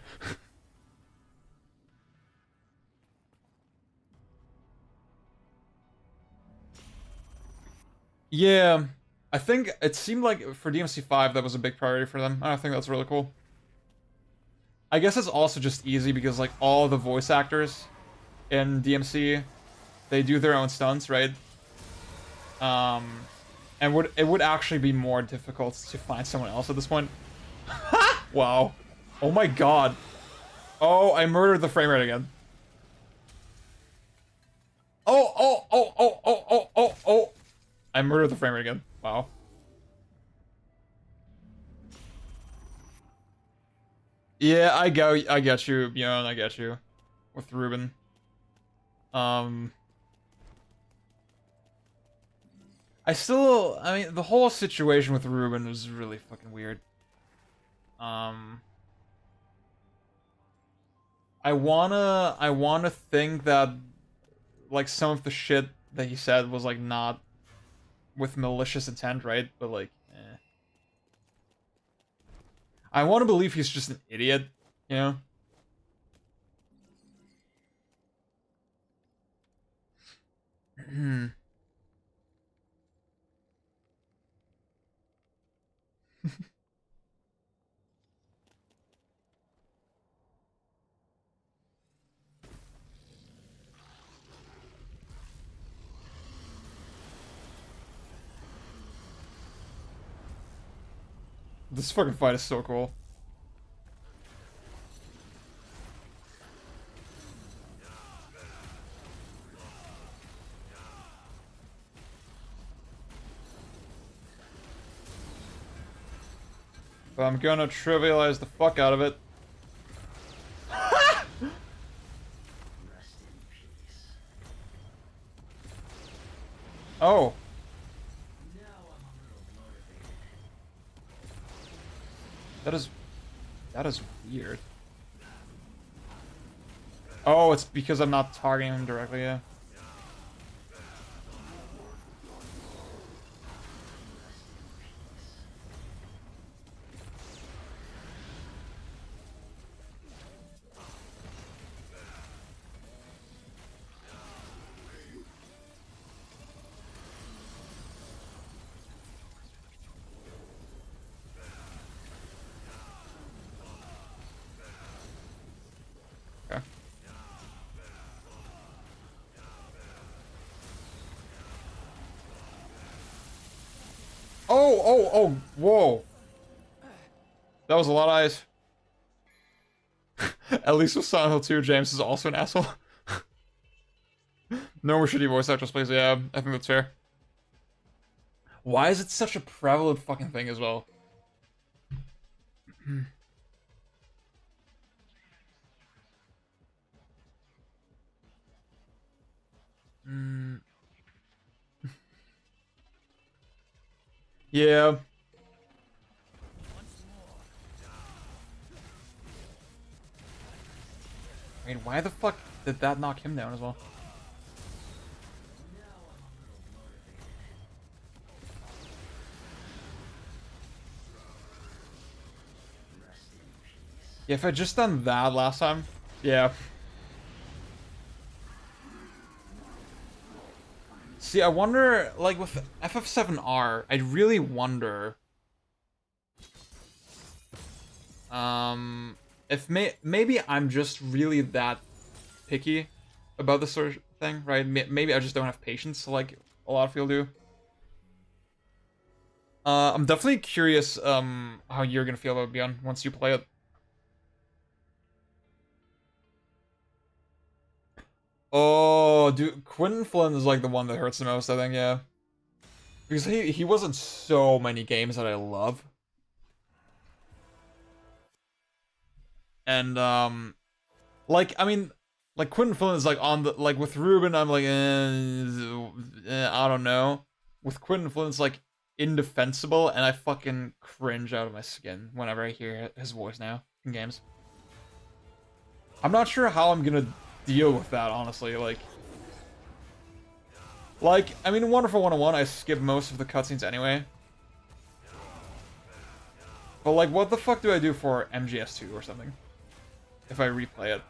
Yeah, I think it seemed like for DMC5 that was a big priority for them. I think that's really cool. I guess it's also just easy because like all the voice actors in DMC, they do their own stunts, right? And it would actually be more difficult to find someone else at this point. Wow. Oh my god. Oh, I murdered the frame rate again. Oh. I murdered the frame rate again. Wow. Yeah, I get you, Bjorn, I get you. With Ruben. I mean, the whole situation with Ruben was really fucking weird. I wanna think that, like, some of the shit that he said was, like, not with malicious intent, right? But, like, eh. I want to believe he's just an idiot, you know? This fucking fight is so cool. But I'm gonna trivialize the fuck out of it. Rest in peace. Oh. Now I'm a little motivated. That is weird. Oh, it's because I'm not targeting him directly, yeah. Okay. Oh, whoa. That was a lot of eyes. At least with Silent Hill 2, James is also an asshole. No more shitty voice actors, please. Yeah, I think that's fair. Why is it such a prevalent fucking thing as well? Yeah. I mean, why the fuck did that knock him down as well? Yeah, if I'd just done that last time, yeah. See, I wonder, like, with FF7R, I really wonder... if maybe I'm just really that picky about this sort of thing, right? Maybe I just don't have patience like a lot of people do. I'm definitely curious, how you're gonna feel about Beyond once you play it. Oh, dude, Quentin Flynn is like the one that hurts the most, I think, yeah. Because he was in so many games that I love. And, like, I mean, like, Quentin Flynn is, like, on the, like, with Ruben, I'm like, I don't know. With Quentin Flynn, it's, like, indefensible, and I fucking cringe out of my skin whenever I hear his voice now in games. I'm not sure how I'm gonna deal with that, honestly, like, I mean, in Wonderful 101, I skip most of the cutscenes anyway. But, like, what the fuck do I do for MGS2 or something? If I replay it.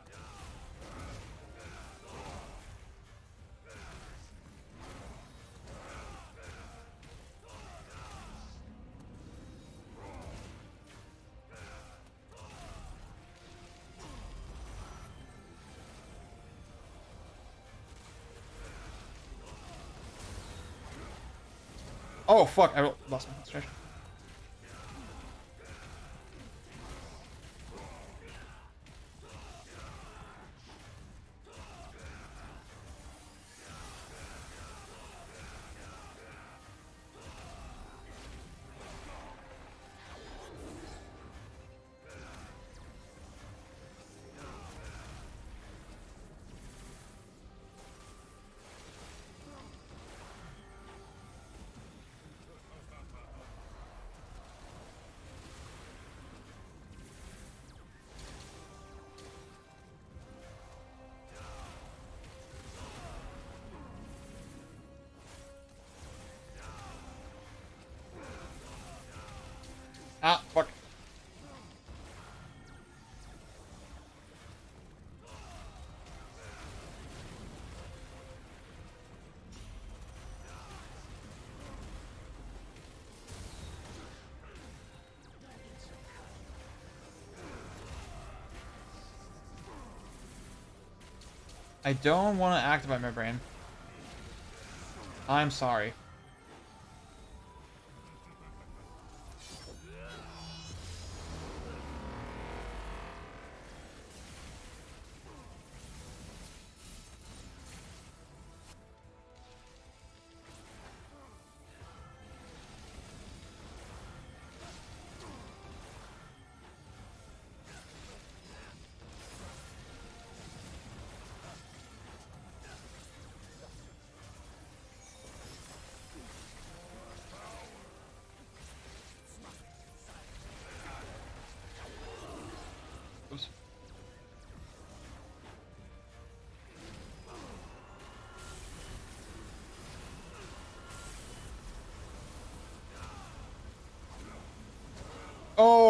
Oh, fuck, I lost my concentration. Ah, fuck. I don't want to activate my brain. I'm sorry.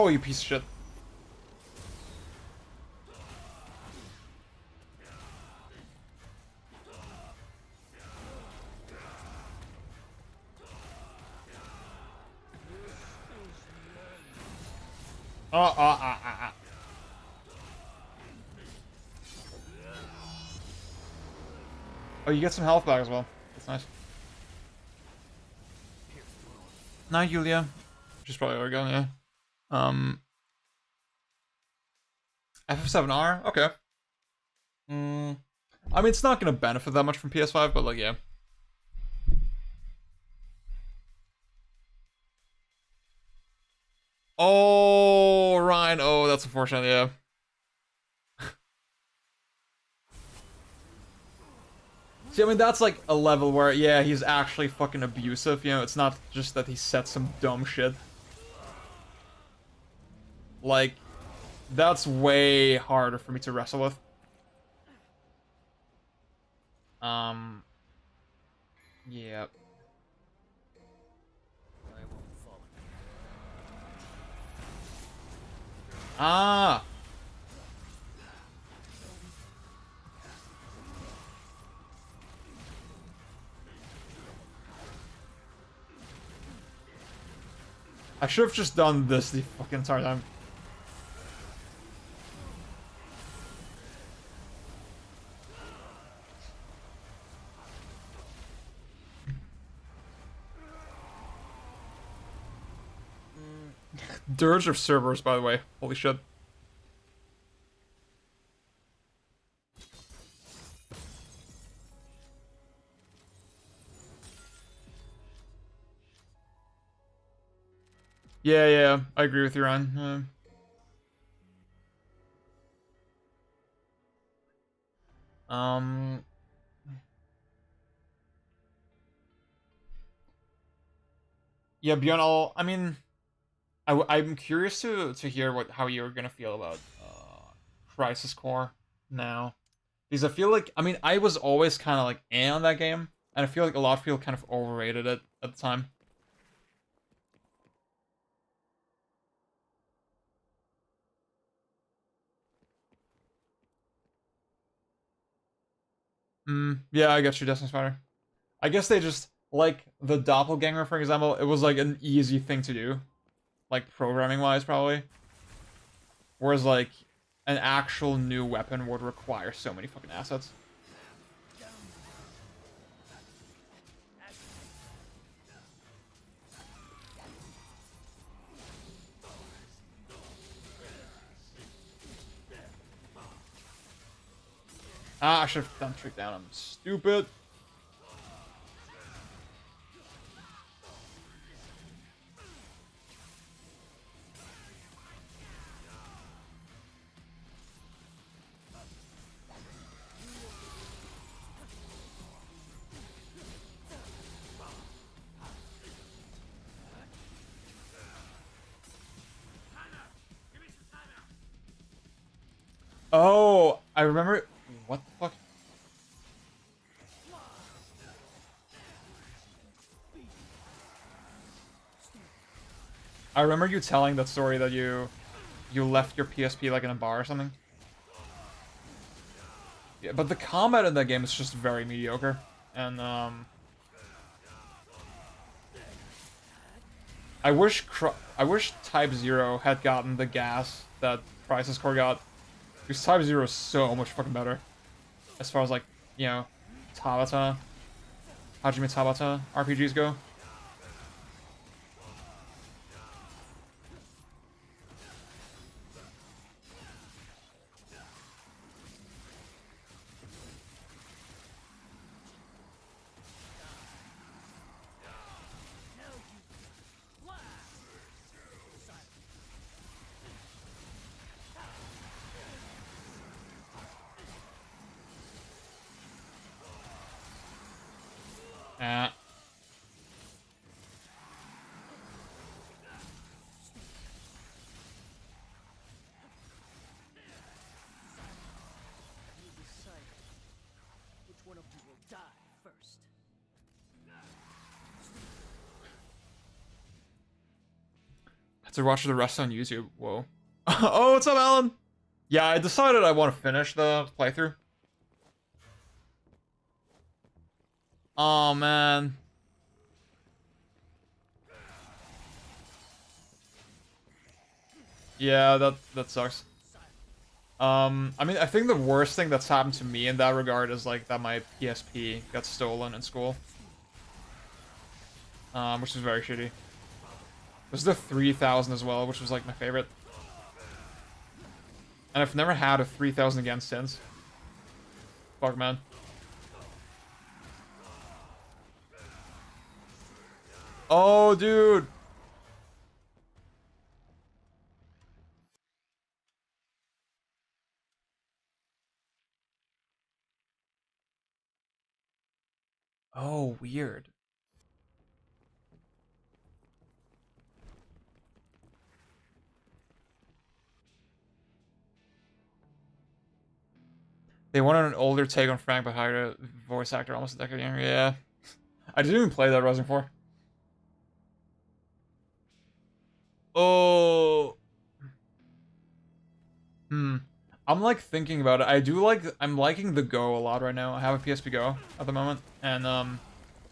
Oh, you piece of shit. Ah. Oh, you get some health back as well. That's nice. Now, Yulia. She's probably already gone, yeah. FF7R? Okay. I mean, it's not gonna benefit that much from PS5, but like, yeah. Oh, Ryan. Oh, that's unfortunate, yeah. See, I mean, that's like a level where, yeah, he's actually fucking abusive, you know? It's not just that he said some dumb shit. Like, that's way harder for me to wrestle with. Yeah. Ah! I should have just done this the fucking entire time. Dirge of servers, by the way. Holy shit. Yeah, I agree with you, Ryan. Um, yeah, beyond all, I mean, I'm curious to hear how you're gonna feel about Crisis Core now, because I feel like, I mean, I was always kind of like on that game, and I feel like a lot of people kind of overrated it at the time. Yeah, I get you, Destiny Spider. I guess they just, like, the Doppelganger, for example, it was like an easy thing to do, like programming wise, probably. Whereas, like, an actual new weapon would require so many fucking assets. Ah, I should have done trick down. I'm stupid. Oh, I remember. What the fuck? I remember you telling that story that you left your PSP like in a bar or something. Yeah, but the combat in that game is just very mediocre, and I wish Type Zero had gotten the gas that Crisis Core got, because Type Zero is so much fucking better, as far as like, you know, Tabata, Hajime Tabata RPGs go. Uh, to watch the rest on YouTube. Whoa. Oh, what's up, Alan? Yeah, I decided I want to finish the playthrough. Oh, man. Yeah, that sucks. I mean, I think the worst thing that's happened to me in that regard is, like, that my PSP got stolen in school. Which is very shitty. There's the 3000 as well, which was, like, my favorite. And I've never had a 3000 again since. Fuck, man. Oh, dude! Oh, weird. They wanted an older take on Frank, but hired a voice actor almost a decade younger. Yeah. I didn't even play that Resident 4. Oh. I'm like thinking about it. I'm liking the Go a lot right now. I have a PSP Go at the moment, and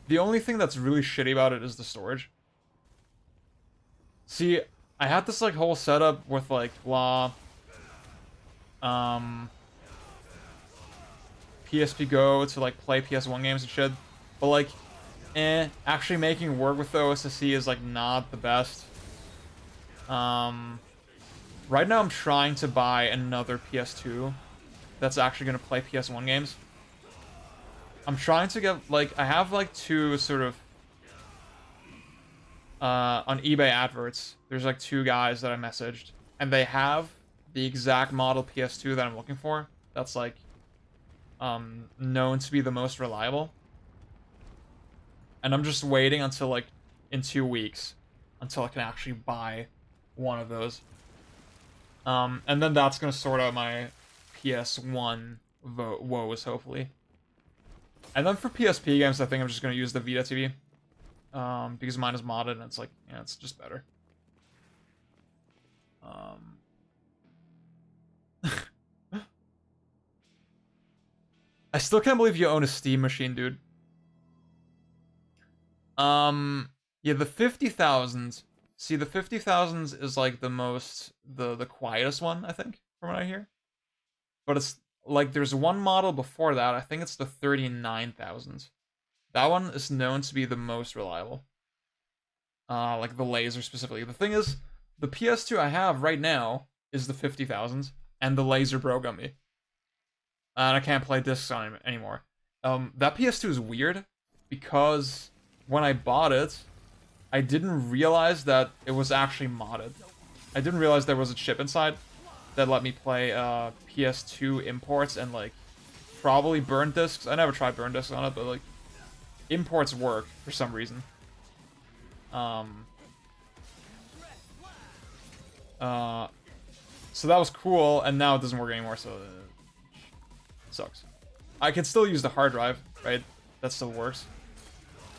the only thing that's really shitty about it is the storage. See, I had this like whole setup with like PSP Go to like play PS1 games and shit, but like, actually making work with the OSSC is like not the best. Right now I'm trying to buy another PS2 that's actually gonna play PS1 games. I'm trying to get, like, I have like two sort of, on eBay adverts, there's like two guys that I messaged, and they have the exact model PS2 that I'm looking for. That's like, known to be the most reliable. And I'm just waiting until like, in 2 weeks, until I can actually buy one of those. And then that's gonna sort out my PS1 woes, hopefully. And then for PSP games, I think I'm just gonna use the Vita TV. Because mine is modded, and it's like, yeah, it's just better. I still can't believe you own a Steam machine, dude. Yeah, the 50,000. See, the 50,000 is like the quietest one, I think, from what I hear. But it's like there's one model before that. I think it's the 39,000. That one is known to be the most reliable. Like the laser specifically. The thing is, the PS2 I have right now is the 50,000, and the laser broke on me. And I can't play discs on it anymore. That PS2 is weird, because when I bought it, I didn't realize that it was actually modded. I didn't realize there was a chip inside that let me play PS2 imports and like probably burn discs. I never tried burn discs on it, but like imports work for some reason. So that was cool, and now it doesn't work anymore, so it sucks. I can still use the hard drive, right? That still works.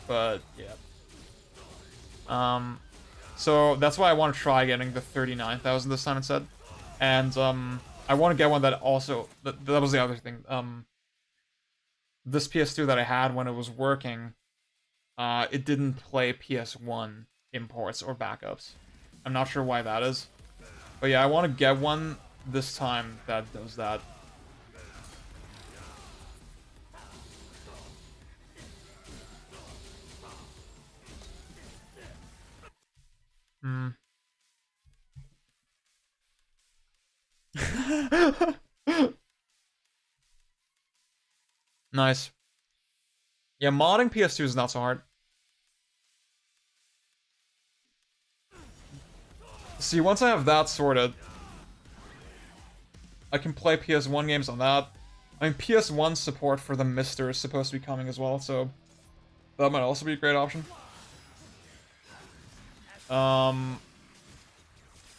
But yeah. So that's why I want to try getting the 39,000 this time instead. And I want to get one that also that was the other thing. This PS2 that I had when it was working, it didn't play PS1 imports or backups. I'm not sure why that is. But yeah, I want to get one this time that does that. Nice. Yeah, modding PS2 is not so hard. See, once I have that sorted, I can play PS1 games on that. I mean, PS1 support for the Mister is supposed to be coming as well, so that might also be a great option. And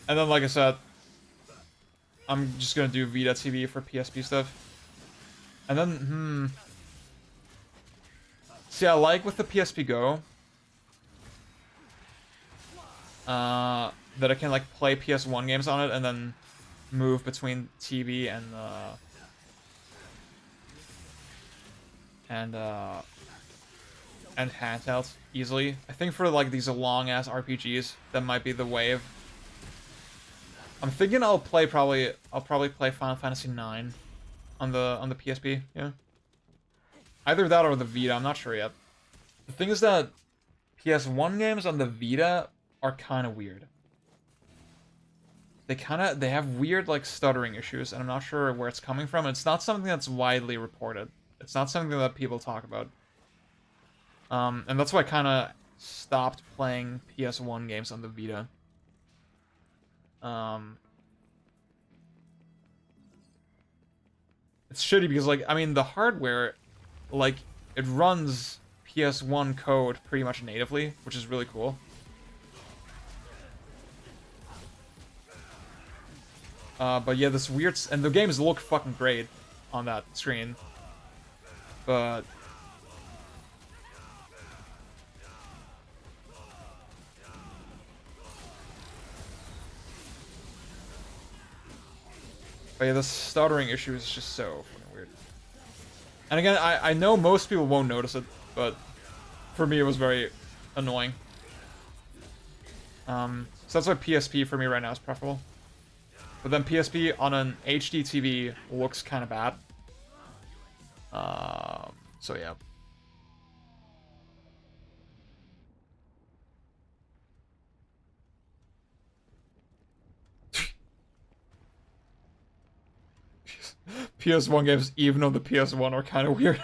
then, like I said, I'm just gonna do Vita TV for PSP stuff. And then, see, I like with the PSP Go, that I can like play PS1 games on it and then move between TV and handhelds easily. I think for like these long ass RPGs, that might be the wave. I'm thinking I'll probably play Final Fantasy IX on the PSP. Yeah, either that or the Vita. I'm not sure yet. The thing is that PS1 games on the Vita are kind of weird. They have weird like stuttering issues, and I'm not sure where it's coming from. It's not something that's widely reported. It's not something that people talk about. And that's why I kind of stopped playing PS1 games on the Vita. It's shitty because, like, I mean, the hardware, like, it runs PS1 code pretty much natively, which is really cool. But yeah, this weird... And the games look fucking great on that screen. But... But yeah, the stuttering issue is just so fucking weird. And again, I know most people won't notice it, but for me it was very annoying. So that's why PSP for me right now is preferable. But then PSP on an HD TV looks kind of bad. So yeah. PS1 games, even on the PS1, are kind of weird.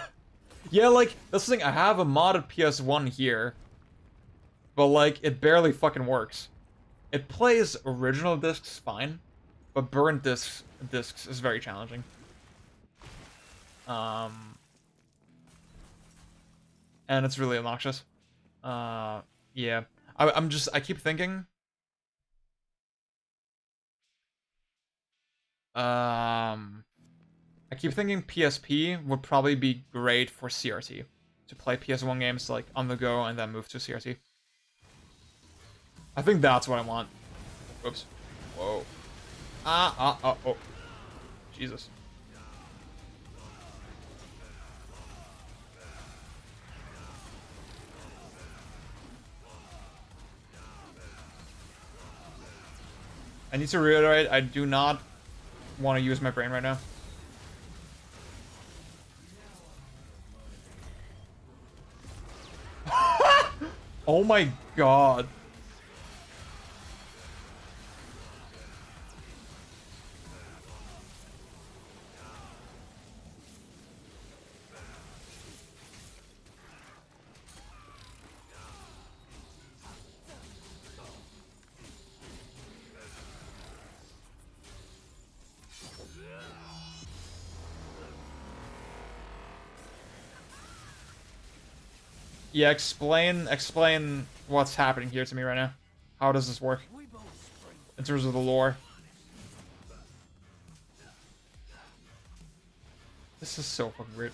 Yeah, like, that's the thing, I have a modded PS1 here, but, like, it barely fucking works. It plays original discs fine, but burnt discs is very challenging. And it's really obnoxious. Yeah. I keep thinking... I keep thinking PSP would probably be great for CRT. To play PS1 games, like, on the go and then move to CRT. I think that's what I want. Oops. Whoa. Oh. Jesus. I need to reiterate, I do not want to use my brain right now. Oh my god. Yeah, explain what's happening here to me right now. How does this work? In terms of the lore. This is so fucking weird.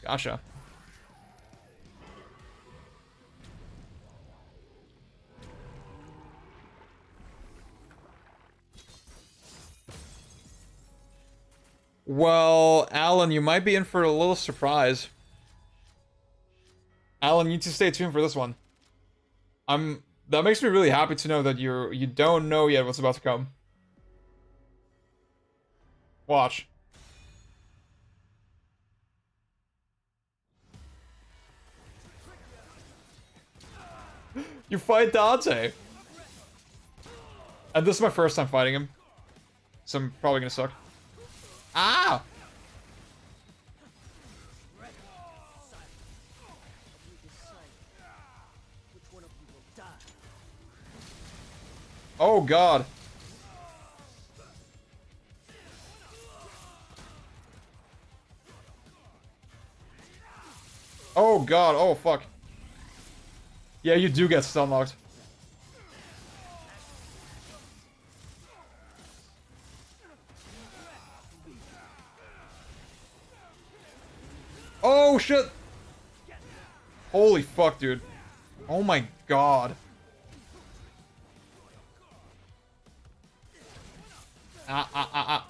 Gotcha. Well, Alan, you might be in for a little surprise. Alan, you need to stay tuned for this one. That makes me really happy to know that you don't know yet what's about to come. Watch. You fight Dante. And this is my first time fighting him. So I'm probably gonna suck. Ah! Oh god. Oh god, oh fuck. Yeah, you do get stun locked. Oh shit! Holy fuck, dude. Oh my god. Ah, ah, ah, ah.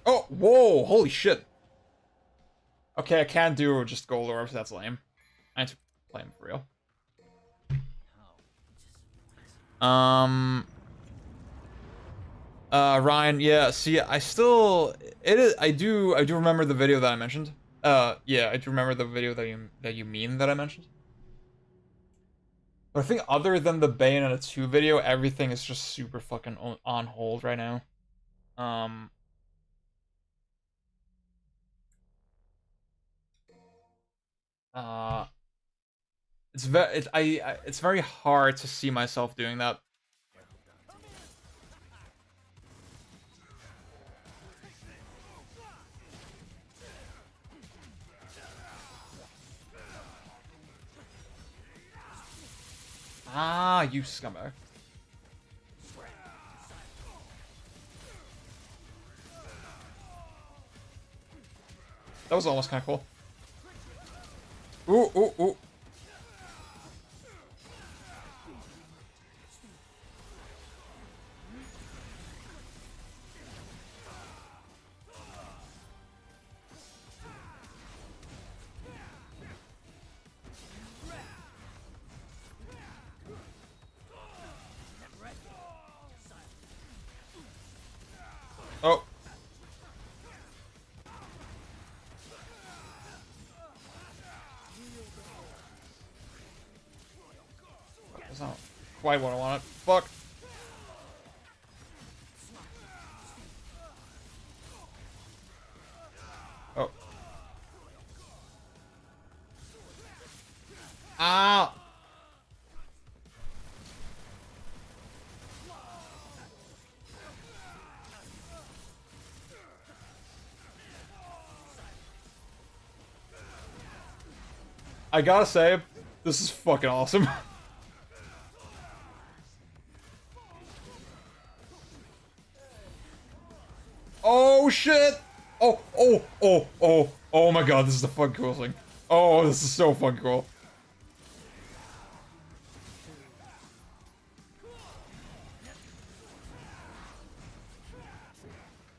Oh, whoa, holy shit. Okay, I can't do just gold orbs, that's lame. I need to play him for real. Ryan, yeah, see, I still, I do remember the video that I mentioned. Yeah, I do remember the video that you mean that I mentioned. But I think other than the Bayonetta 2 video, everything is just super fucking on hold right now. Uh, it's very hard to see myself doing that. Ah, you scumbag. That was almost kind of cool. Ooh, ooh, ooh. Oh. That's not quite what I wanted. Fuck. Oh. Ah. I gotta say, this is fucking awesome. Oh shit! Oh, oh, oh, oh, oh my god, this is the fucking cool thing. Oh, this is so fucking cool.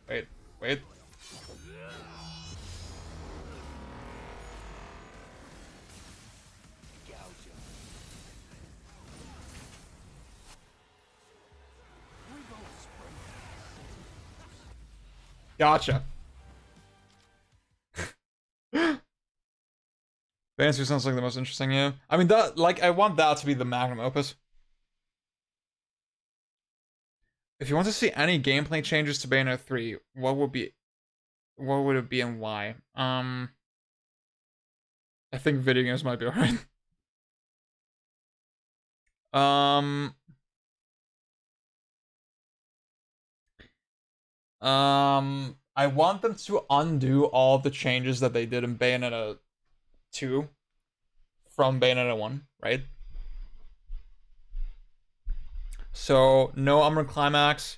Wait, wait. Gotcha. The answer sounds like the most interesting, yeah. I mean, that, like, I want that to be the magnum opus. If you want to see any gameplay changes to Bayonetta 3, what would it be and why? I think video games might be alright. I want them to undo all the changes that they did in Bayonetta 2 from Bayonetta 1, right? So, no Umbral Climax.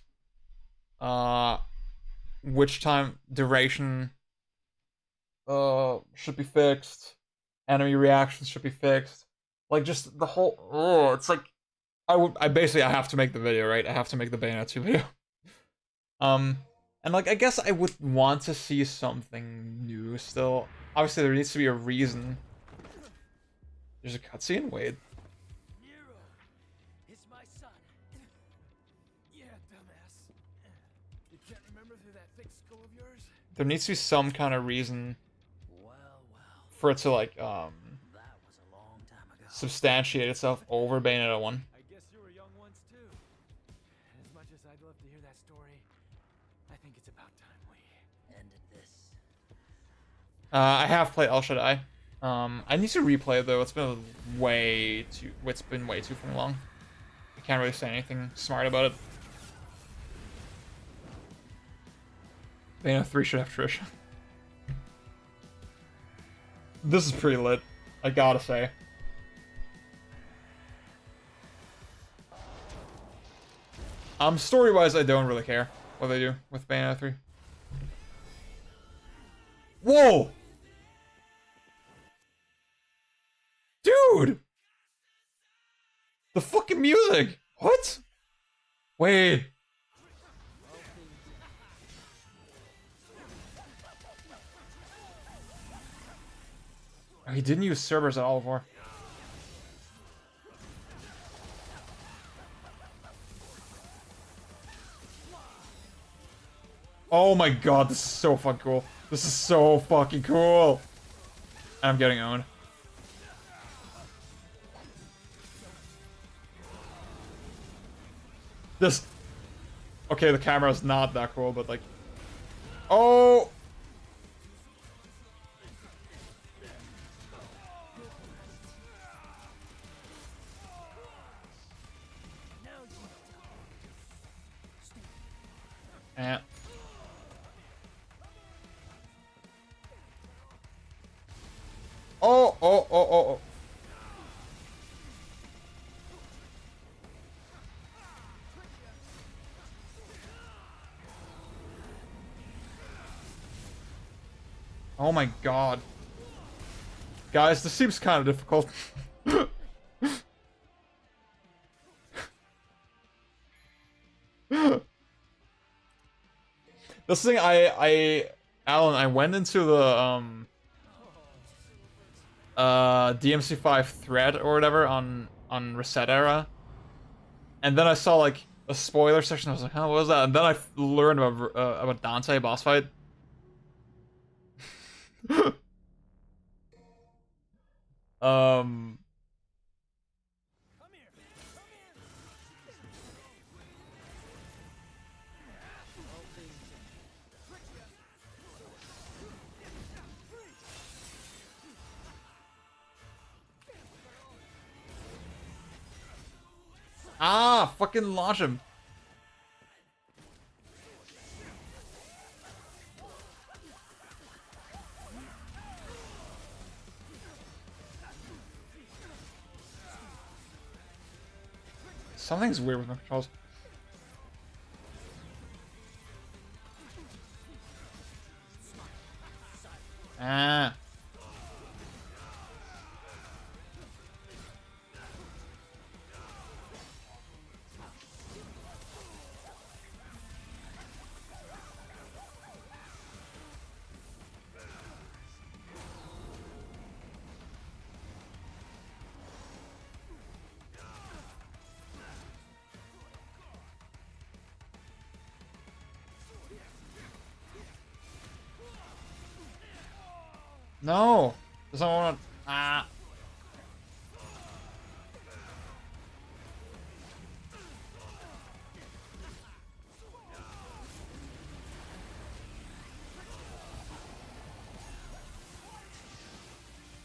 Witch time duration should be fixed. Enemy reactions should be fixed. Like, just the whole, oh, it's like, I basically, I have to make the video, right? I have to make the Bayonetta 2 video. And like, I guess I would want to see something new still. Obviously, there needs to be a reason. There's a cutscene? Wait. Nero is my son. Yeah, dumbass. You can't remember through that thick skull of yours? There needs to be some kind of reason Well, for it to, like, that was a long time ago. substantiate itself over Bayonetta 1. I guess you were young once too. As much as I'd love to hear that story, I think it's about time we Ended this. I have played El Shaddai. I need to replay it though. It's been way too fucking long. I can't really say anything smart about it. Bayonetta 3 should have Trish. This is pretty lit, I gotta say. Story-wise, I don't really care what they do with Bayonetta 3. Whoa! Dude! The fucking music! What? Wait. Oh, he didn't use Cerberus at all before. Oh my god, this is so fucking cool. This is so fucking cool. I'm getting owned. This... Okay, the camera's not that cool, but like... Oh! Eh. Oh, oh, oh, oh, oh. Oh my god. Guys, this seems kind of difficult. This thing, Alan, I went into the, DMC5 thread or whatever on Reset Era, and then I saw like a spoiler section. I was like, "Huh, what was that?" And then I learned about Dante boss fight. Ah, fucking launch him. Something's weird with my controls. Ah. No! Doesn't want to... Ah!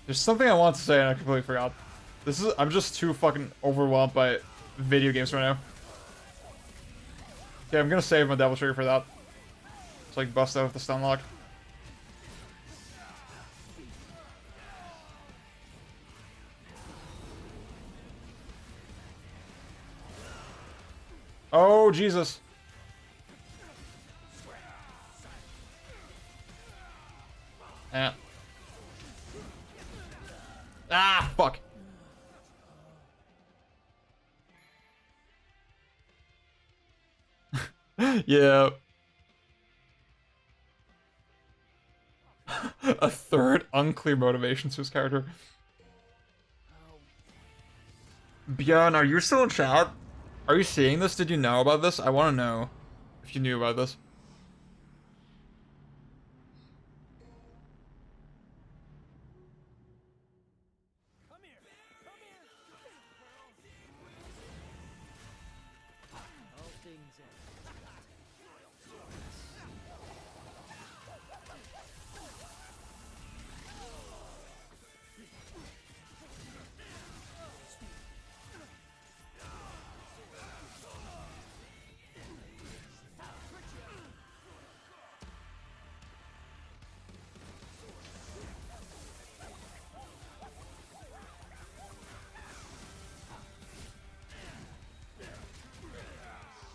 There's something I want to say and I completely forgot. I'm just too fucking overwhelmed by video games right now. Okay, I'm gonna save my Devil Trigger for that. It's like bust out with the stun lock. Oh, Jesus. Yeah. Ah, fuck. Yeah. A third unclear motivation to his character. Björn, are you still in chat? Are you seeing this? Did you know about this? I want to know if you knew about this. come here.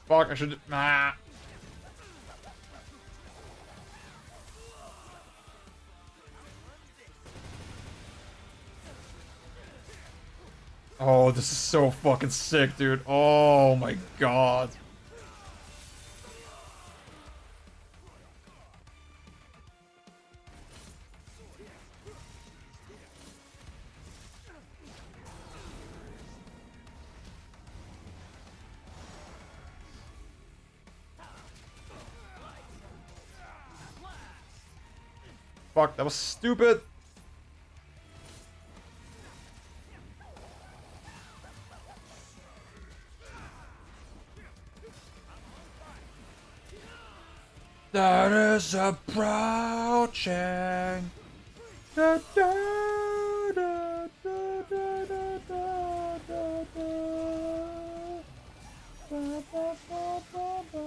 Fuck, I should. Nah. Oh, this is so fucking sick, dude. Oh my god. Fuck, that was stupid. That is approaching. Da, da, da, da, da, da, da, da, da. Ba, ba, ba, ba, ba.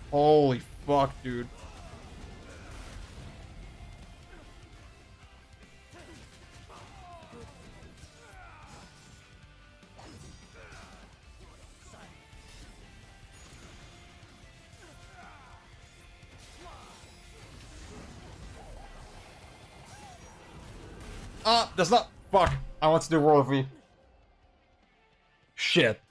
Holy fuck, dude. That's not. Fuck. I want to do World V. Shit.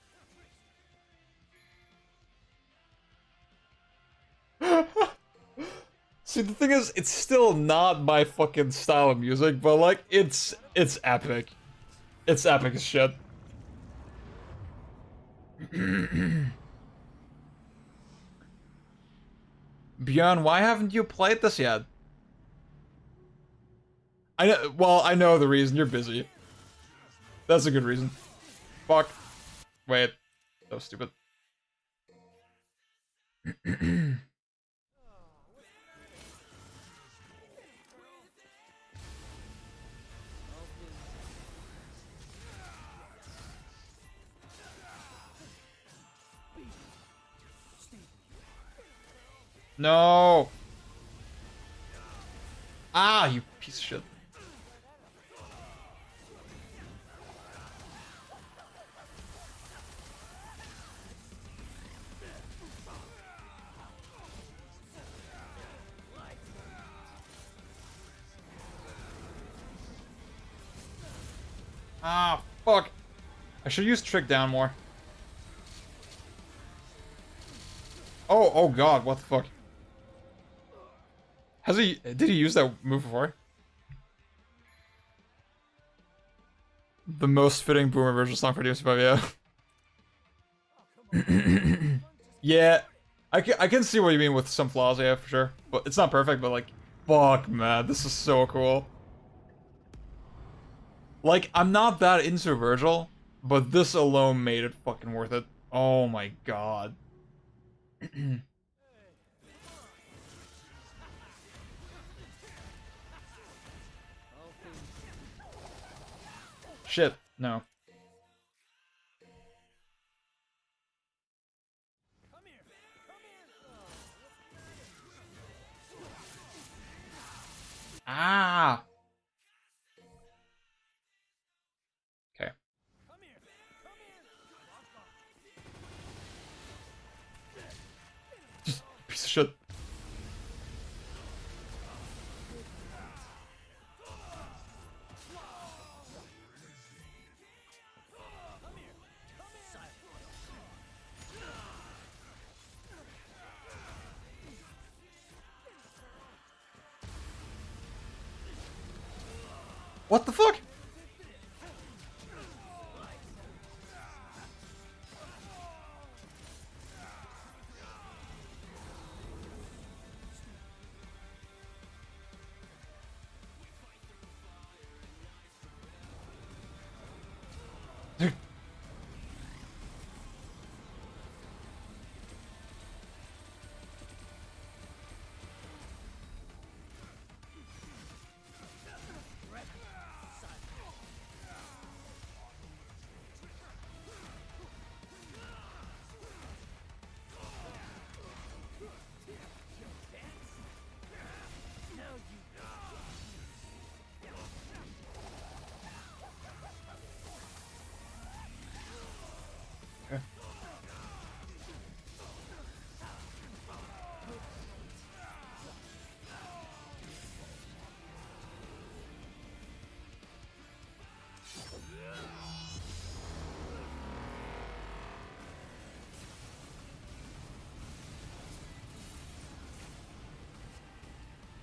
See, the thing is, it's still not my fucking style of music, but like, it's epic. It's epic as shit. Björn, why haven't you played this yet? Well, I know the reason. You're busy. That's a good reason. Fuck. Wait. That was stupid. No. Ah, you piece of shit. Ah, fuck. I should use Trick Down more. Oh god, what the fuck? Did he use that move before? The most fitting Boomer version song for DMC5, yeah. Yeah, I can see what you mean with some flaws, yeah, for sure. But it's not perfect, but like, fuck, man, this is so cool. Like, I'm not that into Virgil, but this alone made it fucking worth it. Oh my god. Shit, no. Ah! Okay. Just piece of shit. What the fuck?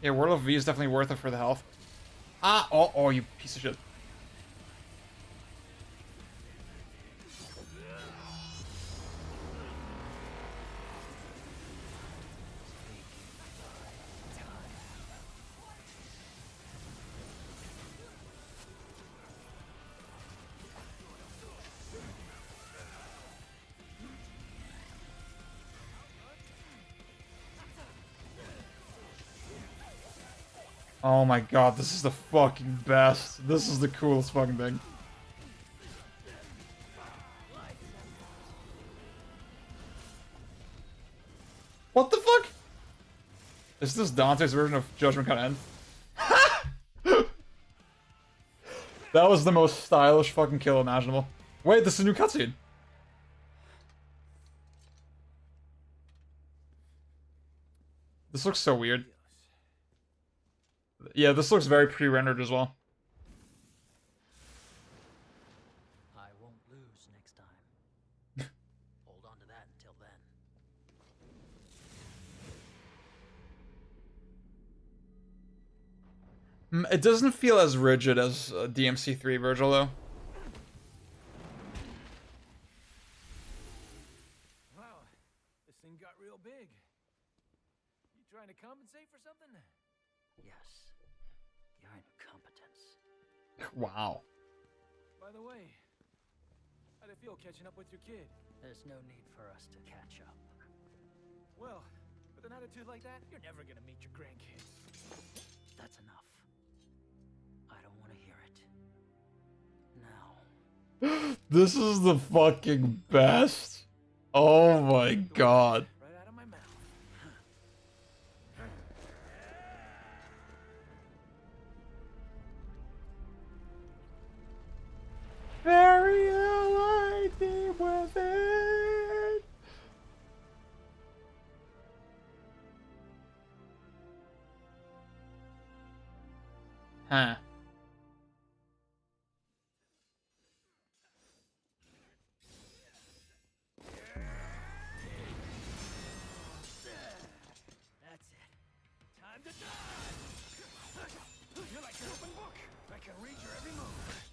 Yeah, World of V is definitely worth it for the health. Ah, oh, you piece of shit. Oh my god, this is the fucking best. This is the coolest fucking thing. What the fuck? Is this Dante's version of Judgment Cut End? That was the most stylish fucking kill imaginable. Wait, this is a new cutscene. This looks so weird. Yeah, this looks very pre-rendered as well. I won't lose next time. Hold on to that until then. It doesn't feel as rigid as DMC3 Virgil, though. Wow, this thing got real big. You trying to compensate for something? Yes. Your incompetence. Wow. By the way, how'd it feel catching up with your kid? There's no need for us to catch up. Well, with an attitude like that, you're never gonna meet your grandkid. That's enough. I don't want to hear it. Now. This is the fucking best. Oh my god. Right out of my mouth. Very deep within. Huh. That's it. Time to die! You're like an open book. I can read your every move.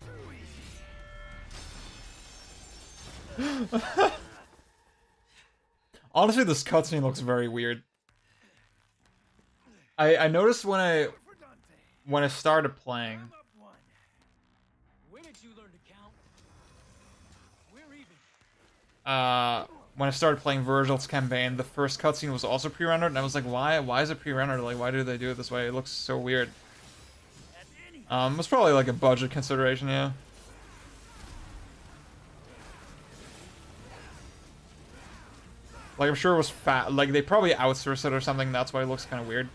Too easy. Honestly, this cutscene looks very weird. I noticed when I For Dante. started playing. I'm up one. When did you learn to count? We're even. When I started playing Virgil's campaign, the first cutscene was also pre-rendered, and I was like, why is it pre-rendered? Like, why do they do it this way? It looks so weird. At any It was probably like a budget consideration, yeah. Like, I'm sure it was fat. Like, they probably outsourced it or something. That's why it looks kind of weird.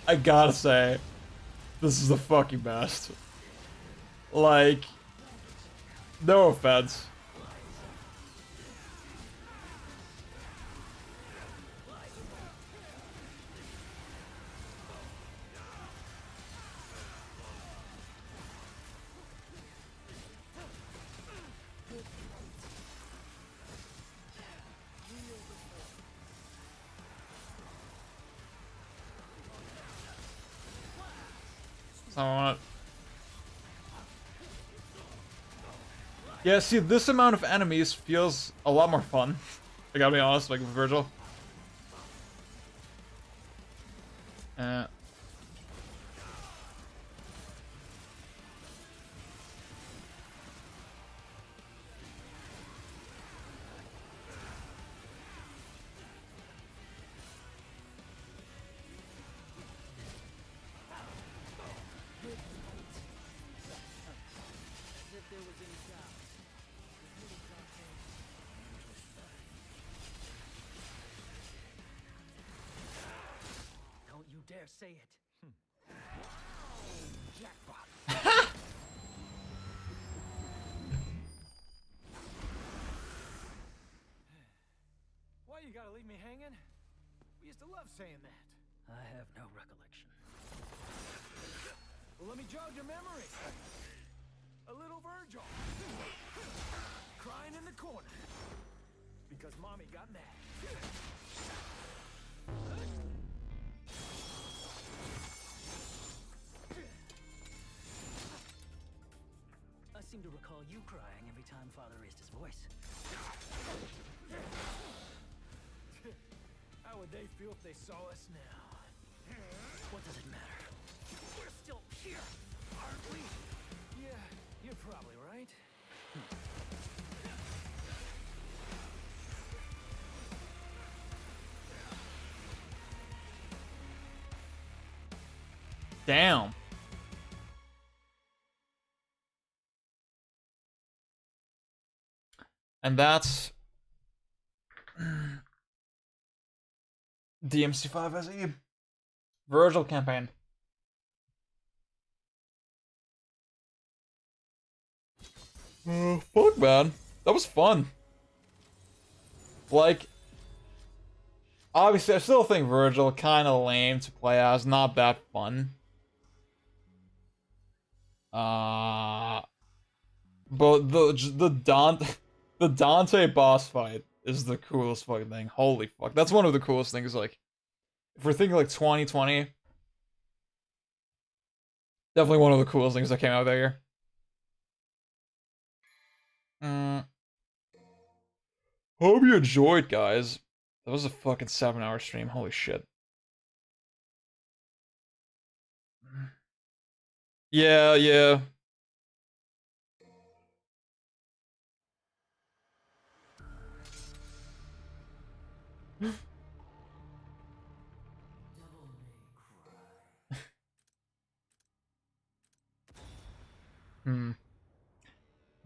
I gotta say, this is the fucking best. Like, no offense. Yeah, see, this amount of enemies feels a lot more fun. I gotta be honest, like with Virgil. As if there was any doubt. say it. Jackpot. Why you gotta leave me hanging? We used to love saying that. I have no recollection. Well, let me jog your memory. A little Virgil. Crying in the corner. Because mommy got mad. I seem to recall you crying every time Father raised his voice. How would they feel if they saw us now? What does it matter? We're still here, aren't we? Yeah, you're probably right. Damn. And that's DMC5SE Virgil campaign. Fuck, man. That was fun. Like, obviously, I still think Virgil kind of lame to play as. Not that fun. But the Dante boss fight is the coolest fucking thing. Holy fuck. That's one of the coolest things, like, if we're thinking like 2020, definitely one of the coolest things that came out that year. Hope you enjoyed, guys. That was a fucking 7-hour stream. Holy shit. Yeah, yeah.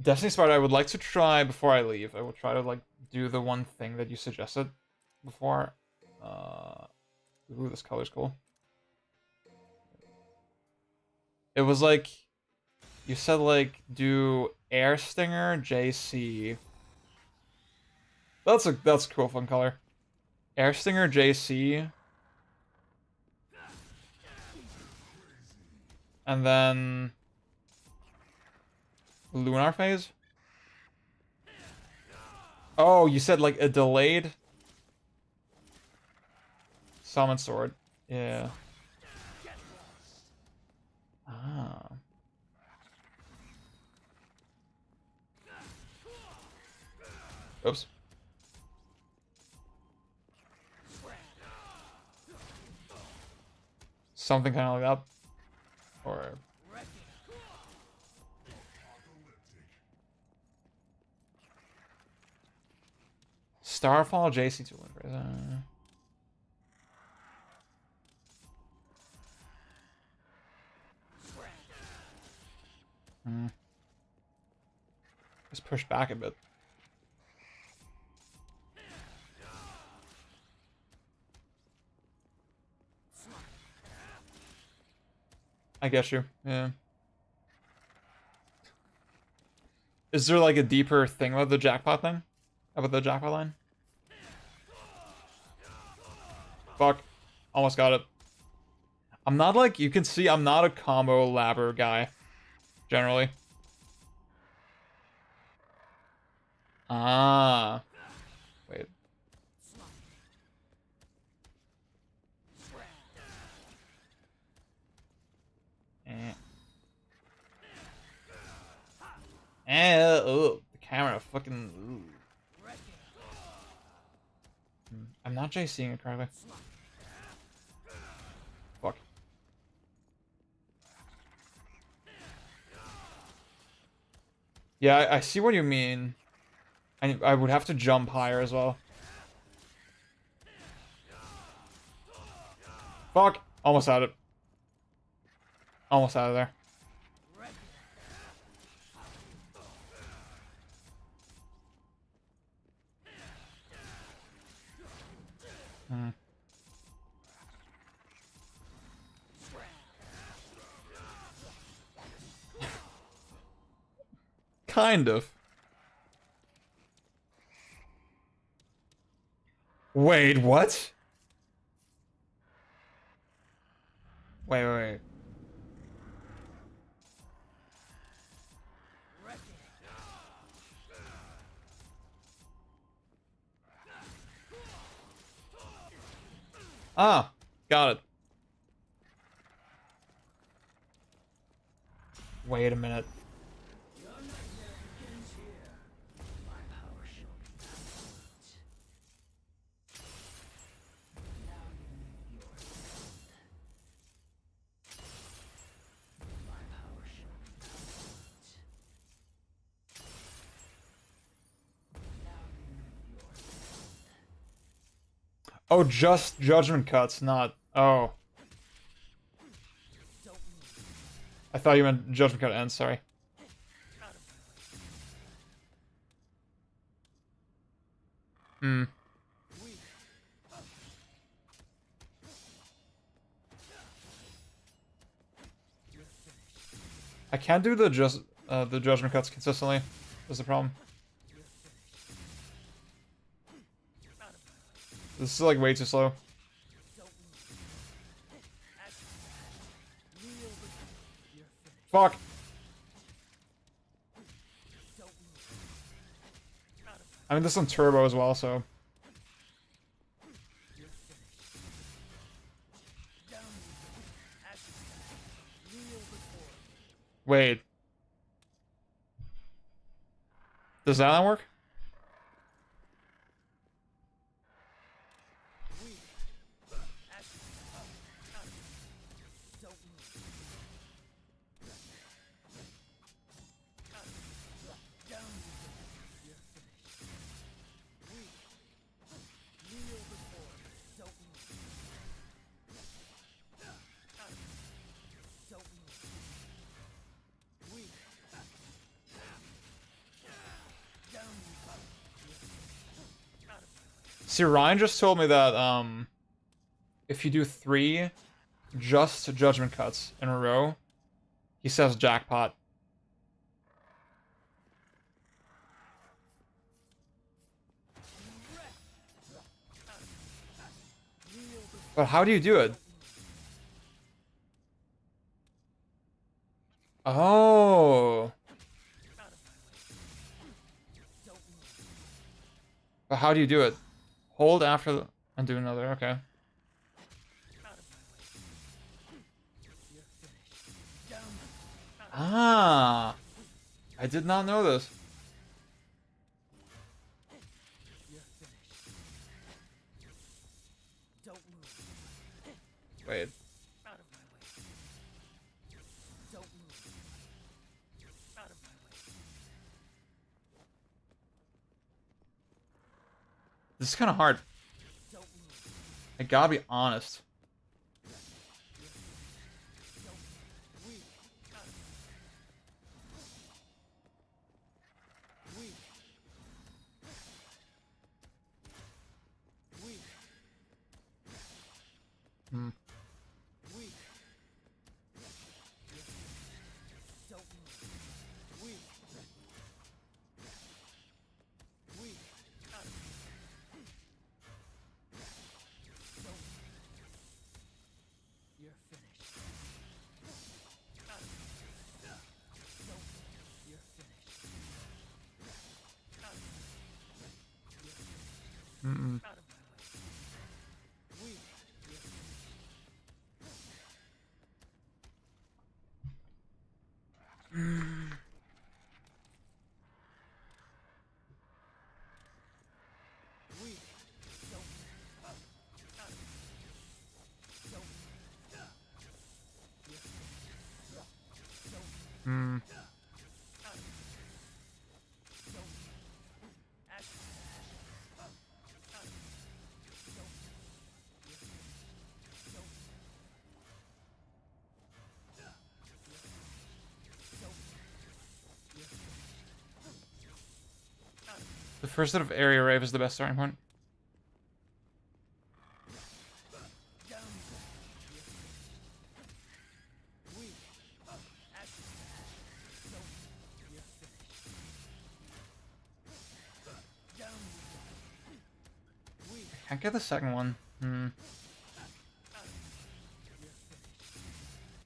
Destiny Sparta, I would like to try before I leave. I will try to, like, do the one thing that you suggested before. Ooh, this color's cool. It was like, you said, like, do Air Stinger, JC. That's a cool fun color. Air Stinger, JC. And then Lunar Phase? Oh, you said like a delayed Summon Sword. Yeah. Ah. Oops. Something kind of like that. Or... Starfall, JC2 Windbreaker. Just push back a bit. I get you, yeah. Is there like a deeper thing about the jackpot thing? About the jackpot line? Fuck. Almost got it. I'm not like, you can see I'm not a combo labber guy. Generally. Ah. Wait. Oh, the camera fucking... Ooh. I'm not JCing it correctly. Fuck. Yeah, I see what you mean. I would have to jump higher as well. Fuck! Almost had it. Almost out of there. Kind of. Wait, what? Wait. Ah, got it. Wait a minute. My power shall be complete. Now you your end. My power shall be complete. Now you your end. Oh, just judgment cuts, not. Oh. I thought you meant judgment cut ends, sorry. Hmm. I can't do the judgment cuts consistently. That's the problem. This is like way too slow. Fuck. I mean, this is on turbo as well, so. Wait. Does that not work? See, Ryan just told me that, if you do 3 just judgment cuts in a row, he says jackpot. But how do you do it? Oh. But how do you do it? Hold after the... and do another, okay. Ah. I did not know this. Wait. This is kind of hard. I gotta be honest. Hmm. Mm-mm. Hmm. The first set of area rave is the best starting point. Can't get the second one.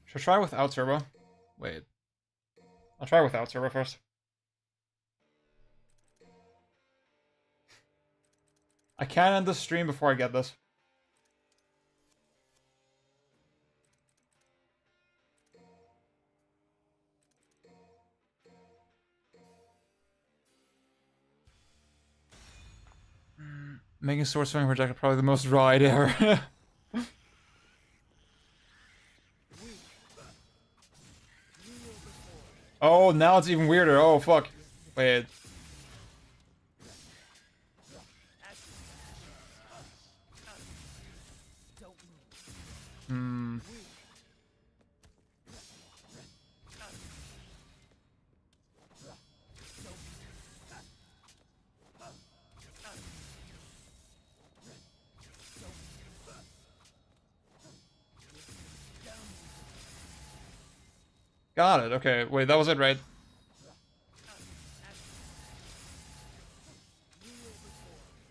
Should I try without turbo? Wait. I'll try without turbo first. I can't end the stream before I get this. Making sword swing projectile probably the most raw idea ever. Oh, now it's even weirder. Oh, fuck. Wait. Got it. Okay. Wait, that was it, right?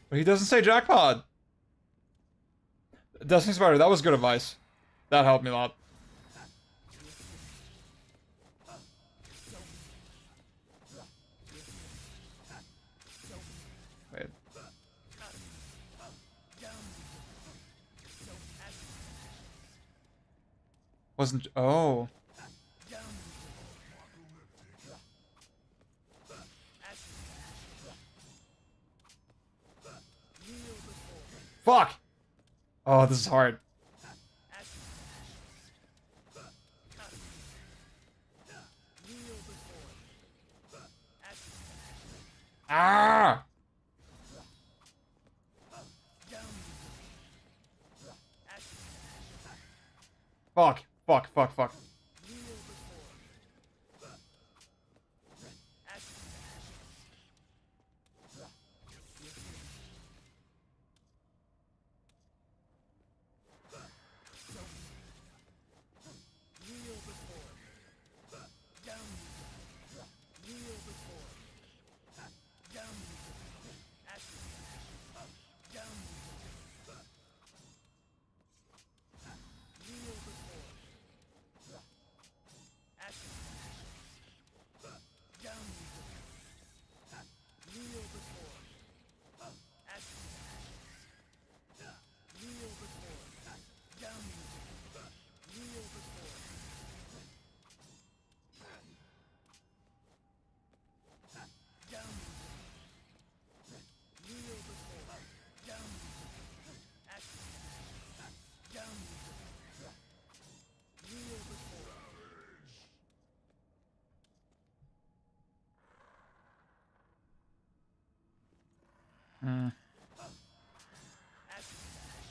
But he doesn't say jackpot. Destiny Spider, that was good advice. That helped me a lot. Wait. Wasn't... Oh. Fuck! Oh, this is hard. Ah! Fuck, fuck, fuck, fuck.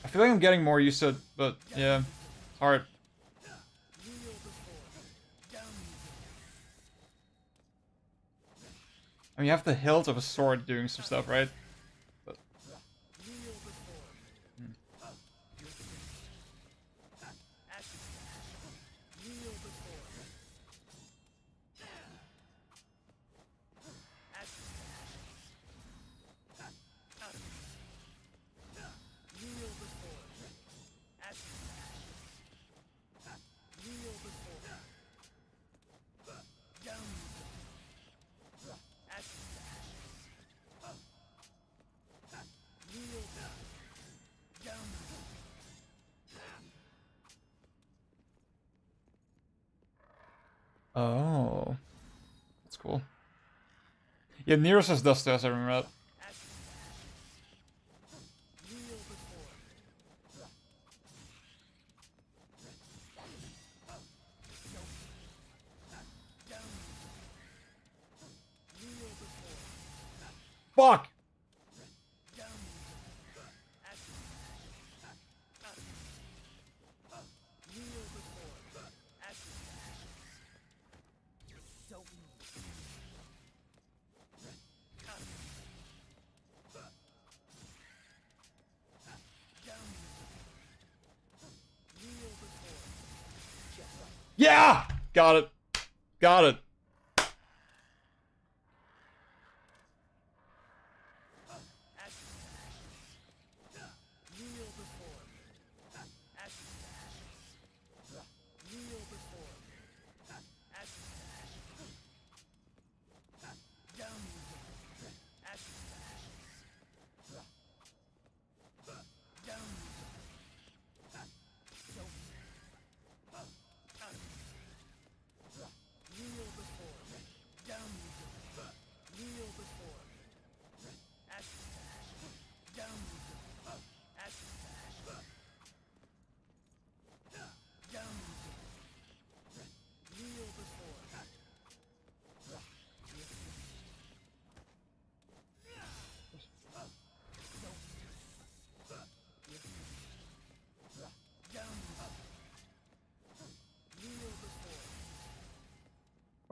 I feel like I'm getting more used to it, but yeah, it's hard. I mean, you have the hilt of a sword doing some stuff, right? But... Oh. That's cool. Yeah, Nero says dust to us, I remember that. Fuck! Yeah! Got it. Got it.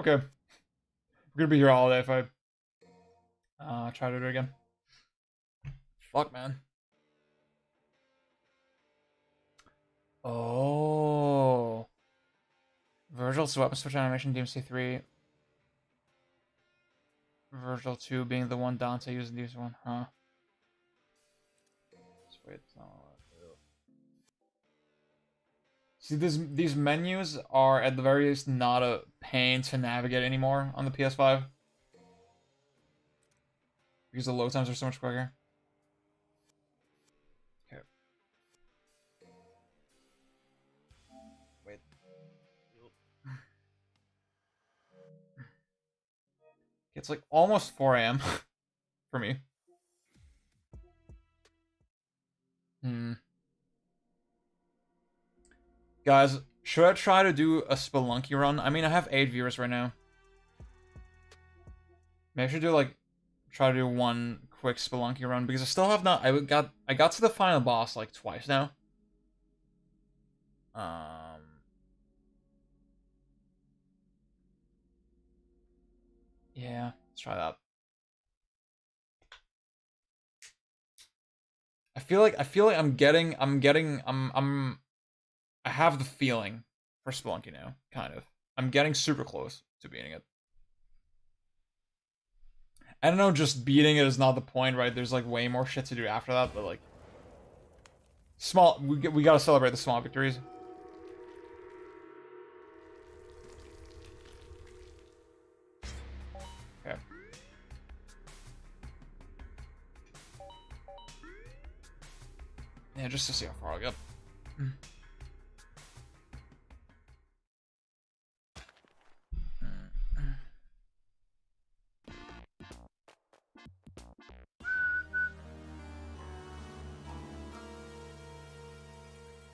Okay. We're gonna be here all day if I try to do it again. Fuck, man. Oh. Virgil's weapon switch animation, DMC3. Virgil 2 being the one Dante used in DMC1, huh? Let's wait. See, these menus are at the very least not a pain to navigate anymore on the PS5. Because the load times are so much quicker. Okay. Wait. It's like almost 4 a.m. for me. Guys, should I try to do a Spelunky run? I mean, I have 8 viewers right now. Maybe I should do like try to do one quick Spelunky run because I still have not. I got to the final boss like twice now. Yeah, let's try that. I feel like I have the feeling for Spelunky now, kind of. I'm getting super close to beating it. I don't know, just beating it is not the point, right? There's like way more shit to do after that, but like we gotta celebrate the small victories. Okay. Yeah, just to see how far I'll get.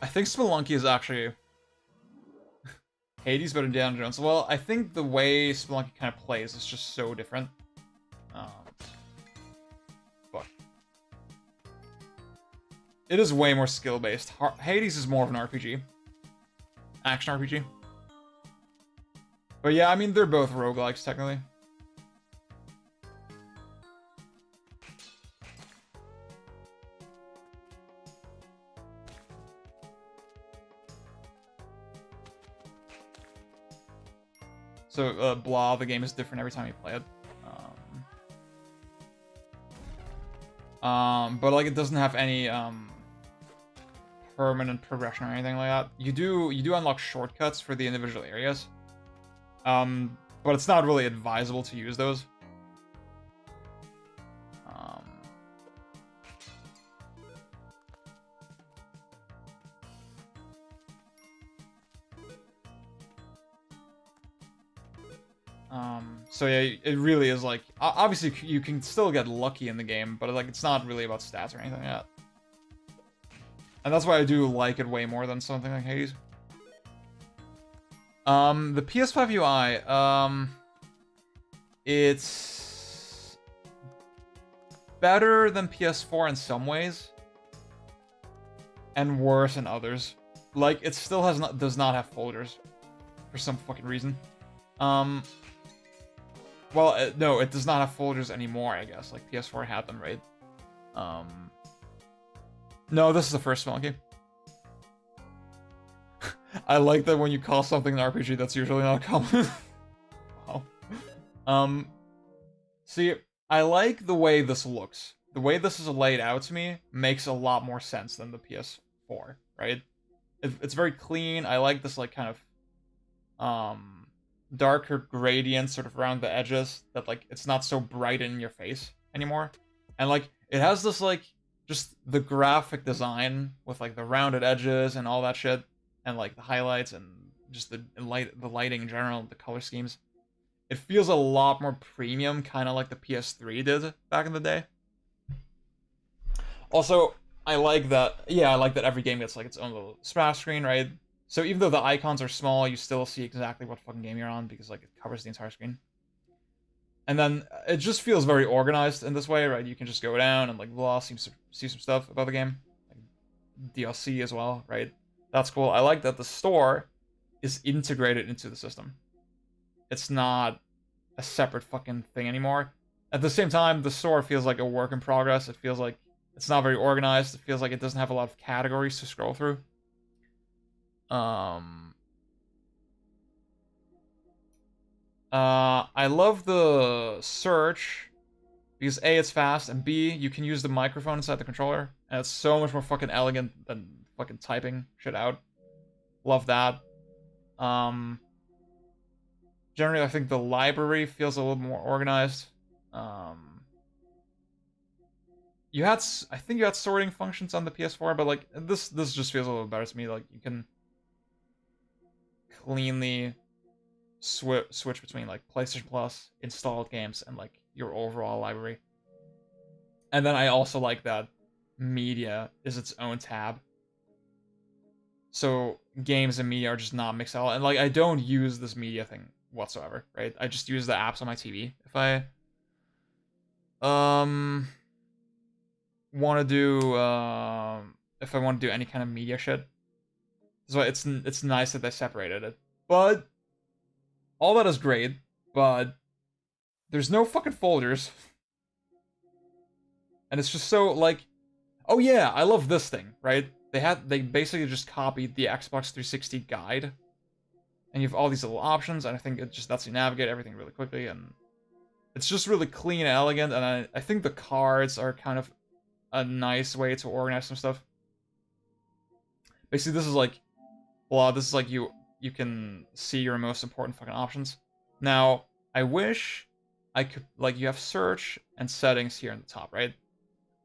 I think Spelunky is actually Hades, but Indiana Jones. Well, I think the way Spelunky kind of plays is just so different. Fuck. It is way more skill-based. Hades is more of an RPG. Action RPG. But yeah, I mean, they're both roguelikes, technically. So, blah, the game is different every time you play it. But like, it doesn't have any, permanent progression or anything like that. You do unlock shortcuts for the individual areas. But it's not really advisable to use those. So yeah, it really is like, obviously you can still get lucky in the game, but like it's not really about stats or anything like that. And that's why I do like it way more than something like Hades. The PS5 UI, it's better than PS4 in some ways, and worse in others. Like, it still does not have folders for some fucking reason. Well, no, it does not have folders anymore, I guess. Like, PS4 had them, right? No, this is the first Spelunky. I like that when you call something an RPG, that's usually not common. Wow. See, I like the way this looks. The way this is laid out to me makes a lot more sense than the PS4, right? It's very clean. I like this, like, kind of, darker gradient sort of around the edges that, like, it's not so bright in your face anymore. And, like, it has this, like, just the graphic design with, like, the rounded edges and all that shit, and, like, the highlights and just the lighting in general, the color schemes. It feels a lot more premium, kind of like the PS3 did back in the day. Also, I like that, yeah, I like that every game gets, like, its own little splash screen, right? So even though the icons are small, you still see exactly what fucking game you're on, because, like, it covers the entire screen. And then it just feels very organized in this way, right? You can just go down and, like, blah, see some stuff about the game. Like, DLC as well, right? That's cool. I like that the store is integrated into the system. it's not a separate fucking thing anymore. At the same time, the store feels like a work in progress. It feels like it's not very organized. It feels like it doesn't have a lot of categories to scroll through. I love the search because A, it's fast, and B, you can use the microphone inside the controller, and it's so much more fucking elegant than fucking typing shit out. Love that. Generally, I think the library feels a little more organized. I think you had sorting functions on the PS4, but like this just feels a little better to me. Like you can cleanly switch between like PlayStation Plus, installed games, and like your overall library. And then I also like that media is its own tab. So games and media are just not mixed out. And like I don't use this media thing whatsoever, right? I just use the apps on my TV. If I want to do if I want to do any kind of media shit. So it's nice that they separated it. But all that is great, but there's no fucking folders. And it's just so like, oh yeah, I love this thing, right? They basically just copied the Xbox 360 guide. And you have all these little options, and I think it just lets you navigate everything really quickly, and it's just really clean and elegant, and I think the cards are kind of a nice way to organize some stuff. Basically, this is like, well, this is like you can see your most important fucking options. Now, I wish I could, like, you have search and settings here in the top, right?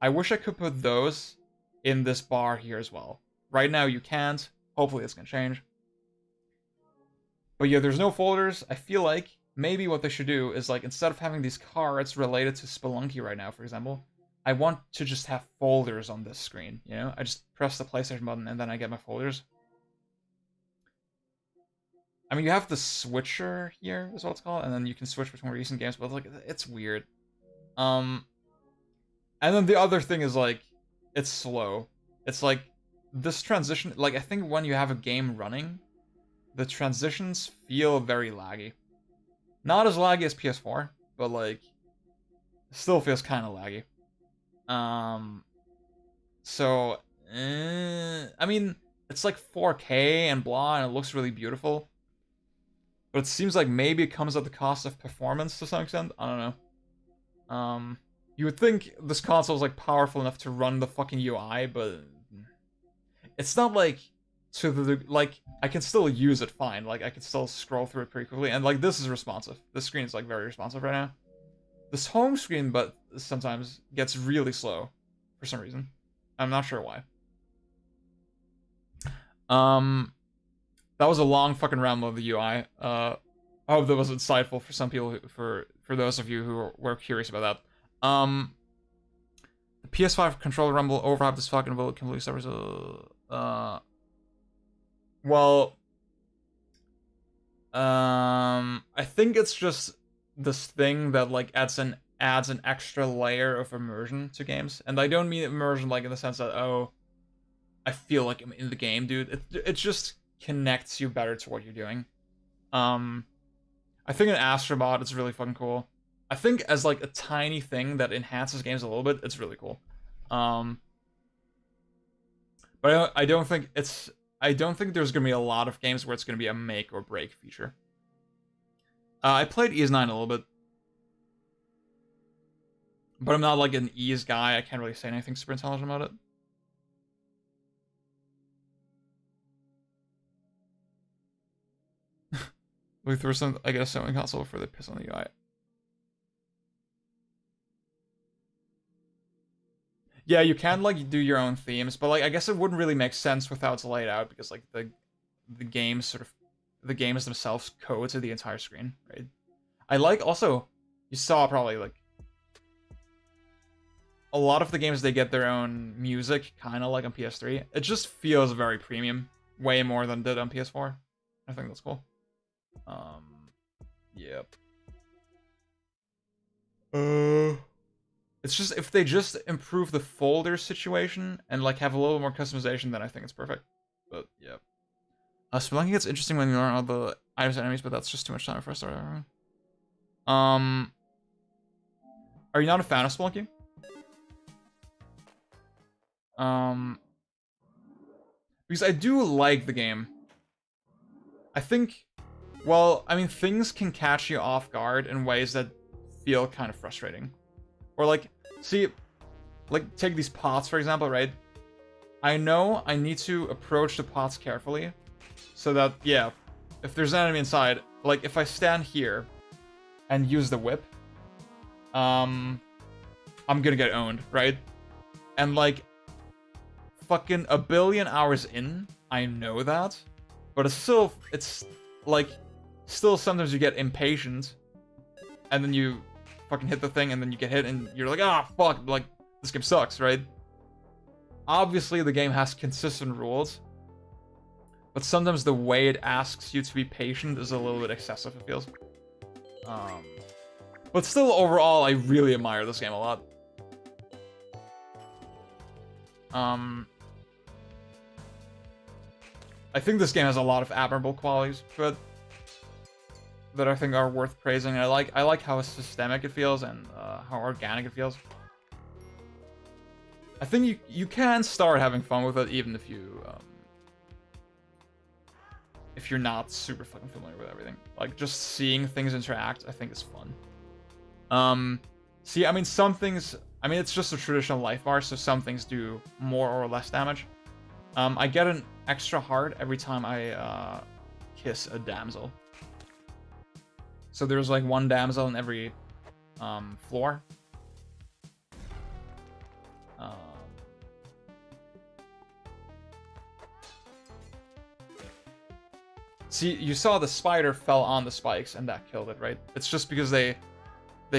I wish I could put those in this bar here as well. Right now, you can't. Hopefully, it's gonna change. But yeah, there's no folders. I feel like maybe what they should do is, like, instead of having these cards related to Spelunky right now, for example, I want to just have folders on this screen, you know? I just press the PlayStation button and then I get my folders. I mean, you have the switcher here, is what it's called, and then you can switch between recent games, but like, it's weird. And then the other thing is, like, it's slow. It's like, this transition, like, I think when you have a game running, the transitions feel very laggy. Not as laggy as PS4, but like, still feels kind of laggy. So, I mean, it's like 4K and blah, and it looks really beautiful. But it seems like maybe it comes at the cost of performance to some extent. I don't know. You would think this console is like powerful enough to run the fucking UI, but it's not like to the like I can still use it fine. Like I can still scroll through it pretty quickly, and like this is responsive. This screen is like very responsive right now. This home screen, but sometimes gets really slow for some reason. I'm not sure why. That was a long fucking ramble of the UI. I hope that was insightful for some people, for those of you who were curious about that. The PS5 controller rumble overhyped as fucking will completely suffers. Well, I think it's just this thing that like adds an extra layer of immersion to games, and I don't mean immersion like in the sense that, oh, I feel like I'm in the game, dude. It just connects you better to what you're doing. I think an Astrobot is really fucking cool. I think as like a tiny thing that enhances games a little bit, it's really cool. But I don't think there's gonna be a lot of games where it's gonna be a make or break feature. I played Ys 9 a little bit, but I'm not like an Ys guy. I can't really say anything super intelligent about it. We threw some, I get a sewing console before they piss on the UI. Yeah, you can like do your own themes, but like I guess it wouldn't really make sense with how it's laid out, because like the games themselves code to the entire screen, right? I like also, you saw probably like a lot of the games, they get their own music, kind of like on PS3. It just feels very premium, way more than it did on PS4. I think that's cool. Yep. It's just, if they just improve the folder situation and like have a little more customization, then I think it's perfect. But yeah. Spelunking gets interesting when you learn all the items and enemies, but that's just too much time for us to start. Are you not a fan of Spelunking? Because I do like the game. I think, well, I mean, things can catch you off guard in ways that feel kind of frustrating. Or like, see, like take these pots, for example, right? I know I need to approach the pots carefully so that, yeah, if there's an enemy inside, like if I stand here and use the whip, I'm gonna get owned, right? And like, fucking a billion hours in, I know that, but it's like, still sometimes you get impatient, and then you fucking hit the thing, and then you get hit, and you're like, ah, fuck, like, this game sucks, right? Obviously, the game has consistent rules, but sometimes the way it asks you to be patient is a little bit excessive, it feels. But still, overall, I really admire this game a lot. I think this game has a lot of admirable qualities to it that I think are worth praising. I like how systemic it feels and how organic it feels. I think you can start having fun with it even if you're not super fucking familiar with everything. Like just seeing things interact, I think is fun. See, I mean, some things. I mean, it's just a traditional life bar, so some things do more or less damage. I get an extra heart every time I kiss a damsel. So there's like one damsel in every floor. See, you saw the spider fell on the spikes and that killed it, right? It's just because they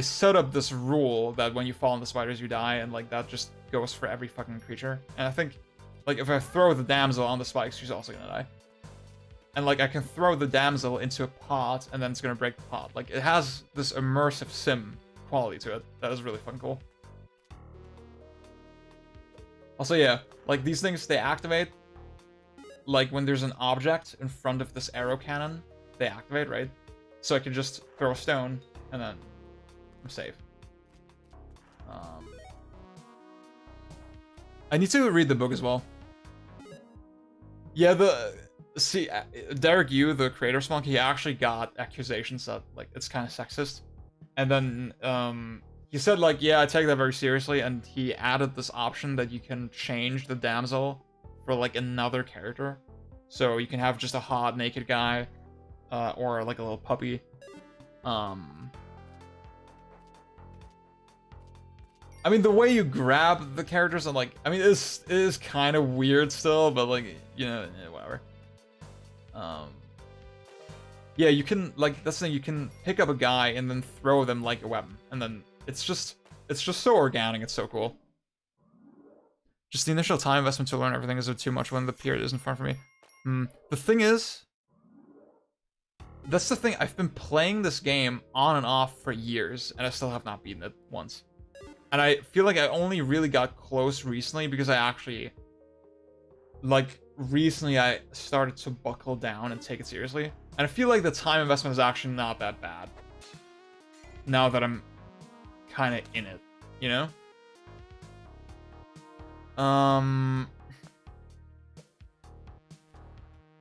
set up this rule that when you fall on the spiders, you die, and like that just goes for every fucking creature. And I think, like, if I throw the damsel on the spikes, she's also gonna die. And like, I can throw the damsel into a pot, and then it's gonna break the pot. Like, it has this immersive sim quality to it that is really fucking cool. Also, yeah, like these things, they activate. Like when there's an object in front of this arrow cannon, they activate, right? So I can just throw a stone, and then I'm safe. I need to read the book as well. Yeah, Derek Yu, the creator of Spelunky, he actually got accusations that like it's kind of sexist, and then he said like, yeah, I take that very seriously, and he added this option that you can change the damsel for like another character, so you can have just a hot naked guy, or like a little puppy. I mean, the way you grab the characters and like, I mean, it is kind of weird still, but like, you know, whatever. Yeah, you can, like, that's the thing, you can pick up a guy and then throw them like a weapon, and then it's just so organic, it's so cool. Just the initial time investment to learn everything is too much when the period isn't fun for me. The thing is, that's the thing, I've been playing this game on and off for years, and I still have not beaten it once. And I feel like I only really got close recently because I actually, like, recently I started to buckle down and take it seriously. And I feel like the time investment is actually not that bad now that I'm kind of in it, you know?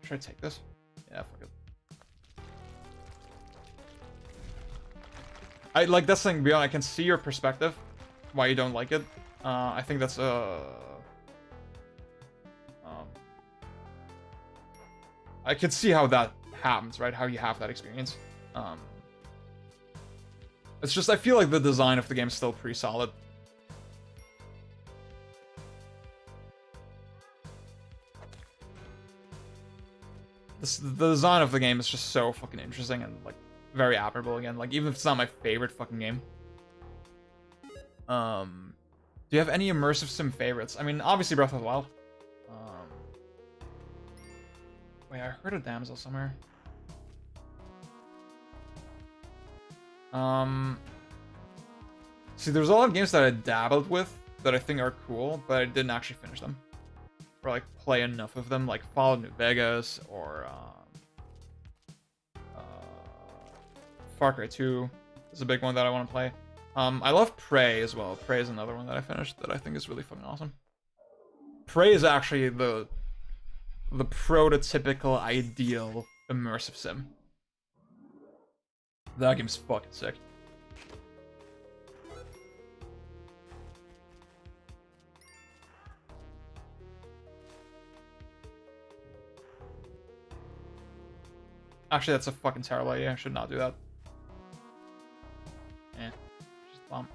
Should I take this? Yeah, fuck it. I like this thing, Beyond. I can see your perspective, why you don't like it. I think that's I can see how that happens, right? How you have that experience. It's just, I feel like the design of the game is still pretty solid. The design of the game is just so fucking interesting and like very admirable again. Like, even if it's not my favorite fucking game. Do you have any immersive sim favorites? I mean, obviously Breath of the Wild. Wait, I heard a damsel somewhere. See, there's a lot of games that I dabbled with that I think are cool, but I didn't actually finish them. or like play enough of them, like Fallout New Vegas or Far Cry 2 is a big one that I want to play. I love Prey as well. Prey is another one that I finished that I think is really fucking awesome. Prey is actually the prototypical ideal immersive sim. That game's fucking sick. Actually, that's a fucking terrible idea. I should not do that. Just bump.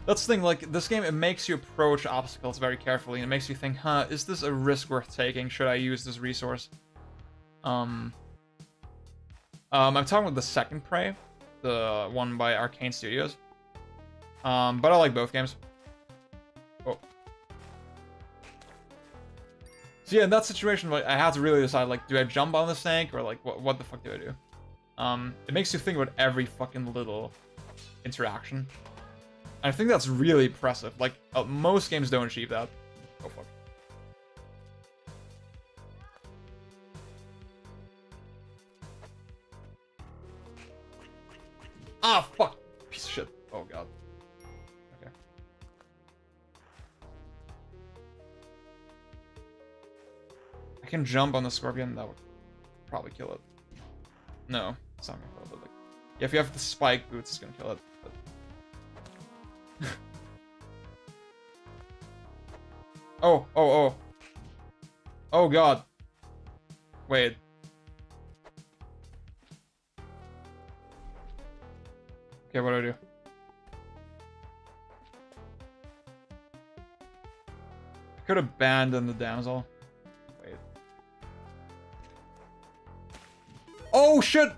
That's the thing, like, this game, it makes you approach obstacles very carefully, and it makes you think, huh, is this a risk worth taking? Should I use this resource? I'm talking about the second Prey, the one by Arcane Studios. But I like both games. Oh. So yeah, in that situation, like, I had to really decide, like, do I jump on the tank, or, like, what the fuck do I do? It makes you think about every fucking little interaction. And I think that's really impressive. Like, most games don't achieve that. Oh, fuck. Ah, fuck! Piece of shit. Oh, God. Okay. I can jump on the scorpion. That would probably kill it. No, it's not gonna kill it, but, like... Yeah, if you have the spike boots, it's gonna kill it. But... Oh. Oh, God. Wait. Okay, what do I do? I could abandon the damsel. Wait. Oh, shit!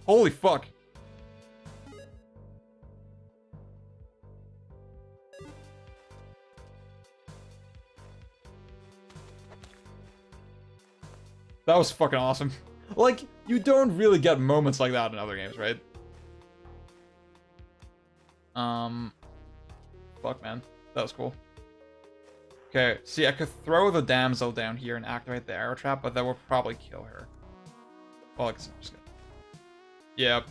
Holy fuck. That was fucking awesome. Like, you don't really get moments like that in other games, right? Fuck, man. That was cool. Okay, see, I could throw the damsel down here and activate the arrow trap, but that would probably kill her. Well, I'm just gonna... Yep.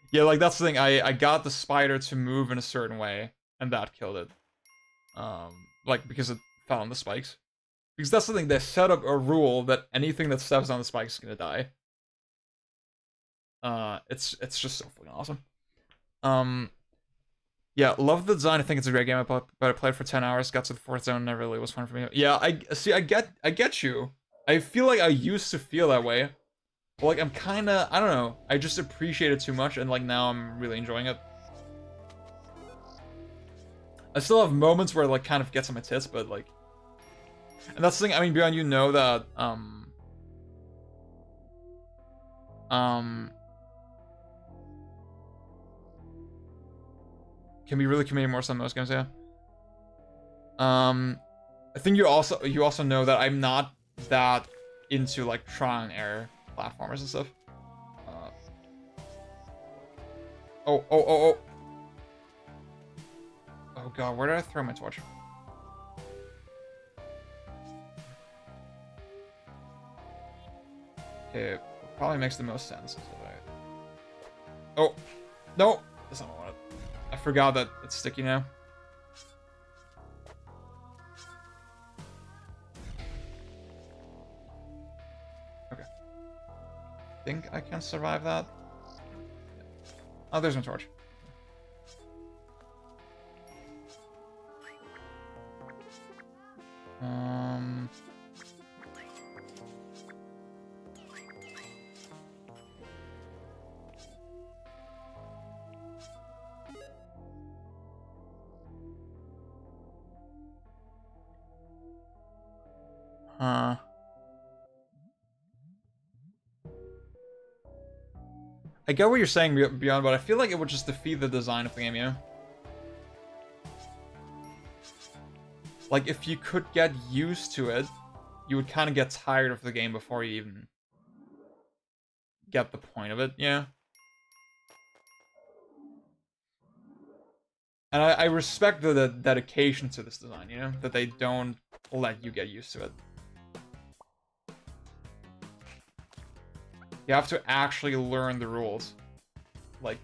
Yeah, like, that's the thing. I got the spider to move in a certain way, and that killed it. Like, because it fell on the spikes. Because that's the thing, they set up a rule that anything that steps on the spikes is gonna die. It's just so fucking awesome. Yeah, love the design. I think it's a great game, but I played for 10 hours, got to the 4th zone, never really was fun for me. Yeah, I get you. I feel like I used to feel that way. But, like, I'm kinda, I don't know, I just appreciate it too much, and, like, now I'm really enjoying it. I still have moments where it, like, kind of gets on my tits, but, like... And that's the thing, I mean, Beyond, you know that, can be really committing more on most games, yeah. I think you also know that I'm not that into, like, trial and error platformers and stuff. Oh God, where did I throw my torch? Okay, what probably makes the most sense is that Oh, no! That's not what I wanted. I forgot that it's sticky now. Okay. Think I can survive that? Oh, there's my torch. I get what you're saying, Beyond, but I feel like it would just defeat the design of the game, you know? Like, if you could get used to it, you would kind of get tired of the game before you even get the point of it, yeah. And I respect the dedication to this design, you know? That they don't let you get used to it. You have to actually learn the rules. Like,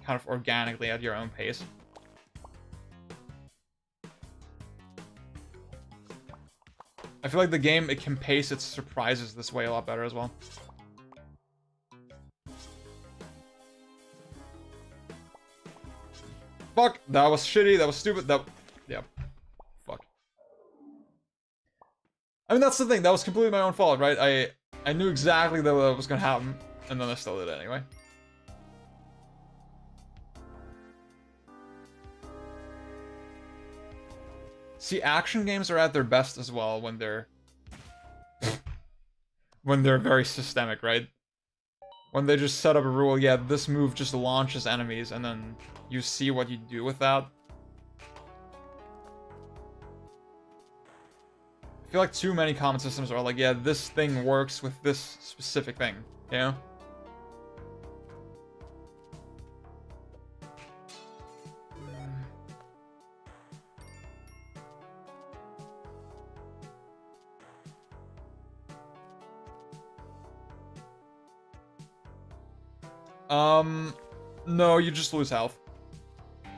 kind of organically at your own pace. I feel like the game, it can pace its surprises this way a lot better as well. Fuck! That was shitty, that was stupid, that... Yeah. Fuck. I mean, that's the thing, that was completely my own fault, right? I knew exactly that was gonna happen, and then I still did it anyway. See, action games are at their best as well when they're... when they're very systemic, right? When they just set up a rule, yeah, this move just launches enemies, and then you see what you do with that. I feel like too many combat systems are like, yeah, this thing works with this specific thing, you know? No, you just lose health.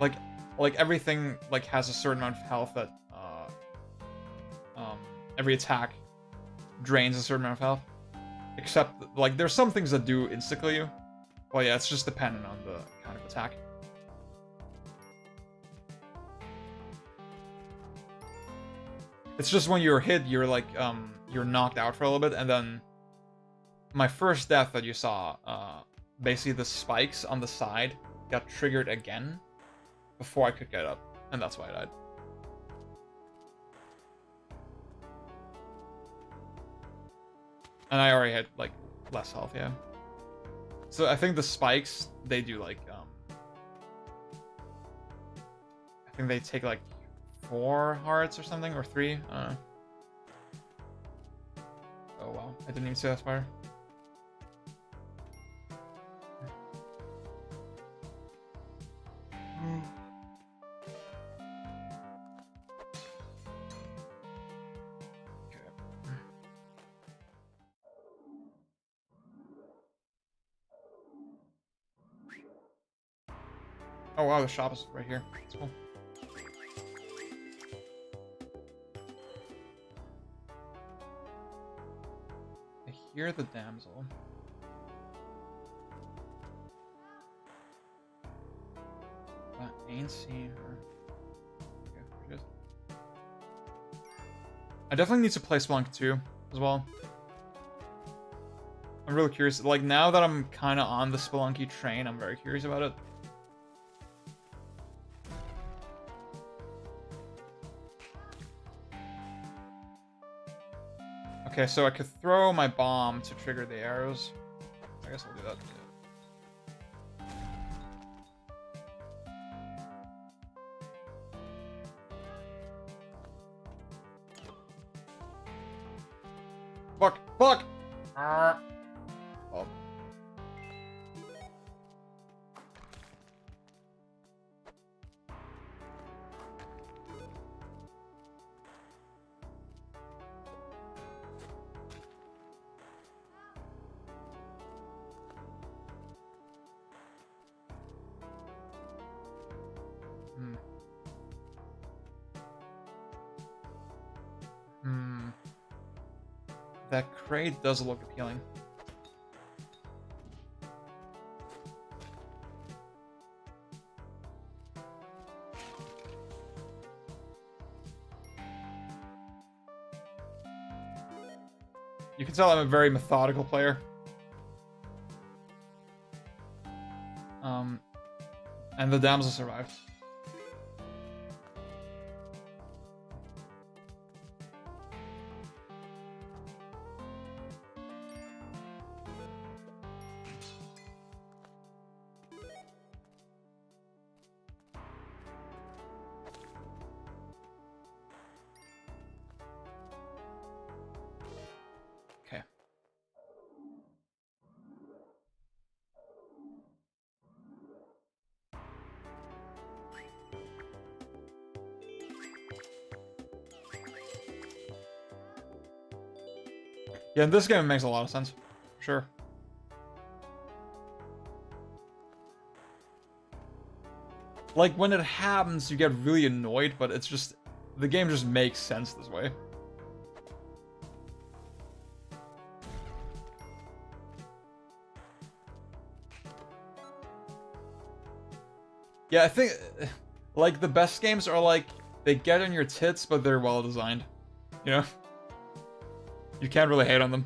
Like everything like has a certain amount of health that every attack drains a certain amount of health. Except like there's some things that do insta-kill you. Well, yeah, it's just dependent on the kind of attack. It's just when you're hit, you're like you're knocked out for a little bit, and then my first death that you saw, basically the spikes on the side got triggered again before I could get up, and that's why I died. And I already had like less health, yeah. So I think the spikes, they do like I think they take like 4 hearts or something, or 3. I don't know. Oh wow, I didn't even see that spider. Oh wow, the shop is right here. That's cool. I hear the damsel. I ain't seen her. Okay, there she is. I definitely need to play Spelunky 2 as well. I'm really curious. Like, now that I'm kind of on the Spelunky train, I'm very curious about it. Okay, so I could throw my bomb to trigger the arrows. I guess I'll do that. Fuck! Fuck! Oh. That crate does look appealing. You can tell I'm a very methodical player. And the damsel survived. Yeah, in this game it makes a lot of sense. Sure. Like, when it happens, you get really annoyed, but it's just... The game just makes sense this way. Yeah, I think... Like, the best games are like... They get in your tits, but they're well designed. You know? You can't really hate on them.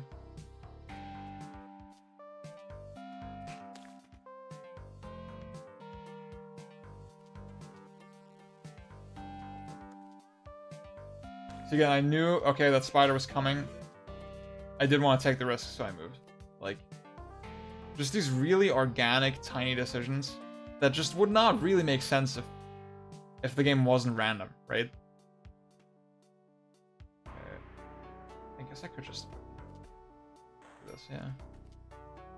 So again, I knew, okay, that spider was coming. I didn't want to take the risk, so I moved. Like, just these really organic, tiny decisions that just would not really make sense if the game wasn't random, right? Okay. I guess I could just do this, yeah.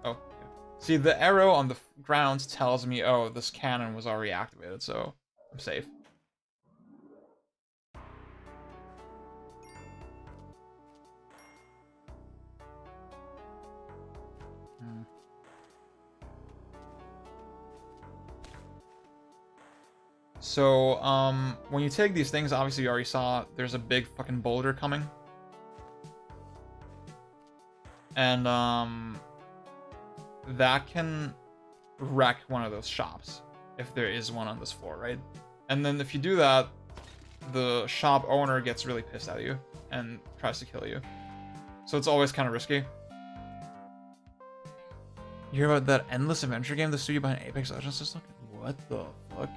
Oh, yeah. See, the arrow on the ground tells me, oh, this cannon was already activated, so I'm safe. So, when you take these things, obviously you already saw there's a big fucking boulder coming. And, that can wreck one of those shops, if there is one on this floor, right? And then if you do that, the shop owner gets really pissed at you and tries to kill you. So it's always kind of risky. You hear about that endless adventure game, the studio behind Apex Legends system? What the fuck?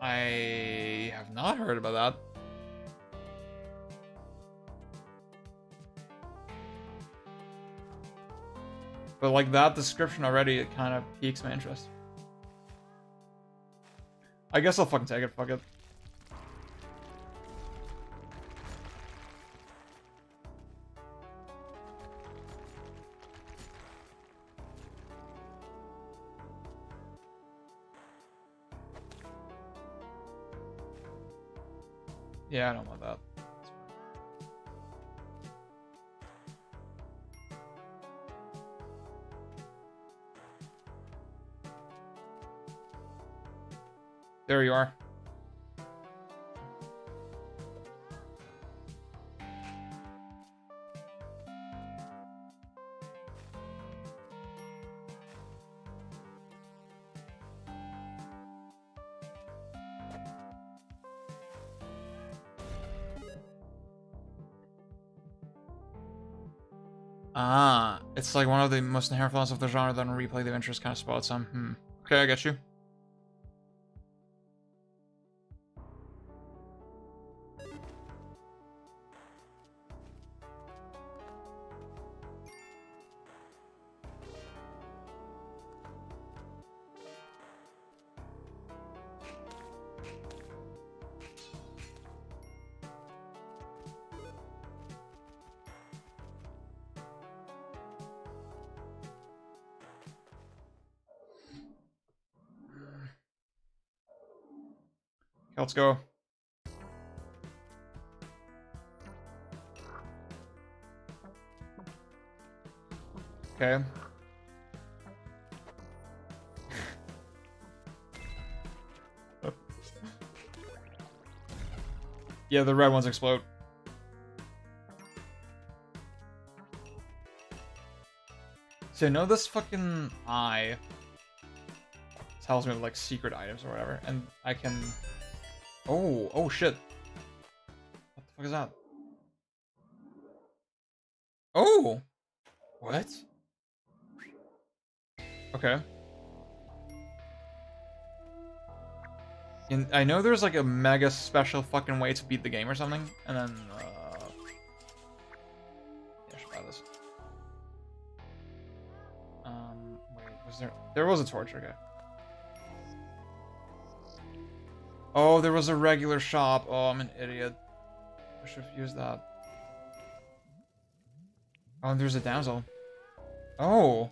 I have not heard about that. But like that description already, it kind of piques my interest. I guess I'll fucking take it, fuck it. Yeah, I don't want that. There you are. Ah, it's like one of the most inherent flaws of the genre that on replay the interest kind of spoiled some. Okay, I get you. Let's go. Okay. Yeah, the red ones explode. So I know this fucking eye tells me like secret items or whatever, and I can... Oh shit. What the fuck is that? Oh! What? Okay. And I know there's like a mega special fucking way to beat the game or something, and then, yeah, I should buy this. Wait, was there was a torch, okay. Oh, there was a regular shop. Oh, I'm an idiot. I should have used that. Oh, and there's a damsel. Oh.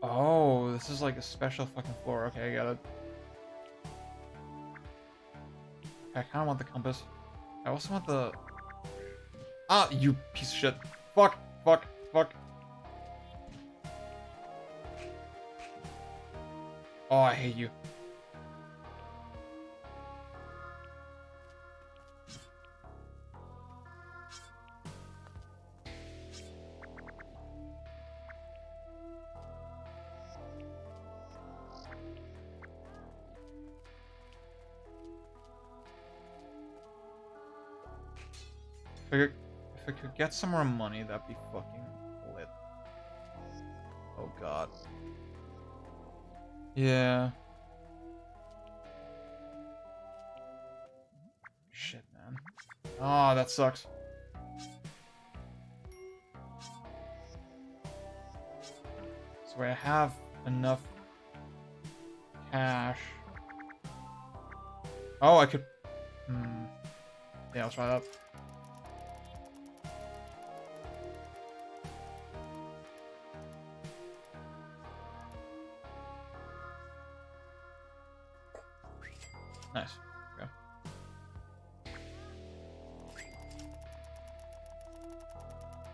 Oh, this is like a special fucking floor. Okay, I got it. I kind of want the compass. I also want the... Ah, you piece of shit. Fuck, fuck, fuck. Oh, I hate you. If I could get some more money, that'd be fucking lit. Oh god. Yeah. Shit, man. Oh, that sucks. So I have enough cash. Oh, I could... Yeah, I'll try that. Nice. Okay.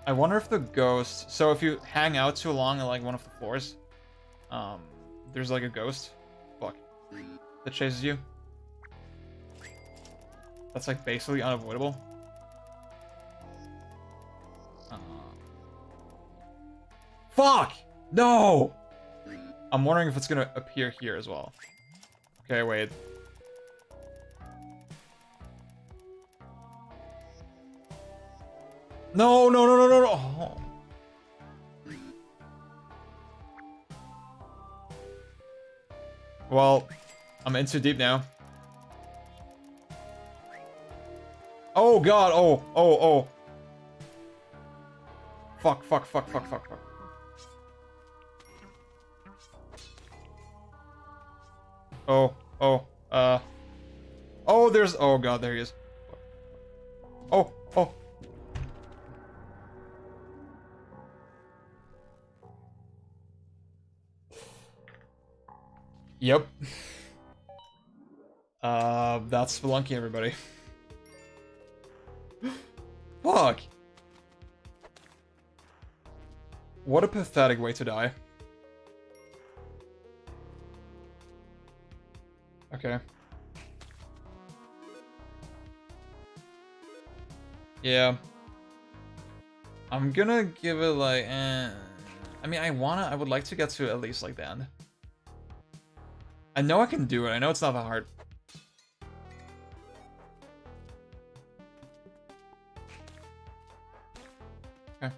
I wonder if the ghost... So if you hang out too long on, like, one of the floors, there's, like, a ghost. Fuck. That chases you. That's, like, basically unavoidable. Fuck! No! I'm wondering if it's gonna appear here as well. Okay, wait. No, no, no, no, no, no. Oh. Well, I'm in too deep now. Oh god, oh, oh, oh. Fuck, fuck, fuck, fuck, fuck, fuck. Oh, oh, oh, there's, oh god, there he is. Oh, oh. Yep. That's Spelunky, everybody. Fuck. What a pathetic way to die. Okay. Yeah. I'm gonna give it like, I mean, I would like to get to at least like the end. I know I can do it. I know it's not that hard. Okay.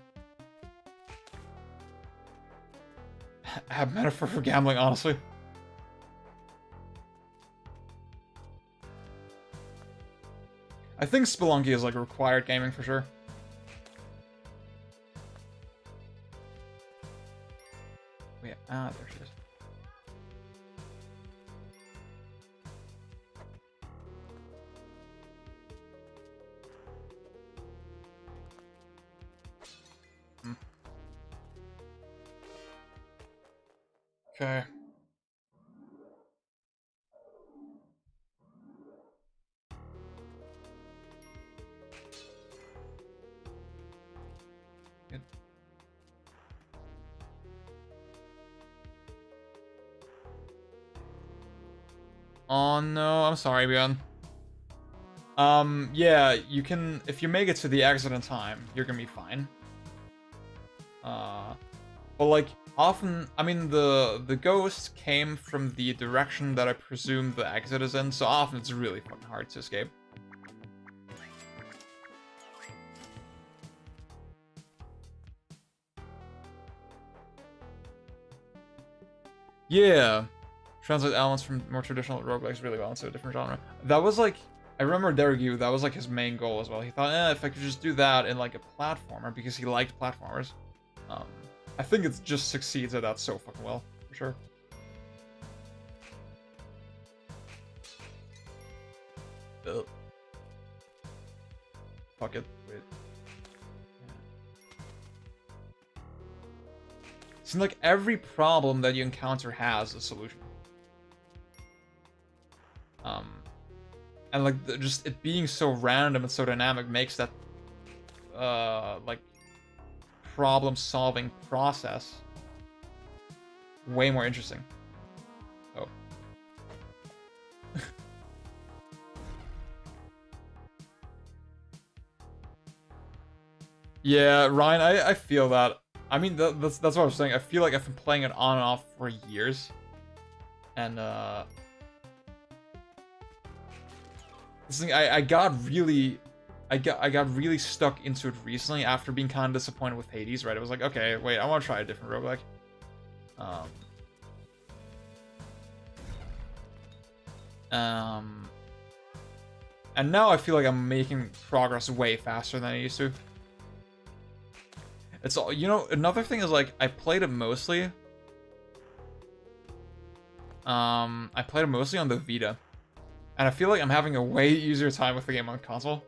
I have metaphor for gambling, honestly. I think Spelunky is like required gaming for sure. Wait, there she is. Okay. Good. Oh no, I'm sorry, Bjorn. Yeah, you can, if you make it to the exit in time, you're gonna be fine. But like, often, I mean, the ghost came from the direction that I presume the exit is in, so often it's really fucking hard to escape. Yeah. Translate elements from more traditional roguelikes really well into a different genre. That was like, I remember Deregu, that was like his main goal as well. He thought, if I could just do that in like a platformer, because he liked platformers. I think it just succeeds at that so fucking well, for sure. Ugh. Fuck it. Wait. Seems like every problem that you encounter has a solution. And like just it being so random and so dynamic makes that like problem solving process way more interesting. Oh. Yeah, Ryan, I feel that. I mean, that's what I was saying. I feel like I've been playing it on and off for years. And, this thing, I got really stuck into it recently after being kind of disappointed with Hades, right? I was like, okay, wait, I want to try a different roguelike. And now I feel like I'm making progress way faster than I used to. It's all, you know, another thing is like, I played it mostly on the Vita. And I feel like I'm having a way easier time with the game on console.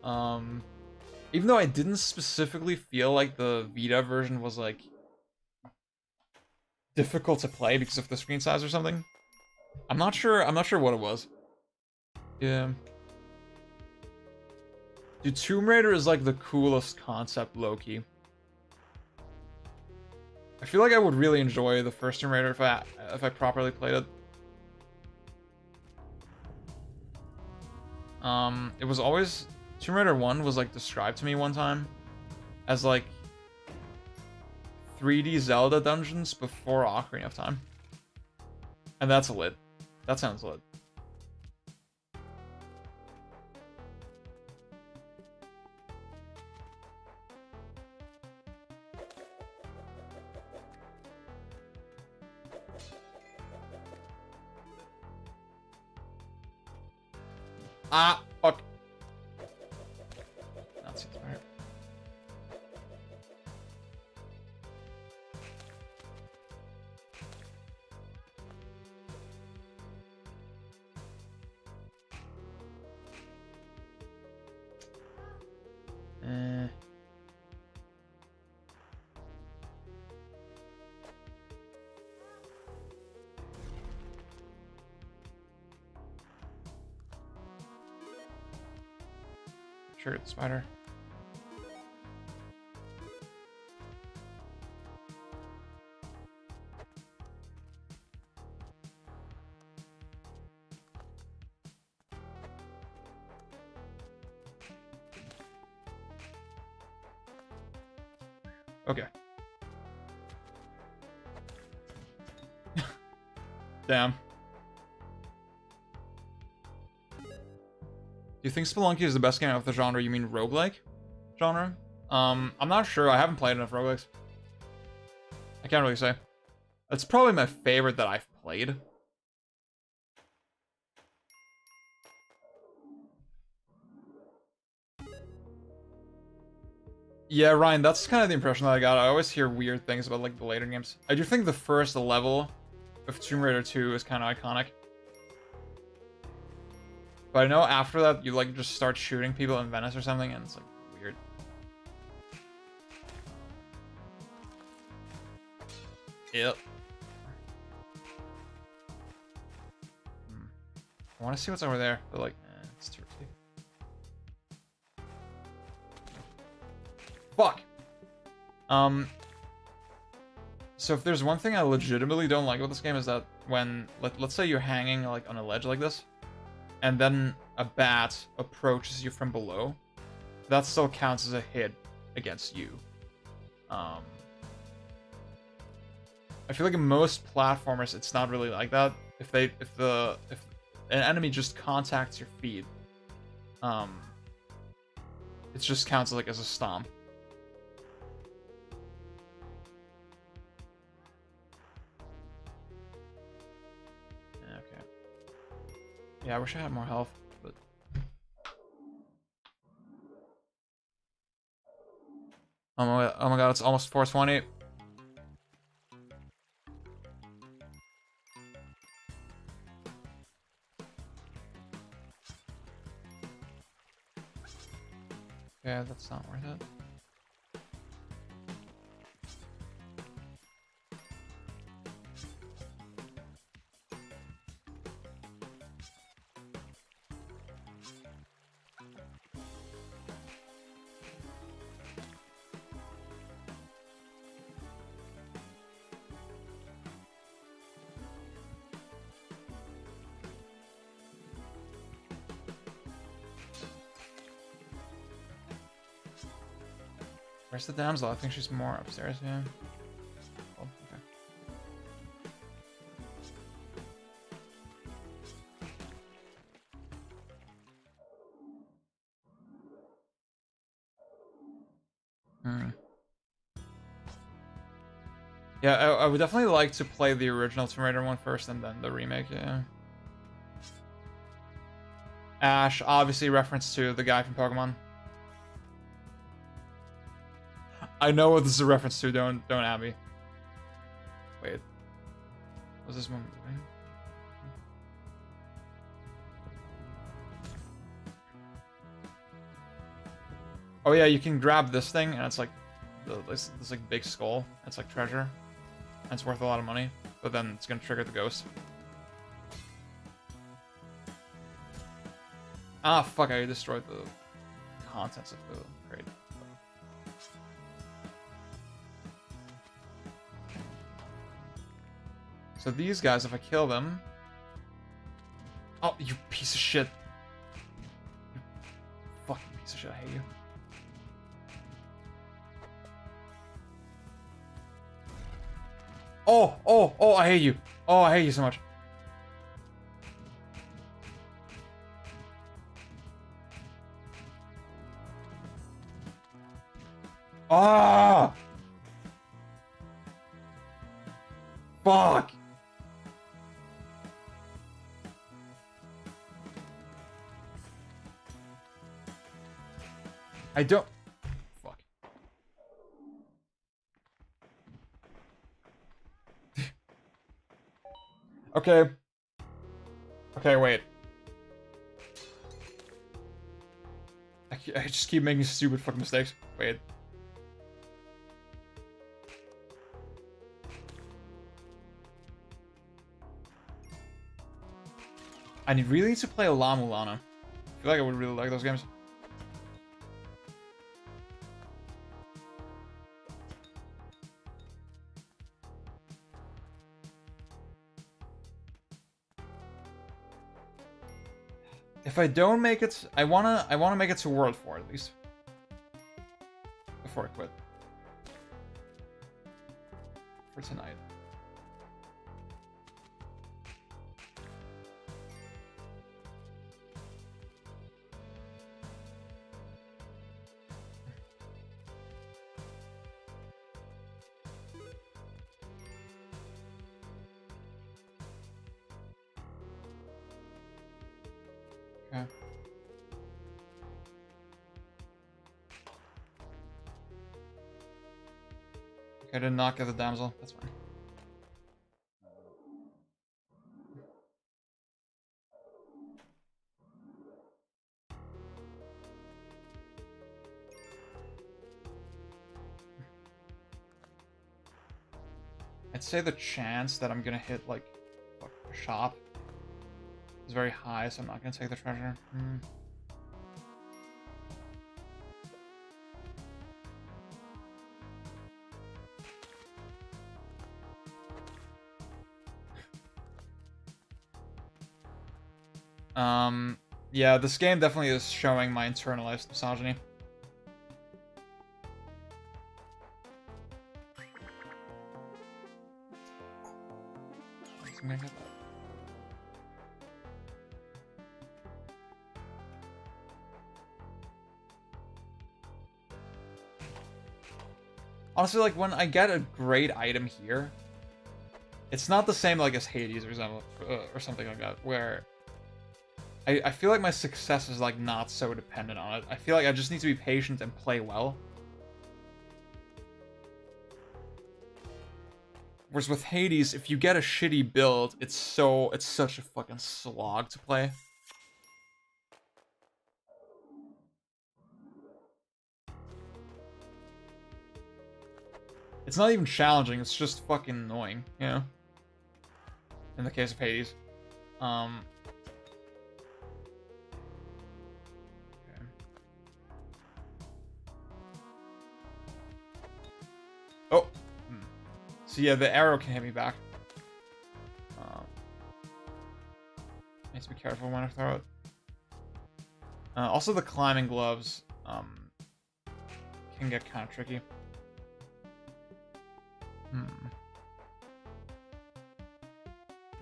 Even though I didn't specifically feel like the Vita version was like difficult to play because of the screen size or something. I'm not sure what it was. Yeah. Dude, Tomb Raider is like the coolest concept, low-key. I feel like I would really enjoy the first Tomb Raider if I properly played it. It was always... Tomb Raider 1 was like described to me one time as like 3D Zelda dungeons before Ocarina of Time. And that's lit. That sounds lit. Ah, fuck. That seems weird. Sure, it's spider. Okay. Damn. Do you think Spelunky is the best game of the genre? You mean roguelike genre? I'm not sure. I haven't played enough roguelikes. I can't really say. It's probably my favorite that I've played. Yeah, Ryan, that's kind of the impression that I got. I always hear weird things about like the later games. I do think the first level of Tomb Raider 2 is kind of iconic. But I know after that, you like just start shooting people in Venice or something, and it's like weird. Yep. I want to see what's over there, but like, it's too risky. Fuck. So if there's one thing I legitimately don't like about this game is that when, let's say you're hanging like on a ledge like this, and then a bat approaches you from below, that still counts as a hit against you. I feel like in most platformers, it's not really like that. If an enemy just contacts your feet, it just counts like as a stomp. Yeah, I wish I had more health, but... Oh my god, it's almost 420. Yeah, that's not worth it. Where's the damsel? I think she's more upstairs, yeah. Oh, okay. Yeah, I would definitely like to play the original Tomb Raider one first and then the remake, yeah. Ash, obviously reference to the guy from Pokemon. I know what this is a reference to, don't at me. Wait. Was this one moving? Oh yeah, you can grab this thing and it's like this like big skull. It's like treasure. And it's worth a lot of money, but then it's gonna trigger the ghost. Ah, fuck, I destroyed the contents of the crate. So these guys, if I kill them... Oh, you piece of shit. You fucking piece of shit, I hate you. Oh, I hate you. Oh, I hate you so much. Ah! Fuck! I don't... Fuck. Okay. Okay, wait. I just keep making stupid fucking mistakes. Wait. I really need to play La Mulana. I feel like I would really like those games. If I don't make it, I wanna make it to World 4 at least. Before I quit. For tonight. Okay. Okay, I did not get the damsel. That's fine. I'd say the chance that I'm gonna hit, like, a shop is very high, so I'm not gonna take the treasure. Yeah, this game definitely is showing my internalized misogyny. Honestly, like, when I get a great item here, it's not the same, like, as Hades or something like that, where I feel like my success is, like, not so dependent on it. I feel like I just need to be patient and play well. Whereas with Hades, if you get a shitty build, it's such a fucking slog to play. It's not even challenging, it's just fucking annoying, you know? In the case of Hades. Okay. Oh! So yeah, the arrow can hit me back. Need to be careful when I throw it. Also the climbing gloves can get kind of tricky.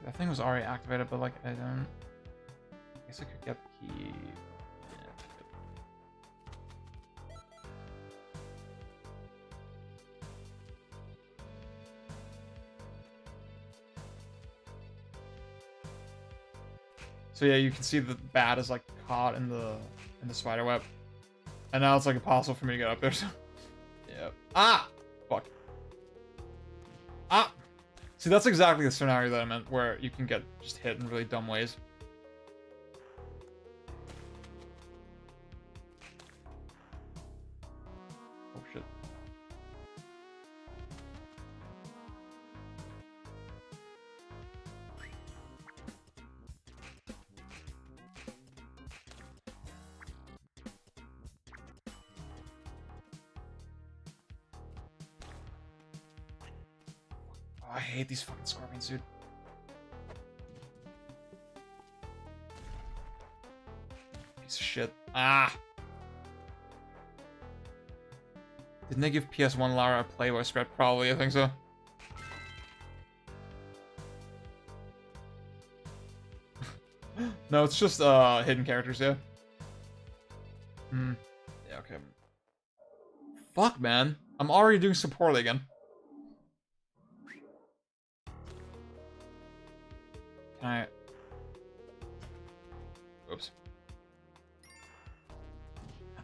That thing was already activated, but like I don't. I guess I could get the key. Yeah. So yeah, you can see the bat is like caught in the spider web, and now it's like impossible for me to get up there. So yeah. Ah, fuck. Ah. See, that's exactly the scenario that I meant, where you can get just hit in really dumb ways. Oh shit. Oh, I hate these fucking scorpions, dude. Piece of shit. Ah! Didn't they give PS1 Lara a Playboy spread? Probably, I think so. No, it's just hidden characters, yeah. Yeah, okay. Fuck, man. I'm already doing so poorly again. Can I... Oops.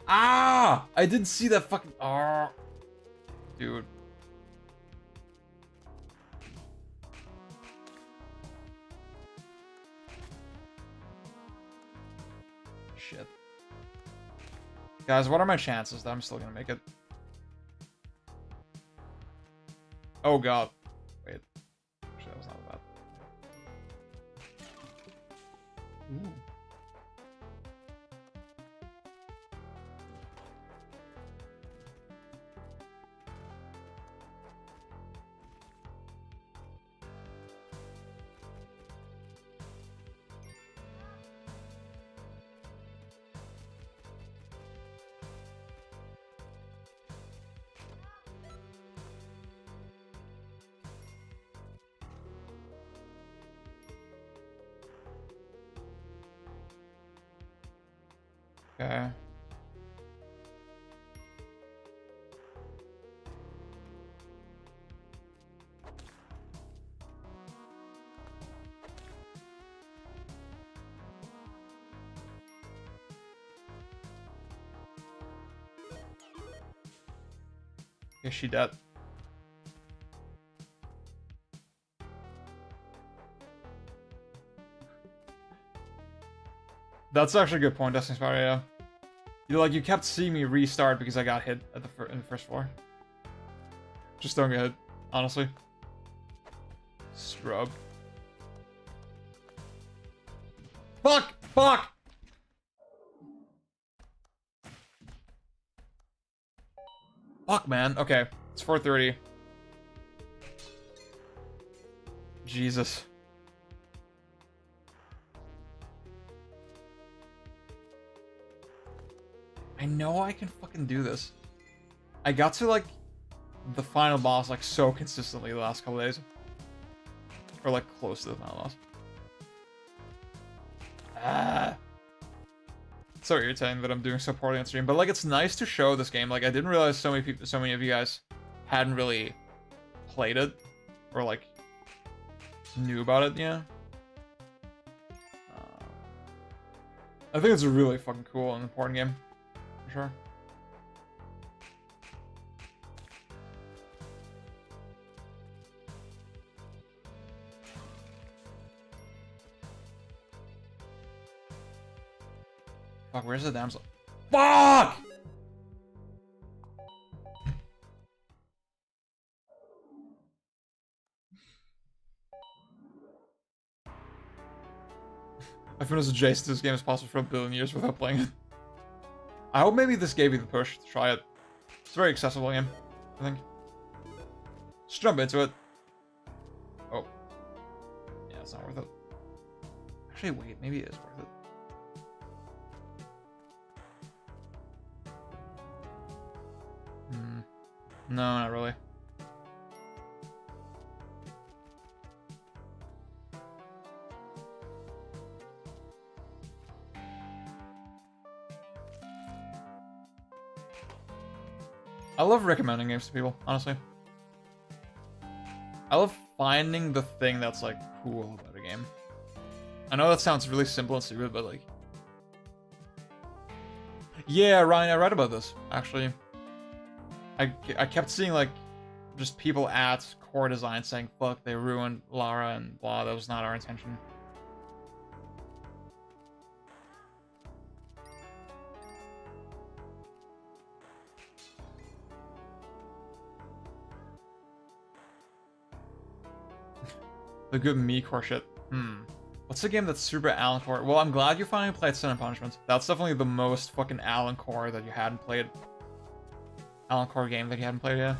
Ah! I didn't see that fucking... Oh. Dude. Shit. Guys, what are my chances that I'm still gonna make it? Oh god. Wait. Actually, that was not bad. Ooh. Okay. Is she dead? That's actually a good point, Destiny Spider, yeah. You kept seeing me restart because I got hit at in the first floor. Just don't get hit, honestly. Scrub. Fuck! Fuck! Fuck, man. Okay, it's 4:30. Jesus. I know I can fucking do this. I got to, like, the final boss, like, so consistently the last couple days. Or, like, close to the final boss. Ah. It's so irritating that I'm doing so poorly on stream. But, like, it's nice to show this game. Like, I didn't realize so many of you guys hadn't really played it. Or, like, knew about it, yeah. I think it's a really fucking cool and important game. For sure. Fuck, where's the damsel? Fuck! I've been as adjacent to this game as possible for a billion years without playing it. I hope maybe this gave you the push to try it. It's a very accessible game, I think. Just jump into it. Oh. Yeah, it's not worth it. Actually, wait, maybe it is worth it. No, not really. I love recommending games to people, honestly. I love finding the thing that's, like, cool about a game. I know that sounds really simple and stupid, but, like... Yeah, Ryan, I read about this, actually. I kept seeing, like, just people at Core Design saying, fuck, they ruined Lara and blah, that was not our intention. The good me-core shit. What's a game that's super Alan Core? Well, I'm glad you finally played Sin and Punishment. That's definitely the most fucking Alan Core that you hadn't played. Alan Core game that you hadn't played yet.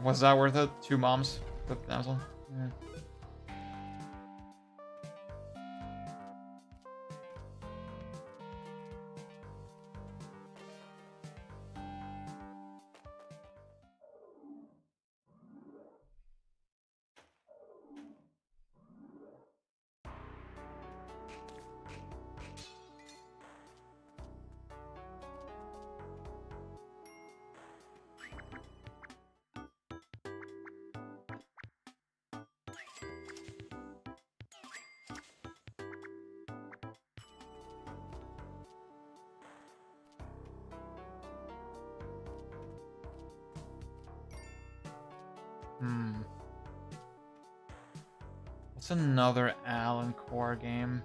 Was that worth it? 2 moms with Amazon? Yeah. What's another Alan Core game?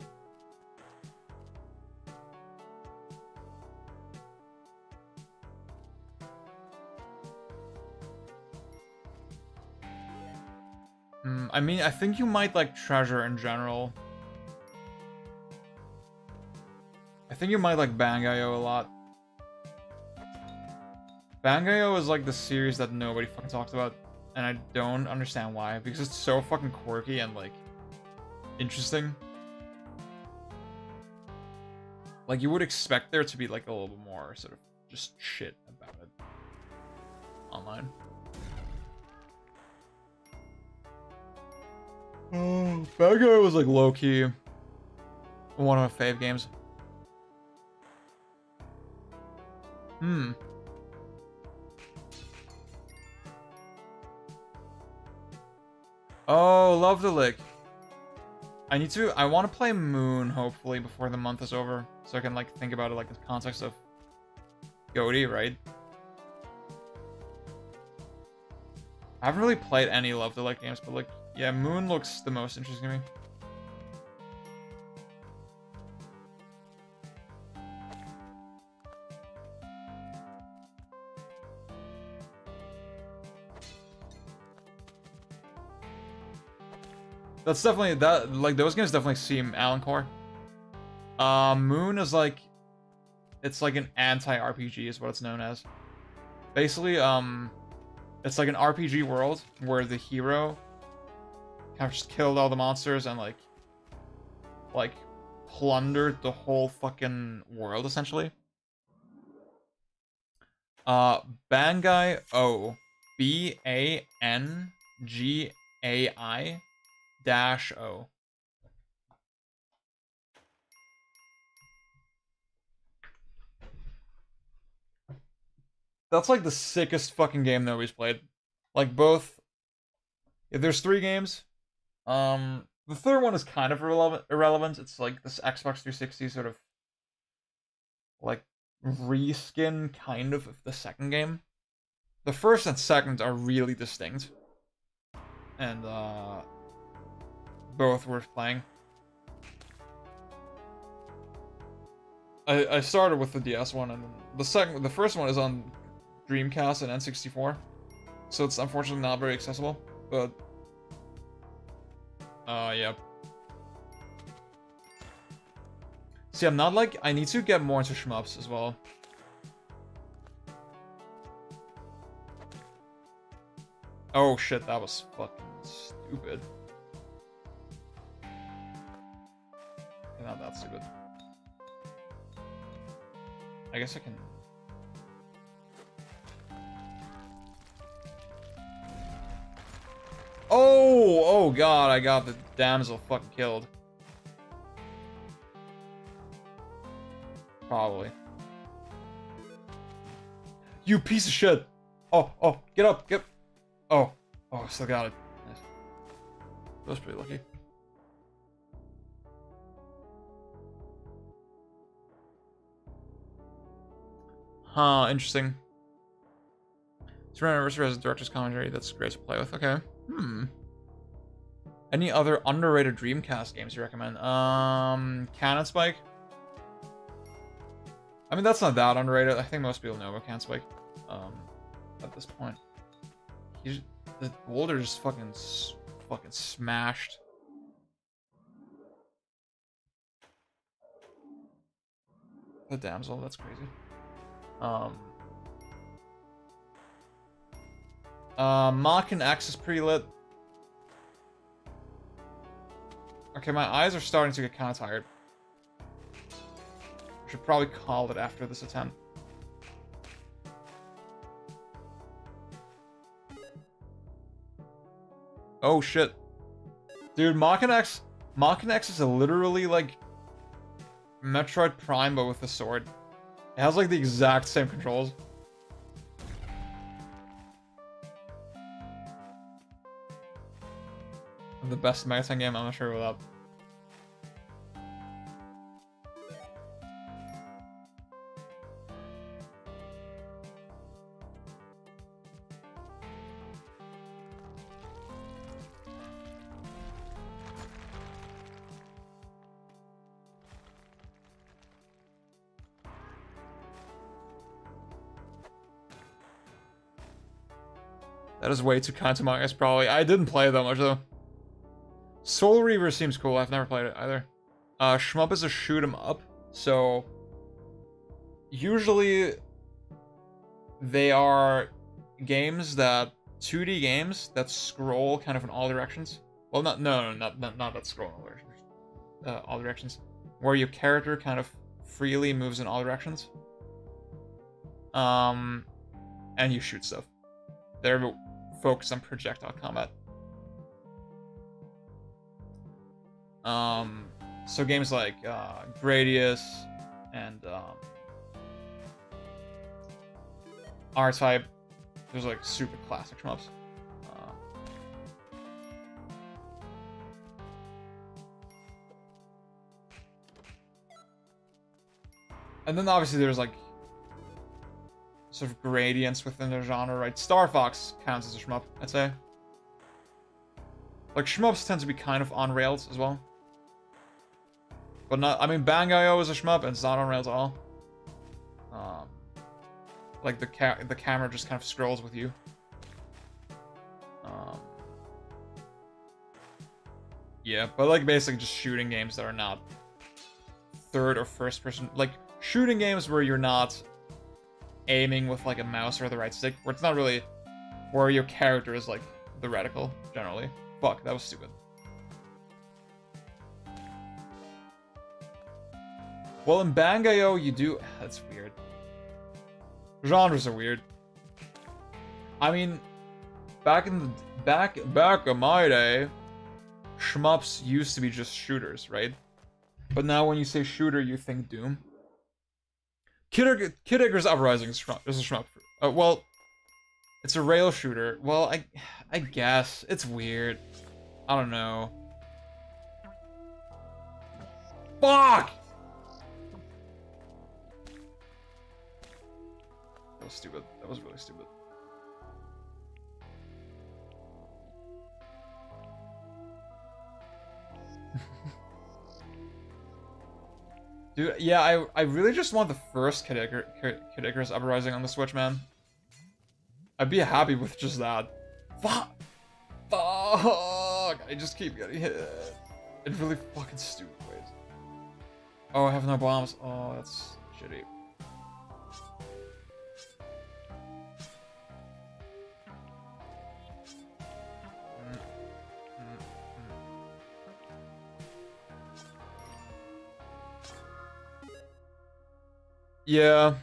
I mean, I think you might like Treasure in general. I think you might like Bangai-O a lot. Bangai-O is like the series that nobody fucking talks about, and I don't understand why, because it's so fucking quirky and like interesting. Like you would expect there to be like a little bit more sort of just shit about it online. Oh, Bangai was like low-key one of my fave games. Oh, Love the Lick. I want to play Moon, hopefully, before the month is over. So I can, like, think about it, like, in the context of Goaty, right? I haven't really played any Love the Lick games, but, like, yeah, Moon looks the most interesting to me. That's definitely, that, like, those games definitely seem Alan Core. Moon is like, it's like an anti-RPG is what it's known as. Basically, it's like an RPG world where the hero kind of just killed all the monsters and like plundered the whole fucking world, essentially. Bangai-O. BANGAI-O. That's like the sickest fucking game nobody's played. Like both. If there's 3 games. The third one is kind of irrelevant. It's like this Xbox 360 sort of like reskin kind of the second game. The first and second are really distinct. And both worth playing. I started with the DS one, and the first one is on Dreamcast and N64, so it's unfortunately not very accessible. But yeah. See, I'm not like, I need to get more into shmups as well. Oh shit, that was fucking stupid. Not that stupid. I guess I can... Oh! Oh god, I got the damsel fucking killed. Probably. You piece of shit! Oh, oh, get up, get... Oh, oh, I still got it. Nice. That was pretty lucky. Huh, interesting. Super Anniversary has a director's commentary that's great to play with. Okay. Hmm. Any other underrated Dreamcast games you recommend? Cannon Spike? I mean, that's not that underrated. I think most people know about Cannon Spike. At this point. The boulder just fucking smashed. The damsel, that's crazy. Mach and X is pretty lit. Okay, my eyes are starting to get kind of tired. I should probably call it after this attempt. Oh shit. Dude, Mach and X is literally like Metroid Prime but with a sword. It has like the exact same controls. The best Megaten game, I'm not sure about that. That is way too kind to Among Us, probably. I didn't play it that much, though. Soul Reaver seems cool. I've never played it, either. Shmup is a shoot 'em up, so... Usually... They are games that... 2D games that scroll kind of in all directions. Well, not that scroll in all directions. All directions. Where your character kind of freely moves in all directions. And you shoot stuff. They're focused on projectile combat. So games like Gradius and R-Type, those are like super classic shmups. And then obviously there's like sort of gradients within the genre, right? Star Fox counts as a shmup, I'd say. Like, shmups tend to be kind of on rails as well. But not, I mean, Bang.io is a shmup, and it's not on rails at all. Like, the camera just kind of scrolls with you. Yeah, but like, basically just shooting games that are not third or first person. Like, shooting games where you're not aiming with, like, a mouse or the right stick. Where it's not really where your character is, like, the reticle, generally. Fuck, that was stupid. Well, in Bang.io, you do... That's weird. Genres are weird. I mean, back in my day, shmups used to be just shooters, right? But now when you say shooter, you think Doom. Kid Icarus Uprising is a shmup. Well, it's a rail shooter. Well, I guess. It's weird. I don't know. Fuck! That was stupid. That was really stupid. Dude, yeah, I really just want the first Kid Icarus Uprising on the Switch, man. I'd be happy with just that. Fuck! Fuck! I just keep getting hit. In really fucking stupid ways. Oh, I have no bombs. Oh, that's shitty. Yeah.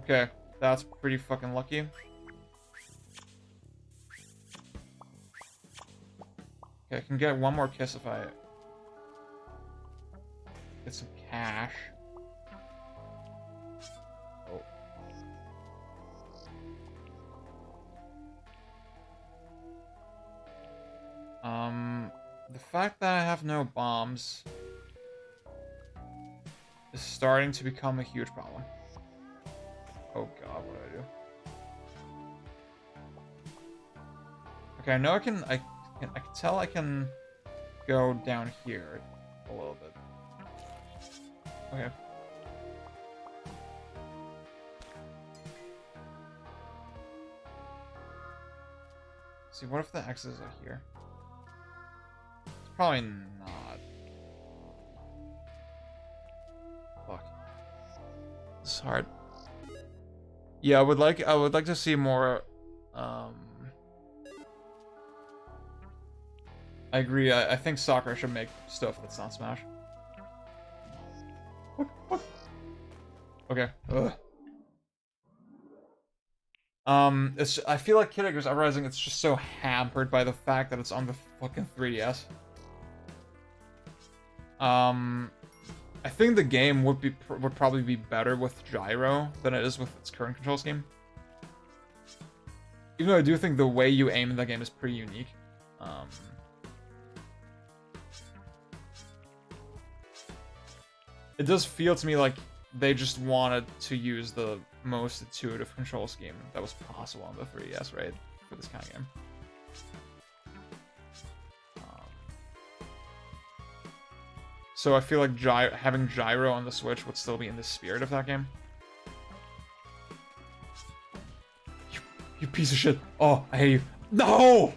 Okay, that's pretty fucking lucky. Okay, I can get one more kiss if I get some cash. Oh. The fact that I have no bombs is starting to become a huge problem. Oh god, what do I do? Okay, I know I can tell I can go down here a little bit. Okay. See, what if the X's are here? It's probably not. Fuck. This is hard. Yeah, I would like to see more. I agree. I think soccer should make stuff that's not Smash. What? Okay. Ugh. I feel like Kid Icarus Uprising, it's just so hampered by the fact that it's on the fucking 3DS. I think the game would probably be better with gyro than it is with its current control scheme. Even though I do think the way you aim in that game is pretty unique. It does feel to me like they just wanted to use the most intuitive control scheme that was possible on the 3DS, right? For this kind of game. So I feel like having gyro on the Switch would still be in the spirit of that game. You piece of shit. Oh, I hate you. No!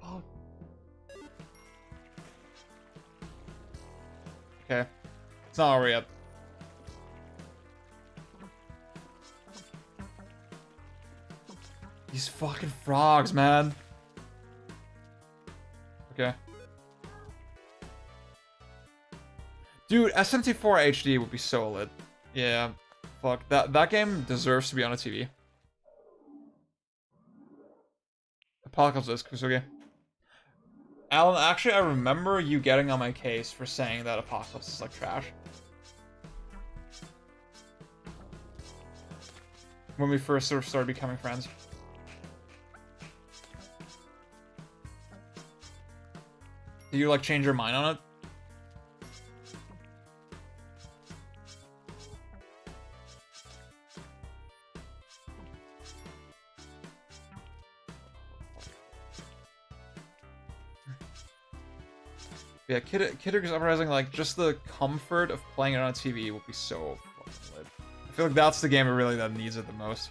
Oh. Okay. It's not over yet. These fucking frogs, man. Okay. Dude, SMT4 HD would be so lit. Yeah. Fuck. That game deserves to be on a TV. Apocalypse is Kusugi. Alan, actually, I remember you getting on my case for saying that Apocalypse is like trash. When we first sort of started becoming friends. Did you, like, change your mind on it? Yeah, Kid Icarus Uprising, like, just the comfort of playing it on a TV would be so fucking lit. I feel like that's the game really that needs it the most.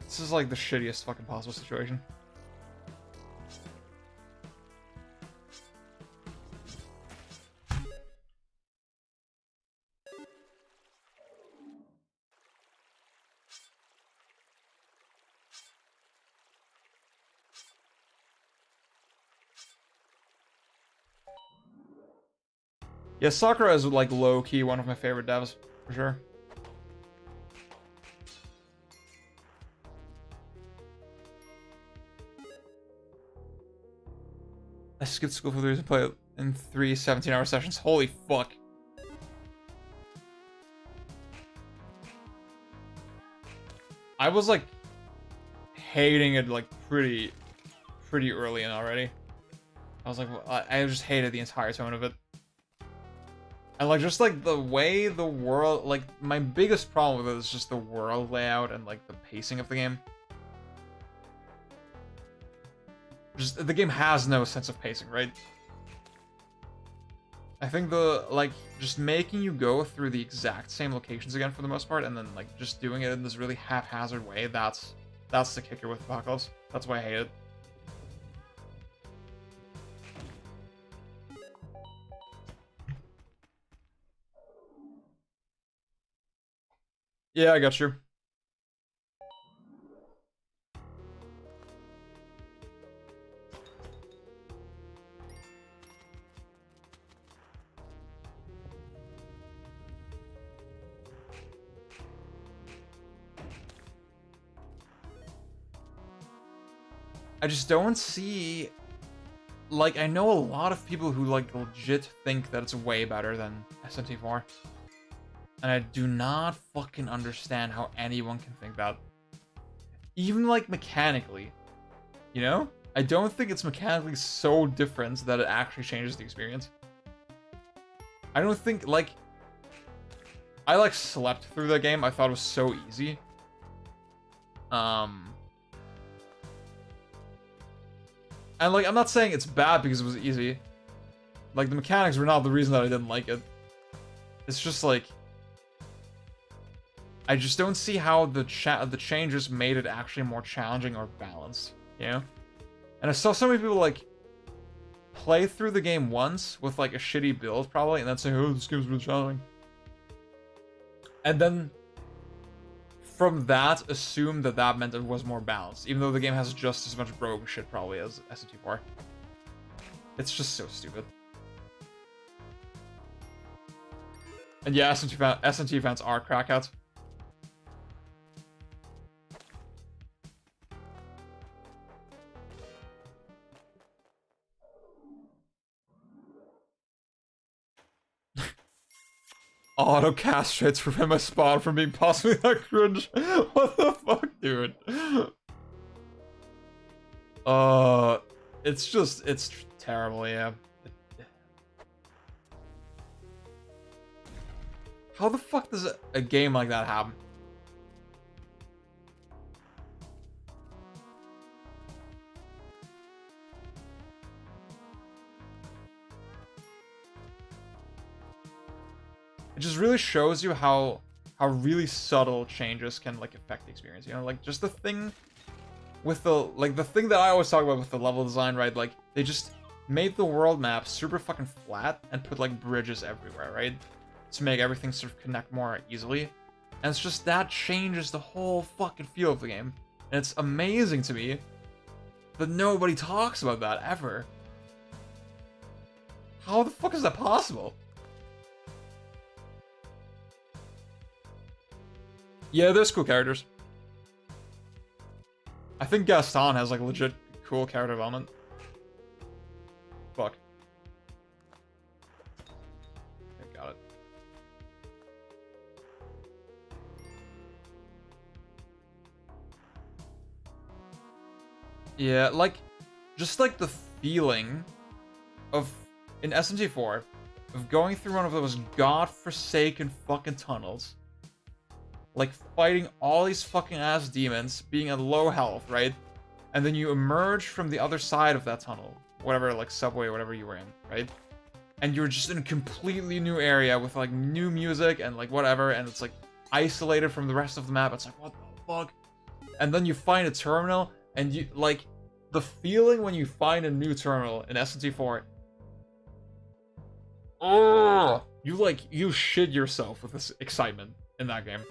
This is like the shittiest fucking possible situation. Yeah, Sakura is like low-key one of my favorite devs, for sure. I skipped school for 3 years and played it in 3 17-hour sessions. Holy fuck. I was like hating it like pretty early in already. I was like, I just hated the entire tone of it. And like just like the way the world, like my biggest problem with it is just the world layout and like the pacing of the game. Just the game has no sense of pacing, right? I think the like just making you go through the exact same locations again for the most part, and then like just doing it in this really haphazard way, that's the kicker with Apocalypse. That's why I hate it. Yeah, I got you. I just don't see... Like, I know a lot of people who, like, legit think that it's way better than SMT4. And I do not fucking understand how anyone can think that. Even, like, mechanically. You know? I don't think it's mechanically so different that it actually changes the experience. I don't think, like... I, like, slept through the game. I thought it was so easy. And, like, I'm not saying it's bad because it was easy. Like, the mechanics were not the reason that I didn't like it. It's just, like... I just don't see how the changes made it actually more challenging or balanced, you know? And I saw so many people, like, play through the game once with, like, a shitty build, probably, and then say, oh, this game's really challenging. And then, from that, assume that that meant it was more balanced, even though the game has just as much broken shit, probably, as SMT4. It's just so stupid. And yeah, SMT fans are crackouts. Auto castrates prevent my spawn from being possibly that cringe. What the fuck, dude? It's terrible, yeah. How the fuck does a game like that happen? It just really shows you how really subtle changes can, like, affect the experience, you know? Like, just the thing with the, like, the thing that I always talk about with the level design, right? Like, they just made the world map super fucking flat and put, like, bridges everywhere, right? To make everything sort of connect more easily. And it's just, that changes the whole fucking feel of the game. And it's amazing to me that nobody talks about that, ever. How the fuck is that possible? Yeah, there's cool characters. I think Gaston has, like, legit cool character development. Fuck. Okay, got it. Yeah, like, just, like, the feeling of, in SMT4, of going through one of those godforsaken fucking tunnels, like, fighting all these fucking ass demons, being at low health, right? And then you emerge from the other side of that tunnel, whatever, like, subway or whatever you were in, right? And you're just in a completely new area with, like, new music and, like, whatever, and it's, like, isolated from the rest of the map. It's like, what the fuck? And then you find a terminal, and you, like, the feeling when you find a new terminal in SMT4, oh, you shit yourself with this excitement in that game.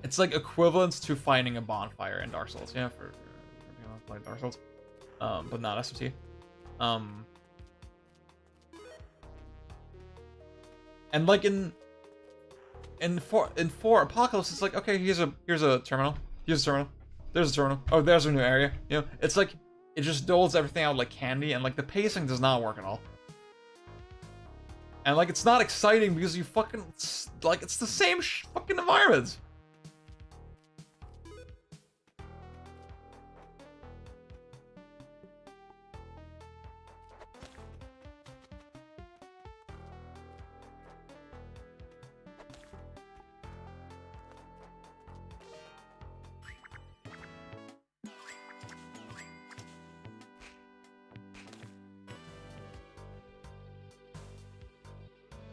It's, like, equivalent to finding a bonfire in Dark Souls, yeah, for people who play Dark Souls, but not SMT. And, like, in 4 Apocalypse, it's like, okay, here's a terminal, there's a terminal, oh, there's a new area, you know. It's like, it just doles everything out like candy, and, like, the pacing does not work at all. And, like, it's not exciting because you fucking, like, it's the same fucking environment.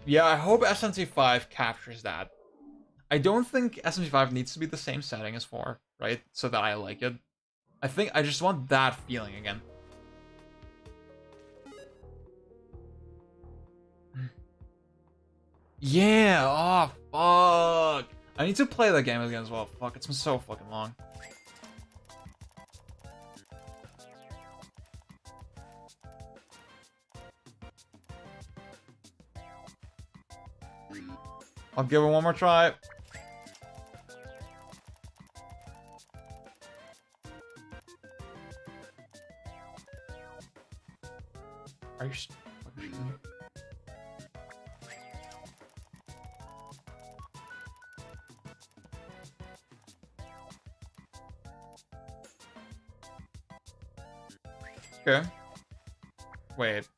Yeah, I hope SMT5 captures that. I don't think SMT5 needs to be the same setting as 4, right? So that I like it. I think I just want that feeling again. Yeah, oh, fuck. I need to play that game again as well. Fuck, it's been so fucking long. I'll give it one more try. Are you fucking shitting me? Okay. Wait.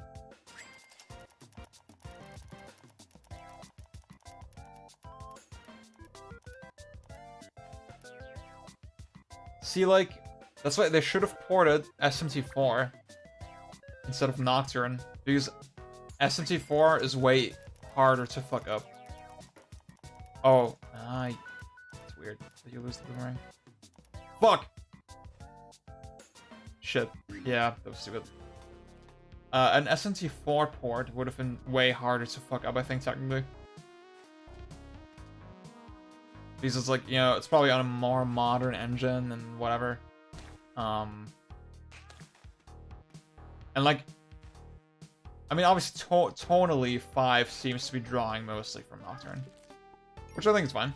See, like, that's why they should have ported SMT4 instead of Nocturne, because SMT4 is way harder to fuck up. Oh, it's weird that you lose the boomerang. Fuck! Shit. Yeah, that was stupid. An SMT4 port would have been way harder to fuck up, I think, technically. Because it's like, you know, it's probably on a more modern engine and whatever. And like, I mean, obviously, tonally, 5 seems to be drawing mostly from Nocturne. Which I think is fine.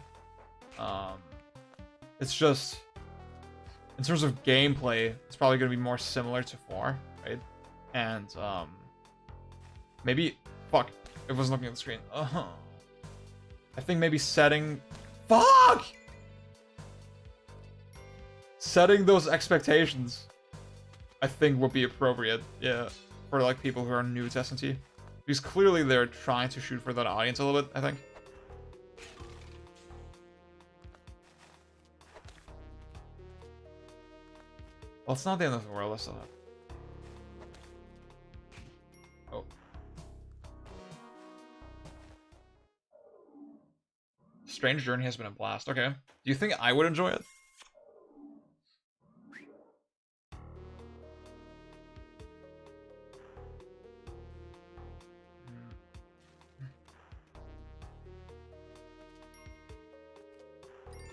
It's just, in terms of gameplay, it's probably going to be more similar to 4, right? And, maybe, fuck, it wasn't looking at the screen. I think maybe setting, fuck! Setting those expectations, I think, would be appropriate, yeah, for, like, people who are new to SNT. Because clearly they're trying to shoot for that audience a little bit, I think. Well, it's not the end of the world, let's still have. Oh. Strange Journey has been a blast. Okay. Do you think I would enjoy it?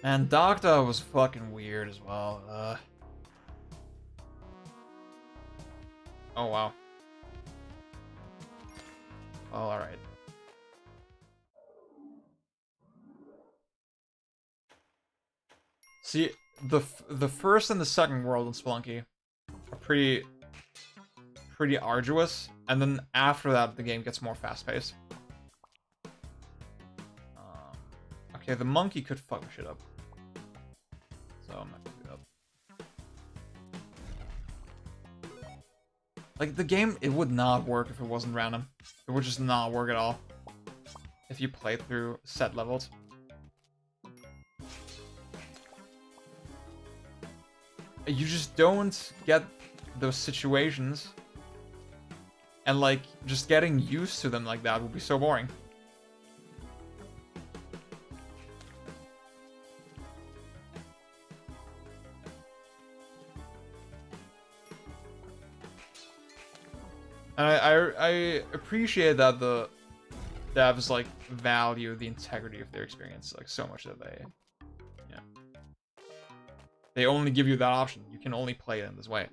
And Doctor was fucking weird as well. Oh, wow. Oh, alright. See, the first and the second world in Spelunky are pretty arduous, and then after that, the game gets more fast-paced. Okay, the monkey could fuck shit up. So I'm not gonna do that. Like, the game, it would not work if it wasn't random. It would just not work at all. If you play through set levels. You just don't get those situations. And, like, just getting used to them like that would be so boring. And I appreciate that the devs, like, value the integrity of their experience, like, so much that they only give you that option. You can only play it in this way.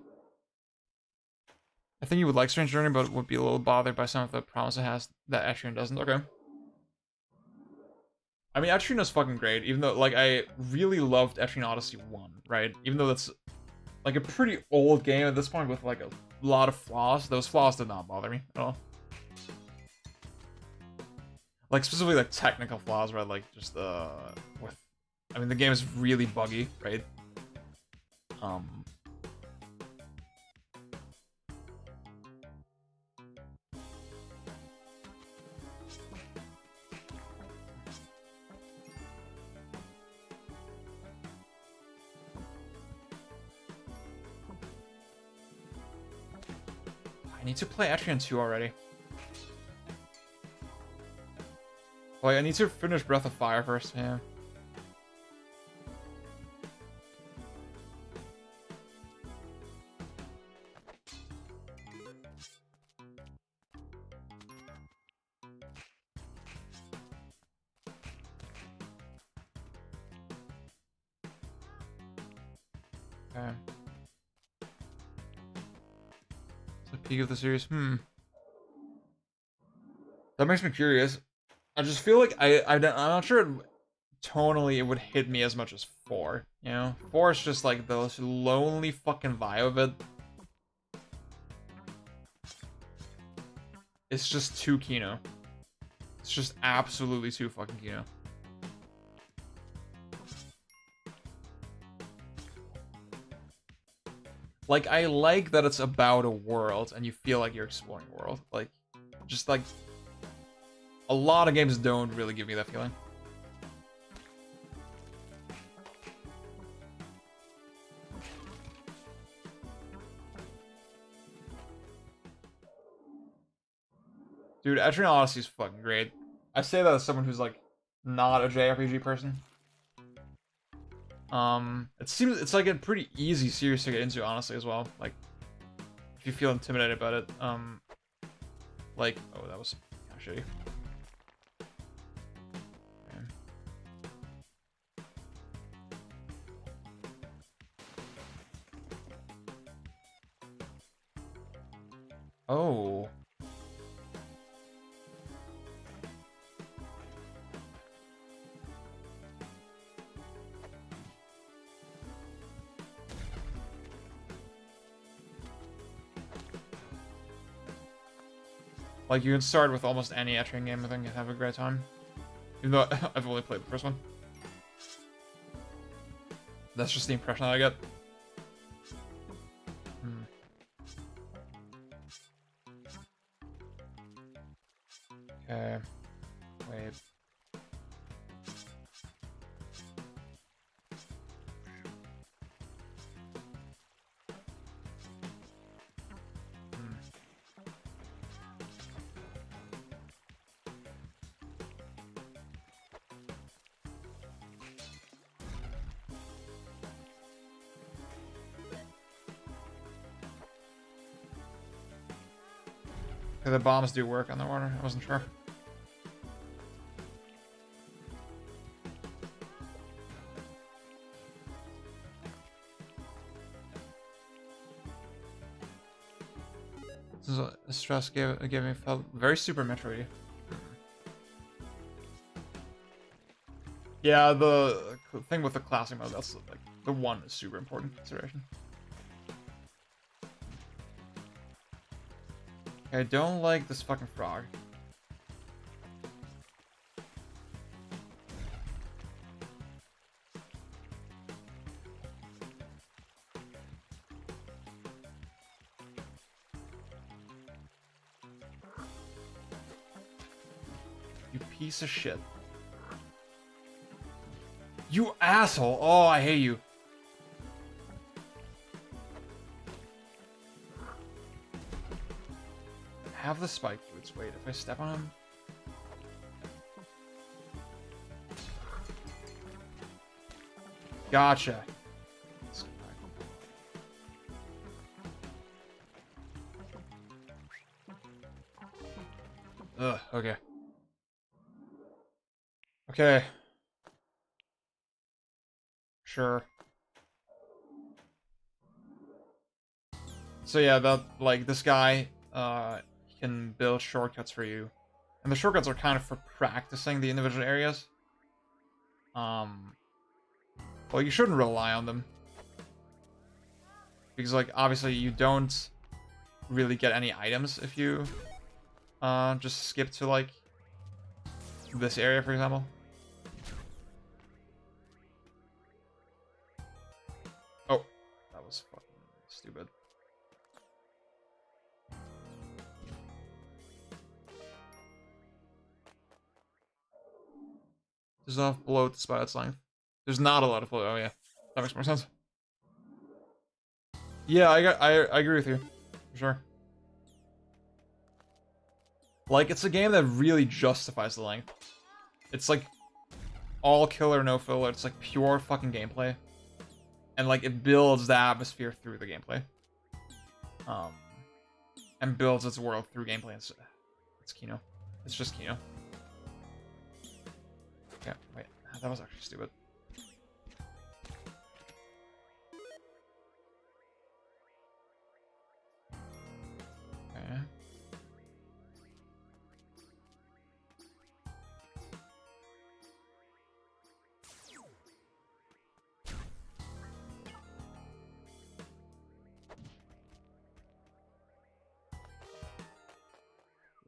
I think you would like Strange Journey, but would be a little bothered by some of the promise it has that Etrian doesn't. Okay. I mean, Etrian is fucking great, even though, like, I really loved Etrian Odyssey 1, right? Even though that's, like, a pretty old game at this point with, like, a lot of flaws. Those flaws did not bother me at all. Like, specifically, like, technical flaws, right? Like, just, with... I mean, the game is really buggy, right? I need to play Etrian 2 already. Like, I need to finish Breath of Fire first, yeah. Okay. It's the peak of the series. That makes me curious. I just feel like I'm not sure tonally it would hit me as much as 4. You know, 4 is just like the lonely fucking vibe of it. It's just too Kino. It's just absolutely too fucking Kino. Like, I like that it's about a world and you feel like you're exploring a world. Like, just like, a lot of games don't really give me that feeling. Dude, Etrian Odyssey is fucking great. I say that as someone who's like not a JRPG person. It seems it's like a pretty easy series to get into, honestly, as well. Like, if you feel intimidated about it, like, oh, that was kind of shitty. Okay. Oh. Like, you can start with almost any Etrian game, I think, and have a great time. Even though I've only played the first one. That's just the impression that I get. Okay. Wait. Okay, the bombs do work on the water. I wasn't sure. This is a stress gave me felt very Super Metroid. Yeah, the thing with the classic mode, that's like the one is super important consideration. I don't like this fucking frog. You piece of shit. You asshole! Oh, I hate you. Have the spike boots. Wait, if I step on him... Gotcha. Ugh, okay. Okay. Sure. So yeah, that, like, this guy, can build shortcuts for you. And the shortcuts are kind of for practicing the individual areas. Well, you shouldn't rely on them. Because, like, obviously you don't really get any items if you, just skip to, like, this area, for example. Oh, that was fucking stupid. There's enough bloat despite its length. There's not a lot of bloat. Oh yeah, that makes more sense. Yeah, I agree with you, for sure. Like, it's a game that really justifies the length. It's like all killer, no filler. It's like pure fucking gameplay, and like it builds the atmosphere through the gameplay, and builds its world through gameplay. It's Kino. It's just Kino. Yeah, wait, that was actually stupid.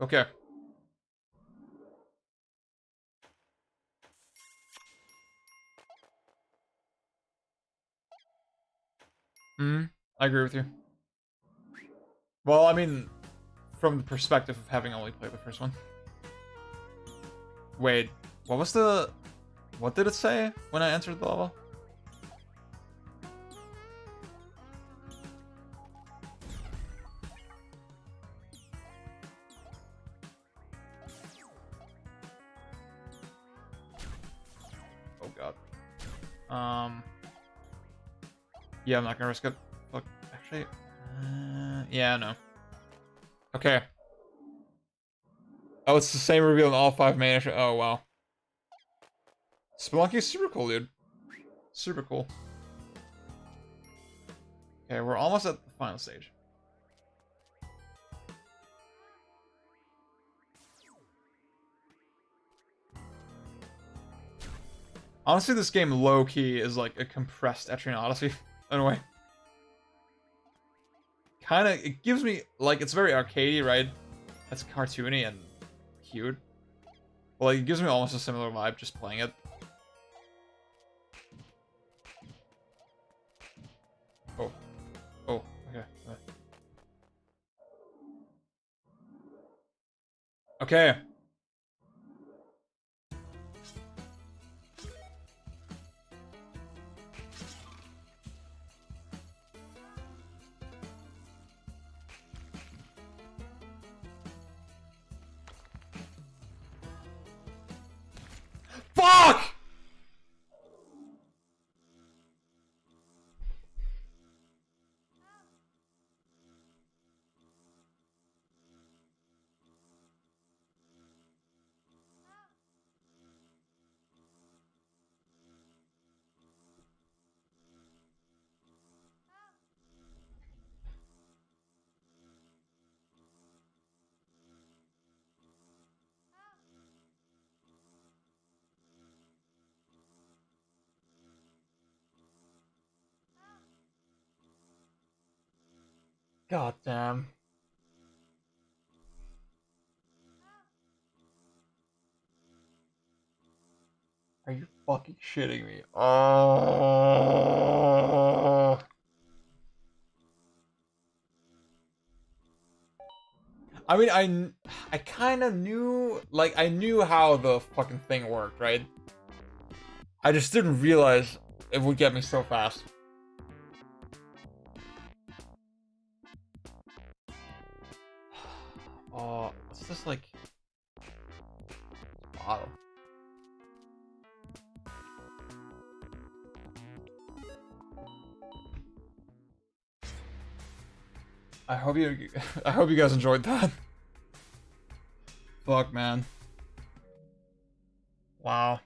Okay. I agree with you. Well, I mean, from the perspective of having only played the first one. Wait, what was the... What did it say when I entered the level? Oh god. Yeah, I'm not gonna risk it. Look, actually... yeah, no. Okay. Oh, it's the same reveal in all 5 main... Oh, wow. Spelunky's super cool, dude. Super cool. Okay, we're almost at the final stage. Honestly, this game low-key is like a compressed Etrian Odyssey, in a way. Kinda, it gives me, like, it's very arcadey, right? It's cartoony and cute. But, like, it gives me almost a similar vibe just playing it. Oh. Oh, okay. Okay. Fuck! God damn. Are you fucking shitting me? Oh. I mean, I kind of knew, like, I knew how the fucking thing worked, right? I just didn't realize it would get me so fast. Oh, what's this, like... Bottle? I hope you guys enjoyed that. Fuck, man. Wow.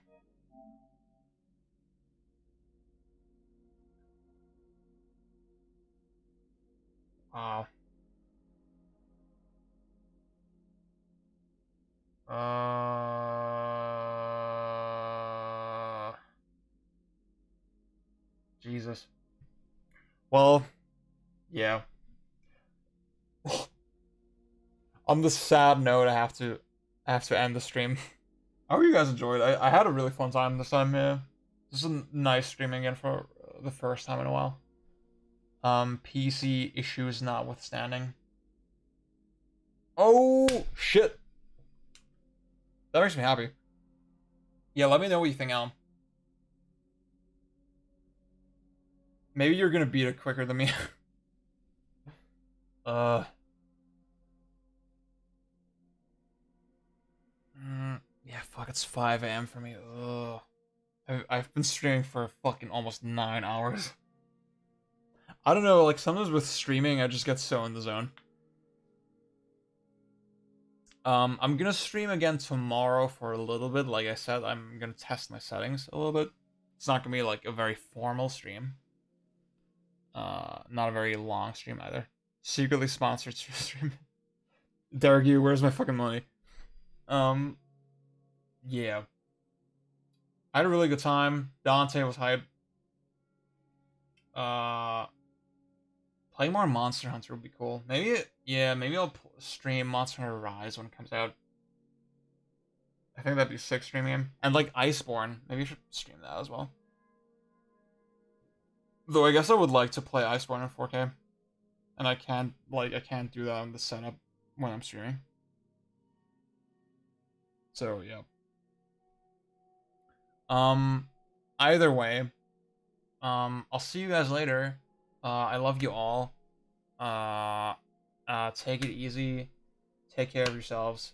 Wow. Jesus. Well, yeah. On the sad note, I have to end the stream. I hope you guys enjoyed. I had a really fun time this time. Yeah, this is a nice stream again for the first time in a while. PC issues notwithstanding. Oh shit, that makes me happy. Yeah, let me know what you think, Alan. Maybe you're gonna beat it quicker than me. uh. Yeah, fuck, it's 5 a.m. for me. Ugh. I've been streaming for fucking almost 9 hours. I don't know, like, sometimes with streaming, I just get so in the zone. I'm gonna stream again tomorrow for a little bit. Like I said, I'm gonna test my settings a little bit. It's not gonna be, like, a very formal stream. Not a very long stream either. Secretly sponsored stream. Derek, where's my fucking money? Yeah. I had a really good time. Dante was hype. Play more Monster Hunter would be cool. Maybe, yeah, maybe I'll stream Monster Hunter Rise when it comes out. I think that'd be sick streaming. And like Iceborne, maybe you should stream that as well. Though I guess I would like to play Iceborne in 4K. And I can't do that on the setup when I'm streaming. So yeah. Either way, I'll see you guys later. I love you all. Take it easy. Take care of yourselves.